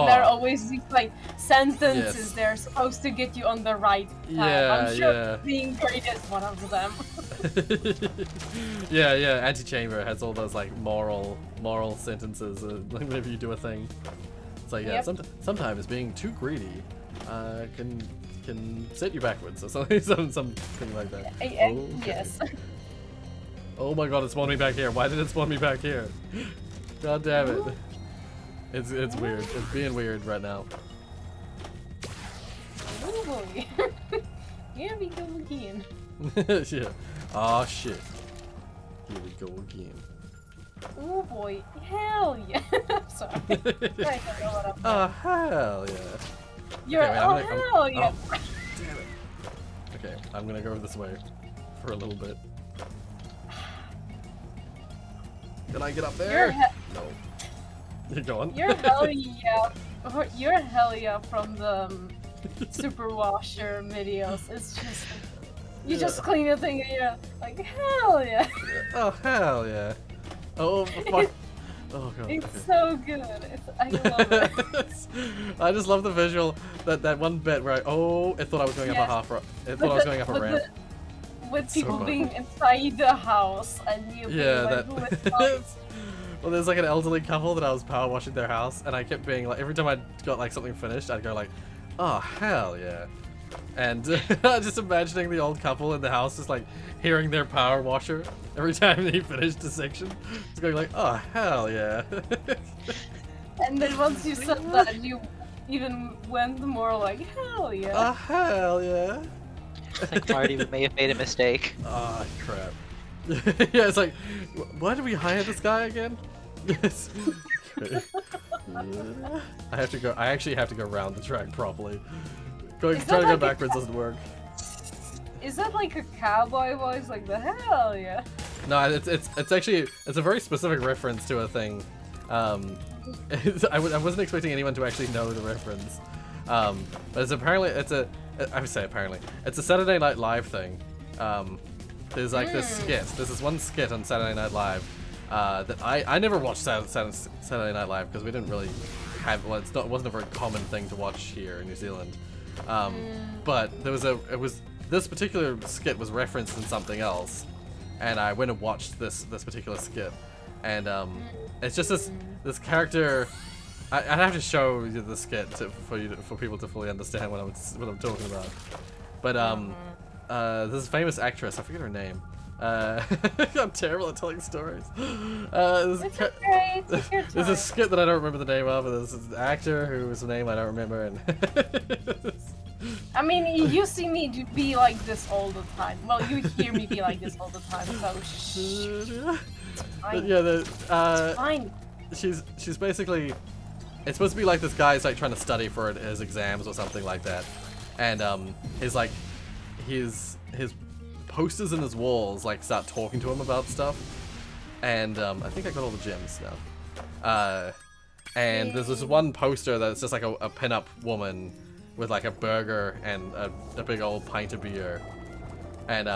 There are always these like sentences Yes. they're supposed to get you on the right path. Yeah, I'm sure yeah. being greedy is one of them. Yeah, Anti-Chamber has all those like moral sentences like whenever you do a thing. It's like yeah, Yep. sometimes being too greedy can set you backwards or something, something like that. Okay. Yes. Oh my god, it spawned me back here. Why did it spawn me back here? God damn it. It's weird. It's being weird right now. Oh boy. Here we go again. Yeah. Oh shit. Here we go again. Oh boy. Hell yeah. Sorry. I don't know what I'm Oh hell yeah. You're Okay, wait, oh I'm hell yeah. Oh, damn it. Okay, I'm gonna go this way for a little bit. Can I get up there? No. You go on. You're hell yeah. You're hell yeah from the Super Washer videos. It's just you just clean the thing and you're like hell yeah. Oh hell yeah. Oh fuck. Oh god. It's Okay. so good. I love it. I just love the visual that one bit where it thought I was going up a Yes. half it thought I was going up a ramp. With So people fun. being inside the house and you Yeah, being that. like with Well, there's like an elderly couple that I was power washing their house, and I kept being like, every time I got like something finished, I'd go like, oh hell yeah, and just imagining the old couple in the house just like hearing their power washer every time they finished a section, just going like, oh hell yeah. And then once you said that, you even went more like hell yeah. Oh hell yeah. I think Marty may have made a mistake. Ah crap. Yeah, it's like, why did we hire this guy again? Yes. Okay. I have to go. I actually have to go around the track properly. Trying to go backwards doesn't work. Is that like a cowboy voice? Like the hell yeah? No, it's actually a very specific reference to a thing. I wasn't expecting anyone to actually know the reference. But it's apparently I would say apparently it's a Saturday Night Live thing. There's like this skit. There's this one skit on Saturday Night Live that I never watched Saturday Night Live because we didn't really have. Well, it wasn't a very common thing to watch here in New Zealand. But this particular skit was referenced in something else, and I went and watched this particular skit, and it's just this character. I'd have to show you the skit for people to fully understand what I'm talking about. But this famous actress, I forget her name. I'm terrible at telling stories. It's okay. Take your time. There's a skit that I don't remember the name of, and there's an actor whose name I don't remember, and I mean, you see me be like this all the time. Well, you hear me be like this all the time, so shh. But yeah, It's fine. she's basically, it's supposed to be like this guy's like trying to study for his exams or something like that, and his posters in his walls like start talking to him about stuff, and I think I got all the gems now. And there's this one poster that's just like a pin-up woman with like a burger and a big old pint of beer, and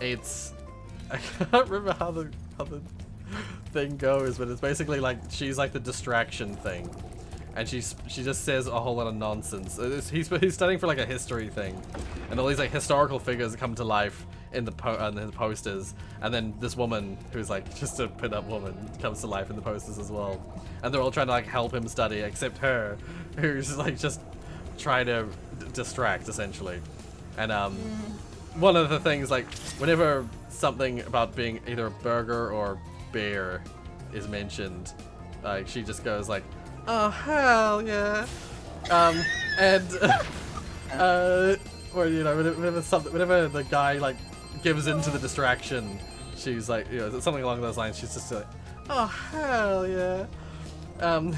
it's, I can't remember how the thing goes, but it's basically like she's like the distraction thing, and she just says a whole lot of nonsense. He's studying for like a history thing, and all these like historical figures come to life in the posters, and then this woman who's like just a pin-up woman comes to life in the posters as well, and they're all trying to like help him study, except her, who's like just trying to distract essentially. And one of the things, like whenever something about being either a burger or beer is mentioned, like she just goes like, "Oh hell yeah," or you know, whenever the guy like gives into the distraction, she's like, you know, something along those lines. She's just like, "Oh hell yeah." And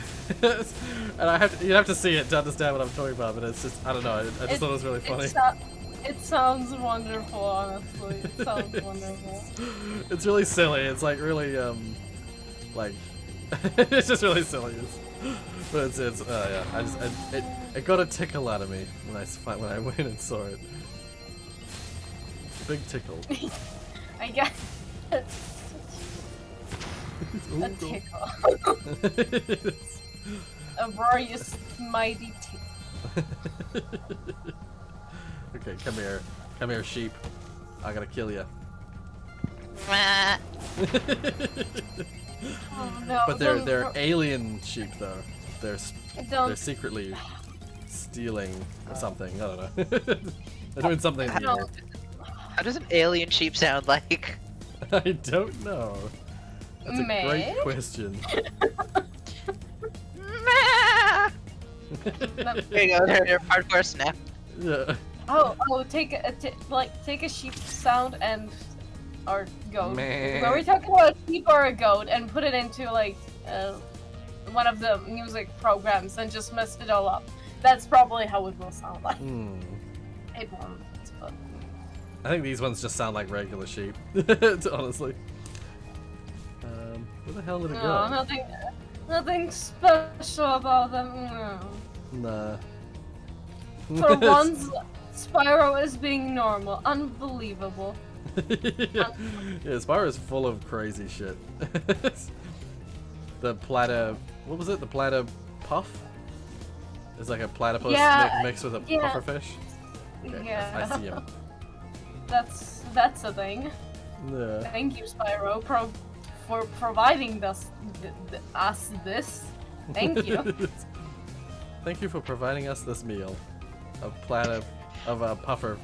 you'd have to see it to understand what I'm talking about, but it's just, I don't know, I just thought it was really funny. It sounds wonderful, honestly. It sounds wonderful. It's really silly. It's like really, like, it's just really silly. But it's yeah. It got a tickle out of me when I went and saw it. Big tickle. I guess. A tickle. A Rorius mighty tickle. Okay, come here, sheep. I gotta kill you. Oh no! But they're alien sheep though. They're secretly stealing something. I don't know. They're doing something. How does an alien sheep sound like? I don't know. That's a great question. There you go. They're hardcore snap. Yeah. Oh, take a sheep sound and or goat. Meh. Were we talking about a sheep or a goat and put it into like one of the music programs and just messed it all up? That's probably how it will sound like. It won't. But... I think these ones just sound like regular sheep. Honestly. Where the hell did it go? No, nothing special about them. No. Nah. For once, Spyro is being normal. Unbelievable. Yeah, Spyro's full of crazy shit. The platter... What was it? The platter puff? It's like a platypus mixed with a pufferfish? Okay, Yeah. I see him. That's a thing. Yeah. Thank you, Spyro, for providing us this. Thank you. Thank you for providing us this meal. A platter of a puffer.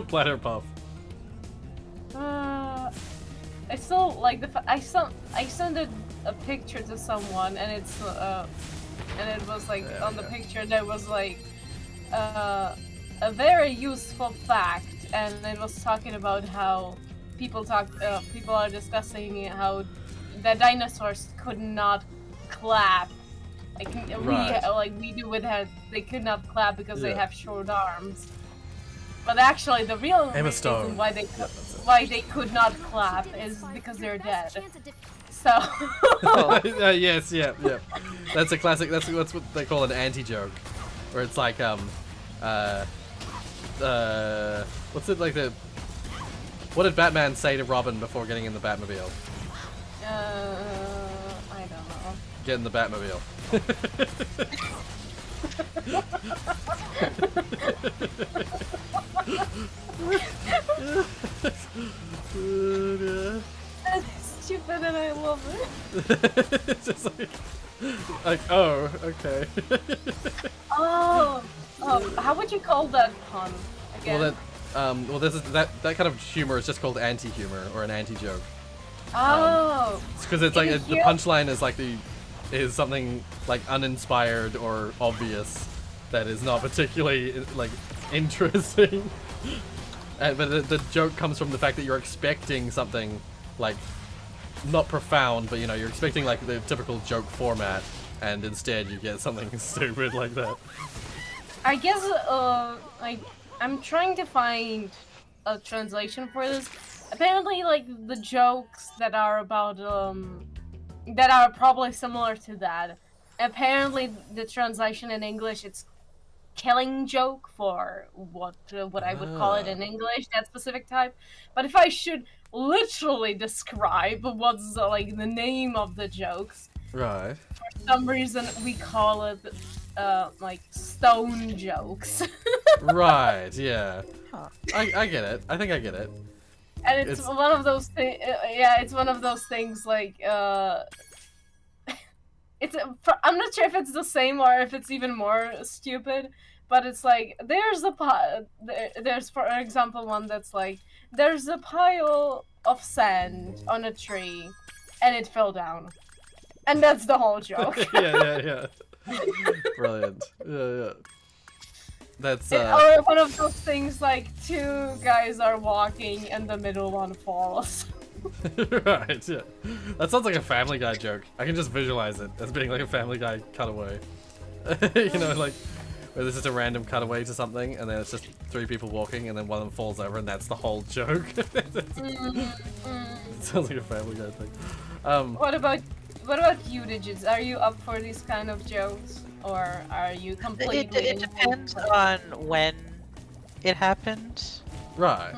Platter puff. I still like I sent a picture to someone, and it's and it was like on the picture there was like a very useful fact, and it was talking about how people are discussing how the dinosaurs could not clap. Like we do with heads, they could not clap because they Yeah. have short arms. But actually, the real Emma reason Stone. why they could not clap is because they're dead. So. Yes, yeah. That's a classic. That's what they call an anti-joke, where it's like what's it like the? What did Batman say to Robin before getting in the Batmobile? I don't know. Get in the Batmobile. That's stupid and I love it. It's just like, oh, okay. Oh, how would you call that pun again? Well, this is that kind of humor is just called anti-humor or an anti-joke. Oh. Because it's like Is it the punchline is like is something like uninspired or obvious that is not particularly like interesting. But the joke comes from the fact that you're expecting something like not profound, but you know you're expecting like the typical joke format, and instead you get something stupid like that. I guess I'm trying to find a translation for this. Apparently, like the jokes that are about that are probably similar to that. Apparently, the translation in English it's killing joke for what I would call it in English, that specific type. But if I should literally describe what's like the name of the jokes, Right. for some reason we call it like stone jokes. Right. Yeah. Huh. I get it. I think I get it. And it's one of those things. Yeah, it's one of those things like it's. I'm not sure if it's the same or if it's even more stupid. But it's like there's there's for example one that's like there's a pile of sand on a tree, and it fell down, and that's the whole joke. yeah. Brilliant. Yeah. That's Or one of those things like two guys are walking and the middle one falls. right. Yeah. That sounds like a Family Guy joke. I can just visualize it as being like a Family Guy cutaway. You know, like where there's just a random cutaway to something, and then it's just three people walking, and then one of them falls over, and that's the whole joke. Sounds like a Family Guy thing. What about you, Digits? Are you up for these kind of jokes, or are you completely? It depends on when it happens. Right.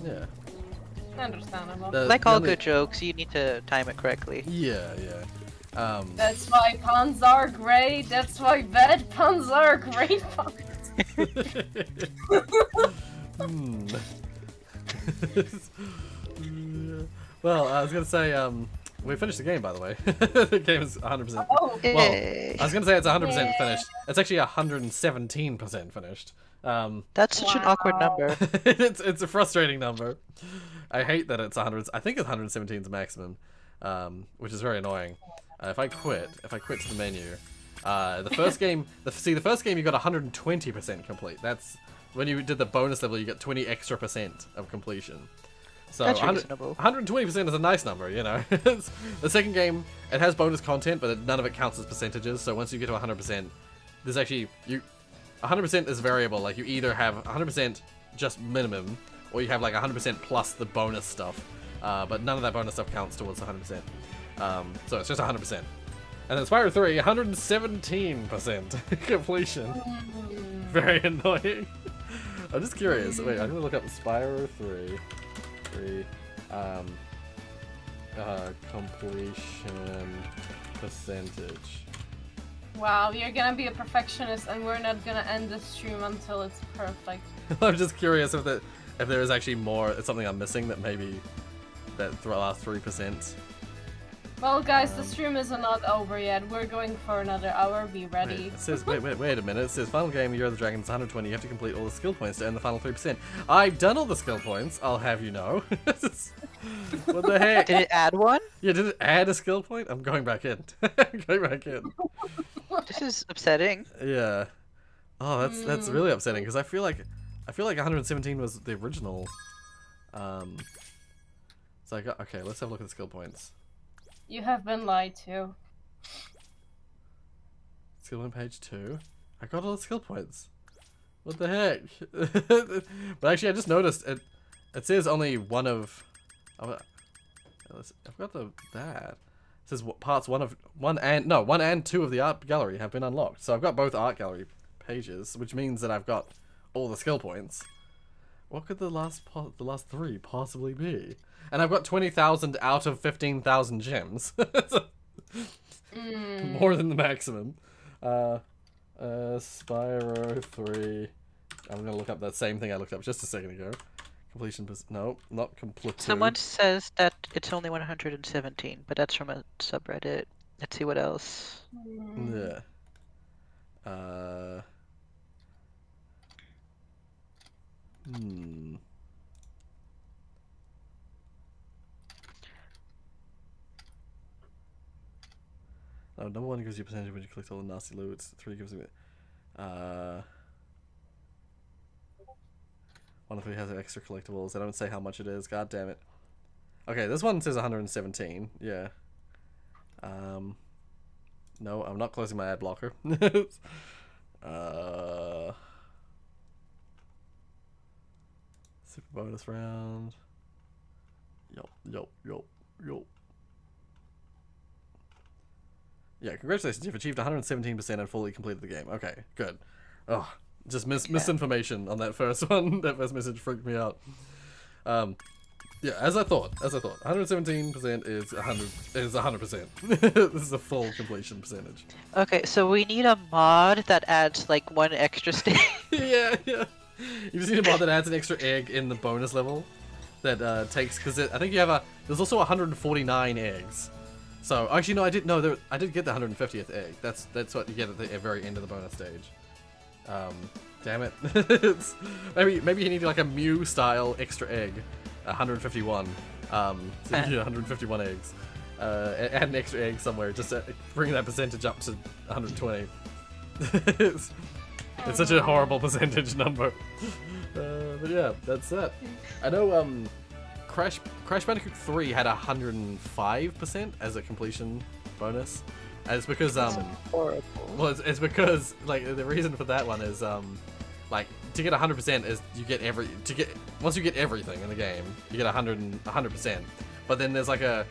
Yeah. Understandable. Like all good jokes, you need to time it correctly. Yeah. That's why puns are great. That's why bad puns are great puns. Well, I was gonna say, we finished the game, by the way. The game is 100%. Oh, Well, Yay. I was gonna say it's 100% Yay. finished. It's actually 117% finished. That's such an awkward Wow. number. it's a frustrating number. I hate that it's 100. I think it's 117 is the maximum, which is very annoying. If I quit to the menu, the first game, the first game you got 120% complete. That's when you did the bonus level, you get 20 extra % of completion. So That's reasonable. 120% is a nice number, you know. The second game, it has bonus content, but none of it counts as percentages. So once you get to 100%, there's actually 100% is variable. Like you either have 100% just minimum, or you have like 100% plus the bonus stuff. But none of that bonus stuff counts towards 100%. So it's just 100%. And then Spyro 3, 117% completion. Very annoying. I'm just curious. Wait, I'm gonna look up Spyro 3. Completion percentage. wow, you're gonna be a perfectionist, and we're not gonna end the stream until it's perfect. I'm just curious if there is actually more. It's something I'm missing that maybe that last 3%. Well, guys, the stream is not over yet. We're going for another hour. Be ready. It says, wait a minute. It says final game, Year of the Dragon is 120. You have to complete all the skill points to earn the final 3%. I've done all the skill points. I'll have you know. What the heck? Did it add one? Yeah, did it add a skill point? I'm going back in. This is upsetting. Yeah. Oh, that's really upsetting because I feel like 117 was the original So I got okay. Let's have a look at the skill points. You have been lied to. Skill point page 2. I got all the skill points. What the heck? But actually, I just noticed it. It says only one of. Oh, I've got that. It says parts 1 and 2 of the art gallery have been unlocked. So I've got both art gallery pages, which means that I've got all the skill points. What could the last 3 possibly be? And I've got 20,000 out of 15,000 gems. More than the maximum. Spyro 3. I'm gonna look up that same thing I looked up just a second ago. Completion no, not complete. Someone says that it's only 117, but that's from a subreddit. Let's see what else. Yeah. Oh, number 1 gives you percentage when you collect all the nasty loot. 3 gives you 1 of 3 has extra collectibles. They don't say how much it is. God damn it. Okay, this one says 117. Yeah. No, I'm not closing my ad blocker. Super bonus round. Yup. Yeah, congratulations, you've achieved 117% and fully completed the game. Okay, good. Oh, just misinformation on that first one. That first message freaked me out. Yeah, as I thought. 117% is 100%. This is a full completion percentage. Okay, so we need a mod that adds like 1 extra stage. yeah. You just need a mod that adds an extra egg in the bonus level. That takes, because I think you have there's also 149 eggs. So actually no, I did get the 150th egg. That's what you get at the very end of the bonus stage. Damn it. maybe you need like a Mew style extra egg, 151. So you need 151 eggs. Add an extra egg somewhere, just bring that percentage up to 120. It's such a horrible percentage number. But yeah, that's that. I know Crash Bandicoot 3 had 105% as a completion bonus. And it's because Horrible. well, it's because like the reason for that one is like to get 100% is once you get everything in the game, you get 100%. But then there's like a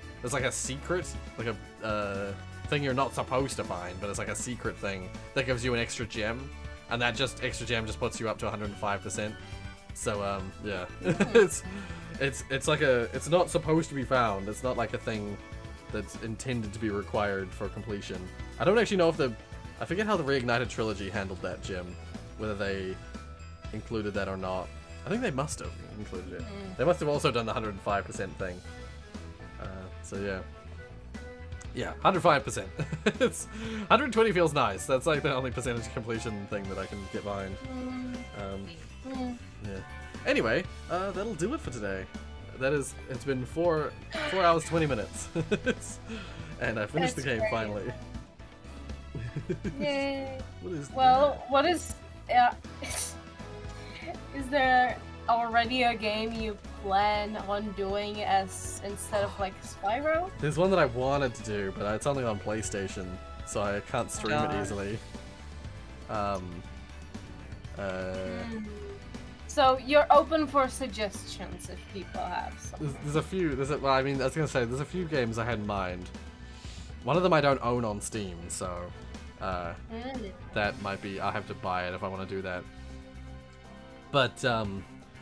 secret, like a thing you're not supposed to find, but it's like a secret thing that gives you an extra gem, and that extra gem just puts you up to 105%. So yeah, it's like it's not supposed to be found. It's not like a thing that's intended to be required for completion. I don't actually know if I forget how the Reignited Trilogy handled that gem, whether they included that or not. I think they must have included it. They must have also done the 105% thing. So yeah, 105%. It's 120 feels nice. That's like the only percentage completion thing that I can get behind. Yeah. Anyway, that'll do it for today. It's been 4 hours 20 minutes, and I finished the game finally. Yay! What is? Is there already a game you plan on doing as instead of like Spyro? There's one that I wanted to do, but it's only on PlayStation, so I can't stream it easily. So you're open for suggestions if people have some. There's a few. Well, I mean, I was gonna say there's a few games I had in mind. One of them I don't own on Steam, so that might be. I'll have to buy it if I want to do that. But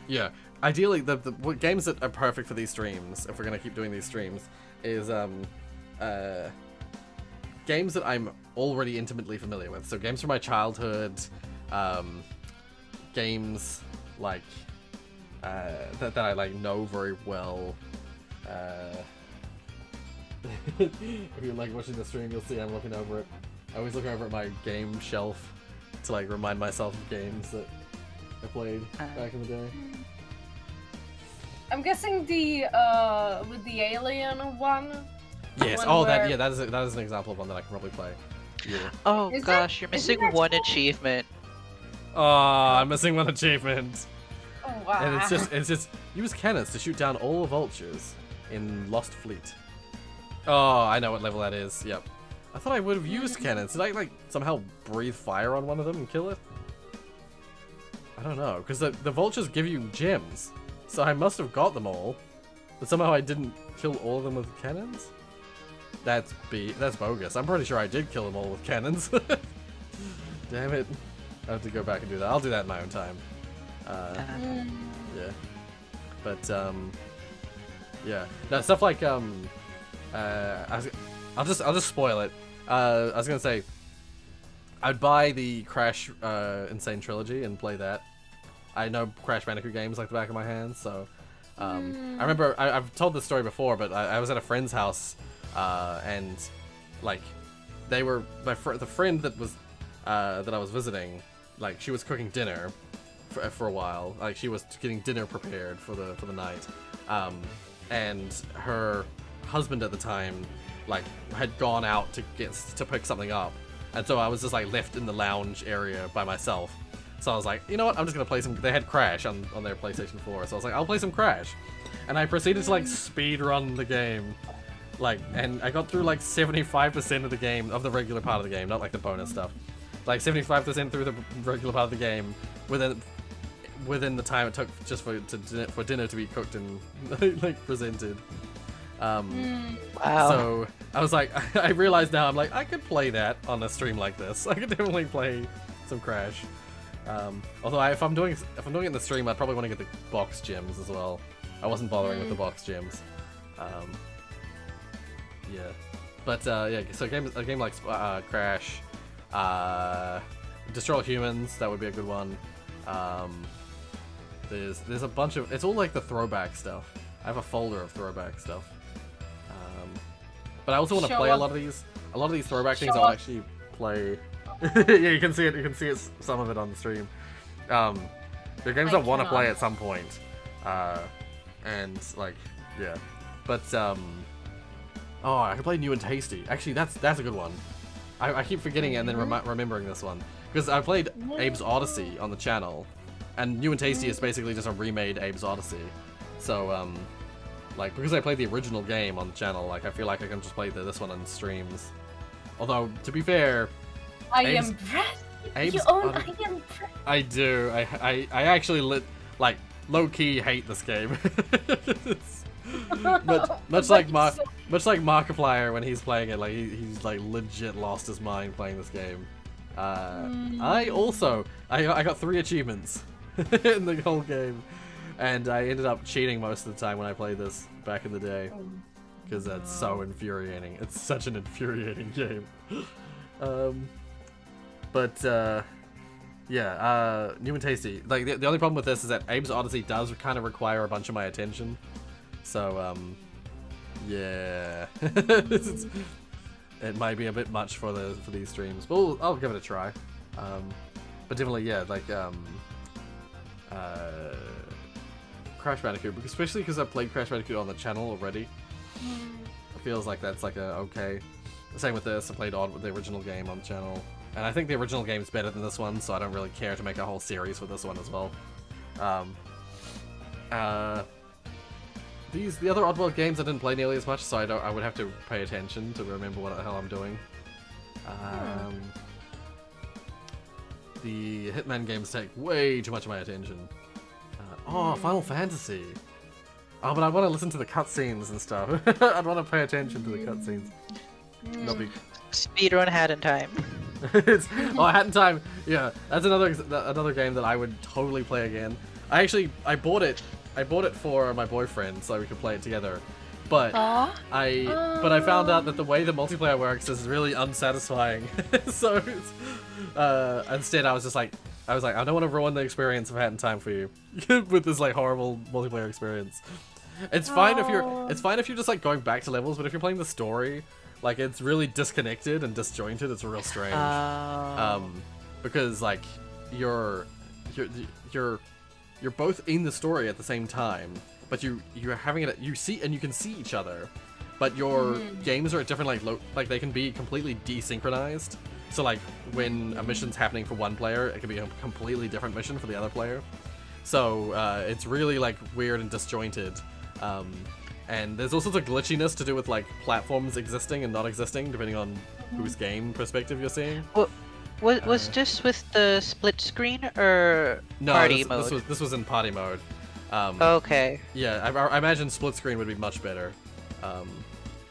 yeah, ideally the games that are perfect for these streams, if we're gonna keep doing these streams, is games that I'm already intimately familiar with. So games from my childhood, games like that I like know very well. If you're like watching the stream, you'll see I'm looking over it. I always look over at my game shelf to like remind myself of games that I played back in the day. I'm guessing the with the alien one. Yes. Oh, that is an example of one that I can probably play. Yeah. Oh gosh, you're missing one achievement. Oh, I'm missing one achievement. Oh, Wow. And it's just use cannons to shoot down all vultures in Lost Fleet. Oh, I know what level that is. Yep. I thought I would have used cannons. Did I like somehow breathe fire on one of them and kill it? I don't know, because the vultures give you gems, so I must have got them all, but somehow I didn't kill all of them with cannons. That's bogus. I'm pretty sure I did kill them all with cannons. Damn it. I have to go back and do that. I'll do that in my own time. Yeah. But, yeah. No, stuff like, I'll just spoil it. I was gonna say, I'd buy the Crash, Insane Trilogy and play that. I know Crash Bandicoot games like the back of my hand, so, I remember, I've told this story before, but I was at a friend's house, and, like, they were, the friend that was, that I was visiting, like, she was cooking dinner for a while. Like, she was getting dinner prepared for the night. And her husband at the time, like, had gone out to pick something up. And so I was just, like, left in the lounge area by myself. So I was like, you know what, I'm just gonna play some, they had Crash on their PlayStation 4. So I was like, I'll play some Crash. And I proceeded to, like, speed run the game. Like, and I got through, like, 75% of the game, of the regular part of the game, not, like, the bonus stuff. Like, 75% through the regular part of the game within the time it took just for dinner to be cooked and, like, presented. Wow. So I was like, I realized now, I'm like, I could play that on a stream like this. I could definitely play some Crash. Although if I'm doing it in the stream, I'd probably want to get the box gems as well. I wasn't bothering with the box gems. Yeah, but yeah. So a game like Crash, Destroy All Humans, that would be a good one. There's a bunch of, it's all like the throwback stuff. I have a folder of throwback stuff. But I also want to play a lot of these throwback things. I'll actually play. Yeah, you can see it. You can see some of it on the stream. The games I want to play at some point, and like, yeah. But oh, I can play New and Tasty. Actually, that's a good one. I keep forgetting it and then remembering this one because I played Abe's Odyssey on the channel, and New and Tasty is basically just a remade Abe's Odyssey. So like, because I played the original game on the channel, like, I feel like I can just play this one on streams. Although, to be fair, I am impressed. You own I am impressed. I do. I actually like low-key hate this game. much like Markiplier when he's playing it, like he's like legit lost his mind playing this game. I got 3 achievements in the whole game. And I ended up cheating most of the time when I played this back in the day. Because that's so infuriating. It's such an infuriating game. Yeah, New and Tasty. Like, the only problem with this is that Abe's Odyssey does kind of require a bunch of my attention. So, yeah. It might be a bit much for these streams. But I'll give it a try. But definitely, yeah, like, Crash Bandicoot, especially because I've played Crash Bandicoot on the channel already. It feels like that's like okay. Same with this, I played the original game on the channel, and I think the original game is better than this one, so I don't really care to make a whole series for this one as well. The other Oddworld games I didn't play nearly as much, so I would have to pay attention to remember what the hell I'm doing. The Hitman games take way too much of my attention. Oh, Final Fantasy. Oh, but I want to listen to the cutscenes and stuff. I'd want to pay attention to the cutscenes. Not be... Speedrun Hat in Time. Hat in Time. Yeah, that's another game that I would totally play again. I bought it for my boyfriend so we could play it together. But I found out that the way the multiplayer works is really unsatisfying. So instead I was like, I don't want to ruin the experience of Hat in Time for you with this like horrible multiplayer experience. It's fine if you're just like going back to levels, but if you're playing the story, like it's really disconnected and disjointed. It's real strange. Because like you're both in the story at the same time, but you're having it. You can see each other, but your games are at different like they can be completely desynchronized. So like when a mission's happening for one player, it can be a completely different mission for the other player. So it's really like weird and disjointed. And there's all sorts of glitchiness to do with like platforms existing and not existing, depending on whose game perspective you're seeing. Was this with the split screen or No, party this, mode? this was in party mode. Okay. Yeah, I imagine split screen would be much better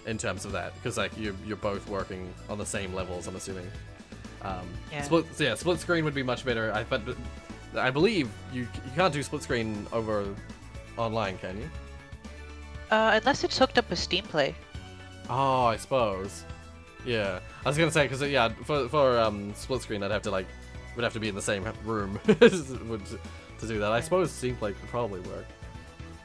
in terms of that, because like you're both working on the same levels. I'm assuming. Yeah. Split screen would be much better. But I believe you can't do split screen over online, can you? Unless it's hooked up with Steam Play. Oh, I suppose. Yeah, I was gonna say because yeah, for split screen, would have to be in the same room to do that. I suppose Steam Play could probably work.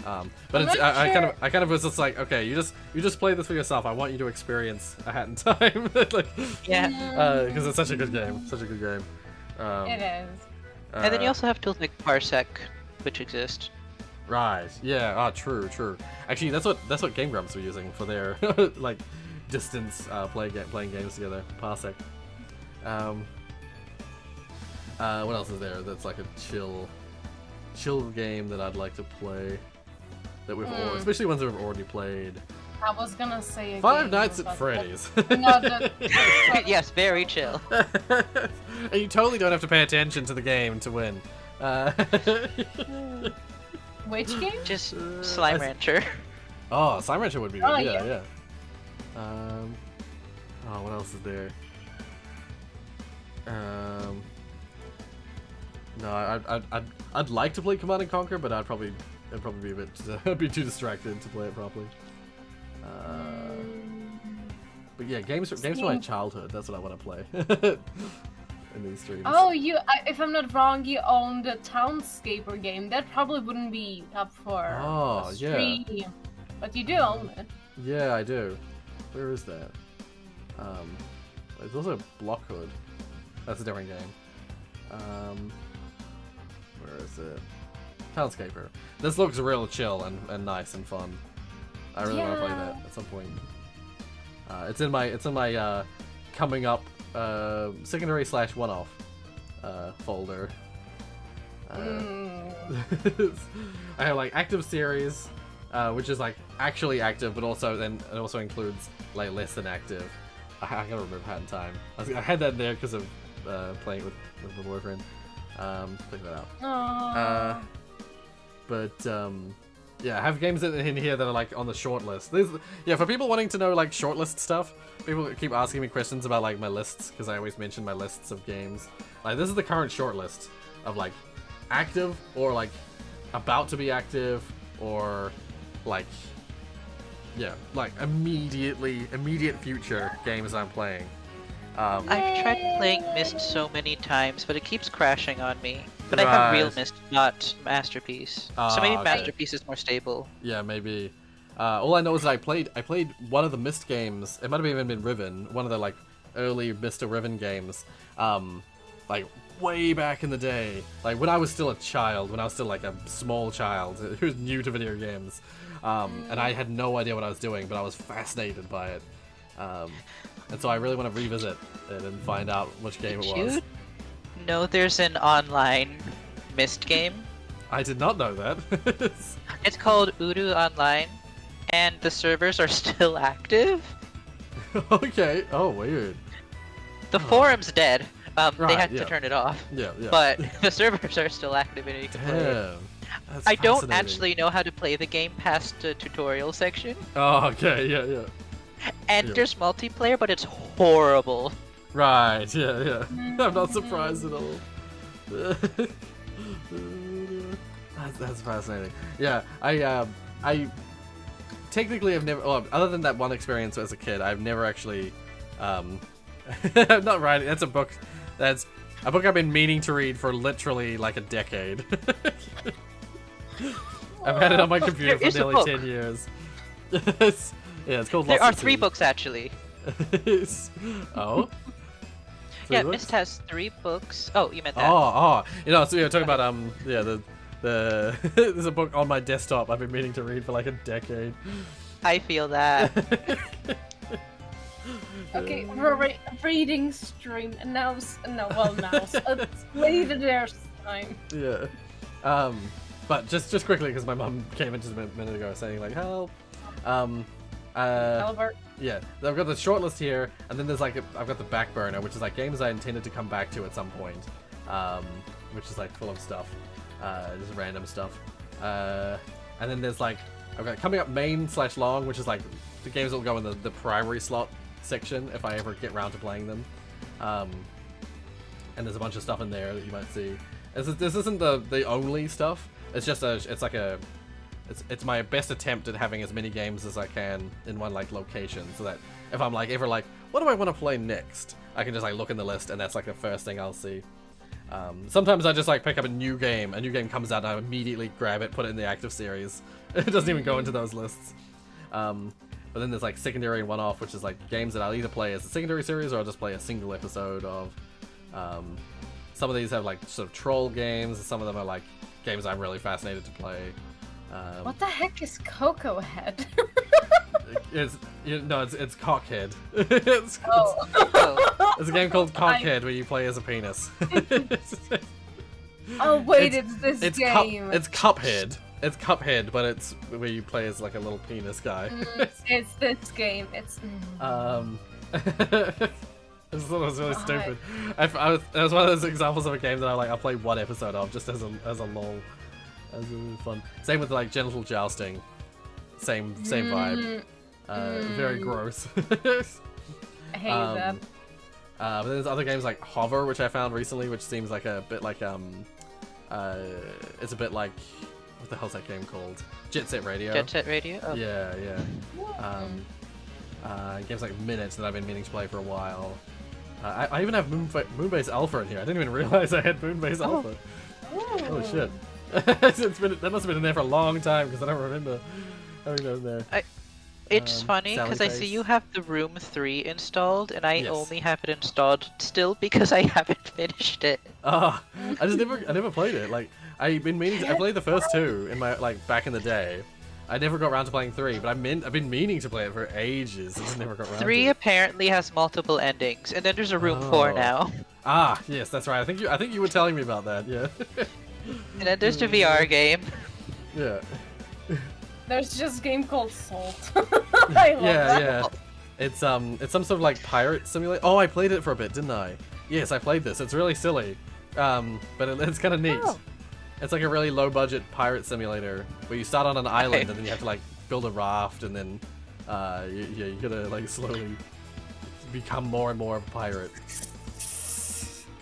But it's, I kind of was just like, okay, you just play this for yourself. I want you to experience A Hat in Time, like, Yeah. because it's such a good game, It is. And then you also have tools like Parsec, which exist. Right. Yeah. Ah, true. Actually, that's what Game Grumps were using for their like distance playing games together. Parsec. What else is there that's like a chill game that I'd like to play? That we've especially ones that we've already played. I was gonna say a Five game, Nights at but- Freddy's. No, the, Yes, very chill. And you totally don't have to pay attention to the game to win. which game? Just Slime Rancher. Oh, Slime Rancher would be good. Oh, yeah. yeah. Oh, what else is there? No, I'd like to play Command and Conquer, but I'd probably be a bit I'd be too distracted to play it properly. But yeah, games from my childhood. That's what I want to play in these streams. Oh, if I'm not wrong, you own the Townscaper game. That probably wouldn't be up for Oh, a yeah. stream, but you do own it. Yeah, I do. Where is that? There's also Blockhood. That's a different game. Where is it? Townscaper. This looks real chill and nice and fun. I really want to play that at some point. It's in my coming up secondary / one-off folder. I have like active series, which is like actually active, but also then it also includes like less than active. I gotta remember Hat in Time. I had that in there because of playing it with my boyfriend. Check that out. Yeah, I have games in here that are like on the short list. Yeah, for people wanting to know like shortlist stuff, people keep asking me questions about like my lists because I always mention my lists of games. Like this is the current shortlist of like active or like about to be active or like like immediate future games I'm playing. I've tried playing Myst so many times, but it keeps crashing on me. But I have real Myst, not Masterpiece. So maybe okay. Masterpiece is more stable. Yeah, maybe. All I know is that I played one of the Myst games. It might have even been Riven, one of the like early Mr. Riven games. Like way back in the day, like when I was still a child, when I was still like a small child who was new to video games, and I had no idea what I was doing, but I was fascinated by it. And so I really want to revisit it and find out which game it was. You know there's an online Myst game? I did not know that. It's called Udu Online, and the servers are still active. Okay. Oh, weird. The forum's dead. They Right, had yeah. to turn it off. Yeah. But the servers are still active and you can play it. Damn. That's I don't fascinating. actually know how to play the game past the tutorial section. Oh, okay. Yeah. And Yeah. there's multiplayer, but it's horrible. Right. Yeah. I'm not surprised at all. That's fascinating. Yeah. I technically have never. Well, other than that one experience as a kid, I've never actually. I'm not writing. That's a book. That's a book I've been meaning to read for literally like a decade. I've had it on my computer There for is a nearly book. 10 years. It's called. There Lost are at 3 Sea. books actually. Oh. Yeah, books? Myst has 3 books. Oh, you meant that. Oh, you know, so we were talking about the there's a book on my desktop I've been meaning to read for like a decade. I feel that. Okay, reading stream, later there's time. Yeah. But just quickly, because my mum came in just a minute ago saying like, help. Albert. Yeah, I've got the short list here, and then there's like I've got the back burner, which is like games I intended to come back to at some point, which is like full of stuff, just random stuff. And then there's like I've got coming up main/long, which is like the games that will go in the primary slot section if I ever get around to playing them. And there's a bunch of stuff in there that you might see. This isn't the only stuff. It's just it's my best attempt at having as many games as I can in one like location, so that if I'm like ever like, what do I want to play next? I can just like look in the list, and that's like the first thing I'll see. Sometimes I just like pick up a new game comes out, and I immediately grab it, put it in the active series. It doesn't even go into those lists. But then there's like secondary and one-off, which is like games that I'll either play as a secondary series or I'll just play a single episode of. Some of these have like sort of troll games, and some of them are like games I'm really fascinated to play. What the heck is Cocoa Head? It's Cockhead. it's Oh. a game called Cockhead where you play as a penis. Oh wait, it's this game. It's Cuphead. It's Cuphead, but it's where you play as like a little penis guy. It's this game. It's. This was really stupid. It was one of those examples of a game that I'll play one episode of just as a lol, as a fun. Same with like genital jousting. Same vibe. Very gross. I hate that. But there's other games like Hover, which I found recently, which seems like a bit like it's a bit like, what the hell's that game called? Jet Set Radio. Jet Set Radio? Oh. Yeah. Games like Minutes that I've been meaning to play for a while. I even have Moonbase Alpha in here. I didn't even realize I had Moonbase Alpha. Oh shit. That must have been in there for a long time, because I don't remember having that in there. It's funny because I see you have the Room 3 installed, and I only have it installed still because I haven't finished it. I never played it. Like I played the first two in my back in the day. I never got around to playing 3, but I've been meaning to play it for ages. I just never got around 3 to it. apparently has multiple endings, and then there's a Room 4 now. Ah, yes, that's right. I think you were telling me about that. Yeah. And then there's the VR game. Yeah. There's just a game called Salt. I love that. Yeah. It's some sort of like pirate simulator. Oh, I played it for a bit, didn't I? Yes, I played this. It's really silly, but it's kind of neat. Oh. It's like a really low-budget pirate simulator where you start on an island and then you have to like build a raft, and then you gotta like slowly become more and more of a pirate.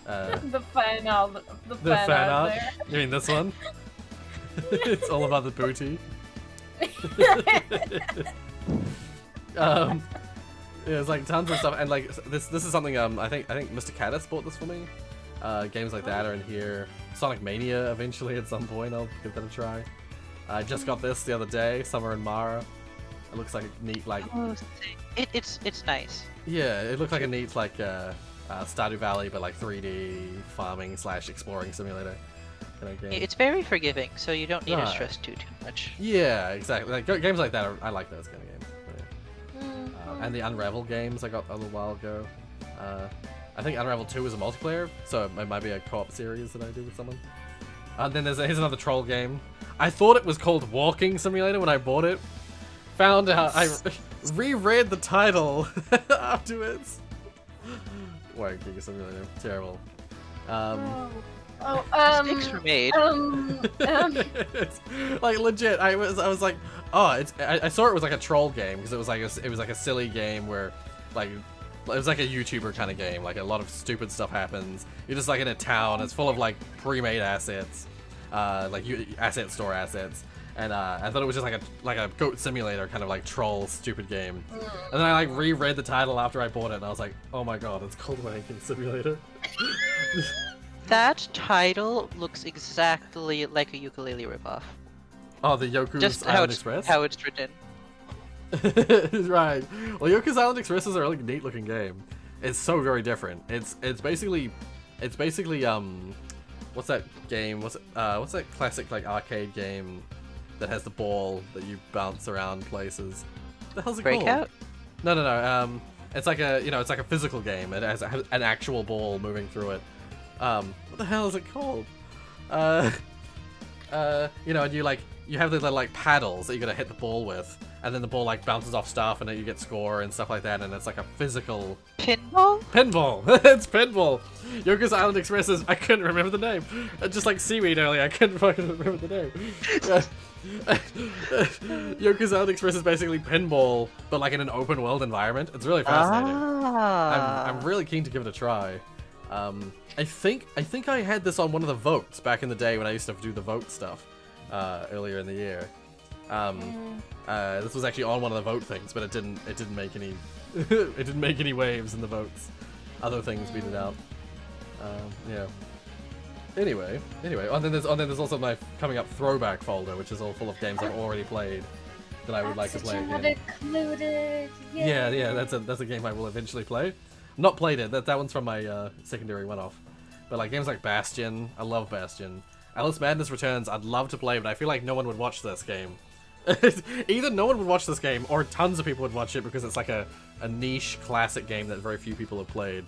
The fan art. The fan art. There. You mean this one? It's all about the booty. Yeah, there's like tons of stuff, and like this is something I think Mr. Caddis bought this for me. Games like that are in here. Sonic Mania eventually at some point, I'll give that a try. I just got this the other day, Summer in Mara. It looks like a neat like. Oh, it's nice. Yeah, it looks like a neat like Stardew Valley, but like 3D farming / exploring simulator kind of game. It's very forgiving, so you don't need to stress too much. Yeah, exactly. Like games like that, I like those kind of games. Yeah. And the Unravel games I got a little while ago. I think Unravel 2 is a multiplayer, so it might be a co-op series that I do with someone. And then here's another troll game. I thought it was called Walking Simulator when I bought it. Found out, I reread the title afterwards. Walking Simulator, terrible. Mistakes were made. It's, like legit, I was like, oh, I saw it was like a troll game because it was like a silly game where like. It was like a YouTuber kind of game, like a lot of stupid stuff happens. You're just like in a town, it's full of like pre-made assets, asset store assets, and I thought it was just like a goat simulator kind of like troll stupid game. And then I like reread the title after I bought it, and I was like, oh my god, it's called Wanking Simulator. That title looks exactly like a ukulele ripoff. Oh, the Yoku's Island Express? How it's written. Right. Well, Yoku's Island Express is a really neat looking game. It's so very different. It's basically what's that game? What's that classic like arcade game that has the ball that you bounce around places? What the hell's it called? Breakout? No. It's like a physical game. It has an actual ball moving through it. What the hell is it called? you know, and you have the little like paddles that you gotta hit the ball with, and then the ball like bounces off stuff, and then you get score and stuff like that, and it's like a physical Pinball? pinball. It's pinball. Yoko's Island Express is, I couldn't remember the name. Just like seaweed earlier, I couldn't fucking remember the name. Yoko's Island Express is basically pinball, but like in an open world environment. It's really fascinating. I'm really keen to give it a try. I think I had this on one of the votes back in the day when I used to do the vote stuff earlier in the year. This was actually on one of the vote things, but it didn't make any it didn't make any waves in the votes. Other things beat it out. Yeah. Anyway. And then there's also my coming up throwback folder, which is all full of games I've already played that I would like to play again. Included. Yeah, that's a game I will eventually play. Not played it. That one's from my secondary one-off. But like games like Bastion, I love Bastion. Alice Madness Returns, I'd love to play, but I feel like no one would watch this game. Either no one would watch this game, or tons of people would watch it because it's like a niche classic game that very few people have played.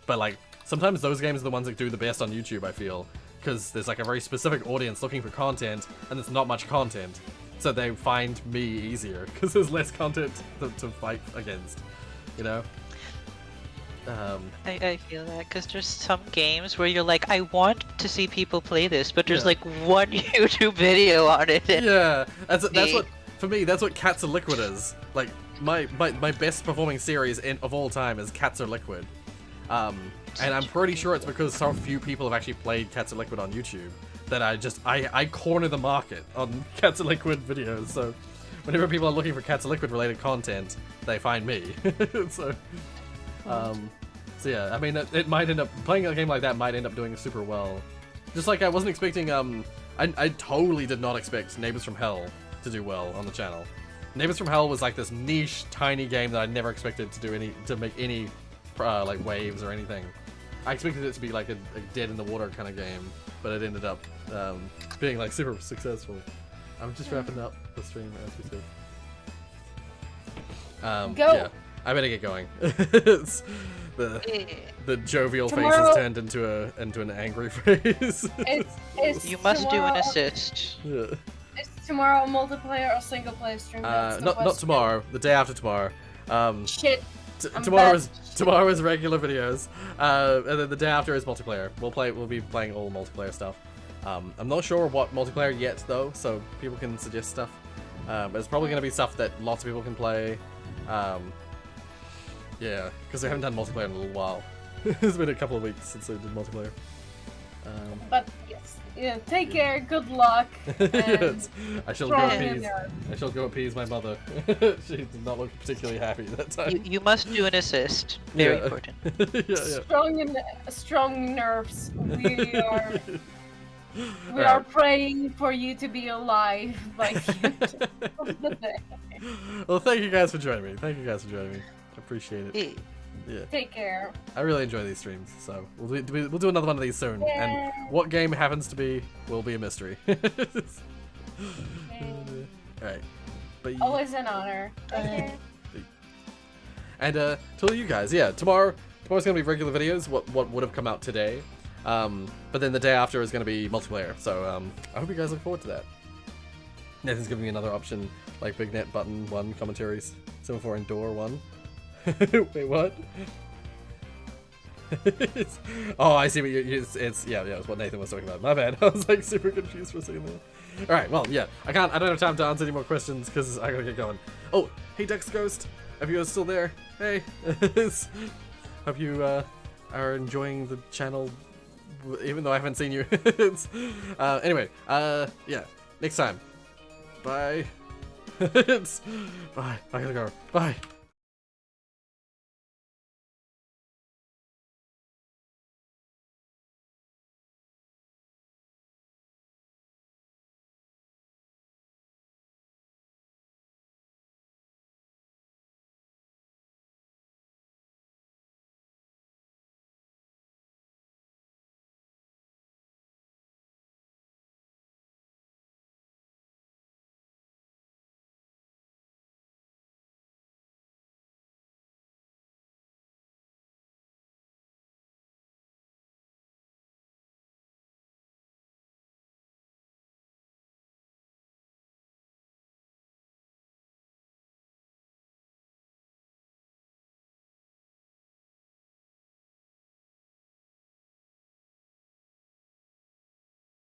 But like sometimes those games are the ones that do the best on YouTube, I feel, because there's like a very specific audience looking for content, and there's not much content. So they find me easier because there's less content to fight against, you know. I feel that because there's some games where you're like, I want to see people play this, but there's like one YouTube video on it. Yeah, that's what for me. That's what Cats Are Liquid is. Like my best performing series of all time is Cats Are Liquid. And I'm pretty sure it's because so few people have actually played Cats Are Liquid on YouTube that I corner the market on Cats Are Liquid videos. So whenever people are looking for Cats Are Liquid related content, they find me. So yeah, I mean, it might end up playing a game like that might end up doing super well. Just like I wasn't expecting. I totally did not expect Neighbors from Hell to do well on the channel. Neighbors from Hell was like this niche, tiny game that I never expected to make any like waves or anything. I expected it to be like a dead in the water kind of game, but it ended up being like super successful. I'm just wrapping up the stream as we speak. Go. Yeah, I better get going. It's the jovial face has turned into an angry face. It's You must do an tomorrow- assist. Yeah. Is tomorrow a multiplayer or single player stream? That's the Not question. tomorrow. The day after tomorrow. Shit. I'm Tomorrow bad. is regular videos, and then the day after is multiplayer. We'll be playing all multiplayer stuff. I'm not sure what multiplayer yet though, so people can suggest stuff. But it's probably gonna be stuff that lots of people can play. Yeah, because we haven't done multiplayer in a little while. It's been a couple of weeks since we did multiplayer. But yes, yeah. Take care. Good luck. And Yes, I shall go strong appease. in there. I shall go appease my mother. She did not look particularly happy that time. You must do an assist. Very Yeah. important. Yeah. Strong nerves. We are. We Alright. are praying for you to be alive by the end of the day. Well, thank you guys for joining me. I appreciate it. Yeah, Take care. I really enjoy these streams, so we'll do another one of these soon. And what game it happens to be will be a mystery. Alright. Bye. Always an honor. And to you guys, yeah, tomorrow's gonna be regular videos, what would have come out today. But then the day after is gonna be multiplayer. So I hope you guys look forward to that. Nathan's giving me another option, like Big Net Button 1 commentaries, 7-4 Indoor 1. Wait, what? Oh, I see what it's yeah, it's what Nathan was talking about. My bad. I was like super confused for a second there. Alright, well, yeah. I don't have time to answer any more questions because I gotta get going. Oh, hey Dex Ghost. Are you still there? Hey. Hope you are enjoying the channel even though I haven't seen you. Anyway, yeah. Next time. Bye. Bye. I gotta go. Bye.